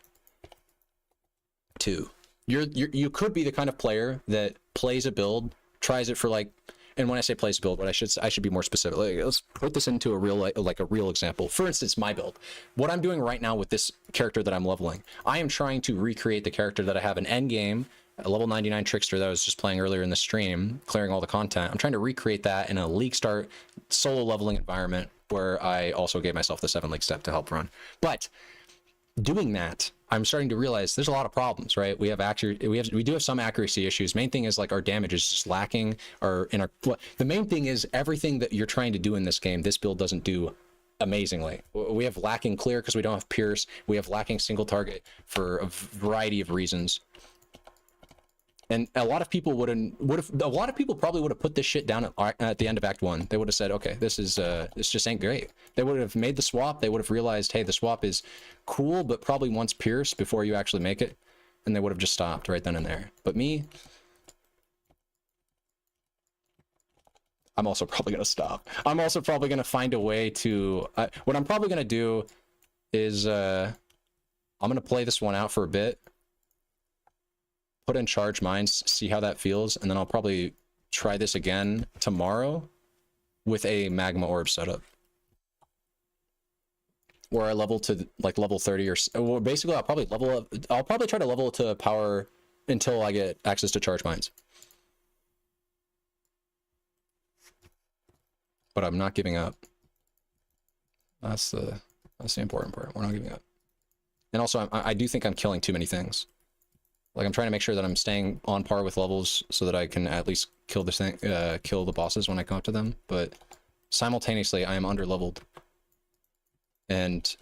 too. You could be the kind of player that plays a build, tries it for like, and when I say plays build, what I should be more specific. Like, let's put this into a real example. For instance, my build. What I'm doing right now with this character that I'm leveling, I am trying to recreate the character that I have in endgame, a level 99 trickster that I was just playing earlier in the stream, clearing all the content. I'm trying to recreate that in a league start solo leveling environment where I also gave myself the 7 league step to help run. But doing that, I'm starting to realize there's a lot of problems, right? We do have some accuracy issues. Main thing is like our damage is just lacking, the main thing is everything that you're trying to do in this game, this build doesn't do amazingly. We have lacking clear because we don't have pierce. We have lacking single target for a variety of reasons. And a lot of people probably would have put this shit down at the end of Act 1. They would have said, okay, this just ain't great. They would have made the swap. They would have realized, hey, the swap is cool, but probably wants pierce before you actually make it. And they would have just stopped right then and there. But me, I'm also probably going to stop. I'm also probably going to find a way to, what I'm probably going to do is, I'm going to play this one out for a bit. Put in charge mines, see how that feels, and then I'll probably try this again tomorrow with a magma orb setup. Where I level to like level 30 or basically I'll probably try to level to power until I get access to charge mines. But I'm not giving up. That's the important part. We're not giving up. And also, I do think I'm killing too many things. Like, I'm trying to make sure that I'm staying on par with levels so that I can at least kill this thing, kill the bosses when I come up to them. But simultaneously, I am under-leveled. And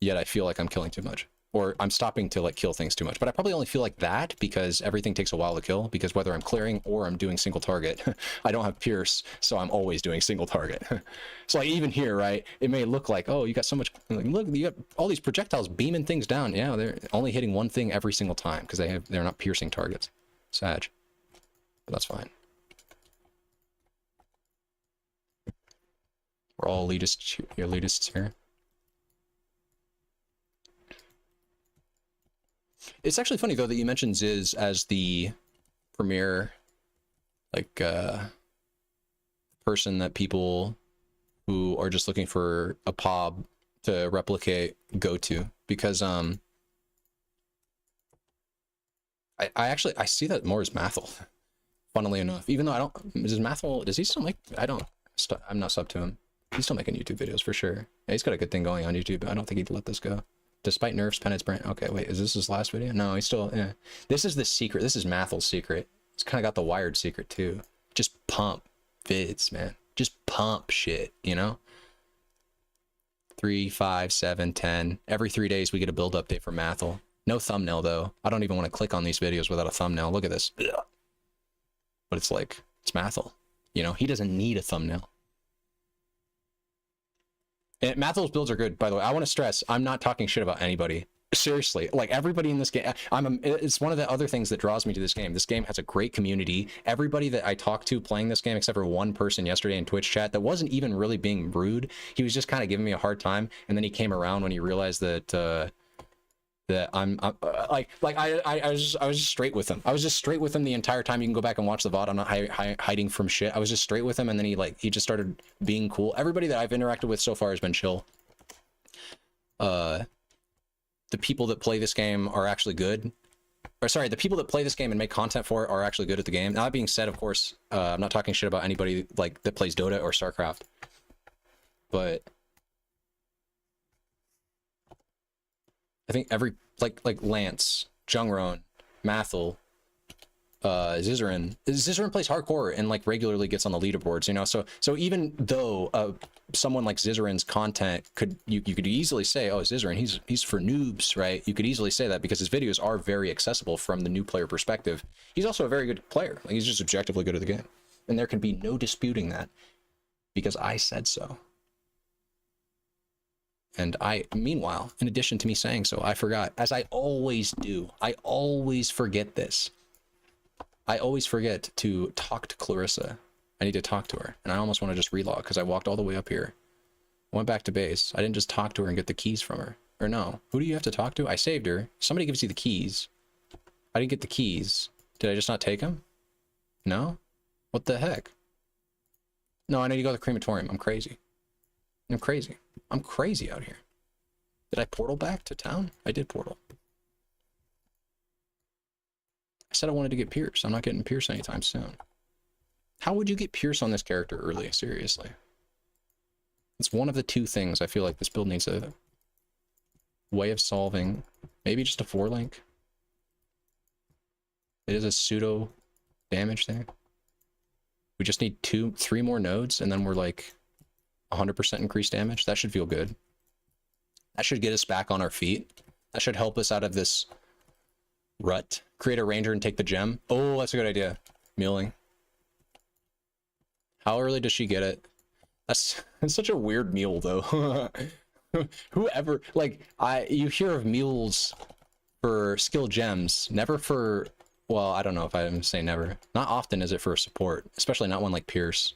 yet I feel like I'm killing too much. Or I'm stopping to, like, kill things too much. But I probably only feel like that because everything takes a while to kill. Because whether I'm clearing or I'm doing single target, I don't have Pierce, so I'm always doing single target. So, like, even here, right, it may look like, oh, you got so much, like, look, you got all these projectiles beaming things down. Yeah, they're only hitting one thing every single time because they're not piercing targets. Sad. But that's fine. We're all elitists here. It's actually funny, though, that you mentioned Ziz as the premier, like, person that people who are just looking for a POB to replicate go to. Because, I see that more as Mathel, funnily enough. Even though I don't, does he still make, I'm not sub to him. He's still making YouTube videos for sure. Yeah, he's got a good thing going on YouTube. I don't think he'd let this go. Despite nerfs, penance brand. Okay, wait, is this his last video? No, he's still, yeah. This is the secret. This is Mathel's secret. It's kind of got the Wired secret too. Just pump vids, man. Just pump shit, you know? 3, 5, 7, 10. Every 3 days we get a build update for Mathel. No thumbnail though. I don't even want to click on these videos without a thumbnail. Look at this. But it's like, it's Mathel. You know, he doesn't need a thumbnail. And Mathel's builds are good, by the way. I want to stress, I'm not talking shit about anybody. Seriously, like everybody in this game, it's one of the other things that draws me to this game. This game has a great community. Everybody that I talked to playing this game, except for one person yesterday in Twitch chat that wasn't even really being rude. He was just kind of giving me a hard time, and then he came around when he realized that I was just straight with him. I was just straight with him the entire time. You can go back and watch the VOD. I'm not hiding from shit. I was just straight with him, and then he just started being cool. Everybody that I've interacted with so far has been chill. The people that play this game are actually good. Or sorry, the people that play this game and make content for it are actually good at the game. Now, that being said, of course, I'm not talking shit about anybody like that plays Dota or StarCraft. But I think every like Lance, Jungron, Mathel, Zizarin plays hardcore and like regularly gets on the leaderboards, you know. So even though someone like Zizarin's content you could easily say, oh, Zizarin, he's for noobs, right? You could easily say that because his videos are very accessible from the new player perspective. He's also a very good player. Like, he's just objectively good at the game, and there can be no disputing that because I said so. And meanwhile, in addition to me saying so, I forgot, as I always do. I always forget this. I always forget to talk to Clarissa. I need to talk to her. And I almost want to just relog because I walked all the way up here. I went back to base. I didn't just talk to her and get the keys from her. Or no. Who do you have to talk to? I saved her. Somebody gives you the keys. I didn't get the keys. Did I just not take them? No? What the heck? No, I need to go to the crematorium. I'm crazy. I'm crazy. I'm crazy out here. Did I portal back to town? I did portal. I said I wanted to get Pierce. I'm not getting Pierce anytime soon. How would you get Pierce on this character early? Seriously. It's one of the two things I feel like this build needs a way of solving. Maybe just a 4-link. It is a pseudo damage thing. We just need 3 more nodes and then we're like 100% increased damage. That should feel good. That should get us back on our feet. That should help us out of this rut. Create a ranger and take the gem. Oh, that's a good idea. Mulling. How early does she get it? That's such a weird mule though. Whoever, like, you hear of mules for skill gems, never for, well, I don't know if I'm saying never. Not often is it for support, especially not one like Pierce.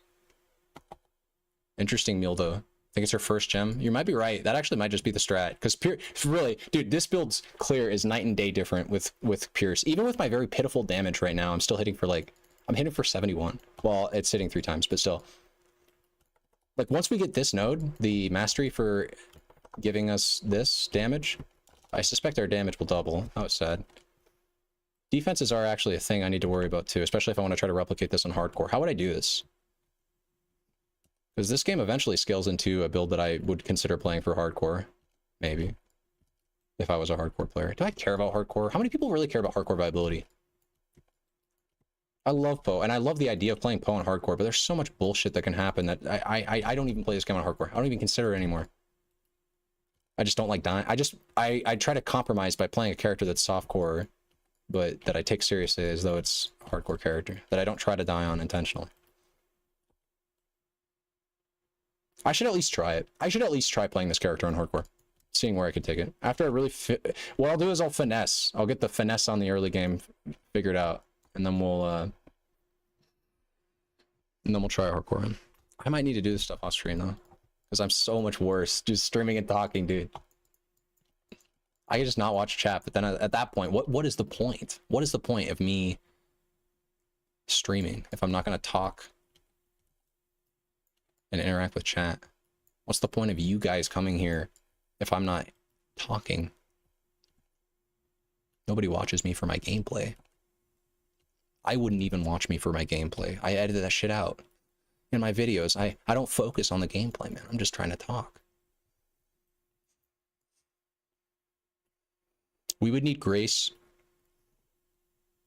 Interesting mule though. I think it's her first gem. You might be right. That actually might just be the strat. Because Pierce, really, dude, this build's clear is night and day different with Pierce. Even with my very pitiful damage right now, I'm still hitting for like, I'm hitting for 71. Well, it's hitting 3 times, but still. Like, once we get this node, the mastery for giving us this damage, I suspect our damage will double. Oh, it's sad. Defenses are actually a thing I need to worry about too, especially if I want to try to replicate this on hardcore. How would I do this? Because this game eventually scales into a build that I would consider playing for hardcore. Maybe. If I was a hardcore player. Do I care about hardcore? How many people really care about hardcore viability? I love Poe, and I love the idea of playing Poe on hardcore, but there's so much bullshit that can happen that I don't even play this game on hardcore. I don't even consider it anymore. I just don't like dying. I try to compromise by playing a character that's softcore, but that I take seriously as though it's a hardcore character. That I don't try to die on intentionally. I should at least try it. I should at least try playing this character on hardcore. Seeing where I could take it. After I really what I'll do is I'll finesse. I'll get the finesse on the early game figured out. And then we'll try hardcore. I might need to do this stuff off stream though. Because I'm so much worse just streaming and talking, dude. I can just not watch chat, but then at that point, what is the point? What is the point of me streaming if I'm not gonna talk and interact with chat? What's the point of you guys coming here if I'm not talking? Nobody watches me for my gameplay. I wouldn't even watch me for my gameplay. I edited that shit out. In my videos, I don't focus on the gameplay, man. I'm just trying to talk. We would need grace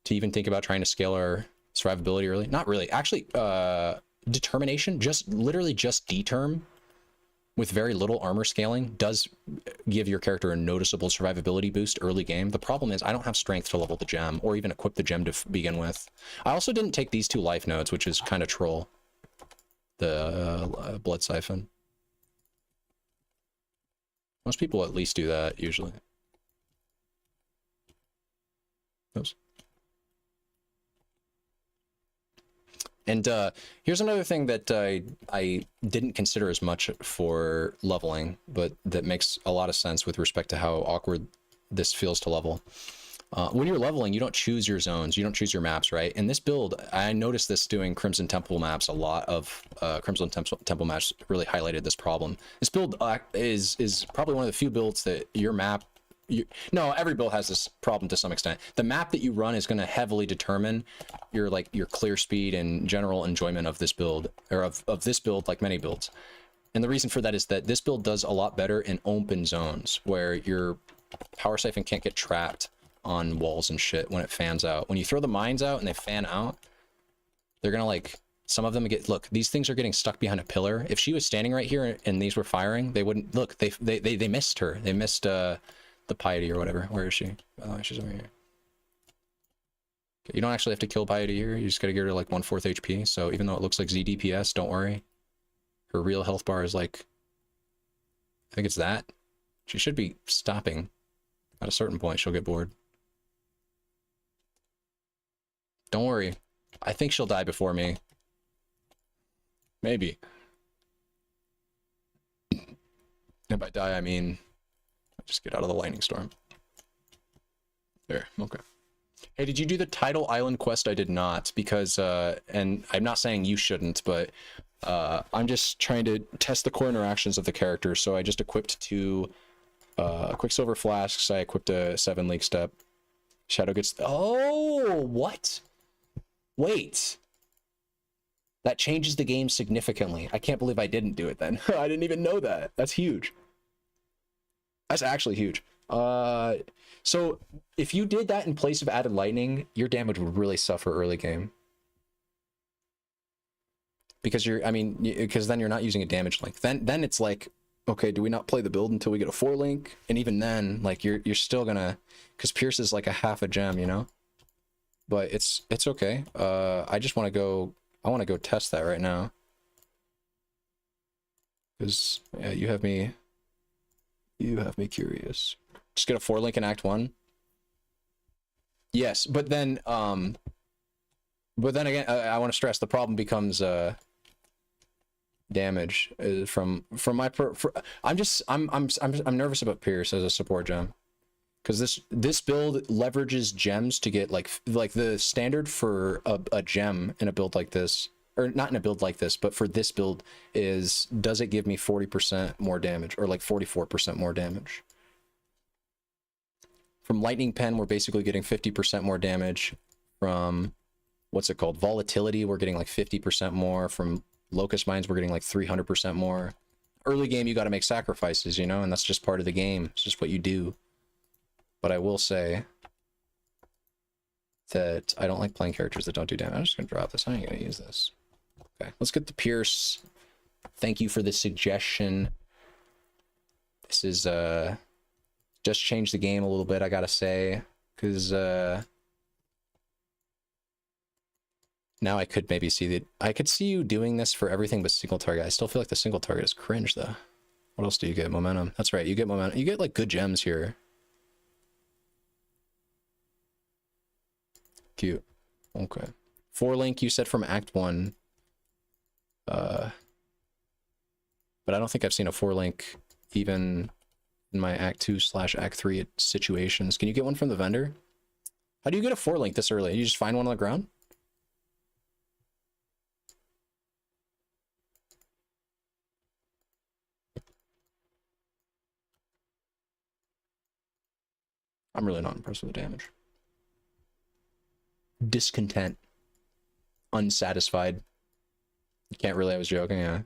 to even think about trying to scale our survivability early. Not really. Actually, determination, literally just determ with very little armor scaling does give your character a noticeable survivability boost early game. The problem is I don't have strength to level the gem or even equip the gem to begin with. I also didn't take these 2 life nodes, which is kind of troll. The blood siphon. Most people at least do that usually. Oops. And here's another thing that I didn't consider as much for leveling, but that makes a lot of sense with respect to how awkward this feels to level. When you're leveling, you don't choose your zones, you don't choose your maps, right? In this build, I noticed this doing Crimson Temple maps. A lot of Crimson Temple maps really highlighted this problem. This build is probably one of the few builds that your map... No, every build has this problem to some extent. The map that you run is going to heavily determine your clear speed and general enjoyment of this build, or of this build, like many builds. And the reason for that is that this build does a lot better in open zones where your power siphon can't get trapped on walls and shit when it fans out. When you throw the mines out and they fan out, they're gonna some of them look, these things are getting stuck behind a pillar. If she was standing right here and these were firing, they wouldn't look. They missed her. They missed the piety or whatever. Where is she? Oh, she's over here. Okay, you don't actually have to kill piety here. You just gotta get her to 1/4 HP. So even though it looks like Z DPS, don't worry. Her real health bar is I think it's that. She should be stopping. At a certain point, she'll get bored. Don't worry. I think she'll die before me. Maybe. And by die, I mean... just get out of the lightning storm. There, okay. Hey, did you do the Tidal Island quest? I did not, because, and I'm not saying you shouldn't, but I'm just trying to test the core interactions of the character, so I just equipped 2 Quicksilver Flasks, I equipped a 7 Leak Step. Shadow gets... Oh, what? Wait. That changes the game significantly. I can't believe I didn't do it then. I didn't even know that. That's huge. That's actually huge. So if you did that in place of added lightning, your damage would really suffer early game. Because because then you're not using a damage link. Then it's okay, do we not play the build until we get a 4 link? And even then, you're still gonna, because Pierce is a half a gem, you know? But it's okay. I just want to go test that right now. Because you have me curious. Just get a 4 link in Act 1. Yes, but then again, I want to stress the problem becomes damage from my I'm nervous about Pierce as a support gem, because this build leverages gems to get like the standard for a gem in a build like this, or not in a build like this, but for this build does it give me 40% more damage, or 44% more damage From Lightning Pen, we're basically getting 50% more damage. From, what's it called? Volatility, we're getting like 50% more. From Locust Mines, we're getting like 300% more. Early game, you got to make sacrifices, you know, and that's just part of the game. It's just what you do. But I will say that I don't like playing characters that don't do damage. I'm just going to drop this. I ain't going to use this. Okay, let's get the Pierce. Thank you for the suggestion. This is, just changed the game a little bit, I gotta say. Because, now I could maybe see that. I could see you doing this for everything but single target. I still feel like the single target is cringe, though. What else do you get? Momentum. That's right, you get momentum. You get, like, good gems here. Cute. Okay. 4-link, you said from Act 1. But I don't think I've seen a 4-link even in my Act 2/Act 3 situations. Can you get one from the vendor? How do you get a 4-link this early? You just find one on the ground? I'm really not impressed with the damage. Discontent. Unsatisfied. You can't really, I was joking, yeah.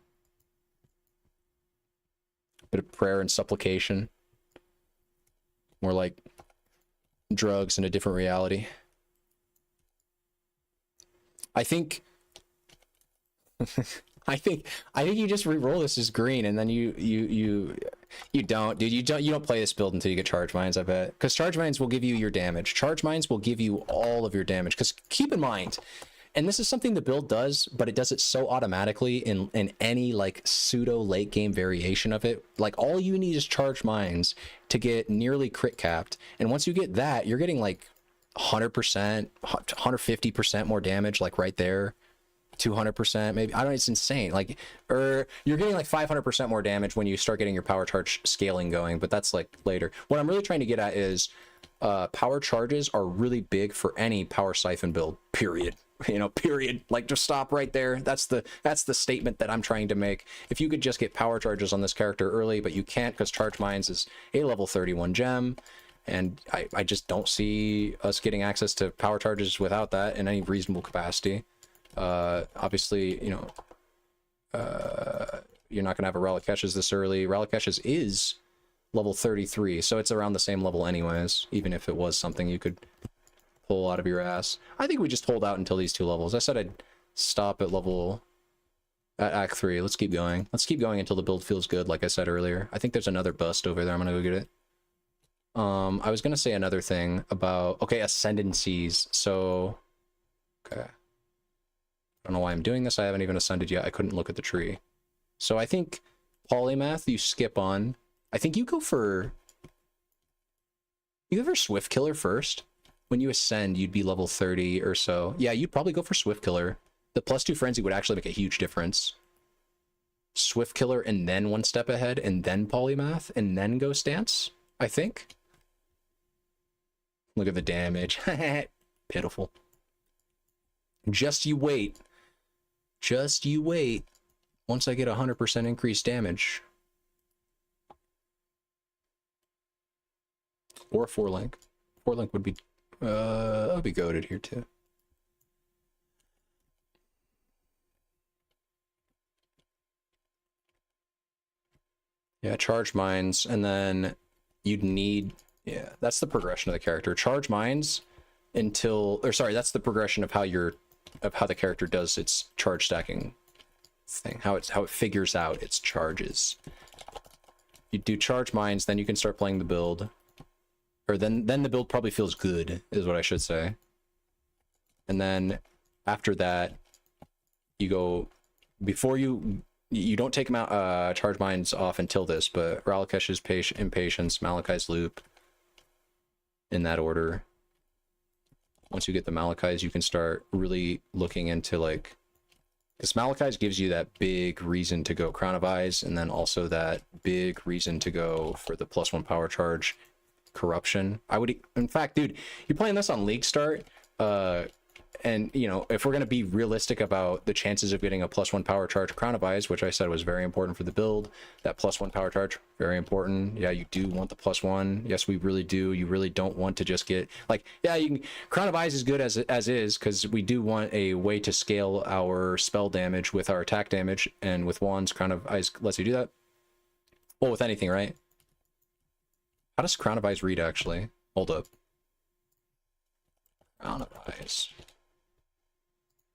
Bit of prayer and supplication. More like drugs in a different reality. I think I think you just re-roll this as green, and then you don't, dude. You don't play this build until you get charge mines, I bet. Because charge mines will give you your damage. Charge mines will give you all of your damage. Because keep in mind, and this is something the build does, but it does it so automatically in any like pseudo late game variation of it. Like all you need is charge mines to get nearly crit capped, and once you get that, you're getting like 100%, 150% more damage, like right there. 200% maybe. I don't know, it's insane. Like, or you're getting like 500% more damage when you start getting your power charge scaling going, but that's like later. What I'm really trying to get at is power charges are really big for any power siphon build, period. You know, period. Like, just stop right there. That's the statement that I'm trying to make. If you could just get power charges on this character early, but you can't because charge mines is a level 31 gem, and I just don't see us getting access to power charges without that in any reasonable capacity. Obviously, you know, you're not gonna have a Relic Caches this early. Relic Caches is level 33, so it's around the same level anyways, even if it was something you could pull out of your ass. I think we just hold out until these two levels. I said I'd stop at Act 3. Let's keep going. Let's keep going until the build feels good, like I said earlier. I think there's another bust over there. I'm gonna go get it. I was gonna say another thing about, okay, ascendancies. So, okay. I don't know why I'm doing this. I haven't even ascended yet. I couldn't look at the tree. So I think Polymath you skip on. I think you go for Swift Killer first. When you ascend, you'd be level 30 or so. Yeah, you'd probably go for Swift Killer. The +2 Frenzy would actually make a huge difference. Swift Killer and then one step ahead, and then Polymath, and then go Stance, I think. Look at the damage. Pitiful. Just you wait. Just you wait. Once I get 100% increased damage. Or 4-link. 4-link would be goated here too. Yeah, charge mines, and then you'd need, yeah, that's the progression of the character. Charge mines until, or sorry, that's the progression of how the character does its charge stacking thing, how it figures out its charges. You do charge mines, then you can start playing the build, or then the build probably feels good, is what I should say. And then after that, you go, before you don't take them out, charge mines off until this, but Ralakesh's Impatience, Malachai's Loop, in that order. Once you get the Malachai's, you can start really looking into, like, because Malachai's gives you that big reason to go Crown of Eyes, and then also that big reason to go for the +1 power charge Corruption. I would, in fact, dude, you're playing this on League Start, and you know, if we're going to be realistic about the chances of getting a +1 power charge Crown of Eyes, which I said was very important for the build, that +1 power charge, very important. Yeah, you do want the +1. Yes, we really do. You really don't want to just get like, yeah, you can, Crown of Eyes is good as is, because we do want a way to scale our spell damage with our attack damage, and with wands, Crown of Eyes lets you do that. Well, with anything, right? How does Crown of Eyes read actually? Hold up. Crown of Eyes.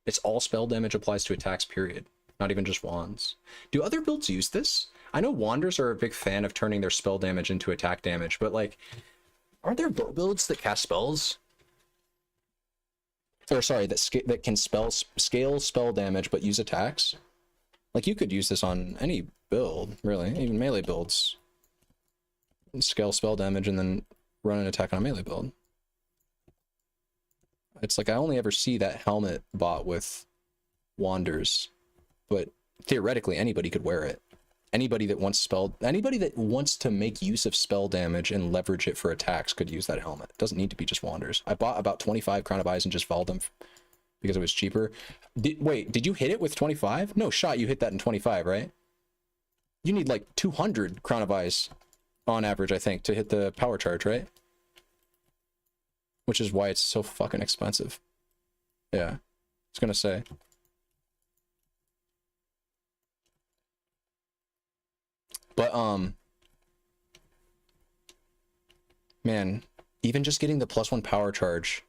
It's all spell damage applies to attacks, period. Not even just wands. Do other builds use this? I know wanders are a big fan of turning their spell damage into attack damage, but like, aren't there builds that cast spells? Or sorry, that can scale spell damage but use attacks? Like, you could use this on any build, really, even melee builds. Scale spell damage and then run an attack on a melee build. It's like I only ever see that helmet bot with wanders, but theoretically anybody could wear it. Anybody that wants to make use of spell damage and leverage it for attacks could use that helmet. It doesn't need to be just wanders. I bought about 25 Crown of Eyes and just followed them because it was cheaper. Wait, did you hit it with 25? No shot, you hit that in 25, right? You need like 200 Crown of Eyes on average, I think, to hit the power charge, right? Which is why it's so fucking expensive. Yeah, I was gonna say. But, man, even just getting the +1 power charge,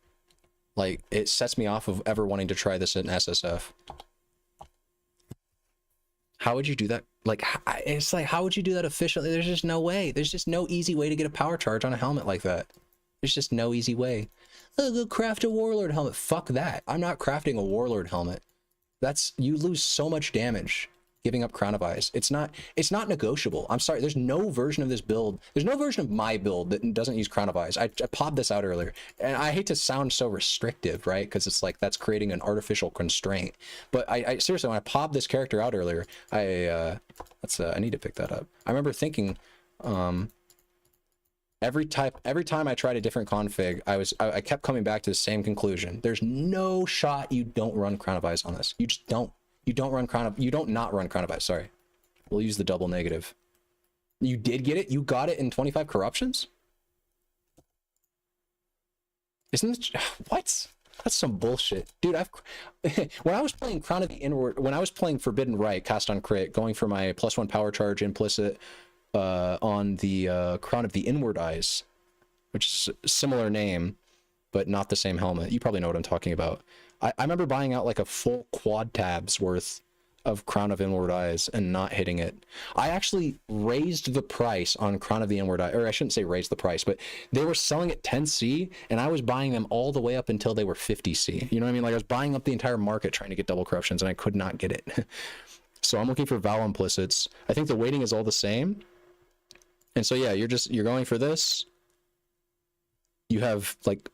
like, it sets me off of ever wanting to try this in SSF. How would you do that? Like, it's like, how would you do that efficiently? There's just no way. There's just no easy way to get a power charge on a helmet like that. There's just no easy way. Oh, go craft a warlord helmet. Fuck that. I'm not crafting a warlord helmet. You lose so much damage giving up Crown of Eyes. It's not negotiable. I'm sorry. There's no version of this build. There's no version of my build that doesn't use Crown of Eyes. I popped this out earlier, and I hate to sound so restrictive, right? Because it's like that's creating an artificial constraint. But I seriously, when I popped this character out earlier, I need to pick that up. I remember thinking, every time I tried a different config, I kept coming back to the same conclusion. There's no shot you don't run Crown of Eyes on this. You just don't. You don't not run Crown of Eyes, sorry. We'll use the double negative. You did get it? You got it in 25 corruptions? Isn't this, what? That's some bullshit. Dude, when I was playing Crown of the Inward, when I was playing Forbidden Right, cast on crit, going for my +1 power charge implicit on the Crown of the Inward Eyes, which is a similar name, but not the same helmet. You probably know what I'm talking about. I remember buying out like a full quad tabs worth of Crown of Inward Eyes and not hitting it. I actually raised the price on Crown of the Inward Eye, or I shouldn't say raised the price, but they were selling at 10C and I was buying them all the way up until they were 50C. You know what I mean? Like I was buying up the entire market trying to get double corruptions and I could not get it. So I'm looking for Val implicits. I think the weighting is all the same. And so yeah, you're going for this. You have like,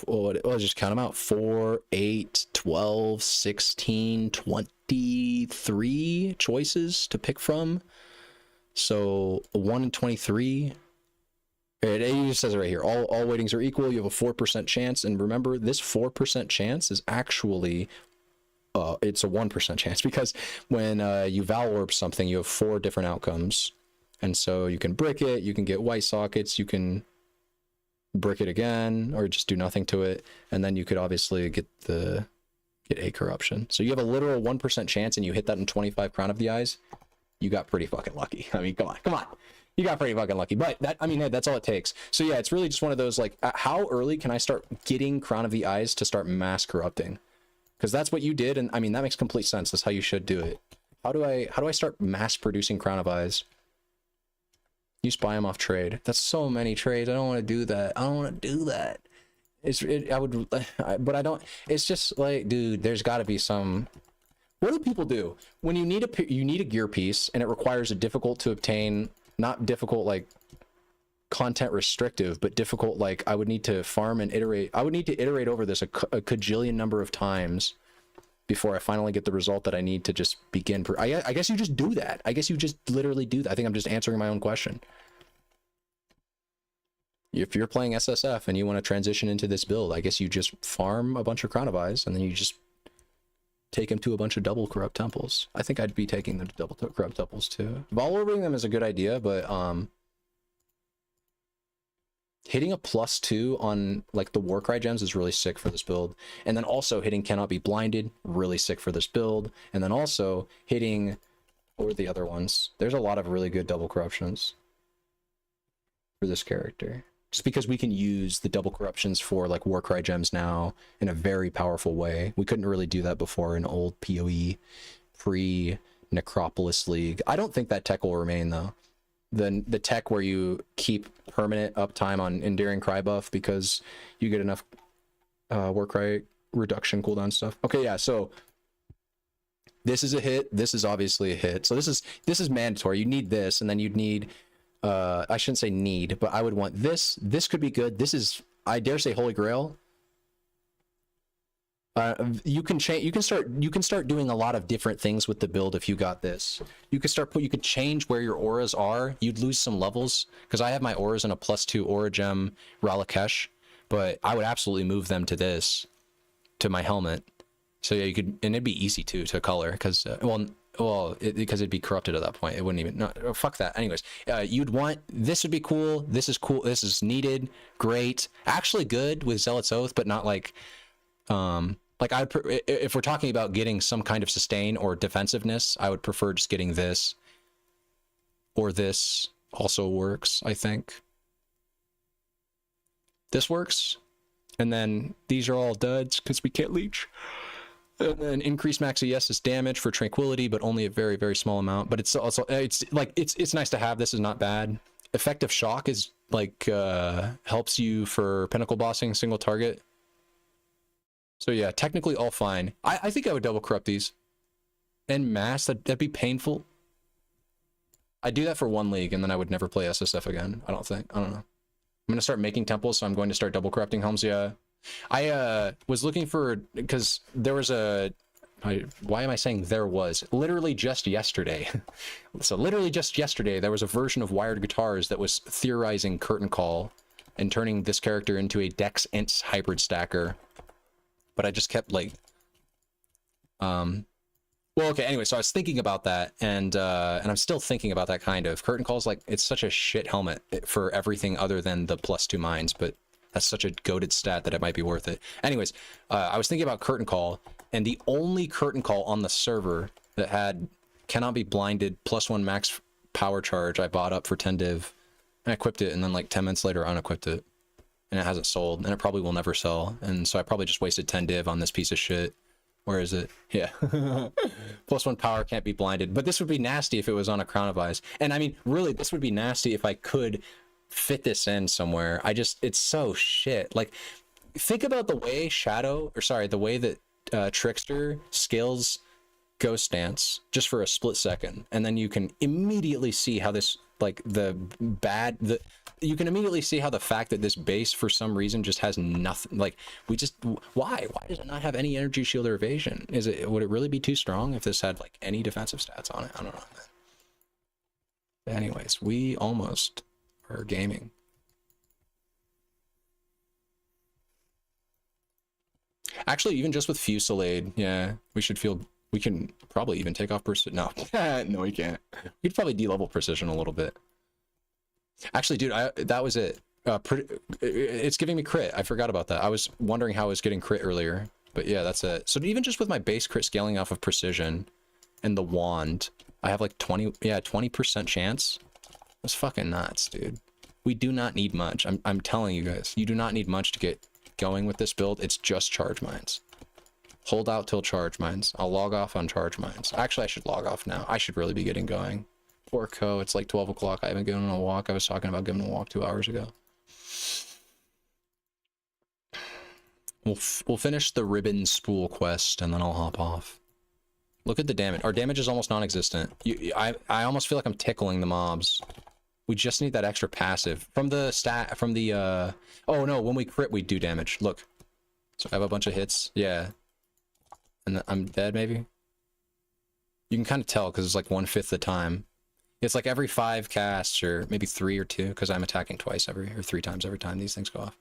I'll just count them out. 4, 8, 12, 16, 23 choices to pick from. So 1 in 23. It even says it right here. All weightings are equal. You have a 4% chance. And remember, this 4% chance is actually it's a 1% chance, because when you Val Orb something, you have 4 different outcomes. And so you can brick it, you can get white sockets, you can brick it again, or just do nothing to it, and then you could obviously get a corruption. So you have a literal 1% chance, and you hit that in 25 Crown of the Eyes. You got pretty fucking lucky. I mean, come on. You got pretty fucking lucky. But that, I mean, hey, that's all it takes. So yeah, it's really just one of those, like, how early can I start getting Crown of the Eyes to start mass corrupting? Because that's what you did, and I mean, that makes complete sense. That's how you should do it. How do I start mass producing Crown of Eyes? Use buy them off trade. That's so many trades. I don't want to do that. I don't want to do that. But I don't. It's just like, dude, there's got to be some. What do people do when you need a gear piece and it requires a difficult to obtain, not difficult like content restrictive, but difficult like I would need to farm and iterate. I would need to iterate over this a cajillion number of times before I finally get the result that I need to just begin. I guess you just do that. I guess you just literally do that. I think I'm just answering my own question. if you're playing SSF and you want to transition into this build, I guess you just farm a bunch of Crown of Eyes and then you just take him to a bunch of double corrupt temples. I think I'd be taking the double corrupt temples too. Vol orbiting them is a good idea, but hitting a +2 on like the Warcry gems is really sick for this build. And then also hitting Cannot Be Blinded, really sick for this build. And then also hitting, what were the other ones? There's a lot of really good double corruptions for this character. Just because we can use the double corruptions for like Warcry gems now in a very powerful way. We couldn't really do that before in old PoE pre-Necropolis League. I don't think that tech will remain though. The tech where you keep permanent uptime on Endearing Cry buff because you get enough Warcry reduction cooldown stuff. Okay, yeah, so this is a hit. This is obviously a hit. So this is mandatory. You need this, and then you'd need I shouldn't say need, but I would want this. This could be good. This is, I dare say, Holy Grail. You can change. You can start doing a lot of different things with the build if you got this. You could change where your auras are. You'd lose some levels because I have my auras in a +2 aura gem Ralakesh, but I would absolutely move them to this, to my helmet. So yeah, you could, and it'd be easy to color because because it'd be corrupted at that point. It wouldn't even, no, oh, fuck that. Anyways, you'd want, this would be cool. This is cool. This is needed. Great. Actually good with Zealot's Oath, but not like, if we're talking about getting some kind of sustain or defensiveness, I would prefer just getting this, or this also works, I think. This works. And then these are all duds because we can't leech. And then increase max ES's damage for tranquility, but only a very, very small amount. But it's also, it's nice to have. This is not bad. Effective shock is like helps you for pinnacle bossing single target. So yeah, technically all fine. I think I would double corrupt these. And mass, that'd be painful. I'd do that for 1 league and then I would never play SSF again. I don't know. I'm gonna start making temples, so I'm going to start double corrupting helms. Yeah. I was looking for, because there was why am I saying there was? Literally just yesterday. So literally just yesterday, there was a version of Wired Guitars that was theorizing Curtain Call and turning this character into a Dex Ents hybrid stacker. But I just kept like, well, okay, anyway, so I was thinking about that, and I'm still thinking about that kind of. Curtain Call's like, it's such a shit helmet for everything other than the +2 mines, but that's such a goated stat that it might be worth it. Anyways, I was thinking about Curtain Call, and the only Curtain Call on the server that had Cannot Be Blinded +1 max power charge, I bought up for 10 div, and I equipped it, and then like 10 minutes later unequipped it, and it hasn't sold, and it probably will never sell, and so I probably just wasted 10 div on this piece of shit. Where is it? Yeah. +1 power, can't be blinded. But this would be nasty if it was on a Crown of Eyes. And I mean, really, this would be nasty if I could fit this in somewhere. It's so shit. Like, think about the way the way that Trickster scales Ghost Dance just for a split second, and then you can immediately see how this, like, you can immediately see how the fact that this base for some reason just has nothing, like, why does it not have any energy shield or evasion? Would it really be too strong if this had like any defensive stats on it? I don't know. Anyways, we almost are gaming. Actually, even just with Fusillade, yeah, we can probably even take off precision. No, no, we can't. We'd probably de-level precision a little bit. Actually, dude, that was it. It's giving me crit. I forgot about that. I was wondering how I was getting crit earlier, but yeah, that's it. So even just with my base crit scaling off of precision and the wand, I have like 20% chance. That's fucking nuts, dude. We do not need much. I'm telling you guys, you do not need much to get going with this build. It's just charge mines. Hold out till charge mines. I'll log off on charge mines. Actually, I should log off now. I should really be getting going. Poor Co, it's like 12 o'clock. I haven't given him a walk. I was talking about giving him a walk 2 hours ago. We'll finish the ribbon spool quest and then I'll hop off. Look at the damage. Our damage is almost non-existent. I almost feel like I'm tickling the mobs. We just need that extra passive from the stat, from the oh no, when we crit we do damage. Look, so I have a bunch of hits. Yeah, and I'm dead. Maybe you can kind of tell because it's like 1/5 the time. It's like every 5 casts, or maybe 3 or 2, because I'm attacking twice or 3 times every time these things go off.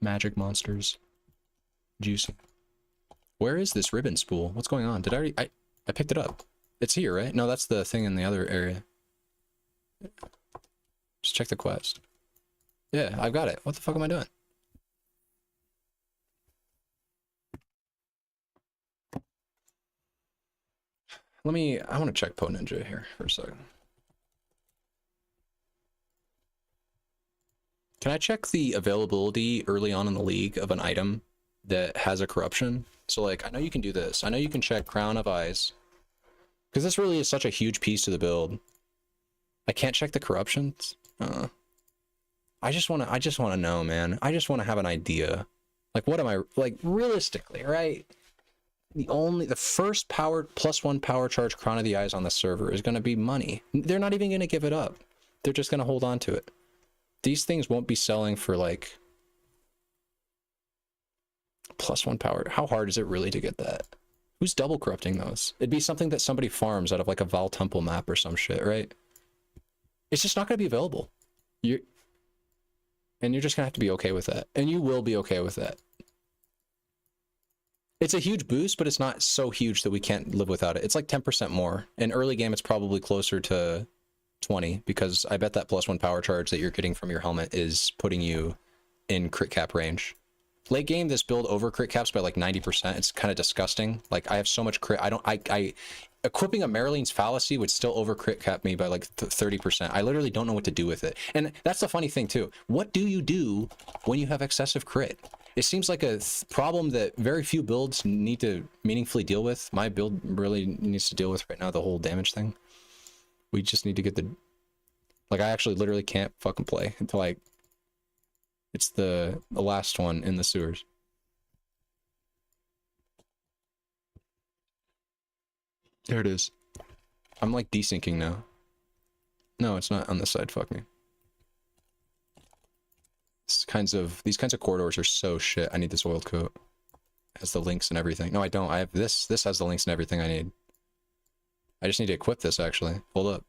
Magic monsters. Juicy. Where is this ribbon spool? What's going on? Did I already... I picked it up. It's here, right? No, that's the thing in the other area. Just check the quest. Yeah, I've got it. What the fuck am I doing? I want to check Po Ninja here for a second. Can I check the availability early on in the league of an item that has a corruption? So like, I know you can do this. I know you can check Crown of Eyes, because this really is such a huge piece to the build. I can't check the corruptions. I just want to know, man. I just want to have an idea. Like, what am I, like, realistically, right? The first power +1 power charge Crown of the Eyes on the server is going to be money. They're not even going to give it up. They're just going to hold on to it. These things won't be selling for like +1 power. How hard is it really to get that? Who's double corrupting those? It'd be something that somebody farms out of like a Val Temple map or some shit, right? It's just not going to be available. You're just going to have to be okay with that. And you will be okay with that. It's a huge boost, but it's not so huge that we can't live without it. It's like 10% more. In early game, it's probably closer to 20, because I bet that +1 power charge that you're getting from your helmet is putting you in crit cap range. Late game, this build over crit caps by like 90%. It's kind of disgusting. Like, I have so much crit. Equipping a Marlene's Fallacy would still over crit cap me by like 30%. I literally don't know what to do with it. And that's the funny thing too. What do you do when you have excessive crit? It seems like a problem that very few builds need to meaningfully deal with. My build really needs to deal with right now, the whole damage thing. We just need to get the... Like, I actually literally can't fucking play until it's the last one in the sewers. There it is. I'm like desyncing now. No, it's not on this side. Fuck me. These kinds of corridors are so shit. I need this oiled coat. It has the links and everything. No, I don't. I have this. This has the links and everything I need. I just need to equip this, actually. Hold up.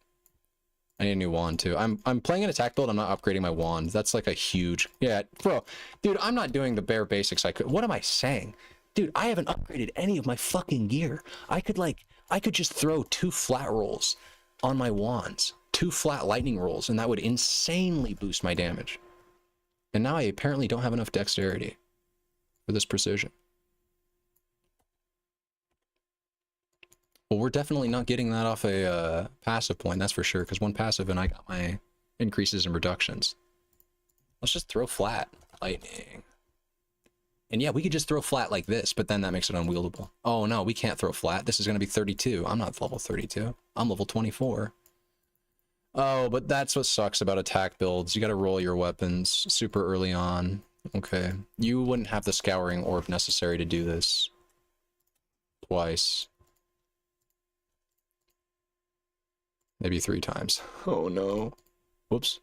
I need a new wand, too. I'm playing an attack build. I'm not upgrading my wand. That's like a huge... Yeah, bro. Dude, I'm not doing the bare basics I could... What am I saying? Dude, I haven't upgraded any of my fucking gear. I could just throw 2 flat rolls on my wands. 2 flat lightning rolls, and that would insanely boost my damage. And now I apparently don't have enough dexterity for this precision. Well, we're definitely not getting that off a passive point, that's for sure, because 1 passive and I got my increases and reductions. Let's just throw flat lightning. And yeah, we could just throw flat like this, but then that makes it unwieldable. Oh no, we can't throw flat. This is going to be 32. I'm not level 32. I'm level 24. Oh, but that's what sucks about attack builds. You got to roll your weapons super early on. Okay. You wouldn't have the scouring orb necessary to do this twice. Maybe 3 times. Oh no. Whoops.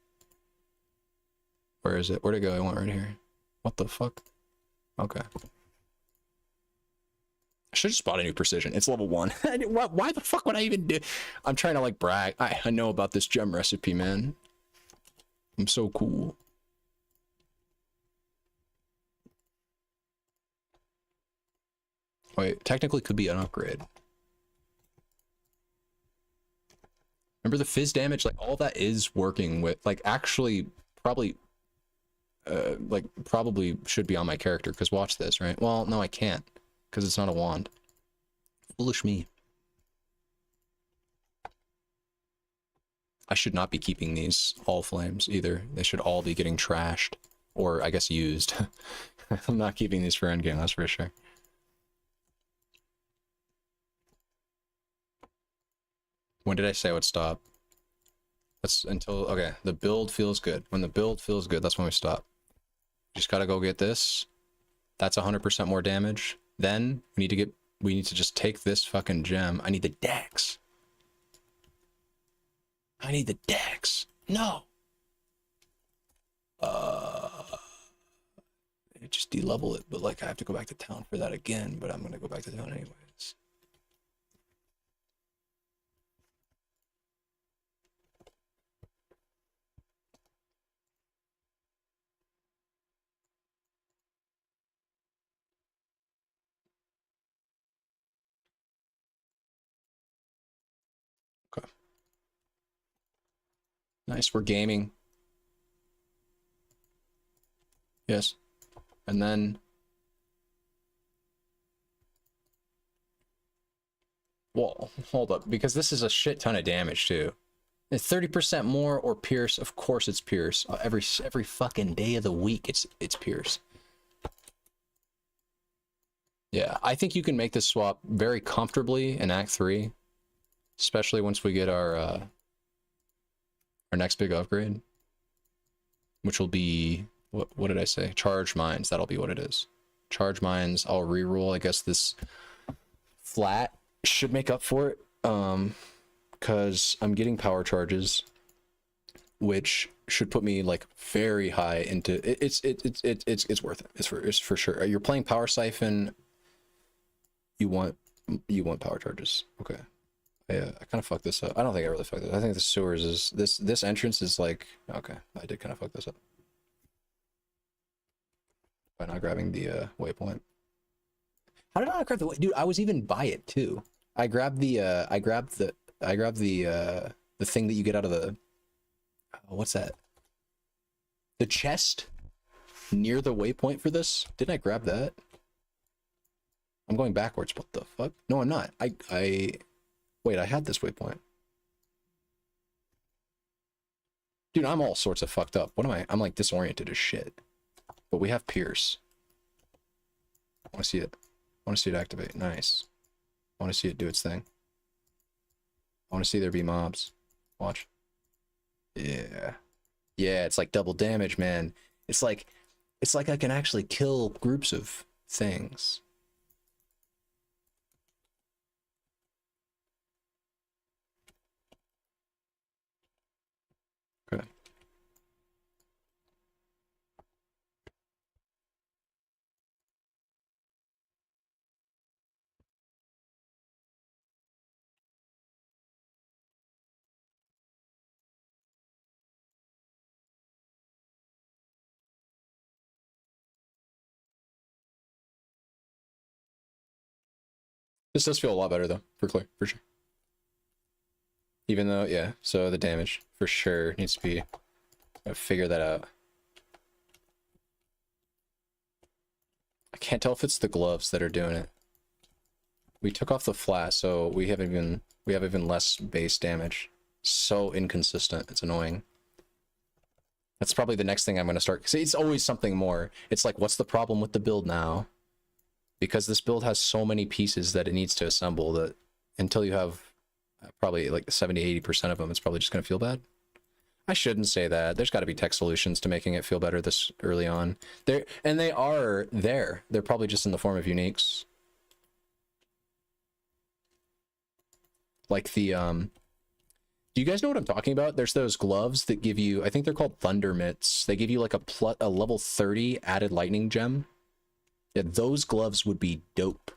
Where is it? Where'd it go? I went right here. What the fuck? Okay. I should have spotted a new precision. It's level 1. Why the fuck would I even do? I'm trying to like brag. I know about this gem recipe, man. I'm so cool. Wait, technically could be an upgrade. Remember the fizz damage? Like all that is working with, like actually probably probably should be on my character, because watch this, right? Well, no, I can't, because it's not a wand. Foolish me. I should not be keeping these all flames either. They should all be getting trashed, or I guess used. I'm not keeping these for endgame, that's for sure. When did I say I would stop? That's until, okay, the build feels good. When the build feels good, that's when we stop. Just gotta go get this. That's 100% more damage. Then we need to just take this fucking gem. I need the dex. I need the dex. No. I just de-level it, but like I have to go back to town for that again, but I'm gonna go back to town anyways. Okay. Nice, we're gaming. Yes. And then whoa, hold up, because this is a shit ton of damage too. It's 30% more or Pierce. Of course it's Pierce. Every fucking day of the week it's Pierce. Yeah, I think you can make this swap very comfortably in Act 3, especially once we get our next big upgrade, which will be what did I say? Charge mines. That'll be what it is. Charge mines. I'll reroll. I guess this flat should make up for it. Because I'm getting power charges, which should put me like very high into it's worth it. It's for sure. You're playing power siphon. You want power charges. Okay. Yeah, I kind of fucked this up. I don't think I really fucked it. I think the sewers is this entrance is like okay. I did kind of fuck this up by not grabbing the waypoint. How did I not grab the dude? I was even by it too. I grabbed the thing that you get out of the what's that? The chest near the waypoint for this. Didn't I grab that? I'm going backwards. What the fuck? No, I'm not. Wait, I had this waypoint. Dude, I'm all sorts of fucked up. What am I? I'm like disoriented as shit. But we have Pierce. I want to see it. I want to see it activate. Nice. I want to see it do its thing. I want to see there be mobs. Watch. Yeah. Yeah, it's like double damage, man. It's like I can actually kill groups of things. Okay. This does feel a lot better though, for sure. Even though, yeah, so the damage for sure needs to be, gotta figure that out. I can't tell if it's the gloves that are doing it. We took off the flat, so we have even less base damage. So inconsistent, it's annoying. That's probably the next thing I'm gonna start. See, it's always something more. It's like, what's the problem with the build now? Because this build has so many pieces that it needs to assemble that until you have probably like 70-80% of them, it's probably just going to feel bad. I shouldn't say that. There's got to be tech solutions to making it feel better this early on. They are there. They're probably just in the form of uniques. Like the do you guys know what I'm talking about? There's those gloves that give you, I think they're called Thunder Mitts. They give you like a level 30 added lightning gem. Yeah, those gloves would be dope.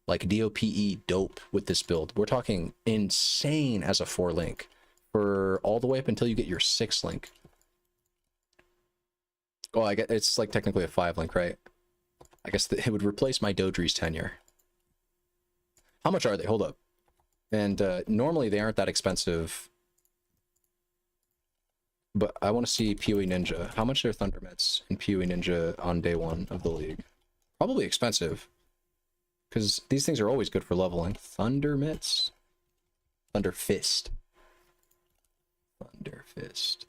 Like DOPE dope with this build. We're talking insane as a 4-link for all the way up until you get your 6-link. Oh, I get it's like technically a 5-link, right? I guess it would replace my Dodri's tenure. How much are they? Hold up. And normally they aren't that expensive. But I want to see PoE Ninja. How much are Thunder Mitts in PoE Ninja on day 1 of the league? Probably expensive. Because these things are always good for leveling. Thunder Mitts? Thunder Fist. Thunder Fist.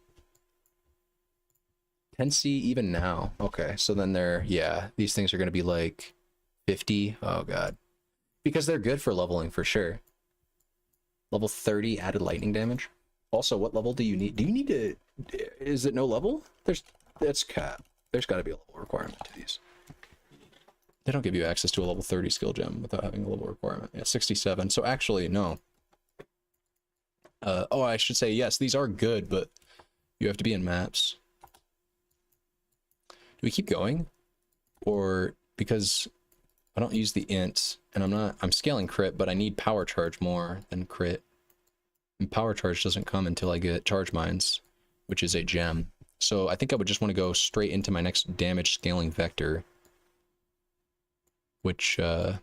10C even now. Okay, so then they're, yeah, these things are going to be like 50. Oh, God. Because they're good for leveling for sure. Level 30 added lightning damage. Also, what level do you need? Do you need to, is it no level? That's cap. There's got to be a level requirement to these. They don't give you access to a level 30 skill gem without having a level requirement. Yeah, 67. So actually, no. Oh, I should say, yes, these are good, but you have to be in maps. Do we keep going? or because I don't use the int, and I'm scaling crit, but I need power charge more than crit. And power charge doesn't come until I get charge mines, which is a gem. So I think I would just want to go straight into my next damage scaling vector, which and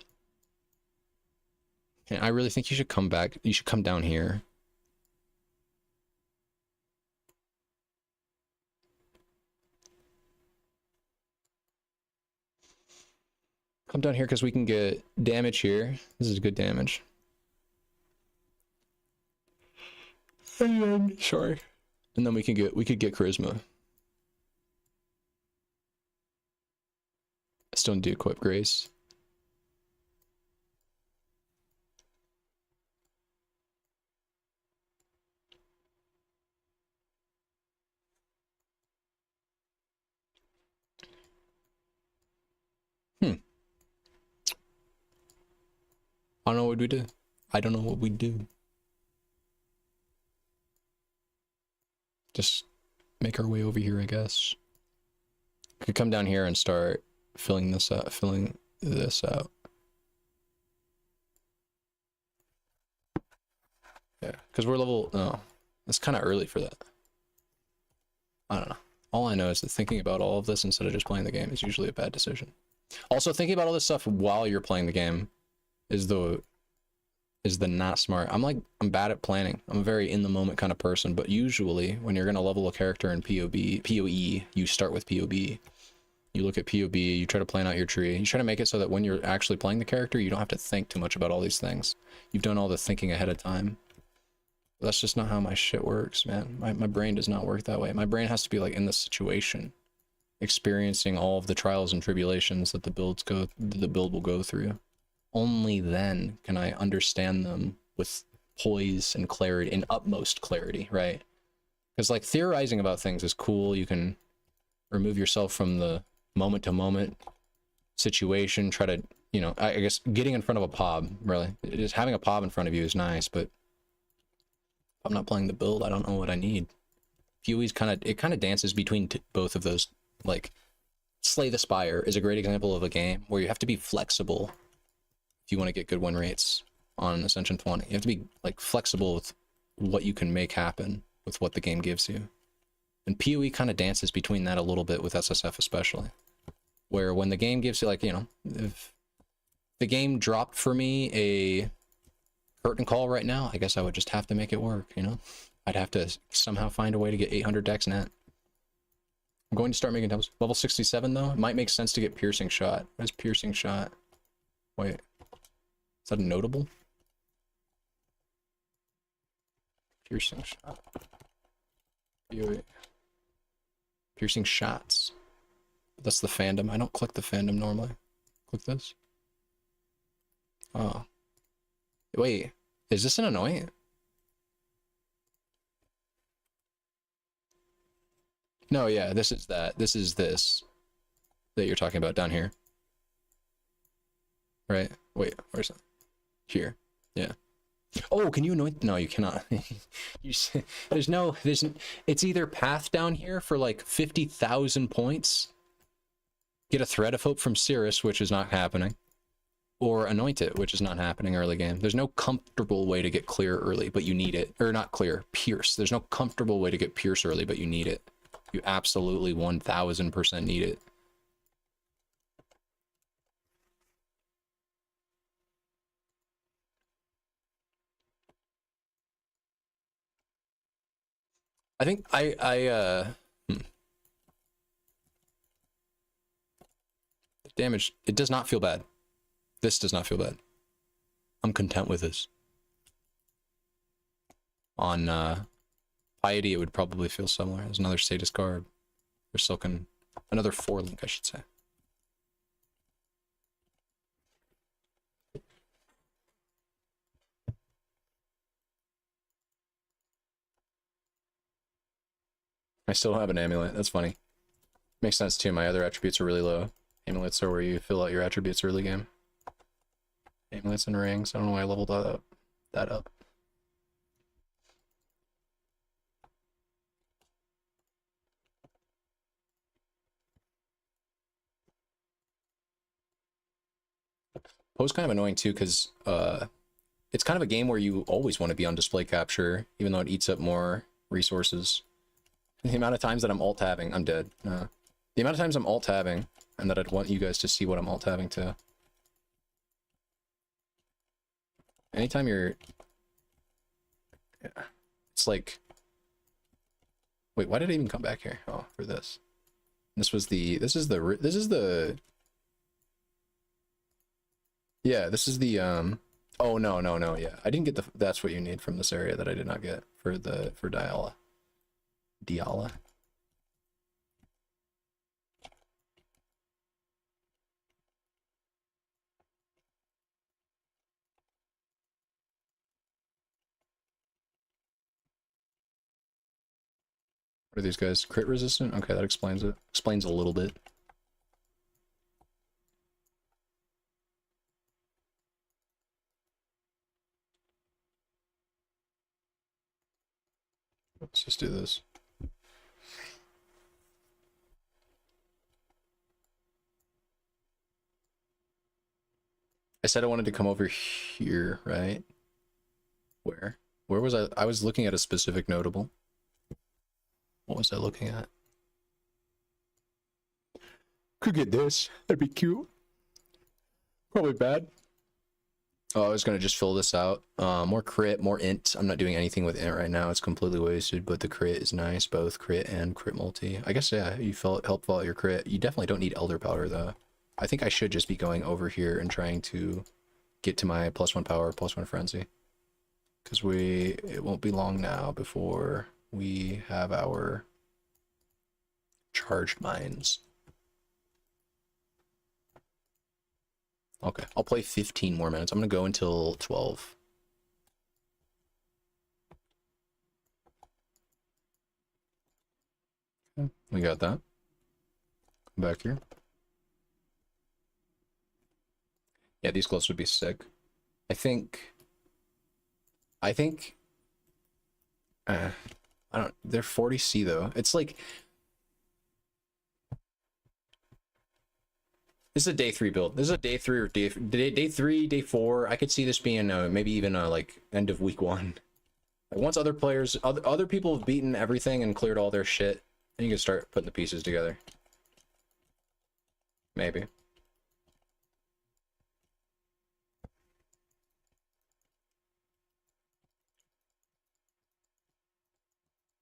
I really think you should come back. You should come down here. Come down here because we can get damage here. This is good damage. And then, sorry. And then we could get charisma. I still need to equip grace. I don't know what we do. I don't know what we do. Just make our way over here, I guess. Could come down here and start filling this out. Yeah, because we're level. No, it's kind of early for that. I don't know. All I know is that thinking about all of this instead of just playing the game is usually a bad decision. Also, thinking about all this stuff while you're playing the game is the not smart. I'm bad at planning. I'm a very in the moment kind of person, but usually when you're gonna level a character in PoE, you start with PoB. You look at PoB, you try to plan out your tree. You try to make it so that when you're actually playing the character, you don't have to think too much about all these things. You've done all the thinking ahead of time. That's just not how my shit works, man. My brain does not work that way. My brain has to be like in the situation, experiencing all of the trials and tribulations that the build will go through. Only then can I understand them with poise and clarity, and utmost clarity, right? Because like theorizing about things is cool. You can remove yourself from the moment to moment situation, try to, you know, I guess getting in front of a pob, really. Just having a pob in front of you is nice, but if I'm not playing the build, I don't know what I need. PoE's kind of dances between both of those. Like, Slay the Spire is a great example of a game where you have to be flexible if you want to get good win rates on Ascension 20. You have to be like flexible with what you can make happen with what the game gives you. And PoE kind of dances between that a little bit with SSF especially. Where when the game gives you, like, you know, if the game dropped for me a curtain call right now, I guess I would just have to make it work, you know? I'd have to somehow find a way to get 800 dex net. I'm going to start making tabs. Level 67 though, it might make sense to get Piercing Shot. What is Piercing Shot? Wait. Is that a notable? Piercing Shot. Piercing Shots. That's the fandom. I don't click the fandom normally. Click this. Oh. Wait. Is this an annoying? No, yeah, this is that. This is this that you're talking about down here. Right? Wait, where's that? Here. Yeah. Oh, can you anoint? No, you cannot. It's either path down here for like 50,000 points, get a Thread of Hope from Cirrus, which is not happening, or anoint it, which is not happening early game. There's no comfortable way to get clear early, but you need it. Or not clear, pierce. There's no comfortable way to get pierce early, but you need it. You absolutely 1000% need it. I think damage, it does not feel bad. This does not feel bad. I'm content with this. On Piety, it would probably feel similar. There's another Sadist Garb. Or Silken, another 4-link, I should say. I still have an amulet. That's funny. Makes sense too. My other attributes are really low. Amulets are where you fill out your attributes early game. Amulets and rings. I don't know why I leveled that up. Poe's kind of annoying too, because it's kind of a game where you always want to be on display capture, even though it eats up more resources. The amount of times that I'm alt-tabbing, I'm dead. The amount of times I'm alt-tabbing, and that I'd want you guys to see what I'm alt-tabbing to. Anytime you're... Yeah. It's like... Wait, why did I even come back here? Oh, for this. This was the... This is the... Yeah, this is the, Oh, no, yeah. I didn't get the... That's what you need from this area that I did not get for Diala. Diala. What are these guys? Crit resistant? Okay, that explains it. Explains a little bit. Let's just do this. I said I wanted to come over here, right? Where? Where was I? I was looking at a specific notable. What was I looking at? Could get this. That'd be cute. Probably bad. Oh, I was gonna just fill this out. More crit, more int. I'm not doing anything with int right now. It's completely wasted, but the crit is nice. Both crit and crit multi. I guess, yeah, you help fill out your crit. You definitely don't need Elder Powder, though. I think I should just be going over here and trying to get to my +1 power, +1 frenzy. Because it won't be long now before we have our charged mines. Okay, I'll play 15 more minutes. I'm gonna go until 12. Okay, we got that. Come back here. Yeah, these gloves would be sick. I think I don't, they're 40C though. It's like, this is a day 3 build. This is a day 3 or day 3, day 4. I could see this being maybe even like end of week 1. Like once other players, other people have beaten everything and cleared all their shit, then you can start putting the pieces together. Maybe.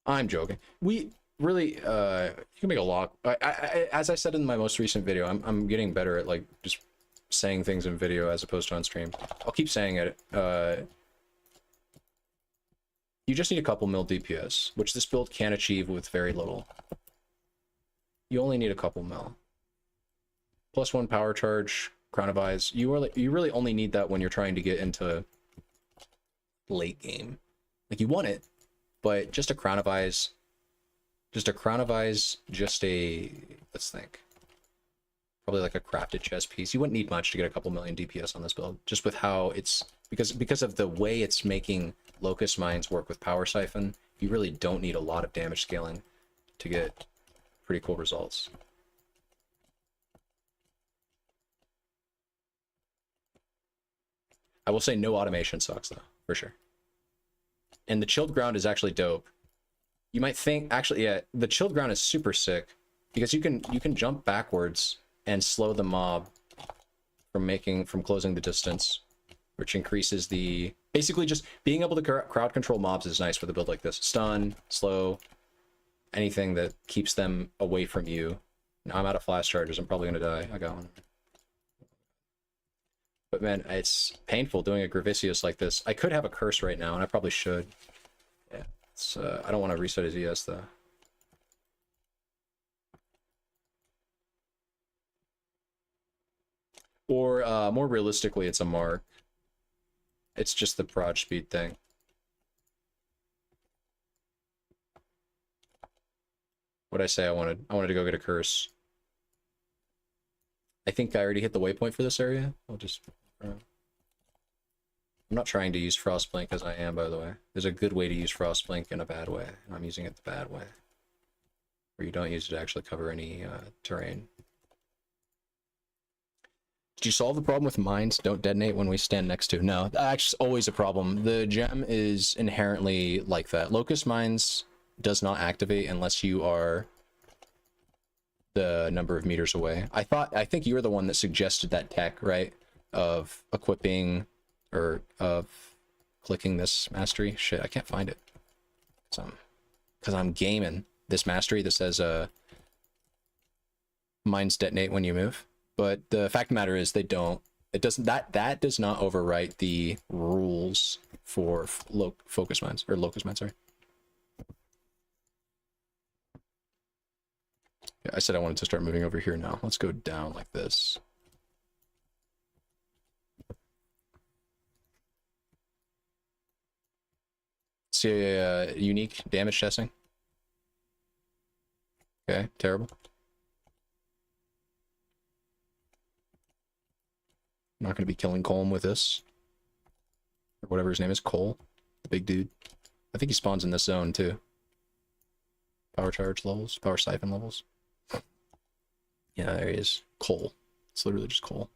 I'm joking. We really, you can make a lot. As I said in my most recent video, I'm getting better at like just saying things in video as opposed to on stream. I'll keep saying it. You just need a couple mil DPS, which this build can achieve with very little. You only need a couple mil. +1 power charge, Crown of Eyes. You really only need that when you're trying to get into late game. Like you want it, but just a Crown of Eyes, let's think. Probably like a crafted chess piece. You wouldn't need much to get a couple million DPS on this build, just with how it's, because of the way it's making Locust Mines work with Power Siphon. You really don't need a lot of damage scaling to get pretty cool results. I will say no automation sucks though, for sure. And the chilled ground is actually dope. You might think, actually, yeah, the chilled ground is super sick because you can jump backwards and slow the mob from closing the distance, which increases the, basically just being able to crowd control mobs is nice with a build like this. Stun, slow, anything that keeps them away from you. Now I'm out of flash charges. I'm probably gonna die. I got one. But man, it's painful doing a Gravicius like this. I could have a curse right now, and I probably should. Yeah, it's, I don't want to reset his ES though. Or more realistically, it's a mark. It's just the prod speed thing. What'd I say I wanted? I wanted to go get a curse. I think I already hit the waypoint for this area. I'll just... I'm not trying to use Frostblink as I am, by the way. There's a good way to use Frostblink in a bad way. I'm using it the bad way. Where you don't use it to actually cover any terrain. Did you solve the problem with mines don't detonate when we stand next to? No, that's always a problem. The gem is inherently like that. Locust mines does not activate unless you are the number of meters away. I think you were the one that suggested that tech, right? Of equipping or of clicking this mastery. Shit, I can't find it. Because I'm gaming this mastery that says mines detonate when you move. But the fact of the matter is they don't. It doesn't. That does not overwrite the rules for focus mines or locust mines. Sorry. Yeah, I said I wanted to start moving over here now. Let's go down like this. See unique damage testing. Okay, terrible. I'm not going to be killing Colm with this. Or whatever his name is, Cole. The big dude. I think he spawns in this zone too. Power charge levels, power siphon levels. Yeah, there he is. Cole. It's literally just Cole.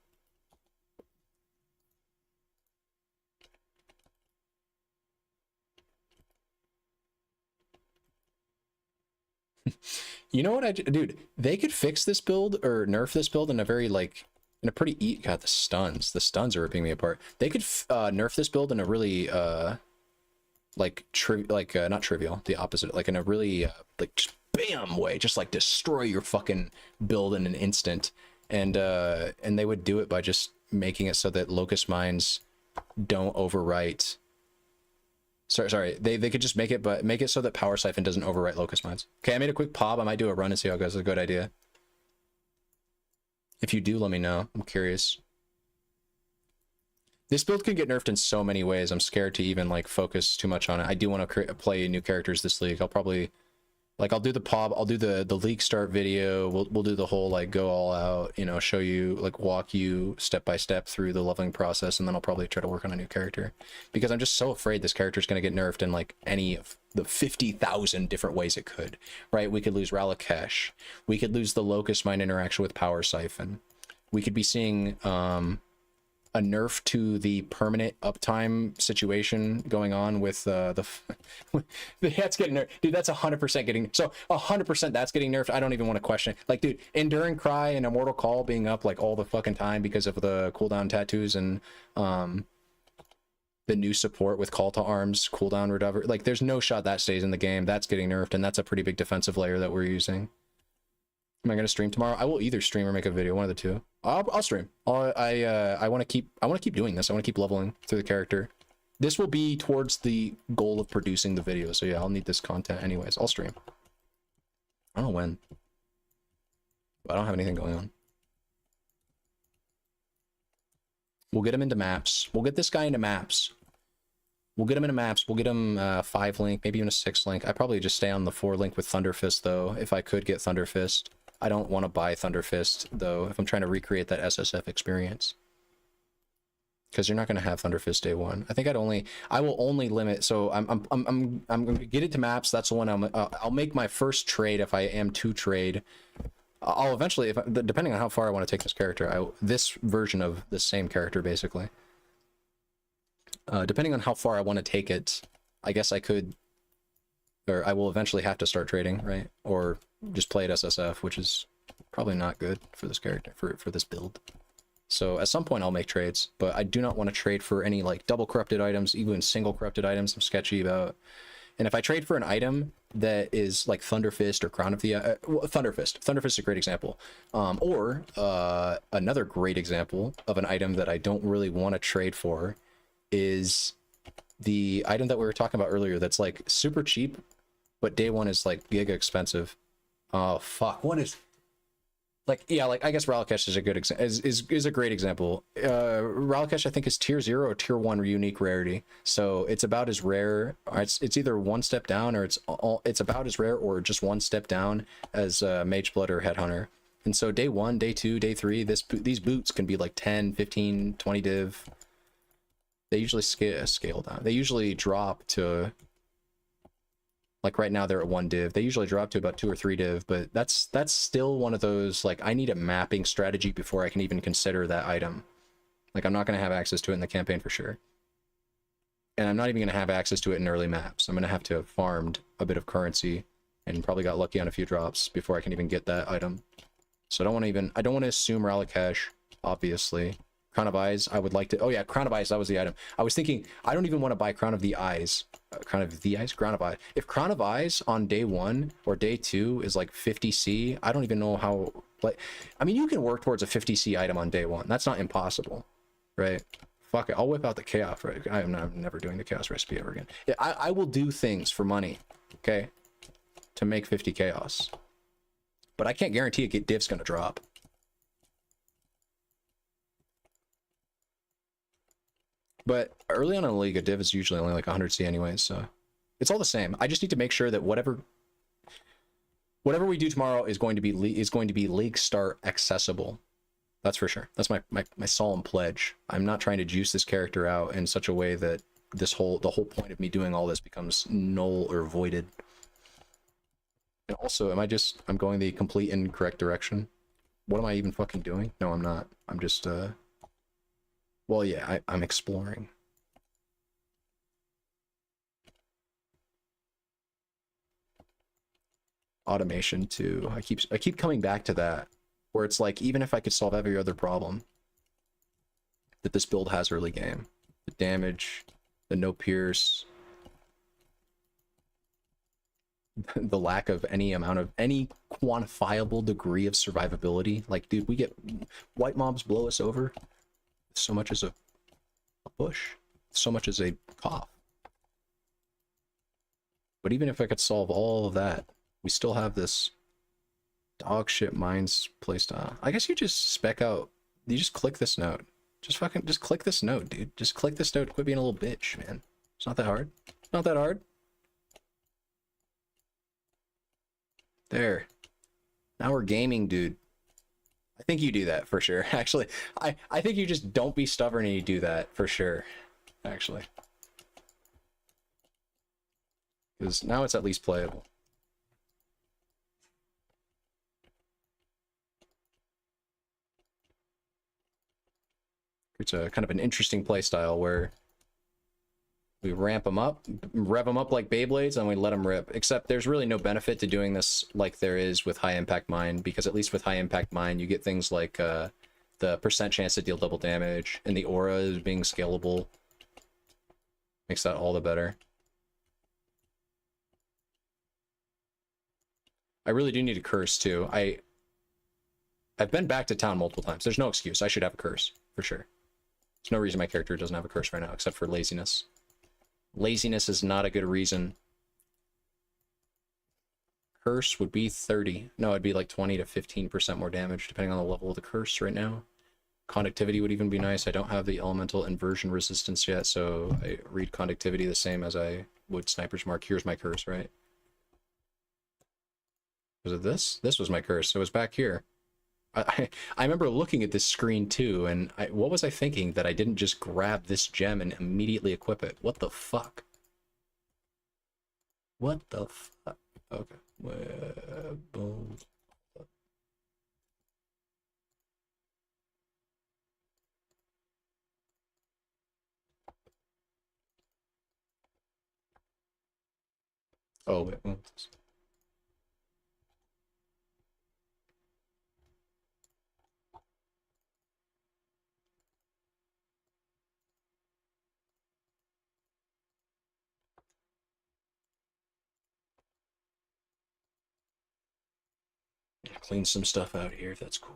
You know what dude, they could fix this build or nerf this build in a very like in a pretty God, the stuns are ripping me apart. They could nerf this build in a really like not trivial, the opposite, like in a really like just bam way, just like destroy your fucking build in an instant. And they would do it by just making it so that locust mines don't overwrite. Sorry, they could just make it so that power siphon doesn't overwrite locust mines. Okay, I made a quick pop. I might do a run and see how it goes. It's a good idea. If you do, let me know. I'm curious. This build can get nerfed in so many ways. I'm scared to even like focus too much on it. I do want to play new characters this league. I'll probably like I'll do the pop. I'll do the league start video. We'll do the whole like go all out. You know, show you like walk you step by step through the leveling process, and then I'll probably try to work on a new character because I'm just so afraid this character is going to get nerfed in like any of the 50,000 different ways it could. Right? We could lose Ralakesh. We could lose the locust mine interaction with power siphon. We could be seeing a nerf to the permanent uptime situation going on with that's getting nerfed. Dude, that's 100% getting, so 100% that's getting nerfed. I don't even want to question it. Like, dude, Enduring Cry and Immortal Call being up like all the fucking time because of the cooldown tattoos and the new support with Call to Arms cooldown whatever. Like, there's no shot that stays in the game. That's getting nerfed, and that's a pretty big defensive layer that we're using. Am I gonna stream tomorrow? I will either stream or make a video, one of the two. I'll stream. I want to keep doing this. I want to keep leveling through the character. This will be towards the goal of producing the video. So yeah, I'll need this content anyways. I'll stream. I don't know when. But I don't have anything going on. We'll get him into maps. We'll get this guy into maps. We'll get him into maps. We'll get him 5 link, maybe even a 6 link. I'd probably just stay on the 4 link with Thunderfist though, if I could get Thunderfist. I don't want to buy Thunderfist though if I'm trying to recreate that SSF experience, because you're not going to have Thunderfist day one. I think I will only limit. So I'm going to get it to maps. That's the one I'll make my first trade if I am to trade. I'll eventually, depending on how far I want to take this character, this version of the same character basically. Depending on how far I want to take it, I guess I could, or I will eventually have to start trading, right? Or just play at SSF, which is probably not good for this character, for this build. So at some point I'll make trades, but I do not want to trade for any like double corrupted items, even single corrupted items I'm sketchy about. And if I trade for an item that is like Thunderfist or Crown of the Thunderfist is a great example. Or another great example of an item that I don't really want to trade for is the item that we were talking about earlier that's like super cheap, but day one is like giga expensive. Oh fuck, what is like, yeah, like I guess Ralakesh is a good is a great example. Ralakesh I think is tier 0 or tier 1 unique rarity, so it's about as rare, it's either one step down or it's about as rare or just one step down as Mageblood or Headhunter. And so day 1, day 2, day 3, these boots can be like 10, 15, 20 div. They usually scale down. They usually drop to Like right now they're at 1 div. They usually drop to about 2 or 3 div, but that's still one of those, like, I need a mapping strategy before I can even consider that item. Like, I'm not going to have access to it in the campaign for sure. And I'm not even going to have access to it in early maps. I'm going to have to have farmed a bit of currency and probably got lucky on a few drops before I can even get that item. So I don't want to assume Ralakash, obviously. Crown of Eyes, I would like to... Oh yeah, Crown of Eyes, that was the item. I was thinking, I don't even want to buy Crown of the Eyes. Crown of the Eyes? Crown of Eyes. If Crown of Eyes on day 1 or day 2 is like 50C, I don't even know how... Like, I mean, you can work towards a 50C item on day 1. That's not impossible, right? Fuck it, I'll whip out the Chaos, right? I'm never doing the Chaos recipe ever again. Yeah, I will do things for money, okay? To make 50 Chaos. But I can't guarantee a div's gonna drop. But early on in the league, a div is usually only like 100C anyways, so it's all the same. I just need to make sure that whatever we do tomorrow is going to be league start accessible. That's for sure. That's my solemn pledge. I'm not trying to juice this character out in such a way that the whole point of me doing all this becomes null or voided. And also, I'm going the complete incorrect direction. What am I even fucking doing? No, I'm not. I'm just well, yeah, I'm exploring. Automation too. I keep coming back to that, where it's like, even if I could solve every other problem that this build has early game, the damage, the no pierce, the lack of any quantifiable degree of survivability. Like, dude, we get white mobs blow us over so much as a bush, so much as a cough. But even if I could solve all of that, we still have this dog shit mines playstyle. I guess you just spec out, you just click this node. Just click this node, dude. Just click this node, quit being a little bitch, man. It's not that hard. It's not that hard. There. Now we're gaming, dude. I think you do that for sure. Actually, I think you just don't be stubborn and you do that for sure. Actually. Because now it's at least playable. It's a kind of an interesting playstyle where we ramp them up, rev them up like Beyblades, and we let them rip. Except there's really no benefit to doing this like there is with high impact mine, because at least with high impact mine, you get things like the % chance to deal double damage, and the aura is being scalable. Makes that all the better. I really do need a curse too. I've been back to town multiple times. There's no excuse. I should have a curse for sure. There's no reason my character doesn't have a curse right now, except for laziness. Laziness is not a good reason. Curse would be 30. No, it'd be like 20 to 15% more damage, depending on the level of the curse right now. Conductivity would even be nice. I don't have the elemental inversion resistance yet, so I read conductivity the same as I would Sniper's Mark. Here's my curse, right? Was it this? This was my curse. It was back here. I remember looking at this screen too, and what was I thinking that I didn't just grab this gem and immediately equip it? What the fuck? What the fuck? Okay. Boom. Oh, wait. Clean some stuff out here, that's cool.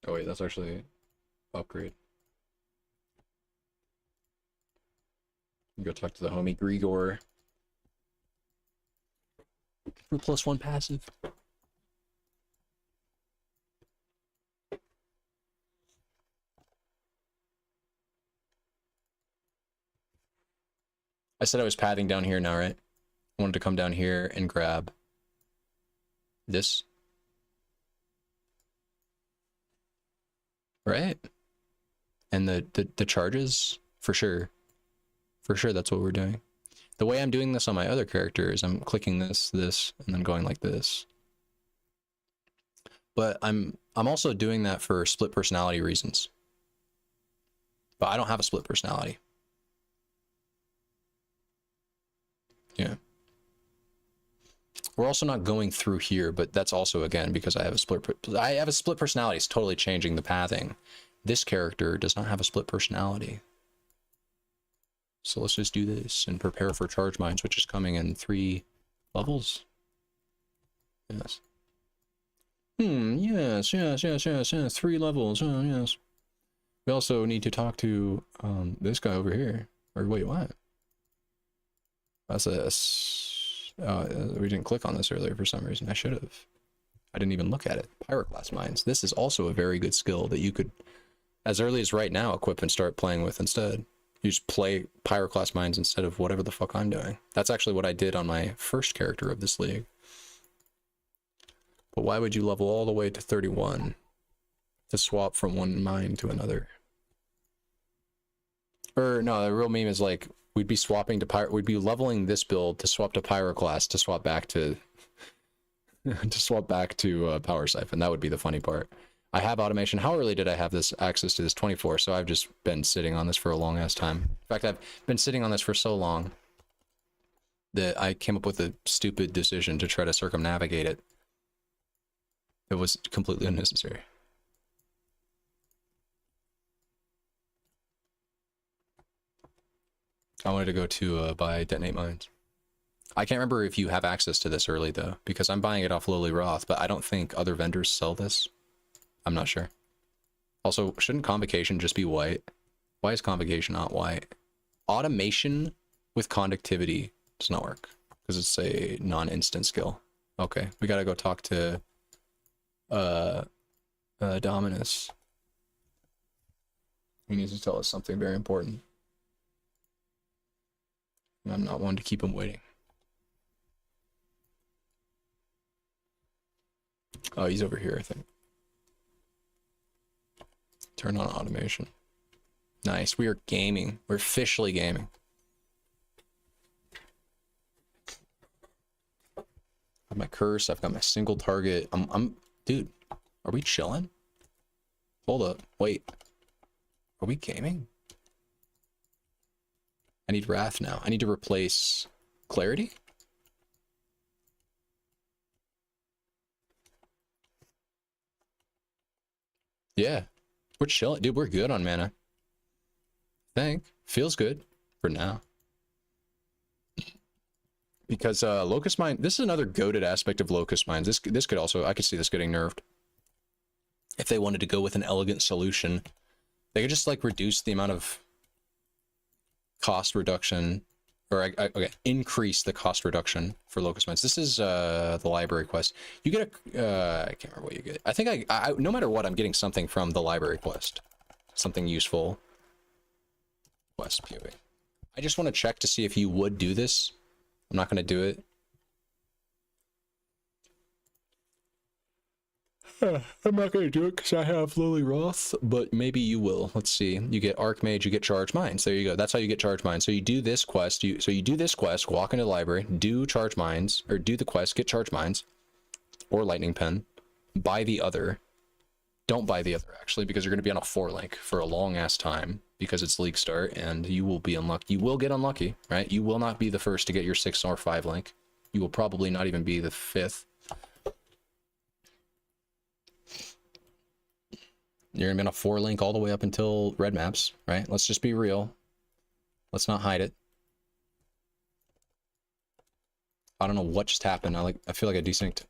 Oh wait, that's actually upgrade. Go talk to the homie Grigor for +1 passive. I said I was pathing down here now, right? I wanted to come down here and grab this. Right? and the charges, for sure. For sure, that's what we're doing. The way I'm doing this on my other character is I'm clicking this, and then going like this. But I'm also doing that for split personality reasons. But I don't have a split personality. Yeah. We're also not going through here, but that's also, again, because I have a split personality. It's totally changing the pathing. This character does not have a split personality. So let's just do this and prepare for charge mines, which is coming in 3 levels. Yes. Yes. 3 levels. Oh, yes. We also need to talk to this guy over here. Or wait, what? That's we didn't click on this earlier for some reason. I should have. I didn't even look at it. Pyroclast mines. This is also a very good skill that you could, as early as right now, equip and start playing with instead. You just play Pyroclast mines instead of whatever the fuck I'm doing. That's actually what I did on my first character of this league. But why would you level all the way to 31 to swap from one mine to another? Or no, the real meme is like, we'd be swapping to we'd be leveling this build to swap to Pyroclast to swap back to Power Siphon. That would be the funny part. I have automation. How early did I have this access to this? 24. So I've just been sitting on this for a long ass time. In fact, I've been sitting on this for so long that I came up with a stupid decision to try to circumnavigate it. It was completely unnecessary. I wanted to go to buy Detonate Mines. I can't remember if you have access to this early though, because I'm buying it off Lily Roth, but I don't think other vendors sell this. I'm not sure. Also, shouldn't Convocation just be white? Why is Convocation not white? Automation with conductivity does not work because it's a non-instant skill. Okay, we gotta go talk to Dominus. He needs to tell us something very important. And I'm not one to keep him waiting. Oh, he's over here, I think. Turn on automation. Nice. We are gaming. We're officially gaming. I have my curse. I've got my single target. Dude, are we chilling? Hold up. Wait. Are we gaming? I need Wrath now. I need to replace Clarity? Yeah. We're chilling. Dude, we're good on mana. Feels good for now. Because Locust Mine, this is another goated aspect of Locust Mines. This could also, I could see this getting nerfed. If they wanted to go with an elegant solution, they could just like reduce the amount of cost reduction, or okay, increase the cost reduction for Locust Mines. This is the library quest. You get a, I can't remember what you get. I think I no matter what, I'm getting something from the library quest. Something useful. Quest POE. I just want to check to see if you would do this. I'm not going to do it. I'm not going to do it because I have Lily Roth, but maybe you will. Let's see. You get Archmage, you get Charge Mines. There you go. That's how you get Charge Mines. So you do this quest. So you do this quest, walk into the library, do Charge Mines, or do the quest, get Charge Mines, or Lightning Pen. Buy the other. Don't buy the other, actually, because you're going to be on a 4-link for a long-ass time because it's league start, and you will be unlucky. You will get unlucky, right? You will not be the first to get your 6 or 5 link. You will probably not even be the 5th. You're gonna be on a 4-link all the way up until red maps, right? Let's just be real. Let's not hide it. I don't know what just happened. I feel like I desynced.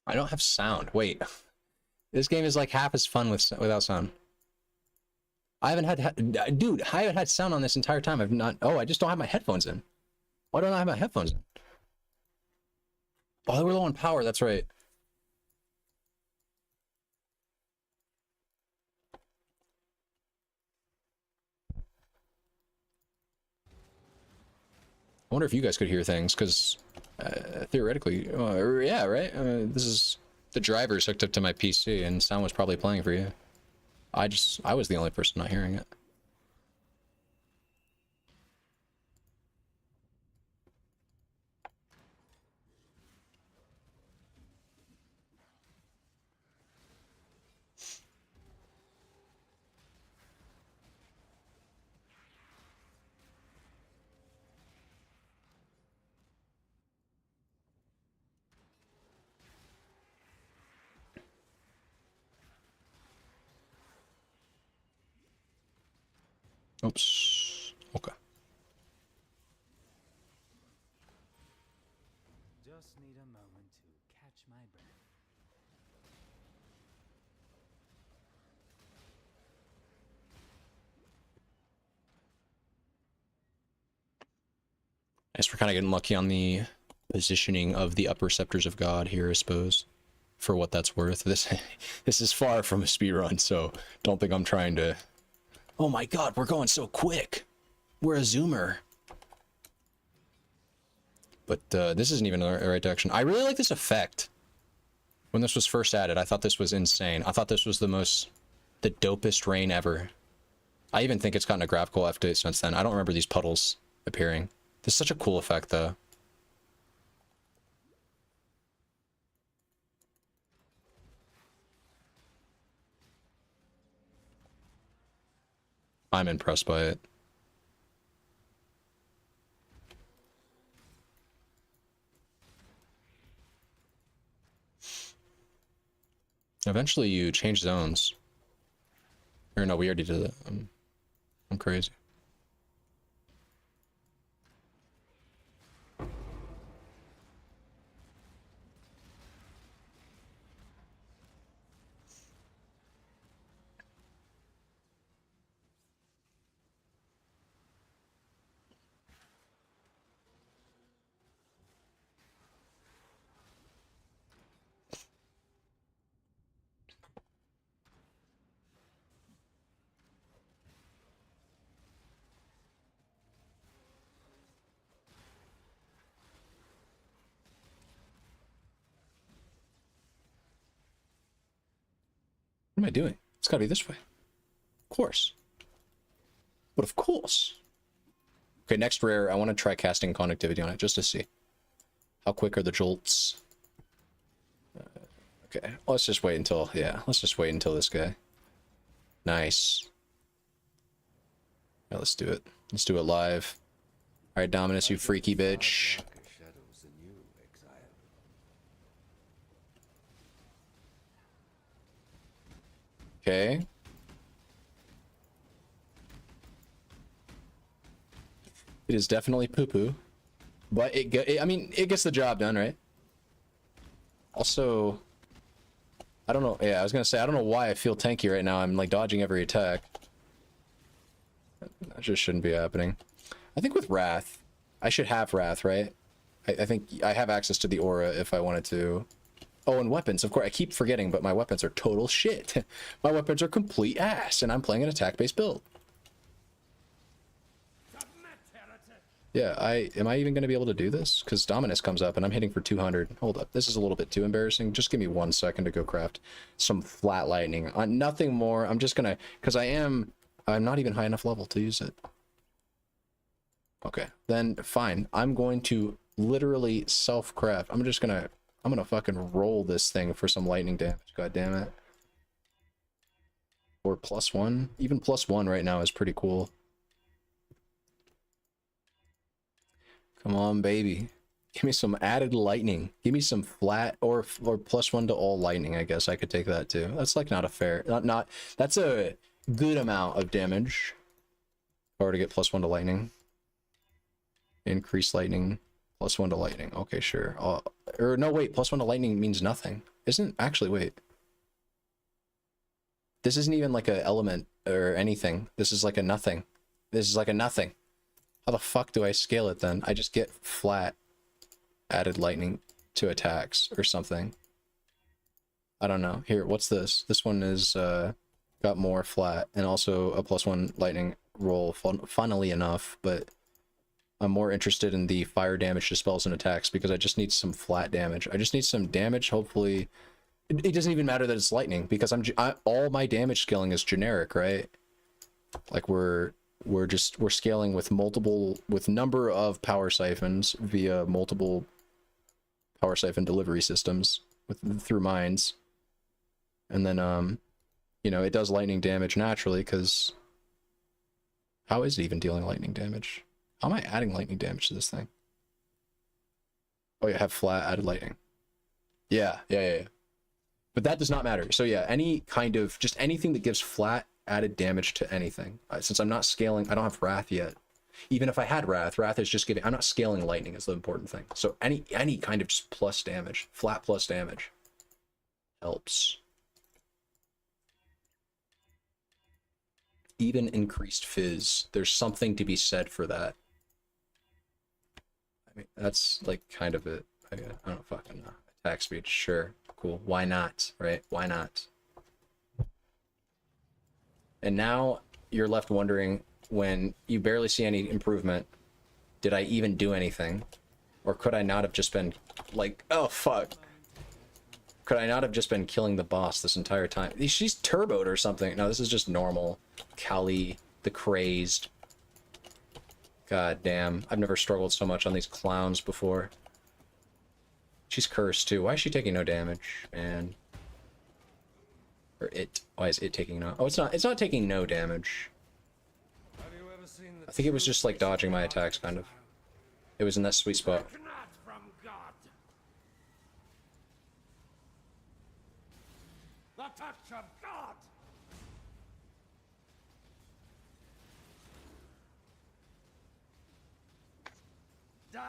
I don't have sound. Wait. This game is like half as fun without sound. I haven't had... Dude, I haven't had sound on this entire time. I've not... Oh, I just don't have my headphones in. Why don't I have my headphones in? Oh, they were low on power. That's right. I wonder if you guys could hear things, because theoretically, yeah, right? This is the driver's hooked up to my PC, and sound was probably playing for you. I was the only person not hearing it. Oops. Okay. Just need a moment to catch my breath. I guess we're kind of getting lucky on the positioning of the upper scepters of God here, I suppose. For what that's worth. This is far from a speed run, so don't think I'm trying to... Oh my god, we're going so quick! We're a zoomer. But this isn't even the right direction. I really like this effect. When this was first added, I thought this was insane. I thought this was the dopest rain ever. I even think it's gotten a graphical update since then. I don't remember these puddles appearing. This is such a cool effect, though. I'm impressed by it. Eventually you change zones. Or no, we already did that. I'm crazy. What am I doing? It's gotta be this way. Of course. But of course. Okay, next rare, I want to try casting conductivity on it, just to see. How quick are the jolts? Okay, let's just wait until, yeah, let's just wait until this guy. Nice. Yeah, let's do it. Let's do it live. Alright, Dominus, you freaky bitch. Okay. It is definitely poo-poo. But I mean, it gets the job done, right? Also, I don't know. Yeah, I was gonna say, I don't know why I feel tanky right now. I'm like dodging every attack. That just shouldn't be happening. I think with Wrath, I should have Wrath, right? I think I have access to the aura if I wanted to. Oh, and weapons, of course. I keep forgetting, but my weapons are total shit. My weapons are complete ass, and I'm playing an attack-based build. Yeah, am I even going to be able to do this? Because Dominus comes up, and I'm hitting for 200. Hold up, this is a little bit too embarrassing. Just give me 1 second to go craft some flat lightning. Nothing more. I'm just going to... Because I'm not even high enough level to use it. Okay, then fine. I'm going to literally self-craft. I'm gonna fucking roll this thing for some lightning damage. God damn it. Or +1. Even +1 right now is pretty cool. Come on, baby. Give me some added lightning. Give me some flat or +1 to all lightning. I guess I could take that too. That's like not a fair. Not. That's a good amount of damage. Or to get +1 to lightning. Increase lightning. +1 to lightning. Okay, sure. Or no, wait. +1 to lightning means nothing. Isn't actually, wait. This isn't even like a element or anything. This is like a nothing. This is like a nothing. How the fuck do I scale it then? I just get flat added lightning. to attacks or something. I don't know. Here, what's this? This one is got more flat and also a +1 lightning roll, funnily enough, but I'm more interested in the fire damage to spells and attacks because I just need some flat damage. I just need some damage. Hopefully, it doesn't even matter that it's lightning because all my damage scaling is generic, right? Like we're scaling with number of power siphons via multiple power siphon delivery systems through mines, and then you know, it does lightning damage naturally because how is it even dealing lightning damage? How am I adding lightning damage to this thing? Oh, yeah, have flat added lightning. Yeah. But that does not matter. So yeah, any kind of, just anything that gives flat added damage to anything. Since I'm not scaling, I don't have Wrath yet. Even if I had Wrath, Wrath is just giving, I'm not scaling lightning is the important thing. So any kind of just plus damage, flat plus damage helps. Even increased fizz, there's something to be said for that. I mean, that's like kind of it. I don't fucking know. Attack speed, sure, cool. Why not, right? Why not? And now you're left wondering, when you barely see any improvement, did I even do anything? Or could I not have just been like, oh fuck. Could I not have just been killing the boss this entire time? She's turboed or something. No, this is just normal. Kali, the crazed. God damn. I've never struggled so much on these clowns before. She's cursed too. Why is she taking no damage, man? Or it. Why is it taking no? Oh, it's not taking no damage. I think it was just like dodging my attacks, kind of. It was in that sweet spot. The touch of God! Die!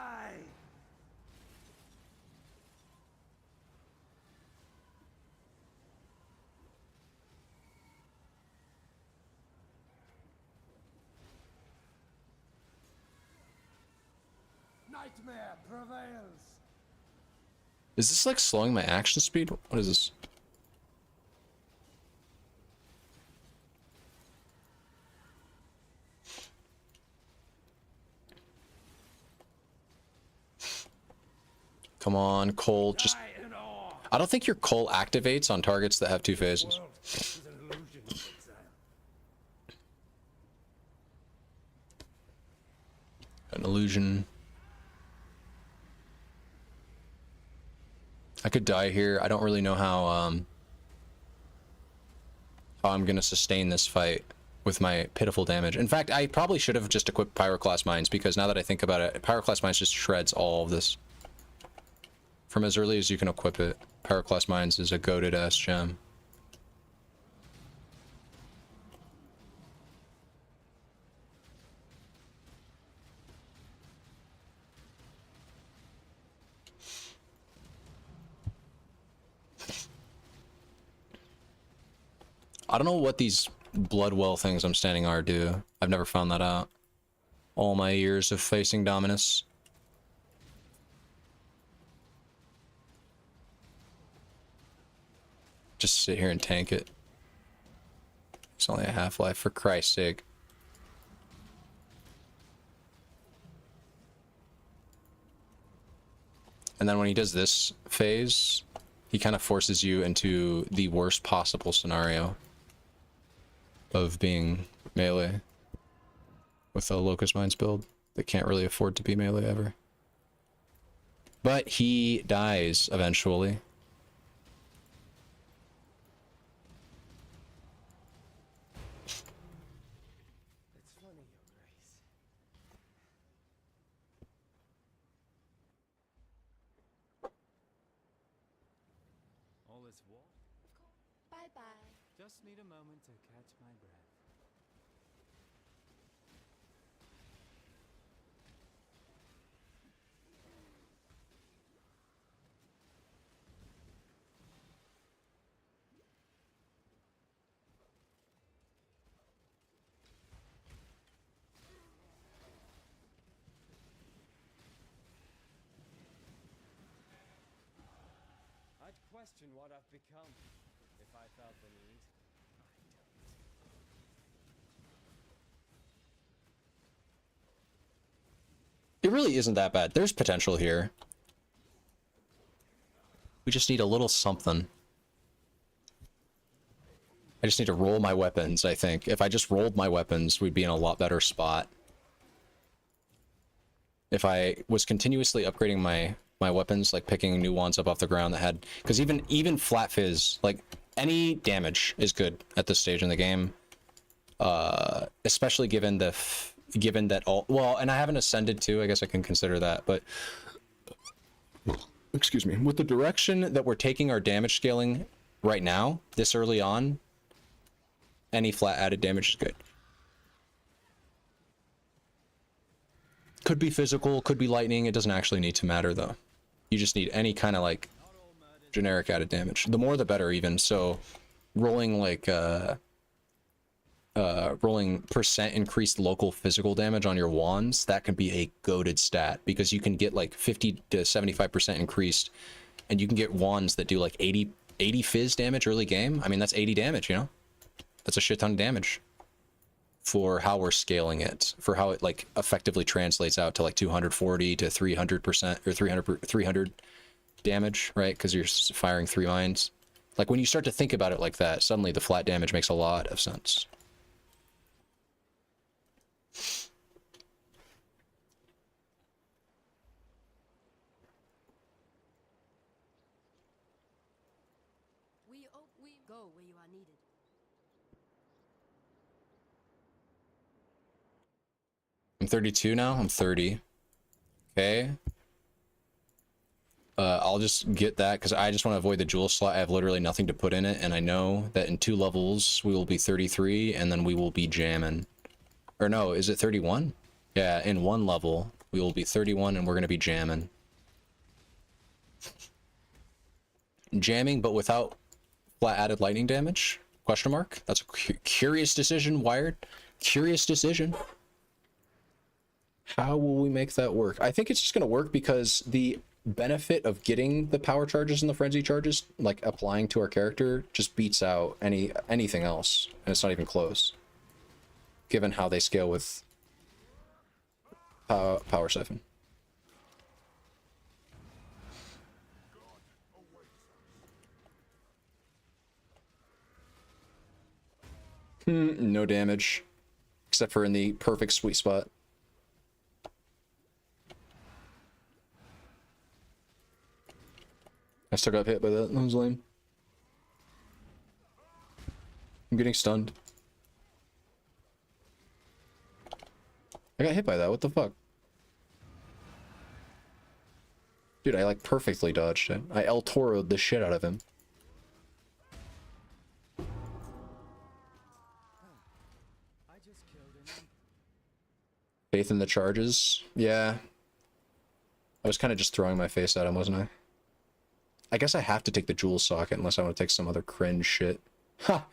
Nightmare prevails! Is this like slowing my action speed? What is this? Come on, Cole, just... I don't think your Cole activates on targets that have 2 phases. An illusion. I could die here. I don't really know how I'm gonna sustain this fight with my pitiful damage. In fact, I probably should have just equipped Pyroclast Mines, because now that I think about it, Pyroclast Mines just shreds all of this. From as early as you can equip it, Pyroclast Mines is a goated ass gem. I don't know what these Bloodwell things I'm standing are do. I've never found that out. All my years of facing Dominus. Just sit here and tank it. It's only a half-life, for Christ's sake. And then when he does this phase, he kind of forces you into the worst possible scenario of being melee with a Locust Mines build that can't really afford to be melee ever. But he dies eventually. It's funny, Your Grace. All is well? Bye-bye. Just need a moment to catch my breath. question what I've become. If I felt the need, It really isn't that bad. There's potential here. We just need a little something. I just need to roll my weapons, I think. If I just rolled my weapons, we'd be in a lot better spot. If I was continuously upgrading my weapons, like picking new ones up off the ground that had... Because even flat fizz, like, any damage is good at this stage in the game. Especially given that all... Well, and I haven't ascended too, I guess I can consider that, but... Excuse me. With the direction that we're taking our damage scaling right now, this early on, any flat added damage is good. Could be physical, could be lightning. It doesn't actually need to matter though. You just need any kind of like generic added damage. The more the better even. So rolling like rolling percent increased local physical damage on your wands, that can be a goated stat because you can get like 50 to 75% increased and you can get wands that do like 80 fizz damage early game. I mean, that's 80 damage, you know? That's a shit ton of damage for how we're scaling it, for how it like effectively translates out to like 240 to 300% or 300 damage, right? Because you're firing 3 mines. Like when you start to think about it like that, suddenly the flat damage makes a lot of sense. We go where you are needed. I'm 32 now. I'm 30. Okay. I'll just get that because I just want to avoid the jewel slot. I have literally nothing to put in it, and I know that in 2 levels we will be 33, and then we will be jamming. Or no, is it 31? Yeah, in 1 level we will be 31, and we're gonna be jamming. Jamming, but without flat added lightning damage? Question mark? That's a curious decision, Wired. Curious decision. How will we make that work? I think it's just gonna work because the benefit of getting the power charges and the frenzy charges, like applying to our character, just beats out anything else, and it's not even close. Given how they scale with power siphon. No damage, except for in the perfect sweet spot. I still got hit by that. That was lame. I'm getting stunned. I got hit by that. What the fuck? Dude, I like perfectly dodged it. I El Toro'd the shit out of him. I just killed him. Faith in the charges? Yeah. I was kind of just throwing my face at him, wasn't I? I guess I have to take the jewel socket unless I want to take some other cringe shit. Ha!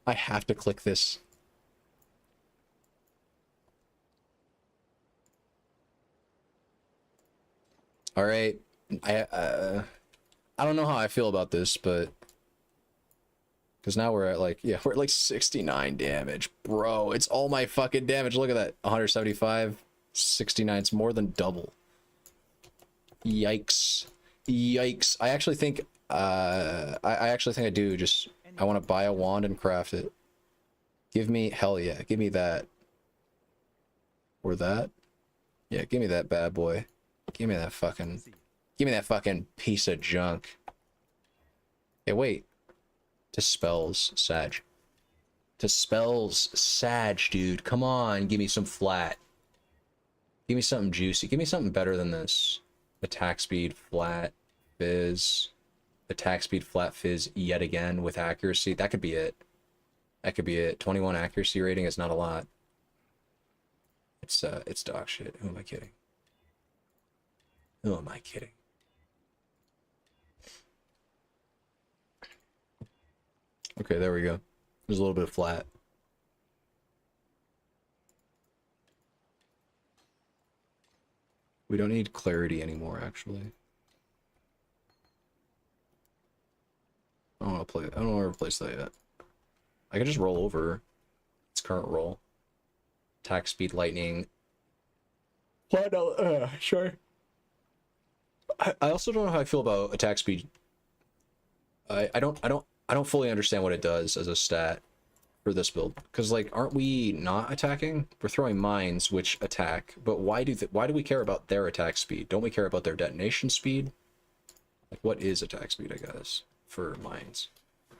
I have to click this. Alright. I don't know how I feel about this, but... Because now we're at like, yeah, we're at like 69 damage. Bro, it's all my fucking damage. Look at that. 175. 69. It's more than double. Yikes. Yikes. I actually think, I actually think I do just, I want to buy a wand and craft it. Give me, hell yeah, give me that. Or that? Yeah, give me that bad boy. Give me that fucking piece of junk. Hey, wait. Dispels, Sag. Dispels, Sag, dude. Come on, give me some flat. Give me something juicy. Give me something better than this. Attack speed, flat, fizz. Attack speed, flat, fizz yet again with accuracy. That could be it. That could be it. 21 accuracy rating is not a lot. It's dog shit. Who am I kidding? Who am I kidding? Okay, there we go. There's a little bit of flat. We don't need clarity anymore, actually. I don't want to play. I don't want to replace that yet. I can just roll over its current roll. Attack speed, lightning. What? Sure. I also don't know how I feel about attack speed. I don't fully understand what it does as a stat for this build, because like, aren't we not attacking? We're throwing mines which attack, but why do we care about their attack speed? Don't we care about their detonation speed? Like, what is attack speed, I guess, for mines?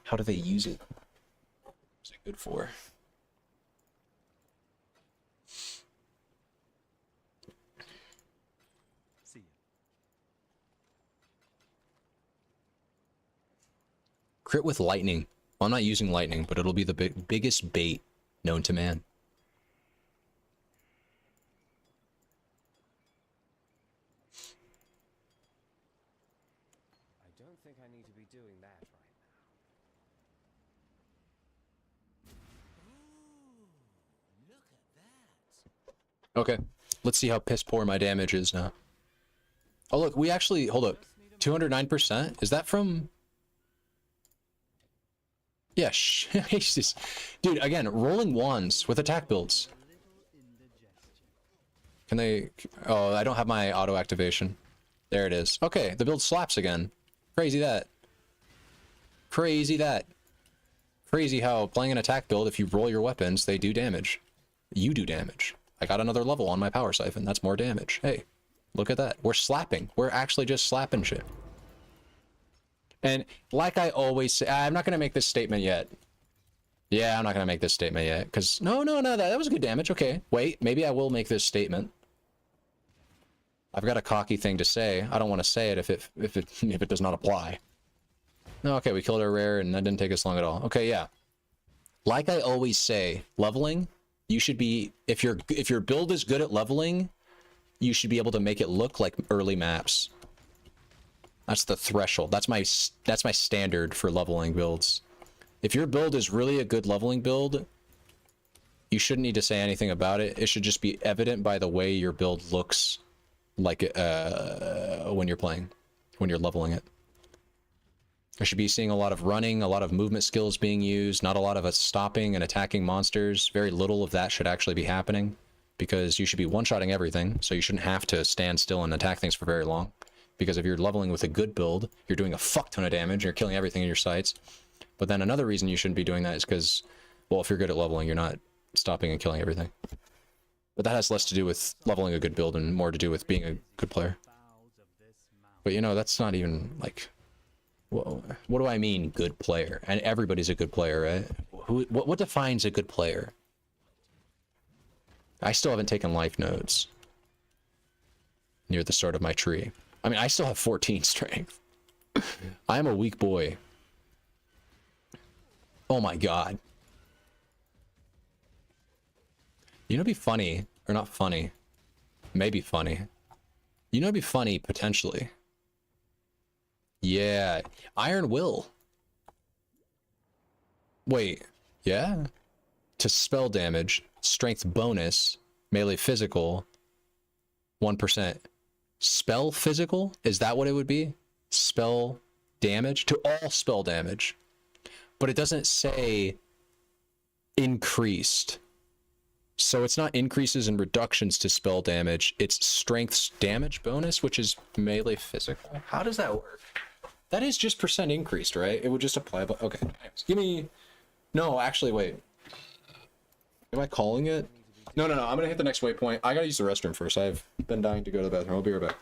How do they use it? What's it good for? See ya. Crit with lightning. Well, I'm not using lightning, but it'll be the biggest bait known to man. I don't think I need to be doing that right now. Okay, let's see how piss poor my damage is now. Oh look, we actually, hold up, 209%? Is that from... Yeah, Jesus. Dude, again, rolling wands with attack builds. Can they... Oh, I don't have my auto activation. There it is. Okay, the build slaps again. Crazy that. Crazy that. Crazy how playing an attack build, if you roll your weapons, they do damage. You do damage. I got another level on my power siphon. That's more damage. Hey, look at that. We're slapping. We're actually just slapping shit. And like I always say, I'm not going to make this statement yet. Yeah, I'm not going to make this statement yet. Because, no, that was good damage. Okay, wait, maybe I will make this statement. I've got a cocky thing to say. I don't want to say it if it does not apply. No, okay, we killed our rare and that didn't take us long at all. Okay, yeah. Like I always say, leveling, you should be, if your build is good at leveling, you should be able to make it look like early maps. That's the threshold. That's my standard for leveling builds. If your build is really a good leveling build, you shouldn't need to say anything about it. It should just be evident by the way your build looks like when you're playing, when you're leveling it. I should be seeing a lot of running, a lot of movement skills being used, not a lot of us stopping and attacking monsters. Very little of that should actually be happening, because you should be one-shotting everything, so you shouldn't have to stand still and attack things for very long. Because if you're leveling with a good build, you're doing a fuck ton of damage, you're killing everything in your sights. But then another reason you shouldn't be doing that is because, well, if you're good at leveling, you're not stopping and killing everything. But that has less to do with leveling a good build and more to do with being a good player. But you know, that's not even like... What do I mean, good player? And everybody's a good player, right? What defines a good player? I still haven't taken life nodes near the start of my tree. I mean, I still have 14 strength. I am a weak boy. Oh my god. You know, it'd be funny, or not funny, maybe funny. You know, it'd be funny potentially. Yeah, Iron Will. Wait, yeah? To spell damage, strength bonus, melee physical, 1%. Spell physical? Is that what it would be? Spell damage? To all spell damage. But it doesn't say increased. So it's not increases and reductions to spell damage. It's strength's damage bonus, which is melee physical. How does that work? That is just percent increased, right? It would just apply, but okay. Anyways, give me... No, actually, wait. Am I calling it? No, I'm gonna hit the next waypoint. I gotta use the restroom first. I've been dying to go to the bathroom. I'll be right back.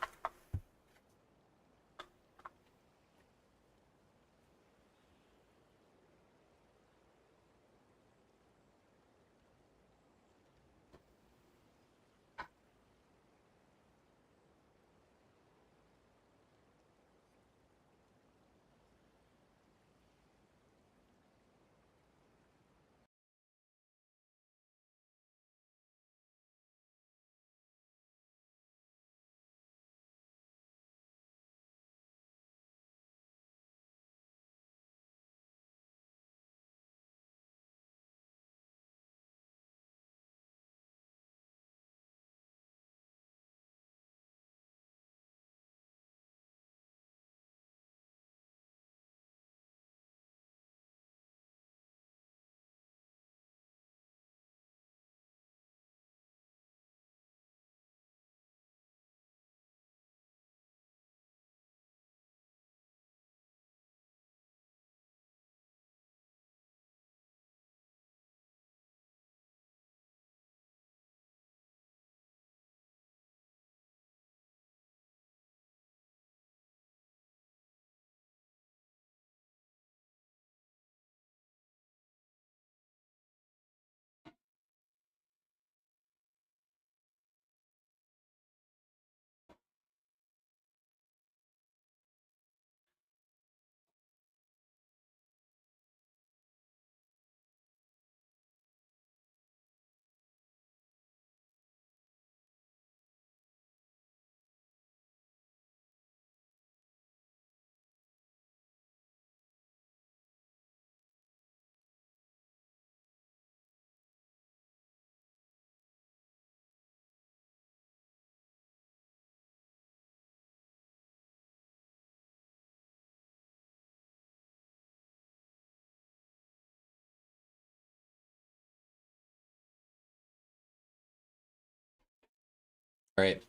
All right.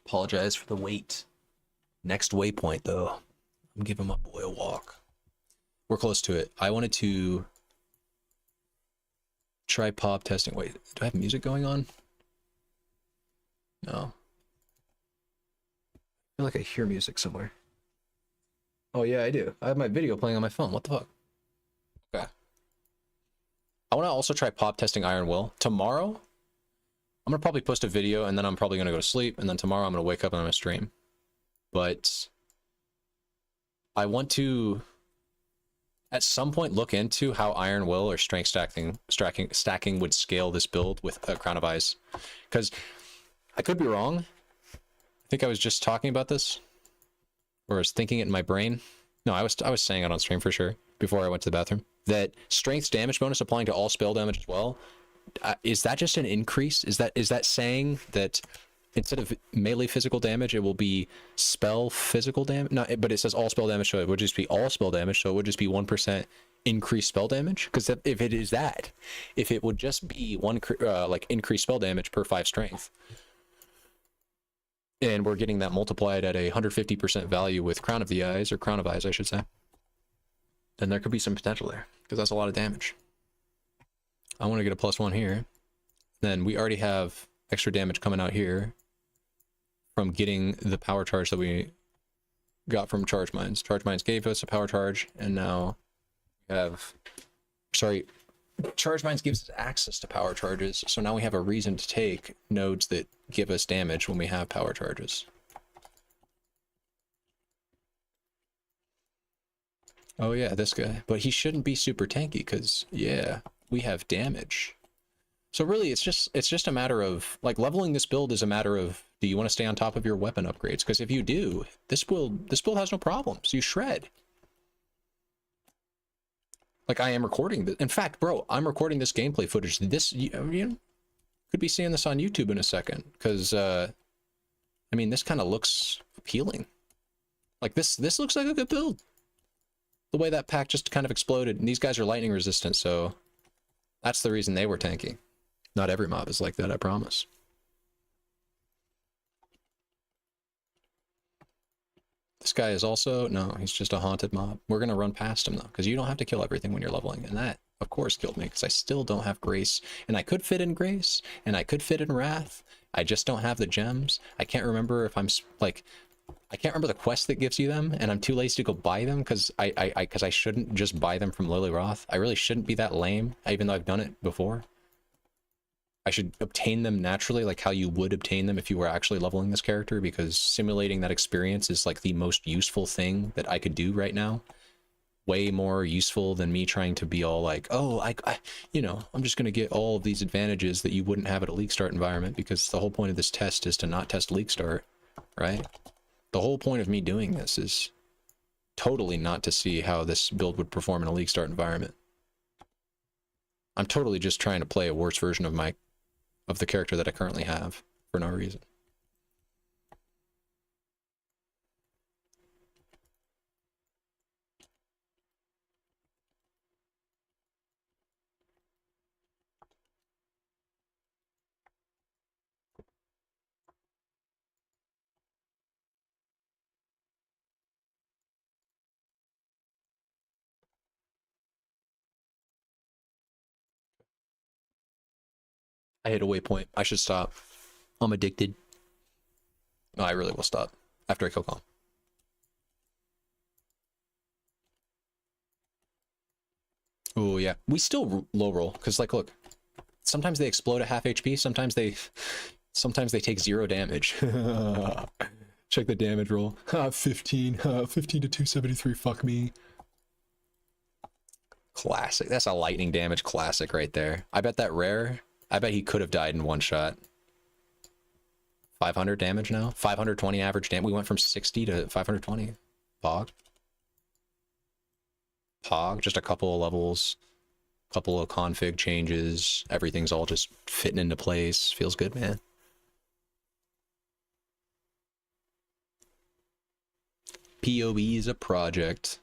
Apologize for the wait. Next waypoint, though. I'm giving my boy a walk. We're close to it. I wanted to try pop testing. Wait, do I have music going on? No. I feel like I hear music somewhere. Oh, yeah, I do. I have my video playing on my phone. What the fuck? Okay. I want to also try pop testing Iron Will. Tomorrow, I'm going to probably post a video, and then I'm probably going to go to sleep, and then tomorrow I'm going to wake up and I'm going to stream. But I want to, at some point, look into how Iron Will or Strength stacking would scale this build with Crown of Ice. Because I could be wrong. I think I was just talking about this, or I was thinking it in my brain. No, I was saying it on stream for sure before I went to the bathroom. That Strength's damage bonus applying to all spell damage as well. Is that just an increase? Is that saying that instead of melee physical damage, it will be spell physical damage? No, but it says all spell damage, so it would just be all spell damage. So it would just be 1% increased spell damage. Because if it is that, if it would just be one like increased spell damage per 5 strength, and we're getting that multiplied at a 150% value with Crown of the Eyes, or Crown of Eyes, I should say, then there could be some potential there, because that's a lot of damage. I want to get a +1 here. Then we already have extra damage coming out here from getting the power charge that we got from Charge Mines. Charge Mines gave us a power charge, and now we have... Sorry, Charge Mines gives us access to power charges, so now we have a reason to take nodes that give us damage when we have power charges. Oh yeah, this guy. But he shouldn't be super tanky, because, yeah, we have damage. So really, it's just a matter of, like, leveling this build is a matter of, do you want to stay on top of your weapon upgrades? Because if you do, this build has no problems. You shred. Like, I am recording this. In fact, bro, I'm recording this gameplay footage. This, you could be seeing this on YouTube in a second. Because, I mean, this kind of looks appealing. Like, this looks like a good build. The way that pack just kind of exploded. And these guys are lightning resistant, so that's the reason they were tanky. Not every mob is like that, I promise. This guy is also... No, he's just a haunted mob. We're going to run past him, though, because you don't have to kill everything when you're leveling. And that, of course, killed me, because I still don't have Grace. And I could fit in Grace, and I could fit in Wrath. I just don't have the gems. I can't remember if I'm, like... I can't remember the quest that gives you them, and I'm too lazy to go buy them, because I shouldn't just buy them from Lily Roth. I really shouldn't be that lame, even though I've done it before. I should obtain them naturally, like how you would obtain them if you were actually leveling this character, because simulating that experience is like the most useful thing that I could do right now. Way more useful than me trying to be all like, oh, you know, I'm just going to get all of these advantages that you wouldn't have at a League Start environment, because the whole point of this test is to not test League Start, right? The whole point of me doing this is totally not to see how this build would perform in a League Start environment. I'm totally just trying to play a worse version of the character that I currently have for no reason. I hit a waypoint. I should stop. I'm addicted. No, I really will stop after I kill Calm. Oh yeah, we still low roll, because like, look, sometimes they explode at half HP, sometimes they take 0 damage. Check the damage roll. 15 to 273, fuck me. Classic. That's a lightning damage classic right there. I bet that rare, I bet he could have died in one shot. 500 damage now? 520 average damage. We went from 60 to 520. Pog. Pog. Just a couple of levels. Couple of config changes. Everything's all just fitting into place. Feels good, man. POB is a project.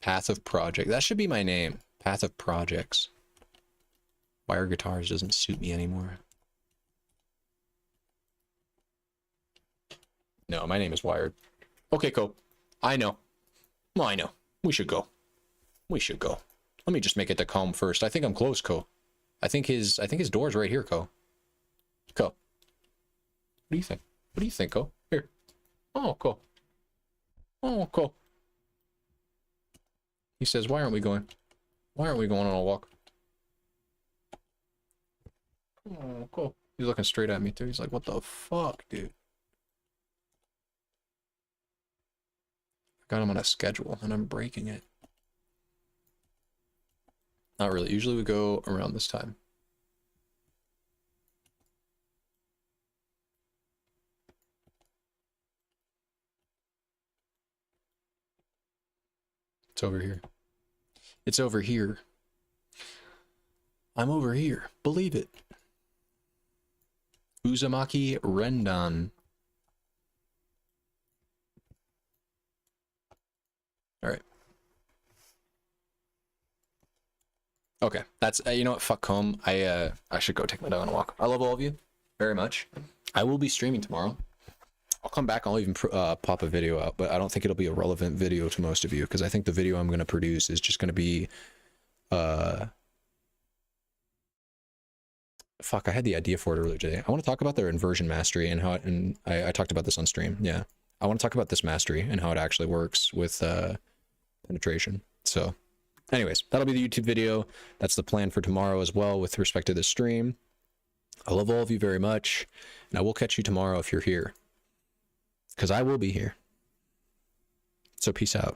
Path of Project. That should be my name. Path of Projects. Wire guitars doesn't suit me anymore. No, my name is Wired. Okay, Ko. I know. Well, I know. We should go. We should go. Let me just make it to calm first. I think I'm close, Ko. I think his door's right here, Ko. Ko. What do you think? What do you think, Ko? Here. Oh, Ko. Oh, Ko. He says, why aren't we going? Why aren't we going on a walk? Oh, Ko. He's looking straight at me, too. He's like, what the fuck, dude? I got him on a schedule, and I'm breaking it. Not really. Usually we go around this time. It's over here. It's over here. I'm over here. Believe it. Uzumaki Rendan. All right. Okay, that's you know what? Fuck home. I should go take my dog on a walk. I love all of you very much. I will be streaming tomorrow. I'll come back. I'll even pop a video out, but I don't think it'll be a relevant video to most of you because I think the video I'm going to produce is just going to be fuck. I had the idea for it earlier today. I want to talk about their inversion mastery and how it, and I talked about this on stream. Yeah, I want to talk about this mastery and how it actually works with penetration. So. Anyways, that'll be the YouTube video. That's the plan for tomorrow as well with respect to this stream. I love all of you very much, and I will catch you tomorrow if you're here. Because I will be here. So peace out.